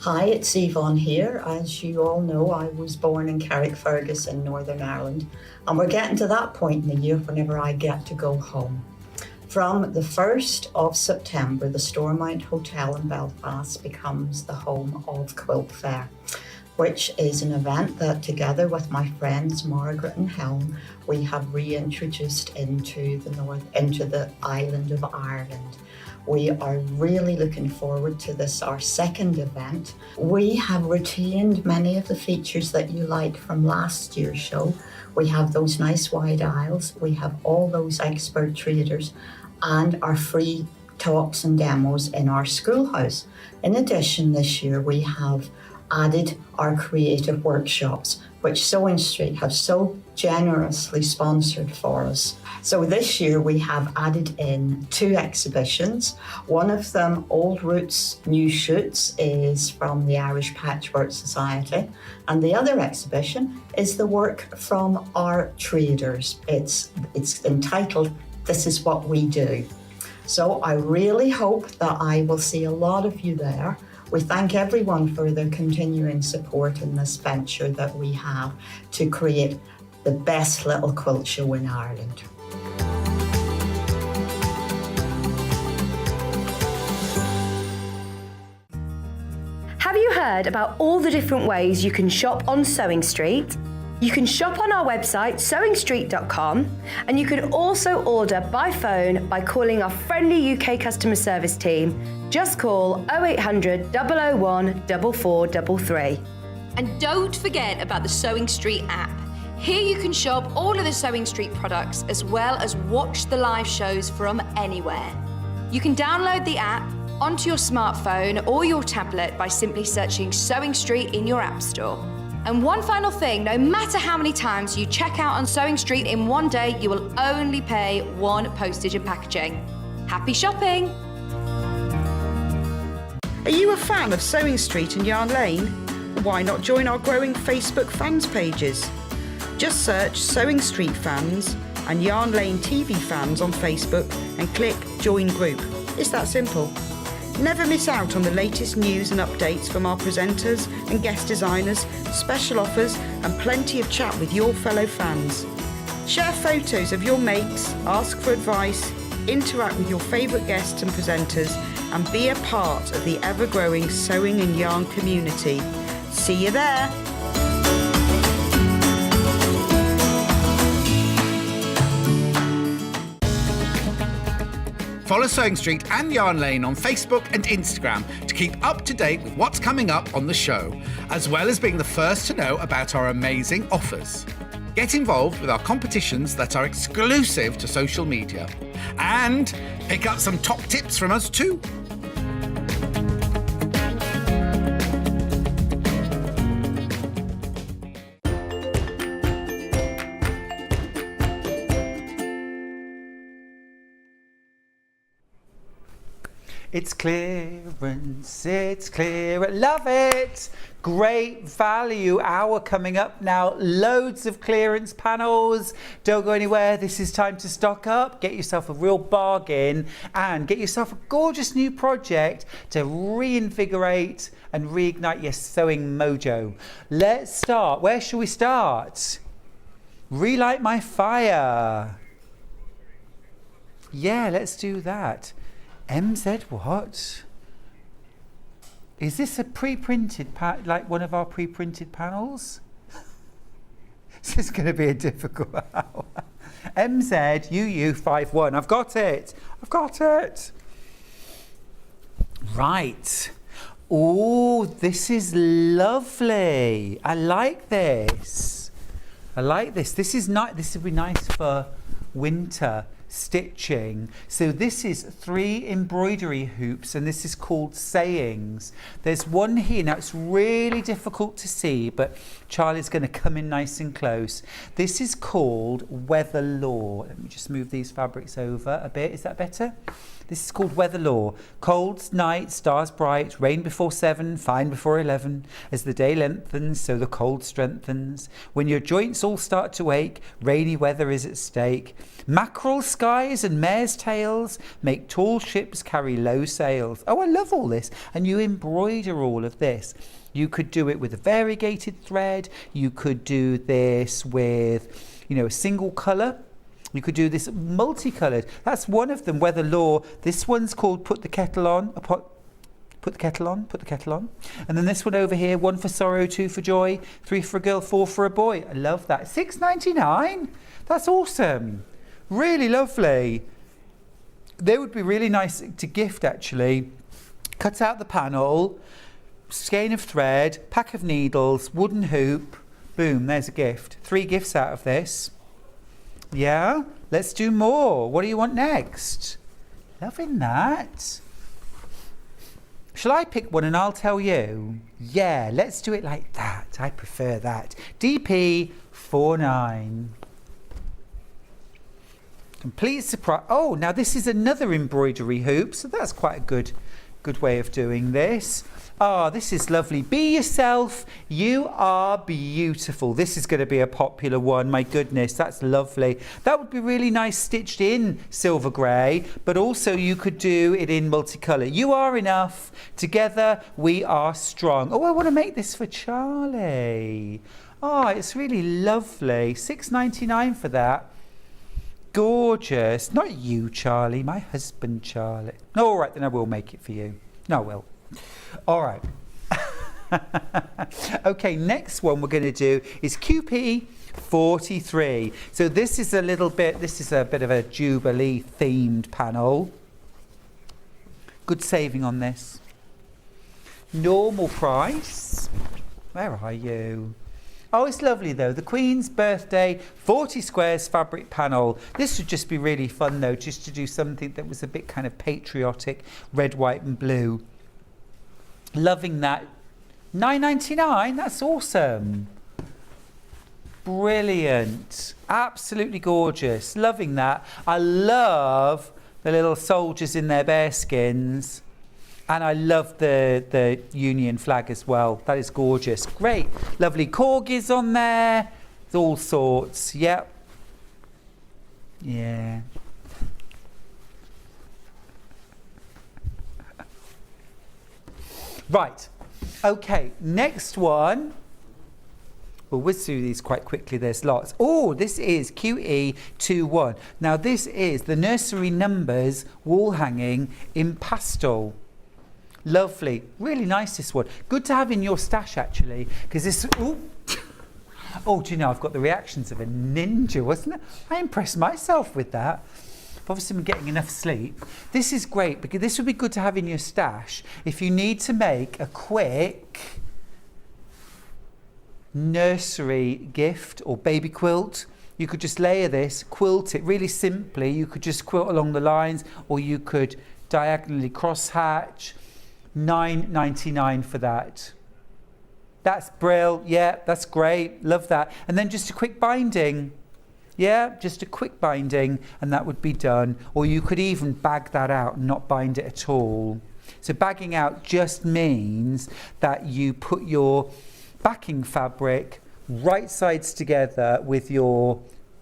S3: Hi, it's Yvonne here. As you all know, I was born in Carrickfergus in Northern Ireland, and we're getting to that point in the year whenever I get to go home. From the 1st of September, the Stormont Hotel in Belfast becomes the home of Quilt Fair, which is an event that together with my friends Margaret and Helen, we have reintroduced into the island of Ireland. We are really looking forward to this, our second event. We have retained many of the features that you liked from last year's show. We have those nice wide aisles, we have all those expert traders and our free talks and demos in our schoolhouse. In addition, this year we have added our creative workshops, which Sewing Street have so generously sponsored for us. So this year we have added in 2 exhibitions. One of them, Old Roots, New Shoots, is from the Irish Patchwork Society. And the other exhibition is the work from our traders. It's entitled, This Is What We Do. So I really hope that I will see a lot of you there. We thank everyone for their continuing support in this venture that we have to create the best little quilt show in Ireland.
S5: Have you heard about all the different ways you can shop on Sewing Street? You can shop on our website, sewingstreet.com, and you can also order by phone by calling our friendly UK customer service team. Just call 0800 001 4433.
S4: And don't forget about the Sewing Street app. Here you can shop all of the Sewing Street products as well as watch the live shows from anywhere. You can download the app onto your smartphone or your tablet by simply searching Sewing Street in your app store. And one final thing, no matter how many times you check out on Sewing Street in one day, you will only pay 1 postage and packaging. Happy shopping!
S9: Are you a fan of Sewing Street and Yarn Lane? Why not join our growing Facebook fans pages? Just search Sewing Street Fans and Yarn Lane TV Fans on Facebook and click Join Group. It's that simple. Never miss out on the latest news and updates from our presenters and guest designers, special offers and plenty of chat with your fellow fans. Share photos of your makes, ask for advice, interact with your favourite guests and presenters and be a part of the ever-growing sewing and yarn community. See you there!
S6: Follow Sewing Street and Yarn Lane on Facebook and Instagram to keep up to date with what's coming up on the show, as well as being the first to know about our amazing offers. Get involved with our competitions that are exclusive to social media. And pick up some top tips from us too.
S1: It's clearance, it's clear, love it! Great value hour coming up now. Loads of clearance panels. Don't go anywhere. This is time to stock up. Get yourself a real bargain and get yourself a gorgeous new project to reinvigorate and reignite your sewing mojo. Let's start. Where shall we start? Relight my fire. Yeah, let's do that. MZ what? Is this a pre-printed, like one of our pre-printed panels? This is going to be a difficult hour. MZ UU51. I've got it. I've got it. Right. Oh, this is lovely. I like this. I like this. This is nice. This would be nice for winter stitching. So this is 3 embroidery hoops and this is called sayings. There's one here. Now it's really difficult to see, but Charlie's going to come in nice and close. This is called Weather Law. Let me just move these fabrics over a bit. Is that better? This is called Weather Law. Cold night, stars bright, rain before 7, fine before 11. As the day lengthens, so the cold strengthens. When your joints all start to ache, rainy weather is at stake. Mackerel skies and mare's tails make tall ships carry low sails. Oh, I love all this. And you embroider all of this. You could do it with a variegated thread. You could do this with, a single colour. You could do this multicoloured. That's one of them, Weather Law. This one's called Put the Kettle On. Put the kettle on, put the kettle on. And then this one over here, 1 for sorrow, 2 for joy, 3 for a girl, 4 for a boy. I love that. $6.99. That's awesome. Really lovely. They would be really nice to gift, actually. Cut out the panel, skein of thread, pack of needles, wooden hoop. Boom, there's a gift. 3 gifts out of this. Yeah, let's do more. What do you want next? Loving that. Shall I pick one and I'll tell you? Yeah, let's do it like that. I prefer that. DP49. Complete surprise. Oh, now this is another embroidery hoop, so that's quite a good way of doing this. Oh, this is lovely. Be yourself. You are beautiful. This is going to be a popular one. My goodness, that's lovely. That would be really nice stitched in silver grey, but also you could do it in multicolour. You are enough. Together we are strong. Oh, I want to make this for Charlie. Oh, it's really lovely. $6.99 for that. Gorgeous. Not you, Charlie. My husband, Charlie. All right, then I will make it for you. No, I will. All right. Okay, next one we're going to do is QP43. So this is a bit of a Jubilee themed panel. Good saving on this. Normal price. Where are you? Oh, it's lovely though. The Queen's Birthday 40 squares fabric panel. This would just be really fun though, just to do something that was a bit kind of patriotic, red, white and blue. Loving that. $9.99, that's awesome. Brilliant. Absolutely gorgeous. Loving that. I love the little soldiers in their bearskins. And I love the Union flag as well. That is gorgeous. Great. Lovely corgis on there. All sorts. Yep. Yeah. Right. Okay. Next one. We'll whiz through these quite quickly. There's lots. Oh, this is QE21. Now, this is the nursery numbers wall hanging in pastel. Lovely. Really nice, this one. Good to have in your stash, actually, because this... Ooh. Oh, do you know, I've got the reactions of a ninja, wasn't it? I impressed myself with that. I've obviously been getting enough sleep. This is great, because this would be good to have in your stash if you need to make a quick nursery gift or baby quilt. You could just layer this, quilt it really simply. You could just quilt along the lines, or you could diagonally cross-hatch. $9.99 for that. That's brilliant. Yeah, that's great. Love that. And then just a quick binding. Yeah, just a quick binding and that would be done. Or you could even bag that out and not bind it at all. So bagging out just means that you put your backing fabric right sides together with your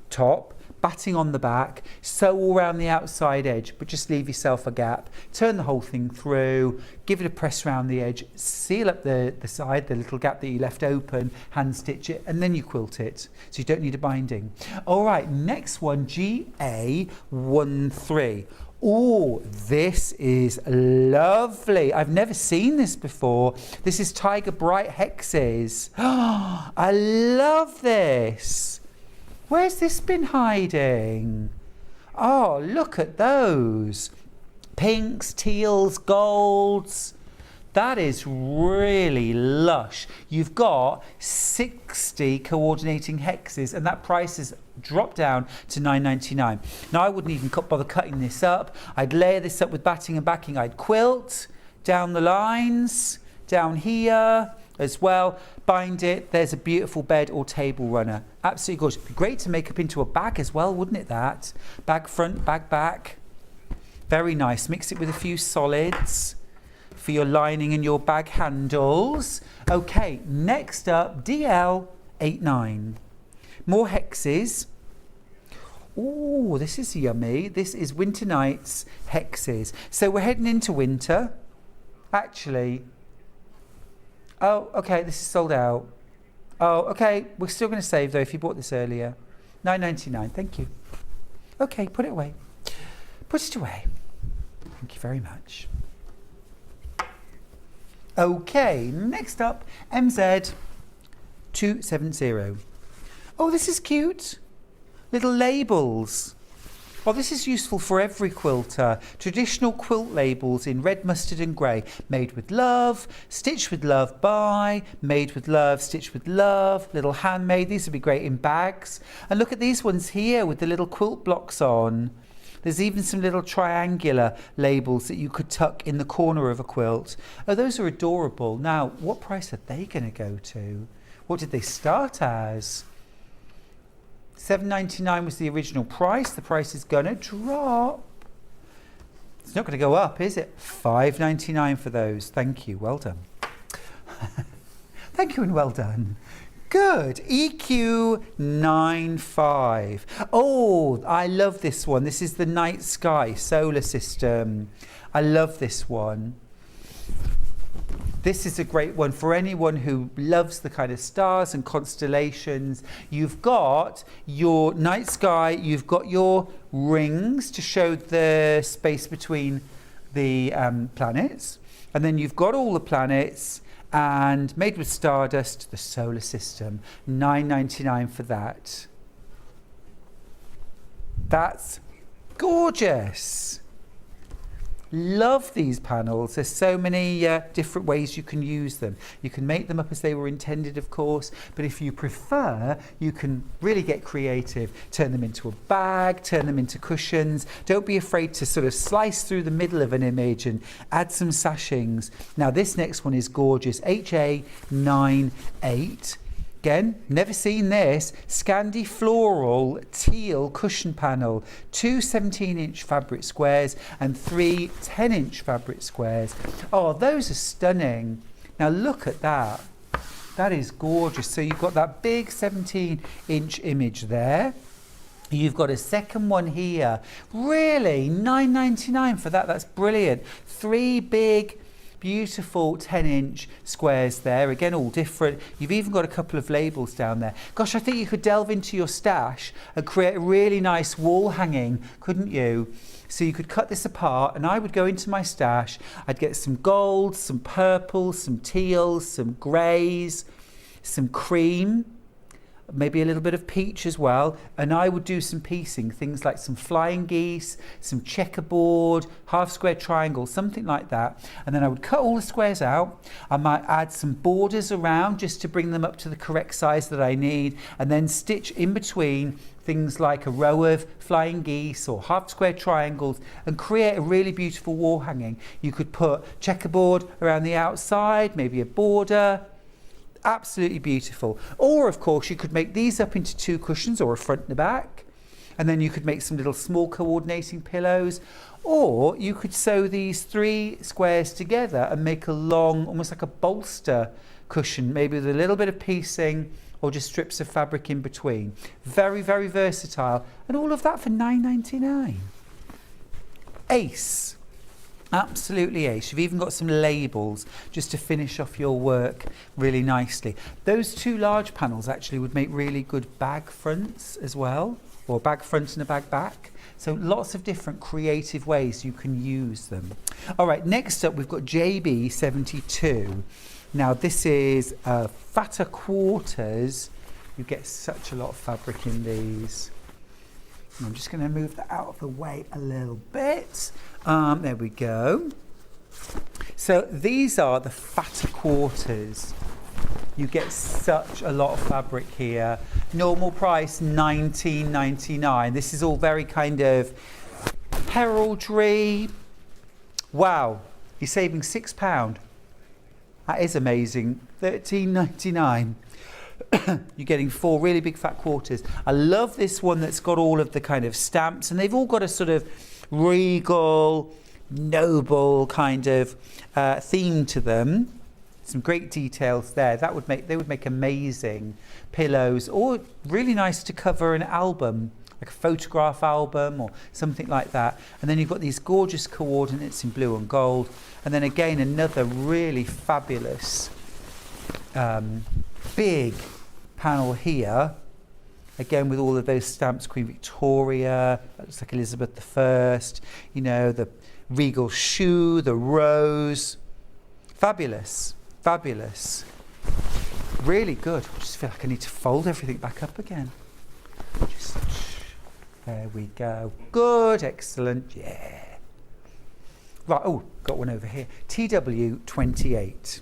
S1: top, batting on the back, sew all around the outside edge, but just leave yourself a gap. Turn the whole thing through, give it a press around the edge, seal up the side, the little gap that you left open, hand stitch it, and then you quilt it. So you don't need a binding. All right, next one, GA13. Oh, this is lovely. I've never seen this before. This is Tiger Bright Hexes. Oh, I love this. Where's this been hiding? Oh, look at those. Pinks, teals, golds. That is really lush. You've got 60 coordinating hexes and that price has dropped down to $9.99. Now I wouldn't even bother cutting this up. I'd layer this up with batting and backing. I'd quilt down the lines, down here as well. Bind it. There's a beautiful bed or table runner. Absolutely gorgeous. It'd be great to make up into a bag as well, wouldn't it, that? Bag front, bag back. Very nice. Mix it with a few solids for your lining and your bag handles. Okay, next up, DL89. More hexes. Oh, this is yummy. This is Winter Nights hexes. So we're heading into winter. Actually, oh, okay, this is sold out. Oh, okay, we're still going to save though if you bought this earlier. $9.99, thank you. Okay, put it away. Put it away. Thank you very much. Okay, next up, MZ270. Oh, this is cute. Little labels. Well, this is useful for every quilter. Traditional quilt labels in red, mustard and grey. Made with love, stitched with love by, made with love, stitched with love, little handmade. These would be great in bags. And look at these ones here with the little quilt blocks on. There's even some little triangular labels that you could tuck in the corner of a quilt. Oh, those are adorable. Now, what price are they going to go to? What did they start as? $7.99 was the original price. The price is going to drop. It's not going to go up, is it? $5.99 for those. Thank you. Well done. Thank you and well done. Good. EQ95. Oh, I love this one. This is the night sky solar system. I love this one. This is a great one for anyone who loves the kind of stars and constellations. You've got your night sky, you've got your rings to show the space between the planets, and then you've got all the planets and made with stardust, the solar system. $9.99 for that. That's gorgeous. Love these panels. There's so many different ways you can use them. You can make them up as they were intended, of course, but if you prefer, you can really get creative. Turn them into a bag, turn them into cushions. Don't be afraid to sort of slice through the middle of an image and add some sashings. Now this next one is gorgeous. HA98. Again, never seen this. Scandi Floral Teal Cushion Panel. 2 17-inch fabric squares and 3 10-inch fabric squares. Oh, those are stunning. Now look at that. That is gorgeous. So you've got that big 17-inch image there. You've got a second one here. Really, $9.99 for that. That's brilliant. 3 big, beautiful 10-inch squares there, again all different. You've even got a couple of labels down there. Gosh, I think you could delve into your stash and create a really nice wall hanging, couldn't you? So you could cut this apart and I would go into my stash, I'd get some golds, some purples, some teals, some greys, some cream, maybe a little bit of peach as well, and I would do some piecing, things like some flying geese, some checkerboard, half square triangle, something like that. And then I would cut all the squares out. I might add some borders around just to bring them up to the correct size that I need, and then stitch in between things like a row of flying geese or half square triangles and create a really beautiful wall hanging. You could put checkerboard around the outside, maybe a border. Absolutely beautiful. Or of course you could make these up into 2 cushions or a front and a back, and then you could make some little small coordinating pillows, or you could sew these 3 squares together and make a long, almost like a bolster cushion, maybe with a little bit of piecing or just strips of fabric in between. Very, very versatile, and all of that for $9.99. Ace. Absolutely ace. You've even got some labels just to finish off your work really nicely. Those 2 large panels actually would make really good bag fronts as well, or a bag front and a bag back. So lots of different creative ways you can use them. All right, next up we've got JB72. Now this is fatter quarters. You get such a lot of fabric in these. I'm just going to move that out of the way a little bit. There we go. So these are the fatter quarters. You get such a lot of fabric here. Normal price $19.99. This is all very kind of heraldry. Wow, you're saving £6. That is amazing. $13.99. You're getting 4 really big fat quarters. I love this one that's got all of the kind of stamps, and they've all got a sort of regal, noble kind of theme to them. Some great details there. They would make amazing pillows, or really nice to cover an album, like a photograph album or something like that. And then you've got these gorgeous coordinates in blue and gold, and then again another really fabulous big panel here, again with all of those stamps, Queen Victoria, that looks like Elizabeth I, you know, the regal shoe, the rose. Fabulous, fabulous. Really good. I just feel like I need to fold everything back up again. There we go. Good, excellent, yeah. Right, oh, got one over here. TW28.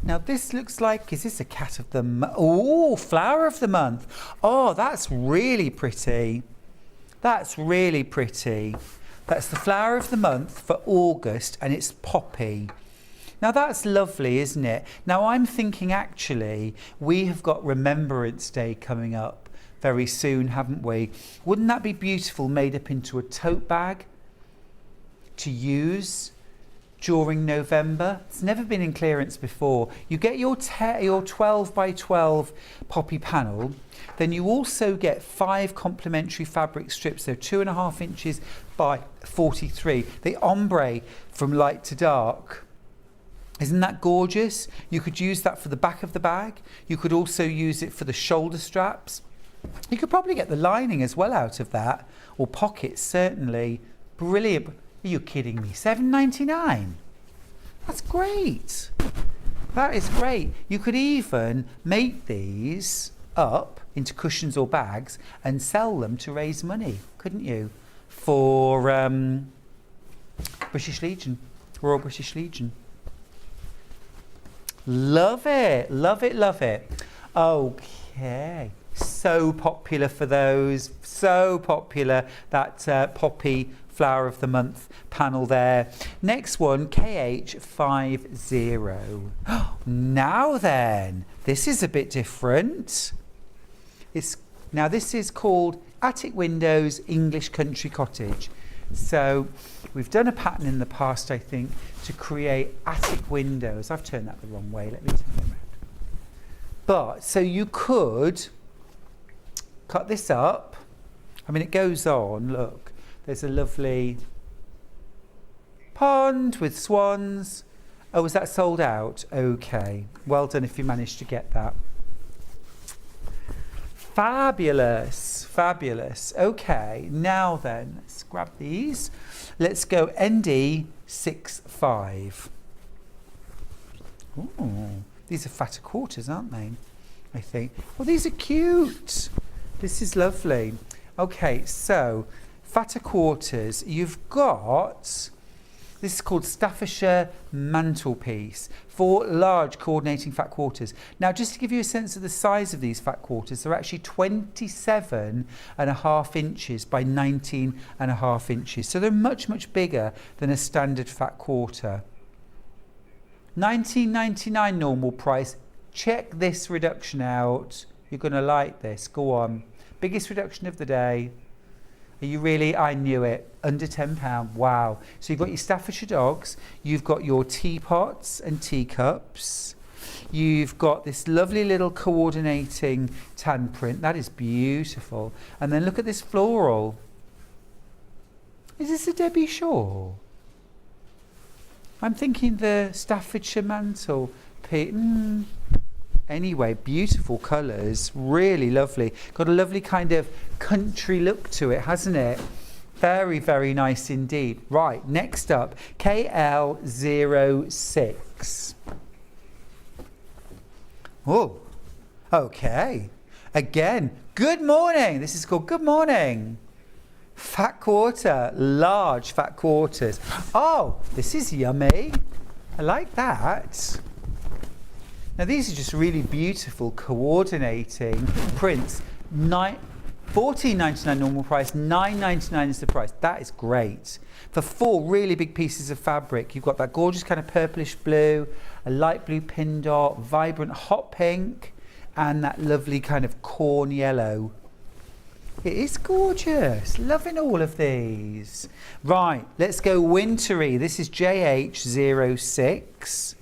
S1: Now this looks like, is this a cat of the month? Oh, flower of the month. Oh, that's really pretty. That's really pretty. That's the flower of the month for August, and it's poppy. Now that's lovely, isn't it? Now I'm thinking actually we have got Remembrance Day coming up very soon, haven't we? Wouldn't that be beautiful, made up into a tote bag to use during November? It's never been in clearance before. You get your 12 by 12 poppy panel, then you also get 5 complementary fabric strips. They're 2.5 inches by 43. The ombre from light to dark. Isn't that gorgeous? You could use that for the back of the bag. You could also use it for the shoulder straps. You could probably get the lining as well out of that, or pockets certainly. Brilliant. Are you kidding me? $7.99? That's great. That is great. You could even make these up into cushions or bags and sell them to raise money, couldn't you? For British Legion, Royal British Legion. Love it, love it, love it. Okay, so popular for those, so popular, that poppy flower of the month panel there. Next one, KH50. Now then, this is a bit different. Now this is called Attic Windows English Country Cottage. So we've done a pattern in the past, I think, to create attic windows. I've turned that the wrong way. Let me turn it around. But so you could cut this up. I mean, it goes on. Look, there's a lovely pond with swans. Oh, was that sold out? Okay. Well done if you managed to get that. Fabulous, fabulous. Okay, now then, let's grab these. Let's go ND65. Ooh, these are fatter quarters, aren't they? I think. Well, these are cute. This is lovely. Okay, so fatter quarters. You've got, this is called Staffordshire Mantelpiece for large coordinating fat quarters. Now, just to give you a sense of the size of these fat quarters, they're actually 27.5 inches by 19.5 inches. So they're much, much bigger than a standard fat quarter. $19.99 normal price. Check this reduction out. You're going to like this. Go on. Biggest reduction of the day. Are you really? I knew it. Under £10. Wow. So you've got your Staffordshire dogs. You've got your teapots and teacups. You've got this lovely little coordinating tan print. That is beautiful. And then look at this floral. Is this a Debbie Shaw? I'm thinking the Staffordshire mantle. Anyway, beautiful colours, really lovely. Got a lovely kind of country look to it, hasn't it? Very, very nice indeed. Right, next up, KL06. Oh, okay. Again, good morning. This is called Good Morning. Fat quarter, large fat quarters. Oh, this is yummy. I like that. Now these are just really beautiful coordinating prints. $14.99 normal price, $9.99 is the price. That is great. For 4 really big pieces of fabric, you've got that gorgeous kind of purplish blue, a light blue pin dot, vibrant hot pink, and that lovely kind of corn yellow. It is gorgeous. Loving all of these. Right, let's go wintry. This is JH06.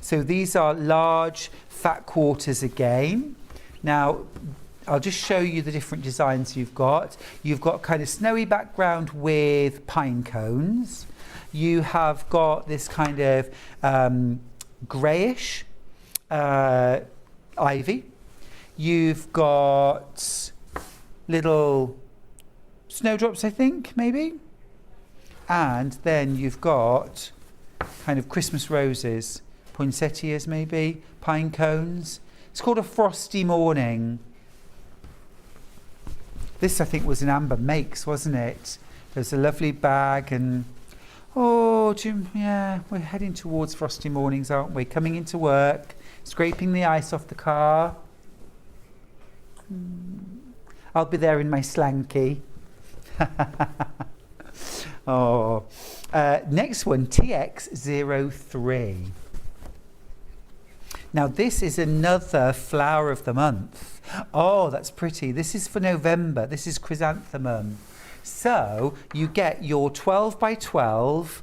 S1: So these are large fat quarters again. Now, I'll just show you the different designs you've got. You've got kind of snowy background with pine cones. You have got this kind of greyish ivy. You've got little snowdrops, I think, maybe. And then you've got kind of Christmas roses. Poinsettias maybe, pine cones. It's called a frosty morning. This I think was an Amber Makes, wasn't it? There's a lovely bag and yeah, we're heading towards frosty mornings, aren't we? Coming into work, scraping the ice off the car. I'll be there in my slanky. Oh, next one, TX03. Now this is another flower of the month. Oh, that's pretty. This is for November. This is chrysanthemum. So you get your 12 by 12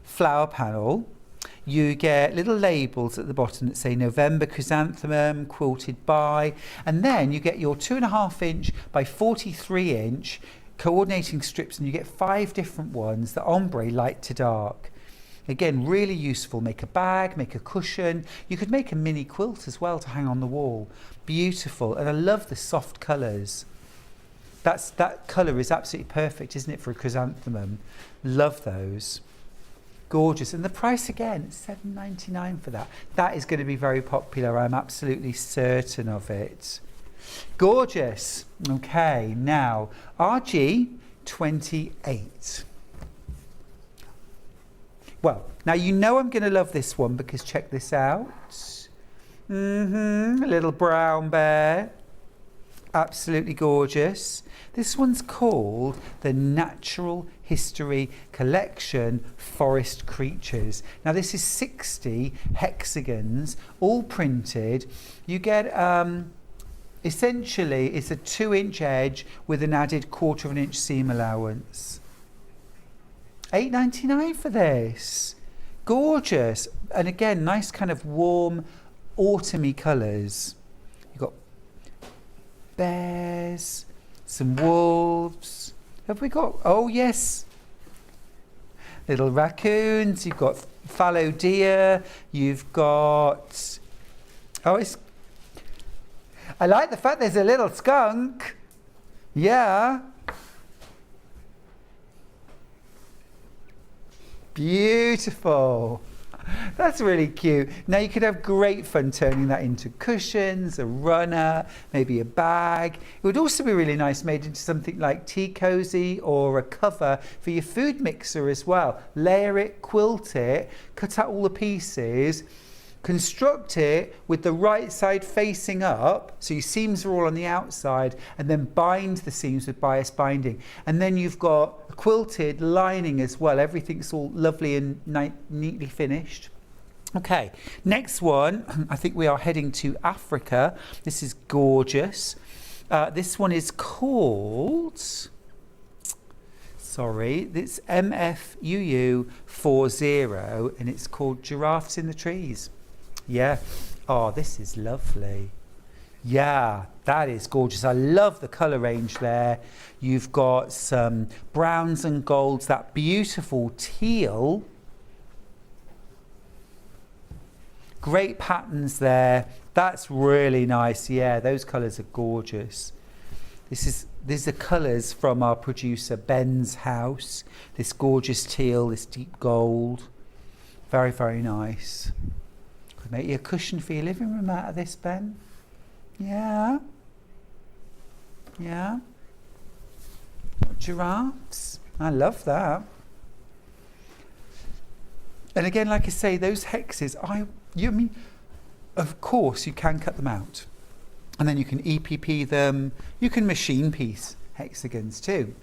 S1: flower panel. You get little labels at the bottom that say November chrysanthemum, quilted by, and then you get your 2.5 inch by 43 inch coordinating strips, and you get 5 different ones, the ombre light to dark. Again, really useful. Make a bag, make a cushion. You could make a mini quilt as well to hang on the wall. Beautiful. And I love the soft colours. That colour is absolutely perfect, isn't it, for a chrysanthemum? Love those. Gorgeous. And the price again, $7.99 for that. That is going to be very popular. I'm absolutely certain of it. Gorgeous. Okay, now RG28. Well, now you know I'm going to love this one because check this out. A little brown bear. Absolutely gorgeous. This one's called the Natural History Collection Forest Creatures. Now this is 60 hexagons, all printed. You get, essentially, it's a 2-inch edge with an added 1/4 inch seam allowance. $8.99 for this. Gorgeous. And again, nice kind of warm autumny colours. You've got bears, some wolves. Have we got, oh yes, little raccoons. You've got fallow deer. You've got, I like the fact there's a little skunk. Yeah. Beautiful. That's really cute. Now you could have great fun turning that into cushions, a runner, maybe a bag. It would also be really nice made into something like tea cozy or a cover for your food mixer as well. Layer it, quilt it, cut out all the pieces, construct it with the right side facing up, so your seams are all on the outside, and then bind the seams with bias binding. And then you've got a quilted lining as well. Everything's all lovely and neatly finished. Okay, next one, I think we are heading to Africa. This is gorgeous. This one is called, it's MFUU40, and it's called Giraffes in the Trees. Yeah. Oh, this is lovely. Yeah, that is gorgeous. I love the colour range there. You've got some browns and golds, that beautiful teal. Great patterns there. That's really nice. Yeah, those colours are gorgeous. These are colours from our producer Ben's house. This gorgeous teal, this deep gold. Very, very nice. Could make you a cushion for your living room out of this, Ben. Yeah. Yeah. Giraffes. I love that. And again, like I say, those hexes, of course you can cut them out. And then you can EPP them. You can machine piece hexagons too.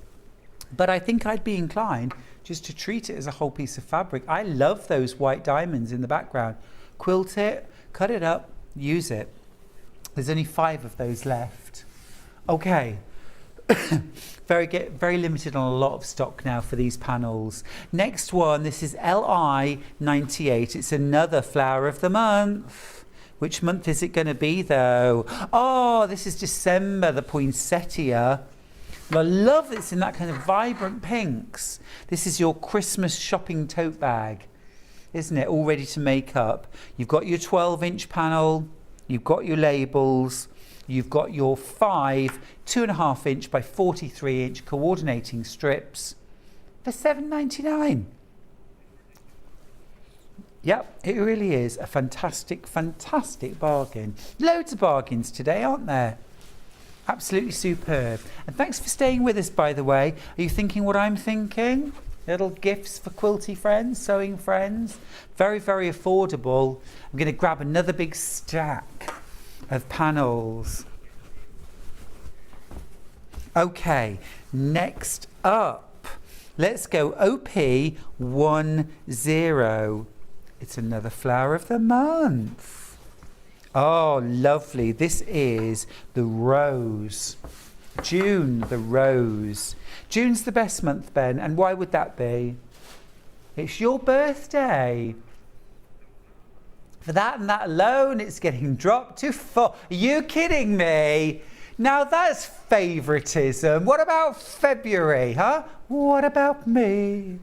S1: But I think I'd be inclined just to treat it as a whole piece of fabric. I love those white diamonds in the background. Quilt it, cut it up, use it. There's only 5 of those left. Okay. Very limited on a lot of stock now for these panels. Next one, this is LI98. It's another flower of the month. Which month is it going to be though? Oh, this is December, the poinsettia. I love it's in that kind of vibrant pinks. This is your Christmas shopping tote bag, isn't it? All ready to make up. You've got your 12-inch panel. You've got your labels. You've got your 5 2.5-inch by 43-inch coordinating strips for $7.99. Yep, it really is a fantastic, fantastic bargain. Loads of bargains today, aren't there? Absolutely superb. And thanks for staying with us, by the way. Are you thinking what I'm thinking? Little gifts for quilty friends, sewing friends. Very, very affordable. I'm going to grab another big stack of panels. Okay, Next up, let's go OP10. It's another flower of the month. Oh, lovely. This is the rose. June, the rose. June's the best month, Ben, and why would that be? It's your birthday. For that and that alone, it's getting dropped to 4. Are you kidding me? Now that's favouritism. What about February, huh? What about me?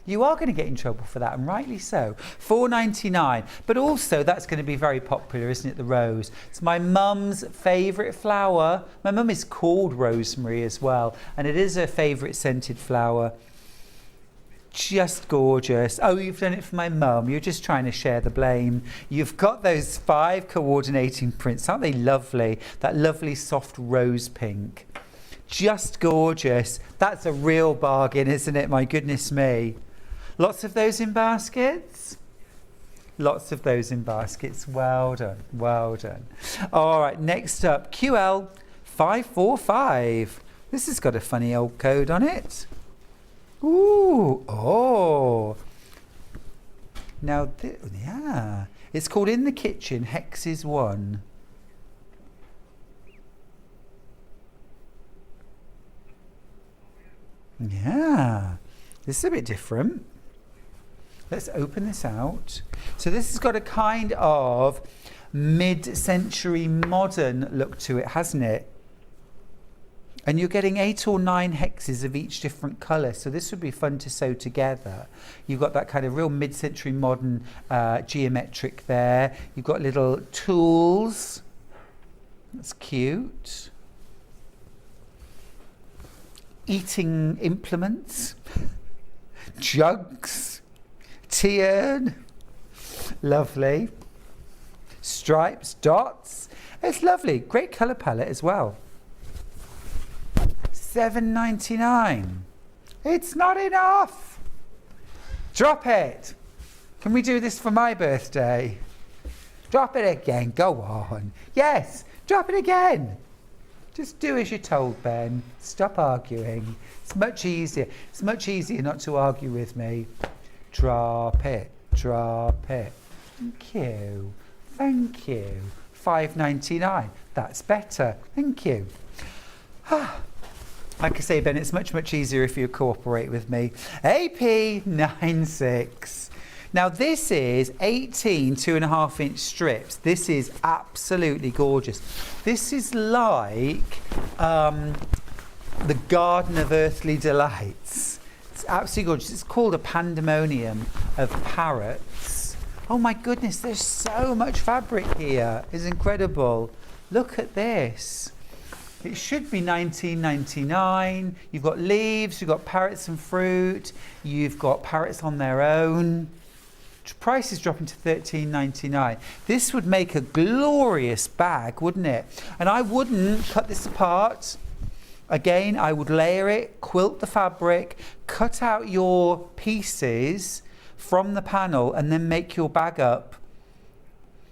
S1: You are going to get in trouble for that, and rightly so. £4.99. But also, that's going to be very popular, isn't it, the rose? It's my mum's favourite flower. My mum is called Rosemary as well, and it is her favourite scented flower. Just gorgeous. Oh, you've done it for my mum. You're just trying to share the blame. You've got those 5 coordinating prints. Aren't they lovely? That lovely soft rose pink. Just gorgeous. That's a real bargain, isn't it? My goodness me. Lots of those in baskets? Lots of those in baskets. Well done. Well done. All right, next up, QL 545. This has got a funny old code on it. Ooh, oh. Now, yeah. It's called In the Kitchen, Hex is 1. Yeah. This is a bit different. Let's open this out. So this has got a kind of mid-century modern look to it, hasn't it? And you're getting 8 or 9 hexes of each different colour, so this would be fun to sew together. You've got that kind of real mid-century modern geometric there. You've got little tools. That's cute. Eating implements. Jugs. Tea urn. Lovely. Stripes, dots. It's lovely. Great colour palette as well. $7.99. It's not enough. Drop it. Can we do this for my birthday? Drop it again. Go on. Yes, drop it again. Just do as you're told, Ben. Stop arguing. It's much easier. It's much easier not to argue with me. Drop it. Drop it. Thank you. Thank you. $5.99. That's better. Thank you. Like I say, Ben, it's much, much easier if you cooperate with me. AP96. Now, this is 18 2.5-inch strips. This is absolutely gorgeous. This is like the Garden of Earthly Delights. It's absolutely gorgeous. It's called a pandemonium of parrots. Oh my goodness, there's so much fabric here. It's incredible. Look at this. It should be $19.99. You've got leaves, you've got parrots and fruit, you've got parrots on their own. Price is dropping to $13.99. This would make a glorious bag, wouldn't it? And I wouldn't cut this apart. Again, I would layer it, quilt the fabric, cut out your pieces from the panel, and then make your bag up.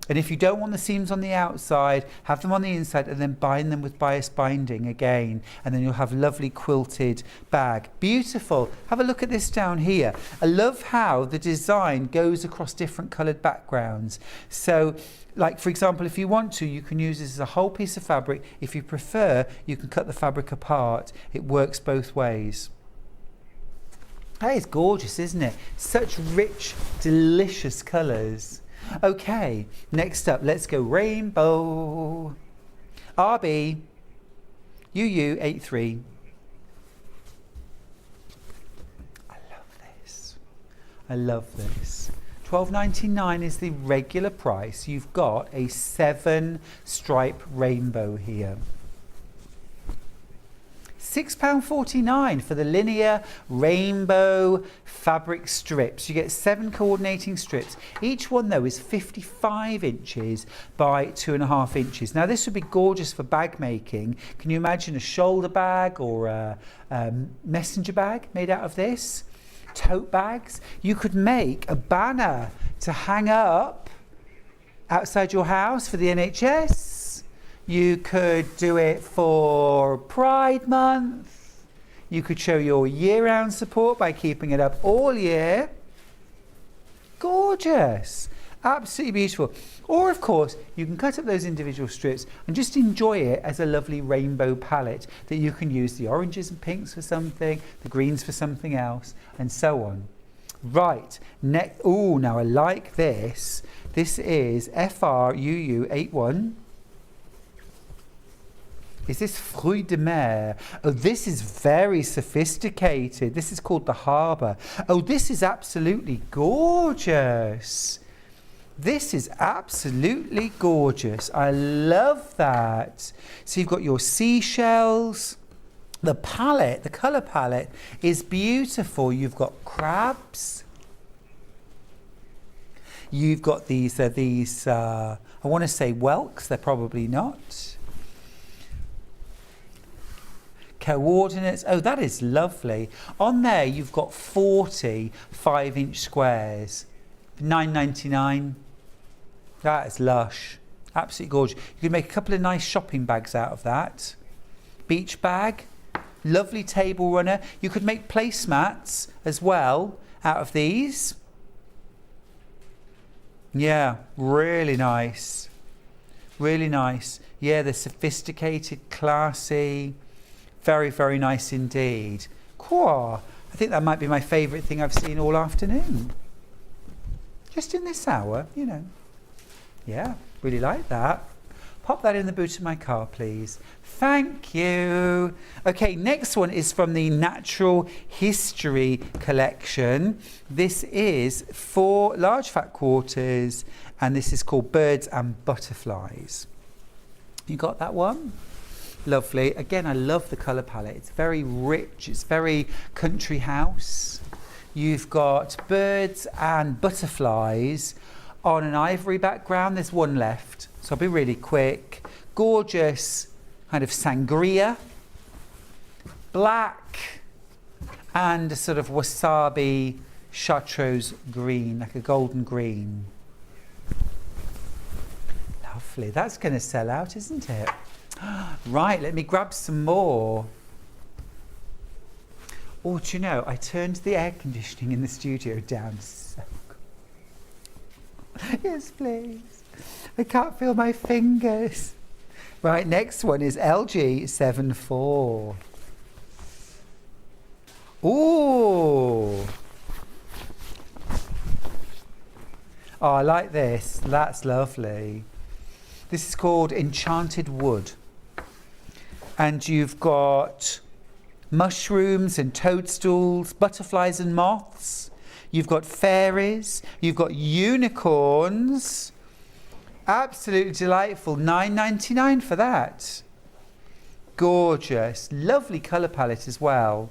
S1: And if you don't want the seams on the outside, have them on the inside and then bind them with bias binding again. And then you'll have a lovely quilted bag. Beautiful. Have a look at this down here. I love how the design goes across different coloured backgrounds. So, like for example, if you want to, you can use this as a whole piece of fabric. If you prefer, you can cut the fabric apart. It works both ways. That is gorgeous, isn't it? Such rich, delicious colours. Okay, next up, let's go rainbow. RB UU83. I love this. I love this. $12.99 is the regular price. You've got a 7-stripe rainbow here. £6.49 for the linear rainbow fabric strips. You get 7 coordinating strips. Each one though is 55 inches by 2.5 inches. Now this would be gorgeous for bag making. Can you imagine a shoulder bag or a messenger bag made out of this? Tote bags. You could make a banner to hang up outside your house for the NHS. You could do it for Pride Month. You could show your year-round support by keeping it up all year. Gorgeous. Absolutely beautiful. Or of course, you can cut up those individual strips and just enjoy it as a lovely rainbow palette that you can use the oranges and pinks for something, the greens for something else, and so on. Right, next, oh, now I like this. This is FRUU81. Is this Fruit de Mer? Oh, this is very sophisticated. This is called the Harbour. Oh, this is absolutely gorgeous. This is absolutely gorgeous. I love that. So you've got your seashells. The palette, the colour palette is beautiful. You've got crabs. You've got these I want to say whelks. They're probably not. Coordinates. Oh, that is lovely. On there, you've got 40 5-inch squares. $9.99. That is lush. Absolutely gorgeous. You can make a couple of nice shopping bags out of that. Beach bag. Lovely table runner. You could make placemats as well out of these. Yeah, really nice. Really nice. Yeah, they're sophisticated, classy. Very, very nice indeed. Cool. I think that might be my favourite thing I've seen all afternoon. Just in this hour, you know. Yeah, really like that. Pop that in the boot of my car, please. Thank you. Okay, next one is from the Natural History collection. This is for large fat quarters, and this is called Birds and Butterflies. You got that one? Lovely. Again, I love the colour palette. It's very rich. It's very country house. You've got birds and butterflies on an ivory background. There's one left, so I'll be really quick. Gorgeous kind of sangria, black, and a sort of wasabi chartreuse green, like a golden green. Lovely. That's going to sell out, isn't it? Right, let me grab some more. Oh, do you know, I turned the air conditioning in the studio down so cool. Yes, please. I can't feel my fingers. Right, next one is LG74. Ooh. Oh, I like this. That's lovely. This is called Enchanted Wood. And you've got mushrooms and toadstools, butterflies and moths. You've got fairies. You've got unicorns. Absolutely delightful. $9.99 for that. Gorgeous. Lovely colour palette as well.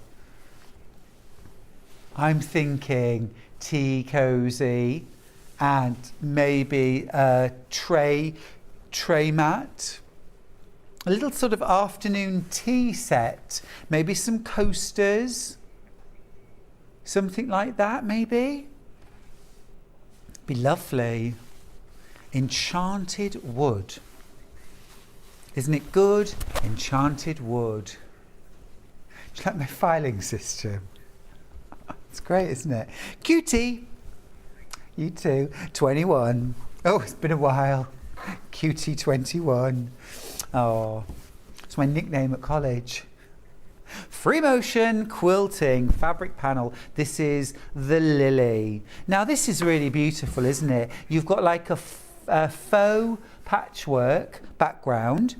S1: I'm thinking tea cosy and maybe a tray mat. A little sort of afternoon tea set. Maybe some coasters. Something like that, maybe. Be lovely. Enchanted Wood. Isn't it good? Enchanted Wood. Do you like my filing system? It's great, isn't it? Cutie. You too. 21. Oh, it's been a while. Cutie 21. Oh, it's my nickname at college. Free motion quilting fabric panel. This is the Lily. Now this is really beautiful, isn't it? You've got like a faux patchwork background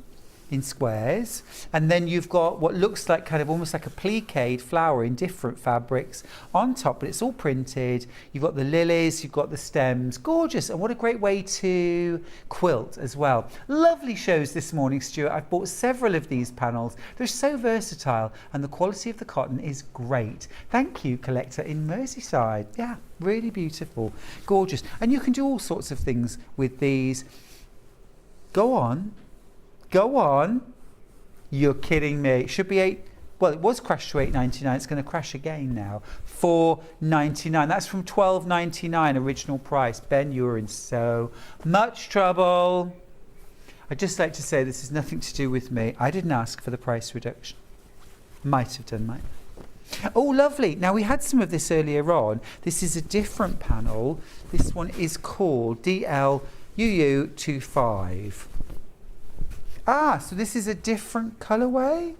S1: in squares, and then you've got what looks like kind of almost like a pliqué flower in different fabrics on top, but it's all printed. You've got the lilies, you've got the stems. Gorgeous. And what a great way to quilt as well. Lovely shows this morning, Stuart. I've bought several of these panels. They're so versatile, and the quality of the cotton is great. Thank you, collector in Merseyside. Yeah, really beautiful. Gorgeous. And you can do all sorts of things with these. Go on. Go on. You're kidding me. It should be it was crashed to $8.99. It's going to crash again now. $4.99. That's from $12.99 original price. Ben, you're in so much trouble. I'd just like to say this is nothing to do with me. I didn't ask for the price reduction. Might have done, might. Oh, lovely. Now, we had some of this earlier on. This is a different panel. This one is called DLUU25. Ah, so this is a different colourway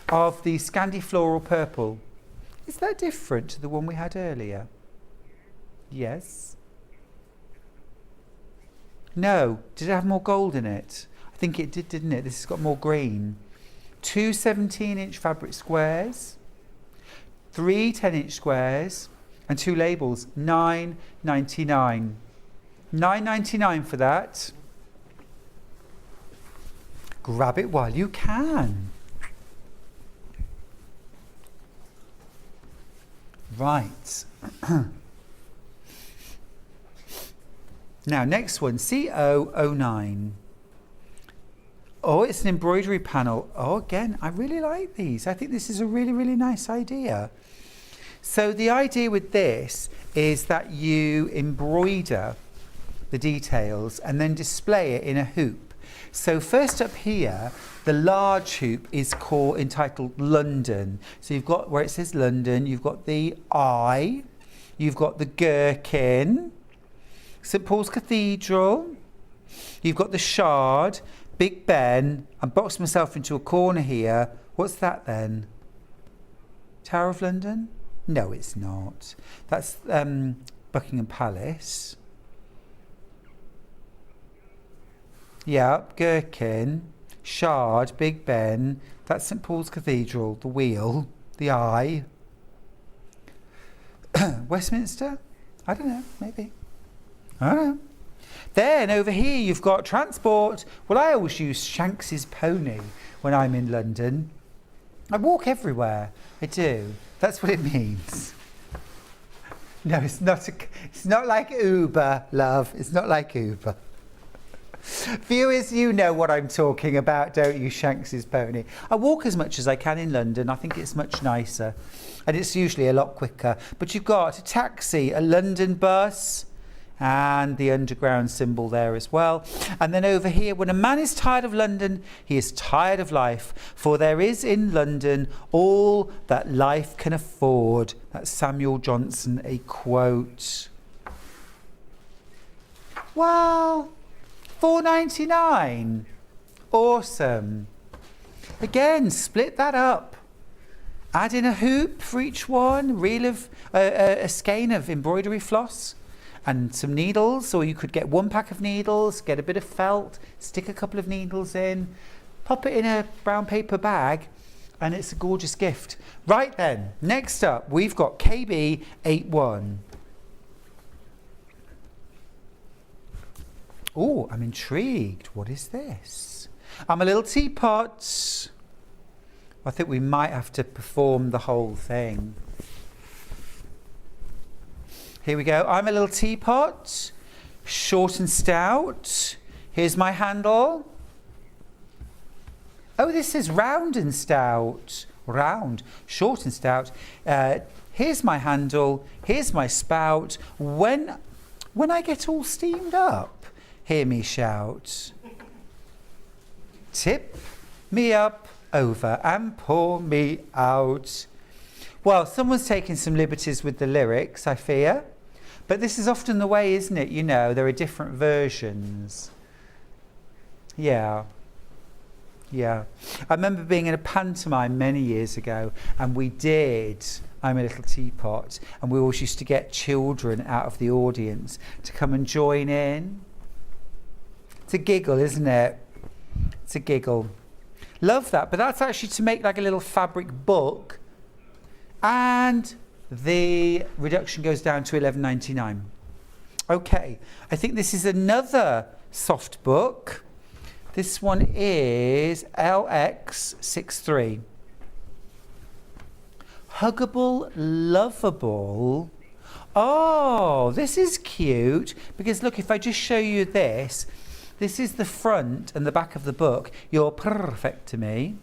S1: of the Scandi Floral Purple. Is that different to the one we had earlier? Yes. No. Did it have more gold in it? I think it did, didn't it? This has got more green. 2 17-inch fabric squares, 3 10-inch squares, and 2 labels. $9.99. $9.99 for that. Grab it while you can. Right. Now, next one, CO09. Oh, it's an embroidery panel. Oh, again, I really like these. I think this is a really, really nice idea. So the idea with this is that you embroider the details and then display it in a hoop. So first up here, the large hoop is entitled London. So you've got where it says London, you've got the I, you've got the gherkin, St Paul's Cathedral, you've got the Shard, Big Ben. I boxed myself into a corner here. What's that then? Tower of London? No, it's not. That's Buckingham Palace. Yeah, Gherkin, Shard, Big Ben. That's St Paul's Cathedral, the Wheel, the Eye. Westminster? I don't know, maybe. I don't know. Then over here you've got transport. Well, I always use Shanks's pony when I'm in London. I walk everywhere. I do. That's what it means. No, it's not like Uber, love. It's not like Uber. Viewers, you know what I'm talking about, don't you? Shanks's pony. I walk as much as I can in London. I think it's much nicer. And it's usually a lot quicker. But you've got a taxi, a London bus, and the underground symbol there as well. And then over here, when a man is tired of London, he is tired of life, for there is in London all that life can afford. That's Samuel Johnson, a quote. Well, $4.99. Awesome. Again, split that up. Add in a hoop for each one, a skein of embroidery floss, and some needles, or you could get 1 pack of needles, get a bit of felt, stick a couple of needles in, pop it in a brown paper bag, and it's a gorgeous gift. Right then, next up, we've got KB81. Oh, I'm intrigued. What is this? I'm a little teapot. I think we might have to perform the whole thing. Here we go. I'm a little teapot, short and stout. Here's my handle. Oh, this is round and stout. Round, short and stout. Here's my handle. Here's my spout. When I get all steamed up, hear me shout. Tip me up over and pour me out. Well, someone's taking some liberties with the lyrics, I fear. But this is often the way, isn't it? You know, there are different versions. Yeah. Yeah. I remember being in a pantomime many years ago, and we did I'm a Little Teapot, and we always used to get children out of the audience to come and join in. It's a giggle, isn't it? It's a giggle. Love that. But that's actually to make like a little fabric book, and the reduction goes down to $11.99. Okay, I think this is another soft book. This one is LX63. Huggable, lovable. Oh, this is cute, because look, if I just show you this is the front and the back of the book. You're perfect to me.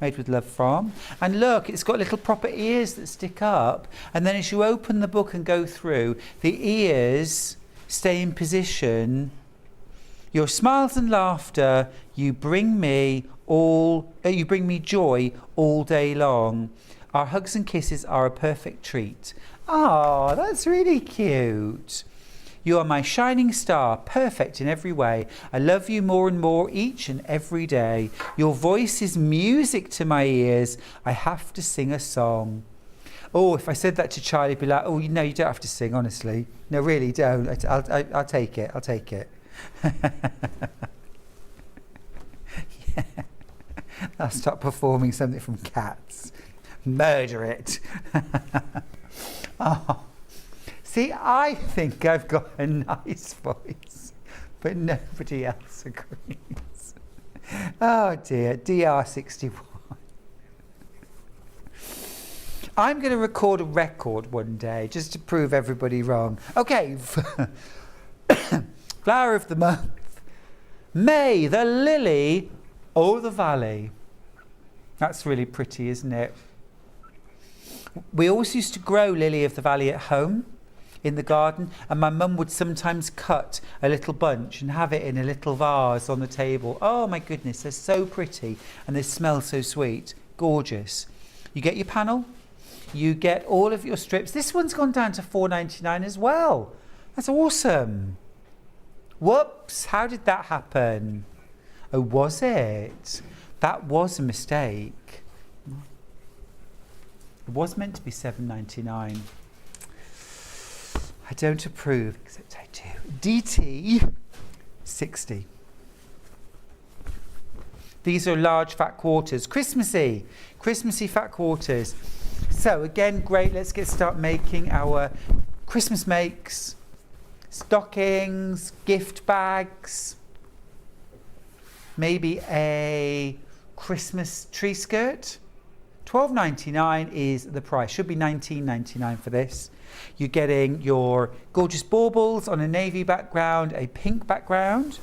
S1: Made with love from. And look, it's got little proper ears that stick up, and then as you open the book and go through, the ears stay in position. Your smiles and laughter, you bring me joy all day long. Our hugs and kisses are a perfect treat. Oh, that's really cute. You are my shining star, perfect in every way. I love you more and more each and every day. Your voice is music to my ears. I have to sing a song. Oh, if I said that to Charlie, he'd be like, oh, no, you don't have to sing, honestly. No, really, don't. I'll take it. I'll take it. Yeah. I'll start performing something from Cats. Murder it. Oh. See, I think I've got a nice voice, but nobody else agrees. Oh dear, DR61. I'm going to record a record one day just to prove everybody wrong. Okay, flower of the month. May, the lily or the valley. That's really pretty, isn't it? We always used to grow lily of the valley at home in the garden, and my mum would sometimes cut a little bunch and have it in a little vase on the table. Oh my goodness, they're so pretty and they smell so sweet. Gorgeous. You get your panel, you get all of your strips. This one's gone down to $4.99 as well. That's awesome. Whoops, how did that happen? Oh, was it? That was a mistake. It was meant to be $7.99. I don't approve, except I do. DT 60. These are large fat quarters. Christmassy fat quarters. So again, great. Let's start making our Christmas makes, stockings, gift bags, maybe a Christmas tree skirt. $12.99 is the price. Should be $19.99 for this. You're getting your gorgeous baubles on a navy background, a pink background.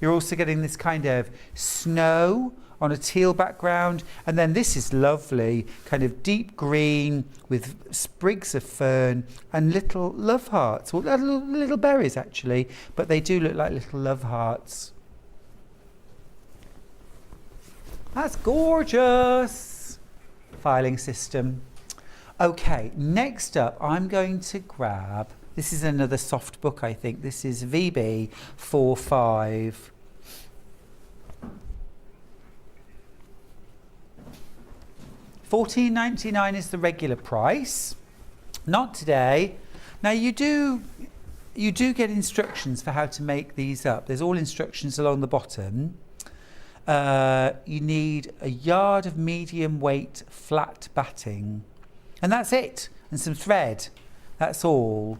S1: You're also getting this kind of snow on a teal background. And then this is lovely, kind of deep green with sprigs of fern and little love hearts. Well, little berries actually, but they do look like little love hearts. That's gorgeous. Filing system. Okay, next up, I'm going to grab, this is another soft book, I think. This is VB 45. $14.99 is the regular price. Not today. Now you do get instructions for how to make these up. There's all instructions along the bottom. You need a yard of medium weight flat batting. And that's it. And some thread. That's all.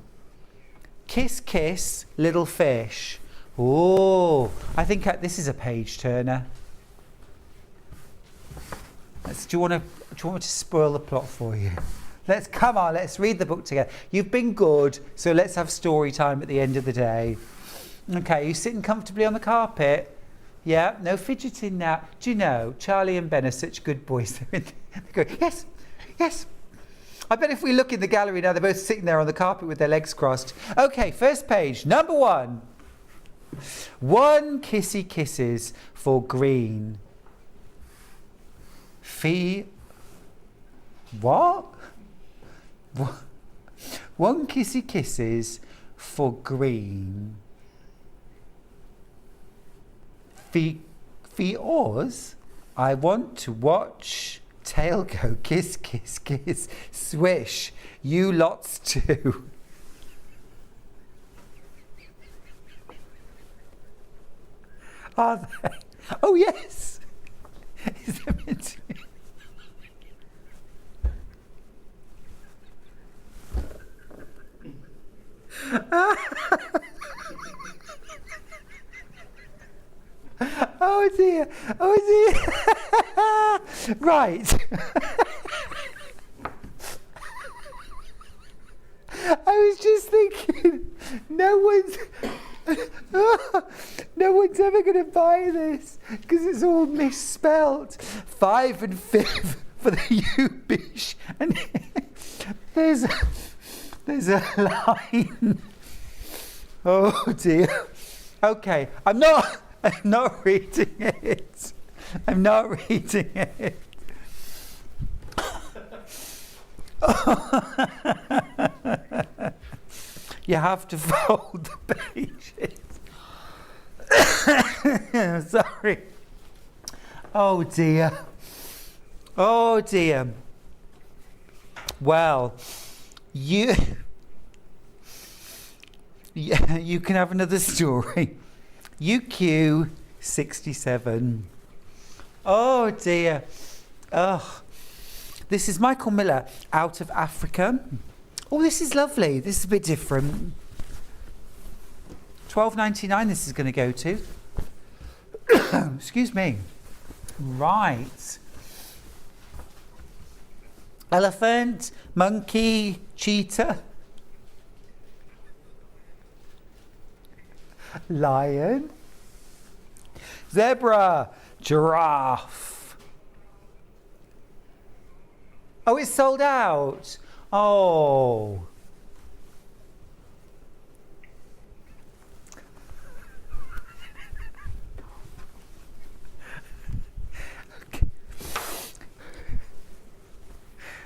S1: Kiss, kiss, little fish. Oh, I think this is a page turner. Do you want me to spoil the plot for you? Come on, let's read the book together. You've been good, so let's have story time at the end of the day. Okay, you sitting comfortably on the carpet? Yeah, no fidgeting now. Do you know, Charlie and Ben are such good boys. They're going, yes, yes. I bet if we look in the gallery now, they're both sitting there on the carpet with their legs crossed. Okay, first page, number 1. 1 kissy kisses for green. What? 1 kissy kisses for green. Oars, I want to watch tail go kiss, kiss, kiss, swish, you lots too. Are they? Oh yes. Is there meant to be? Oh dear, oh dear. Right. I was just thinking, no one's ever going to buy this because it's all misspelt. 5 and 5 for the U-bish. And there's a line. Oh dear. Okay, I'm not reading it. I'm not reading it. You have to fold the pages. Sorry. Oh dear. Oh dear. Well, you can have another story. UQ 67. Oh dear. Oh. This is Michael Miller out of Africa. Oh, this is lovely. This is a bit different. $12.99 this is going to go to. Excuse me. Right. Elephant, monkey, cheetah, lion, zebra, giraffe. Oh, it's sold out. Oh.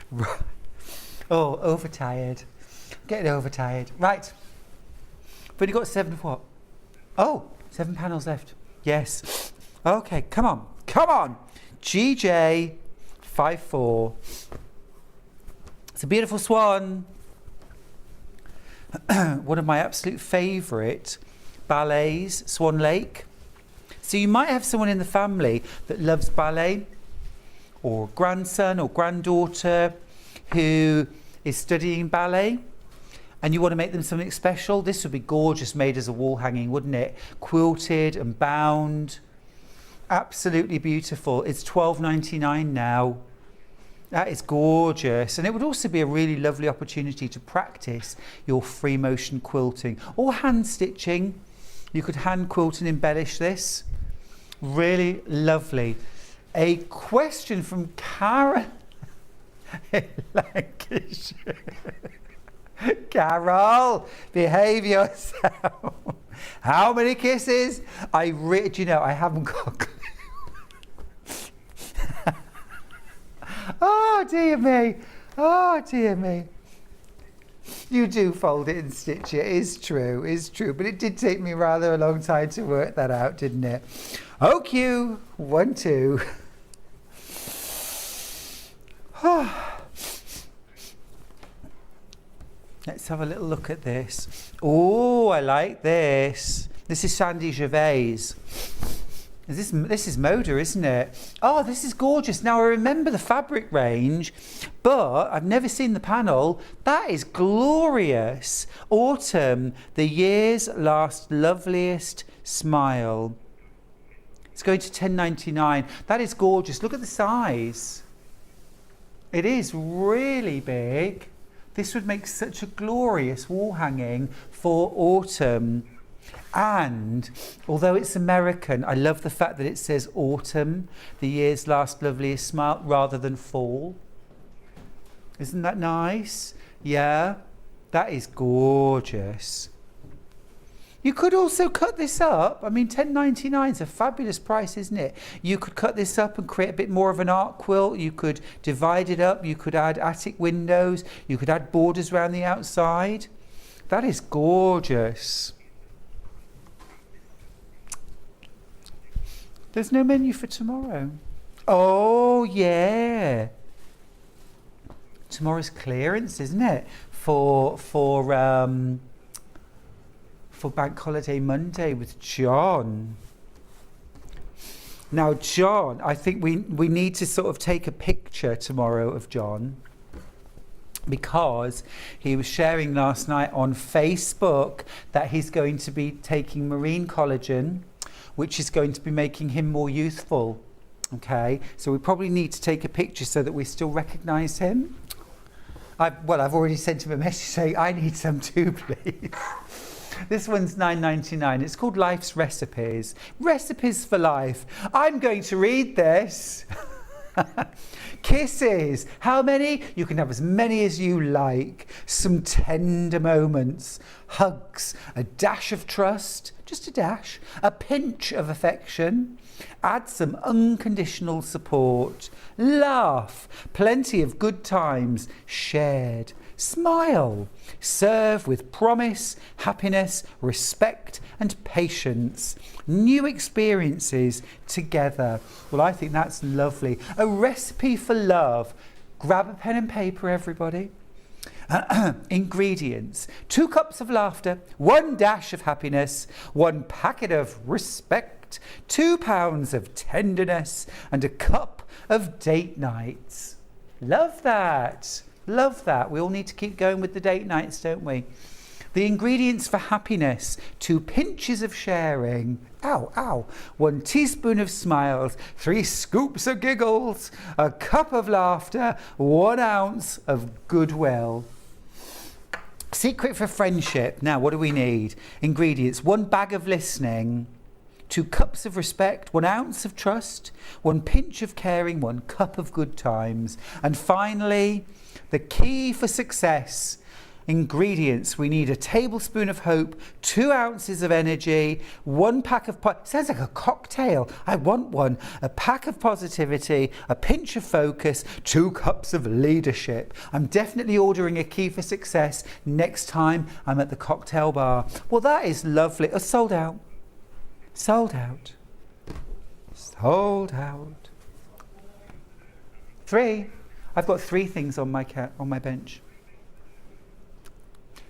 S1: Right. Oh, overtired. Getting overtired. Right. But you got 7 what? Oh, 7 panels left. Yes. Okay, come on. Come on. GJ 54. It's a beautiful swan. One of my absolute favourite ballets, Swan Lake. So you might have someone in the family that loves ballet, or grandson or granddaughter who is studying ballet, and you want to make them something special. This would be gorgeous, made as a wall hanging, wouldn't it? Quilted and bound. Absolutely beautiful. It's $12.99 now. That is gorgeous. And it would also be a really lovely opportunity to practice your free motion quilting or hand stitching. You could hand quilt and embellish this. Really lovely. A question from Karen in Lancashire. Carol, behave yourself. How many kisses? Do you know, I haven't got a clue. Oh dear me. Oh dear me. You do fold it and stitch it. It's true. It's true. But it did take me rather a long time to work that out, didn't it? OQ 1 2. Let's have a little look at this. Oh, I like this. This is Sandy Gervais. This is Moda, isn't it? Oh, this is gorgeous. Now, I remember the fabric range, but I've never seen the panel. That is glorious. Autumn, the year's last loveliest smile. It's going to $10.99. That is gorgeous. Look at the size. It is really big. This would make such a glorious wall hanging for autumn. And although it's American, I love the fact that it says autumn, the year's last loveliest smile, rather than fall. Isn't that nice? Yeah, that is gorgeous. You could also cut this up. I mean, $10.99 is a fabulous price, isn't it? You could cut this up and create a bit more of an art quilt. You could divide it up. You could add attic windows. You could add borders around the outside. That is gorgeous. There's no menu for tomorrow. Oh, yeah. Tomorrow's clearance, isn't it? For Bank Holiday Monday with John. Now, John, I think we need to sort of take a picture tomorrow of John, because he was sharing last night on Facebook that he's going to be taking marine collagen, which is going to be making him more youthful. Okay, so we probably need to take a picture so that we still recognise him. I've already sent him a message saying I need some too, please. This one's $9.99. It's called Life's Recipes. Recipes for Life. I'm going to read this. Kisses. How many? You can have as many as you like. Some tender moments. Hugs. A dash of trust. Just a dash. A pinch of affection. Add some unconditional support. Laugh. Plenty of good times shared. Smile. Serve with promise, happiness, respect and patience. New experiences together. Well, I think that's lovely. A recipe for love. Grab a pen and paper, everybody. Ingredients: 2 cups of laughter, 1 dash of happiness, 1 packet of respect, 2 pounds of tenderness, and a cup of date nights. Love that. Love that. We all need to keep going with the date nights, don't we? The ingredients for happiness: 2 pinches of sharing. Ow, ow. 1 teaspoon of smiles, 3 scoops of giggles, a cup of laughter, 1 ounce of goodwill. Secret for friendship. Now, what do we need? Ingredients: 1 bag of listening, 2 cups of respect, 1 ounce of trust, 1 pinch of caring, 1 cup of good times. And finally, the key for success. Ingredients: we need a tablespoon of hope, 2 ounces of energy, 1 pack of sounds like a cocktail. I want one. A pack of positivity, a pinch of focus, 2 cups of leadership. I'm definitely ordering a key for success next time I'm at the cocktail bar. Well, that is lovely. Oh, sold out. Sold out. Sold out. 3. I've got 3 things on my bench.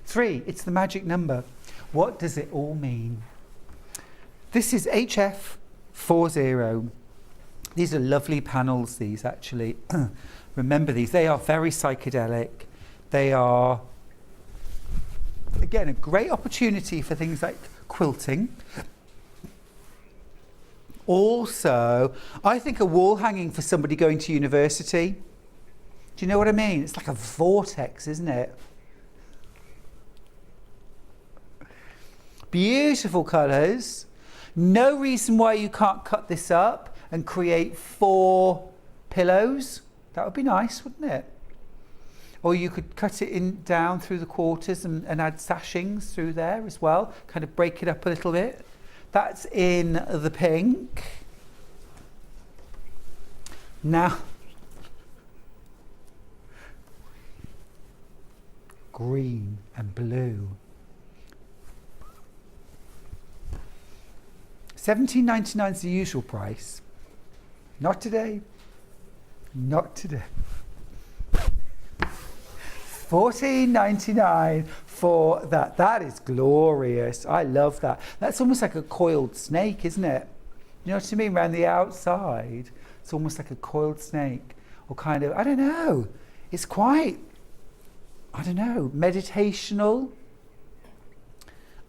S1: 3, it's the magic number. What does it all mean? This is HF40. These are lovely panels, these actually. Remember these, they are very psychedelic. They are, again, a great opportunity for things like quilting. Also, I think a wall hanging for somebody going to university. Do you know what I mean? It's like a vortex, isn't it? Beautiful colours. No reason why you can't cut this up and create 4 pillows. That would be nice, wouldn't it? Or you could cut it down through the quarters and add sashings through there as well. Kind of break it up a little bit. That's in the pink. Now, green and blue. $17.99 is the usual price. Not today. Not today. $14.99 for that. That is glorious. I love that. That's almost like a coiled snake, isn't it? You know what I mean? Around the outside, it's almost like a coiled snake. Or kind of, I don't know. It's quite, I don't know, meditational.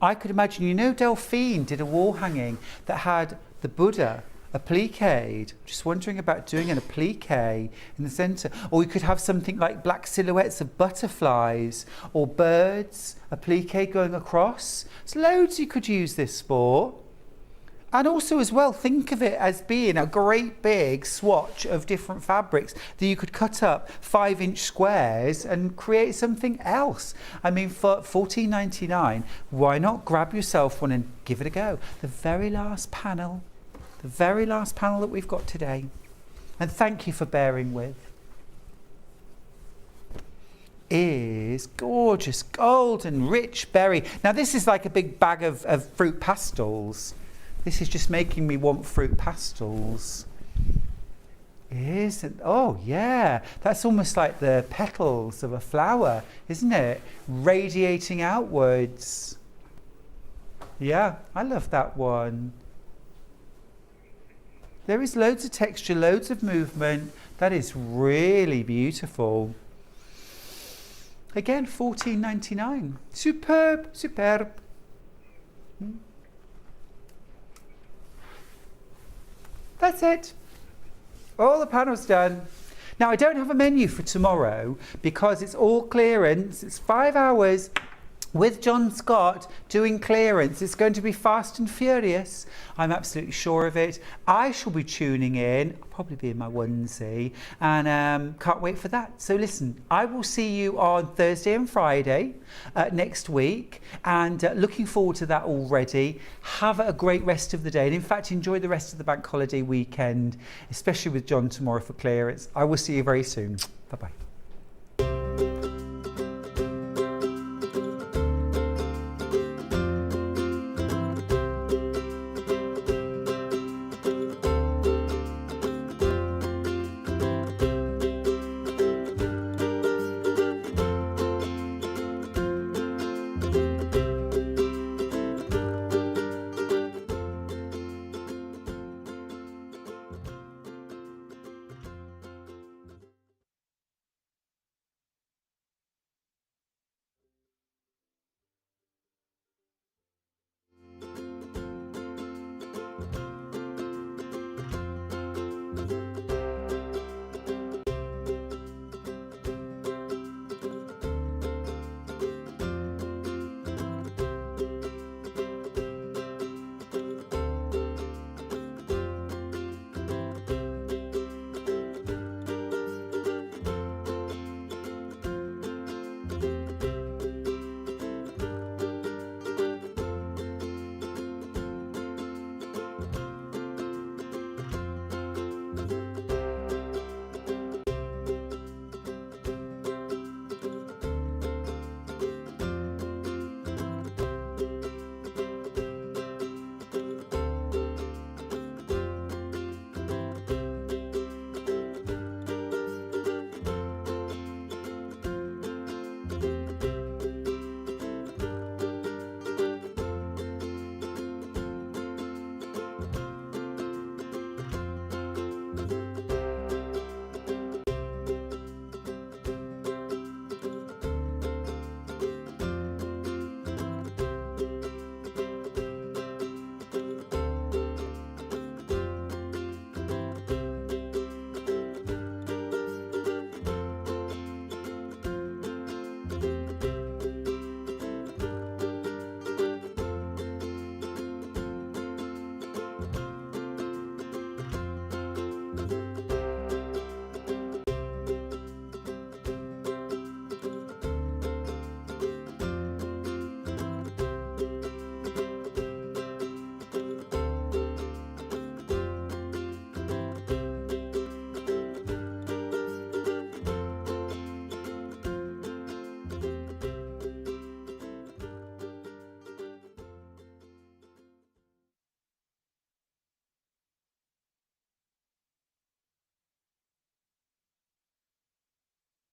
S1: I could imagine, you know, Delphine did a wall hanging that had the Buddha appliqued. Just wondering about doing an applique in the centre. Or we could have something like black silhouettes of butterflies or birds, applique going across. There's loads you could use this for. And also as well, think of it as being a great big swatch of different fabrics that you could cut up 5-inch squares and create something else. I mean, for $14.99, why not grab yourself one and give it a go? The very last panel that we've got today. And thank you for bearing with. Is gorgeous golden rich berry. Now this is like a big bag of fruit pastels. This is just making me want fruit pastels. Isn't? Oh yeah, that's almost like the petals of a flower, isn't it? Radiating outwards. Yeah, I love that one. There is loads of texture, loads of movement. That is really beautiful. Again, $14.99. Superb, superb. That's it. All the panels done. Now, I don't have a menu for tomorrow because it's all clearance. It's 5 hours with John Scott doing clearance. It's going to be fast and furious. I'm absolutely sure of it. I shall be tuning in. I'll probably be in my onesie, and can't wait for that. So listen, I will see you on Thursday and Friday next week, and looking forward to that already. Have a great rest of the day, and in fact enjoy the rest of the bank holiday weekend, especially with John tomorrow for clearance. I will see you very soon. Bye bye.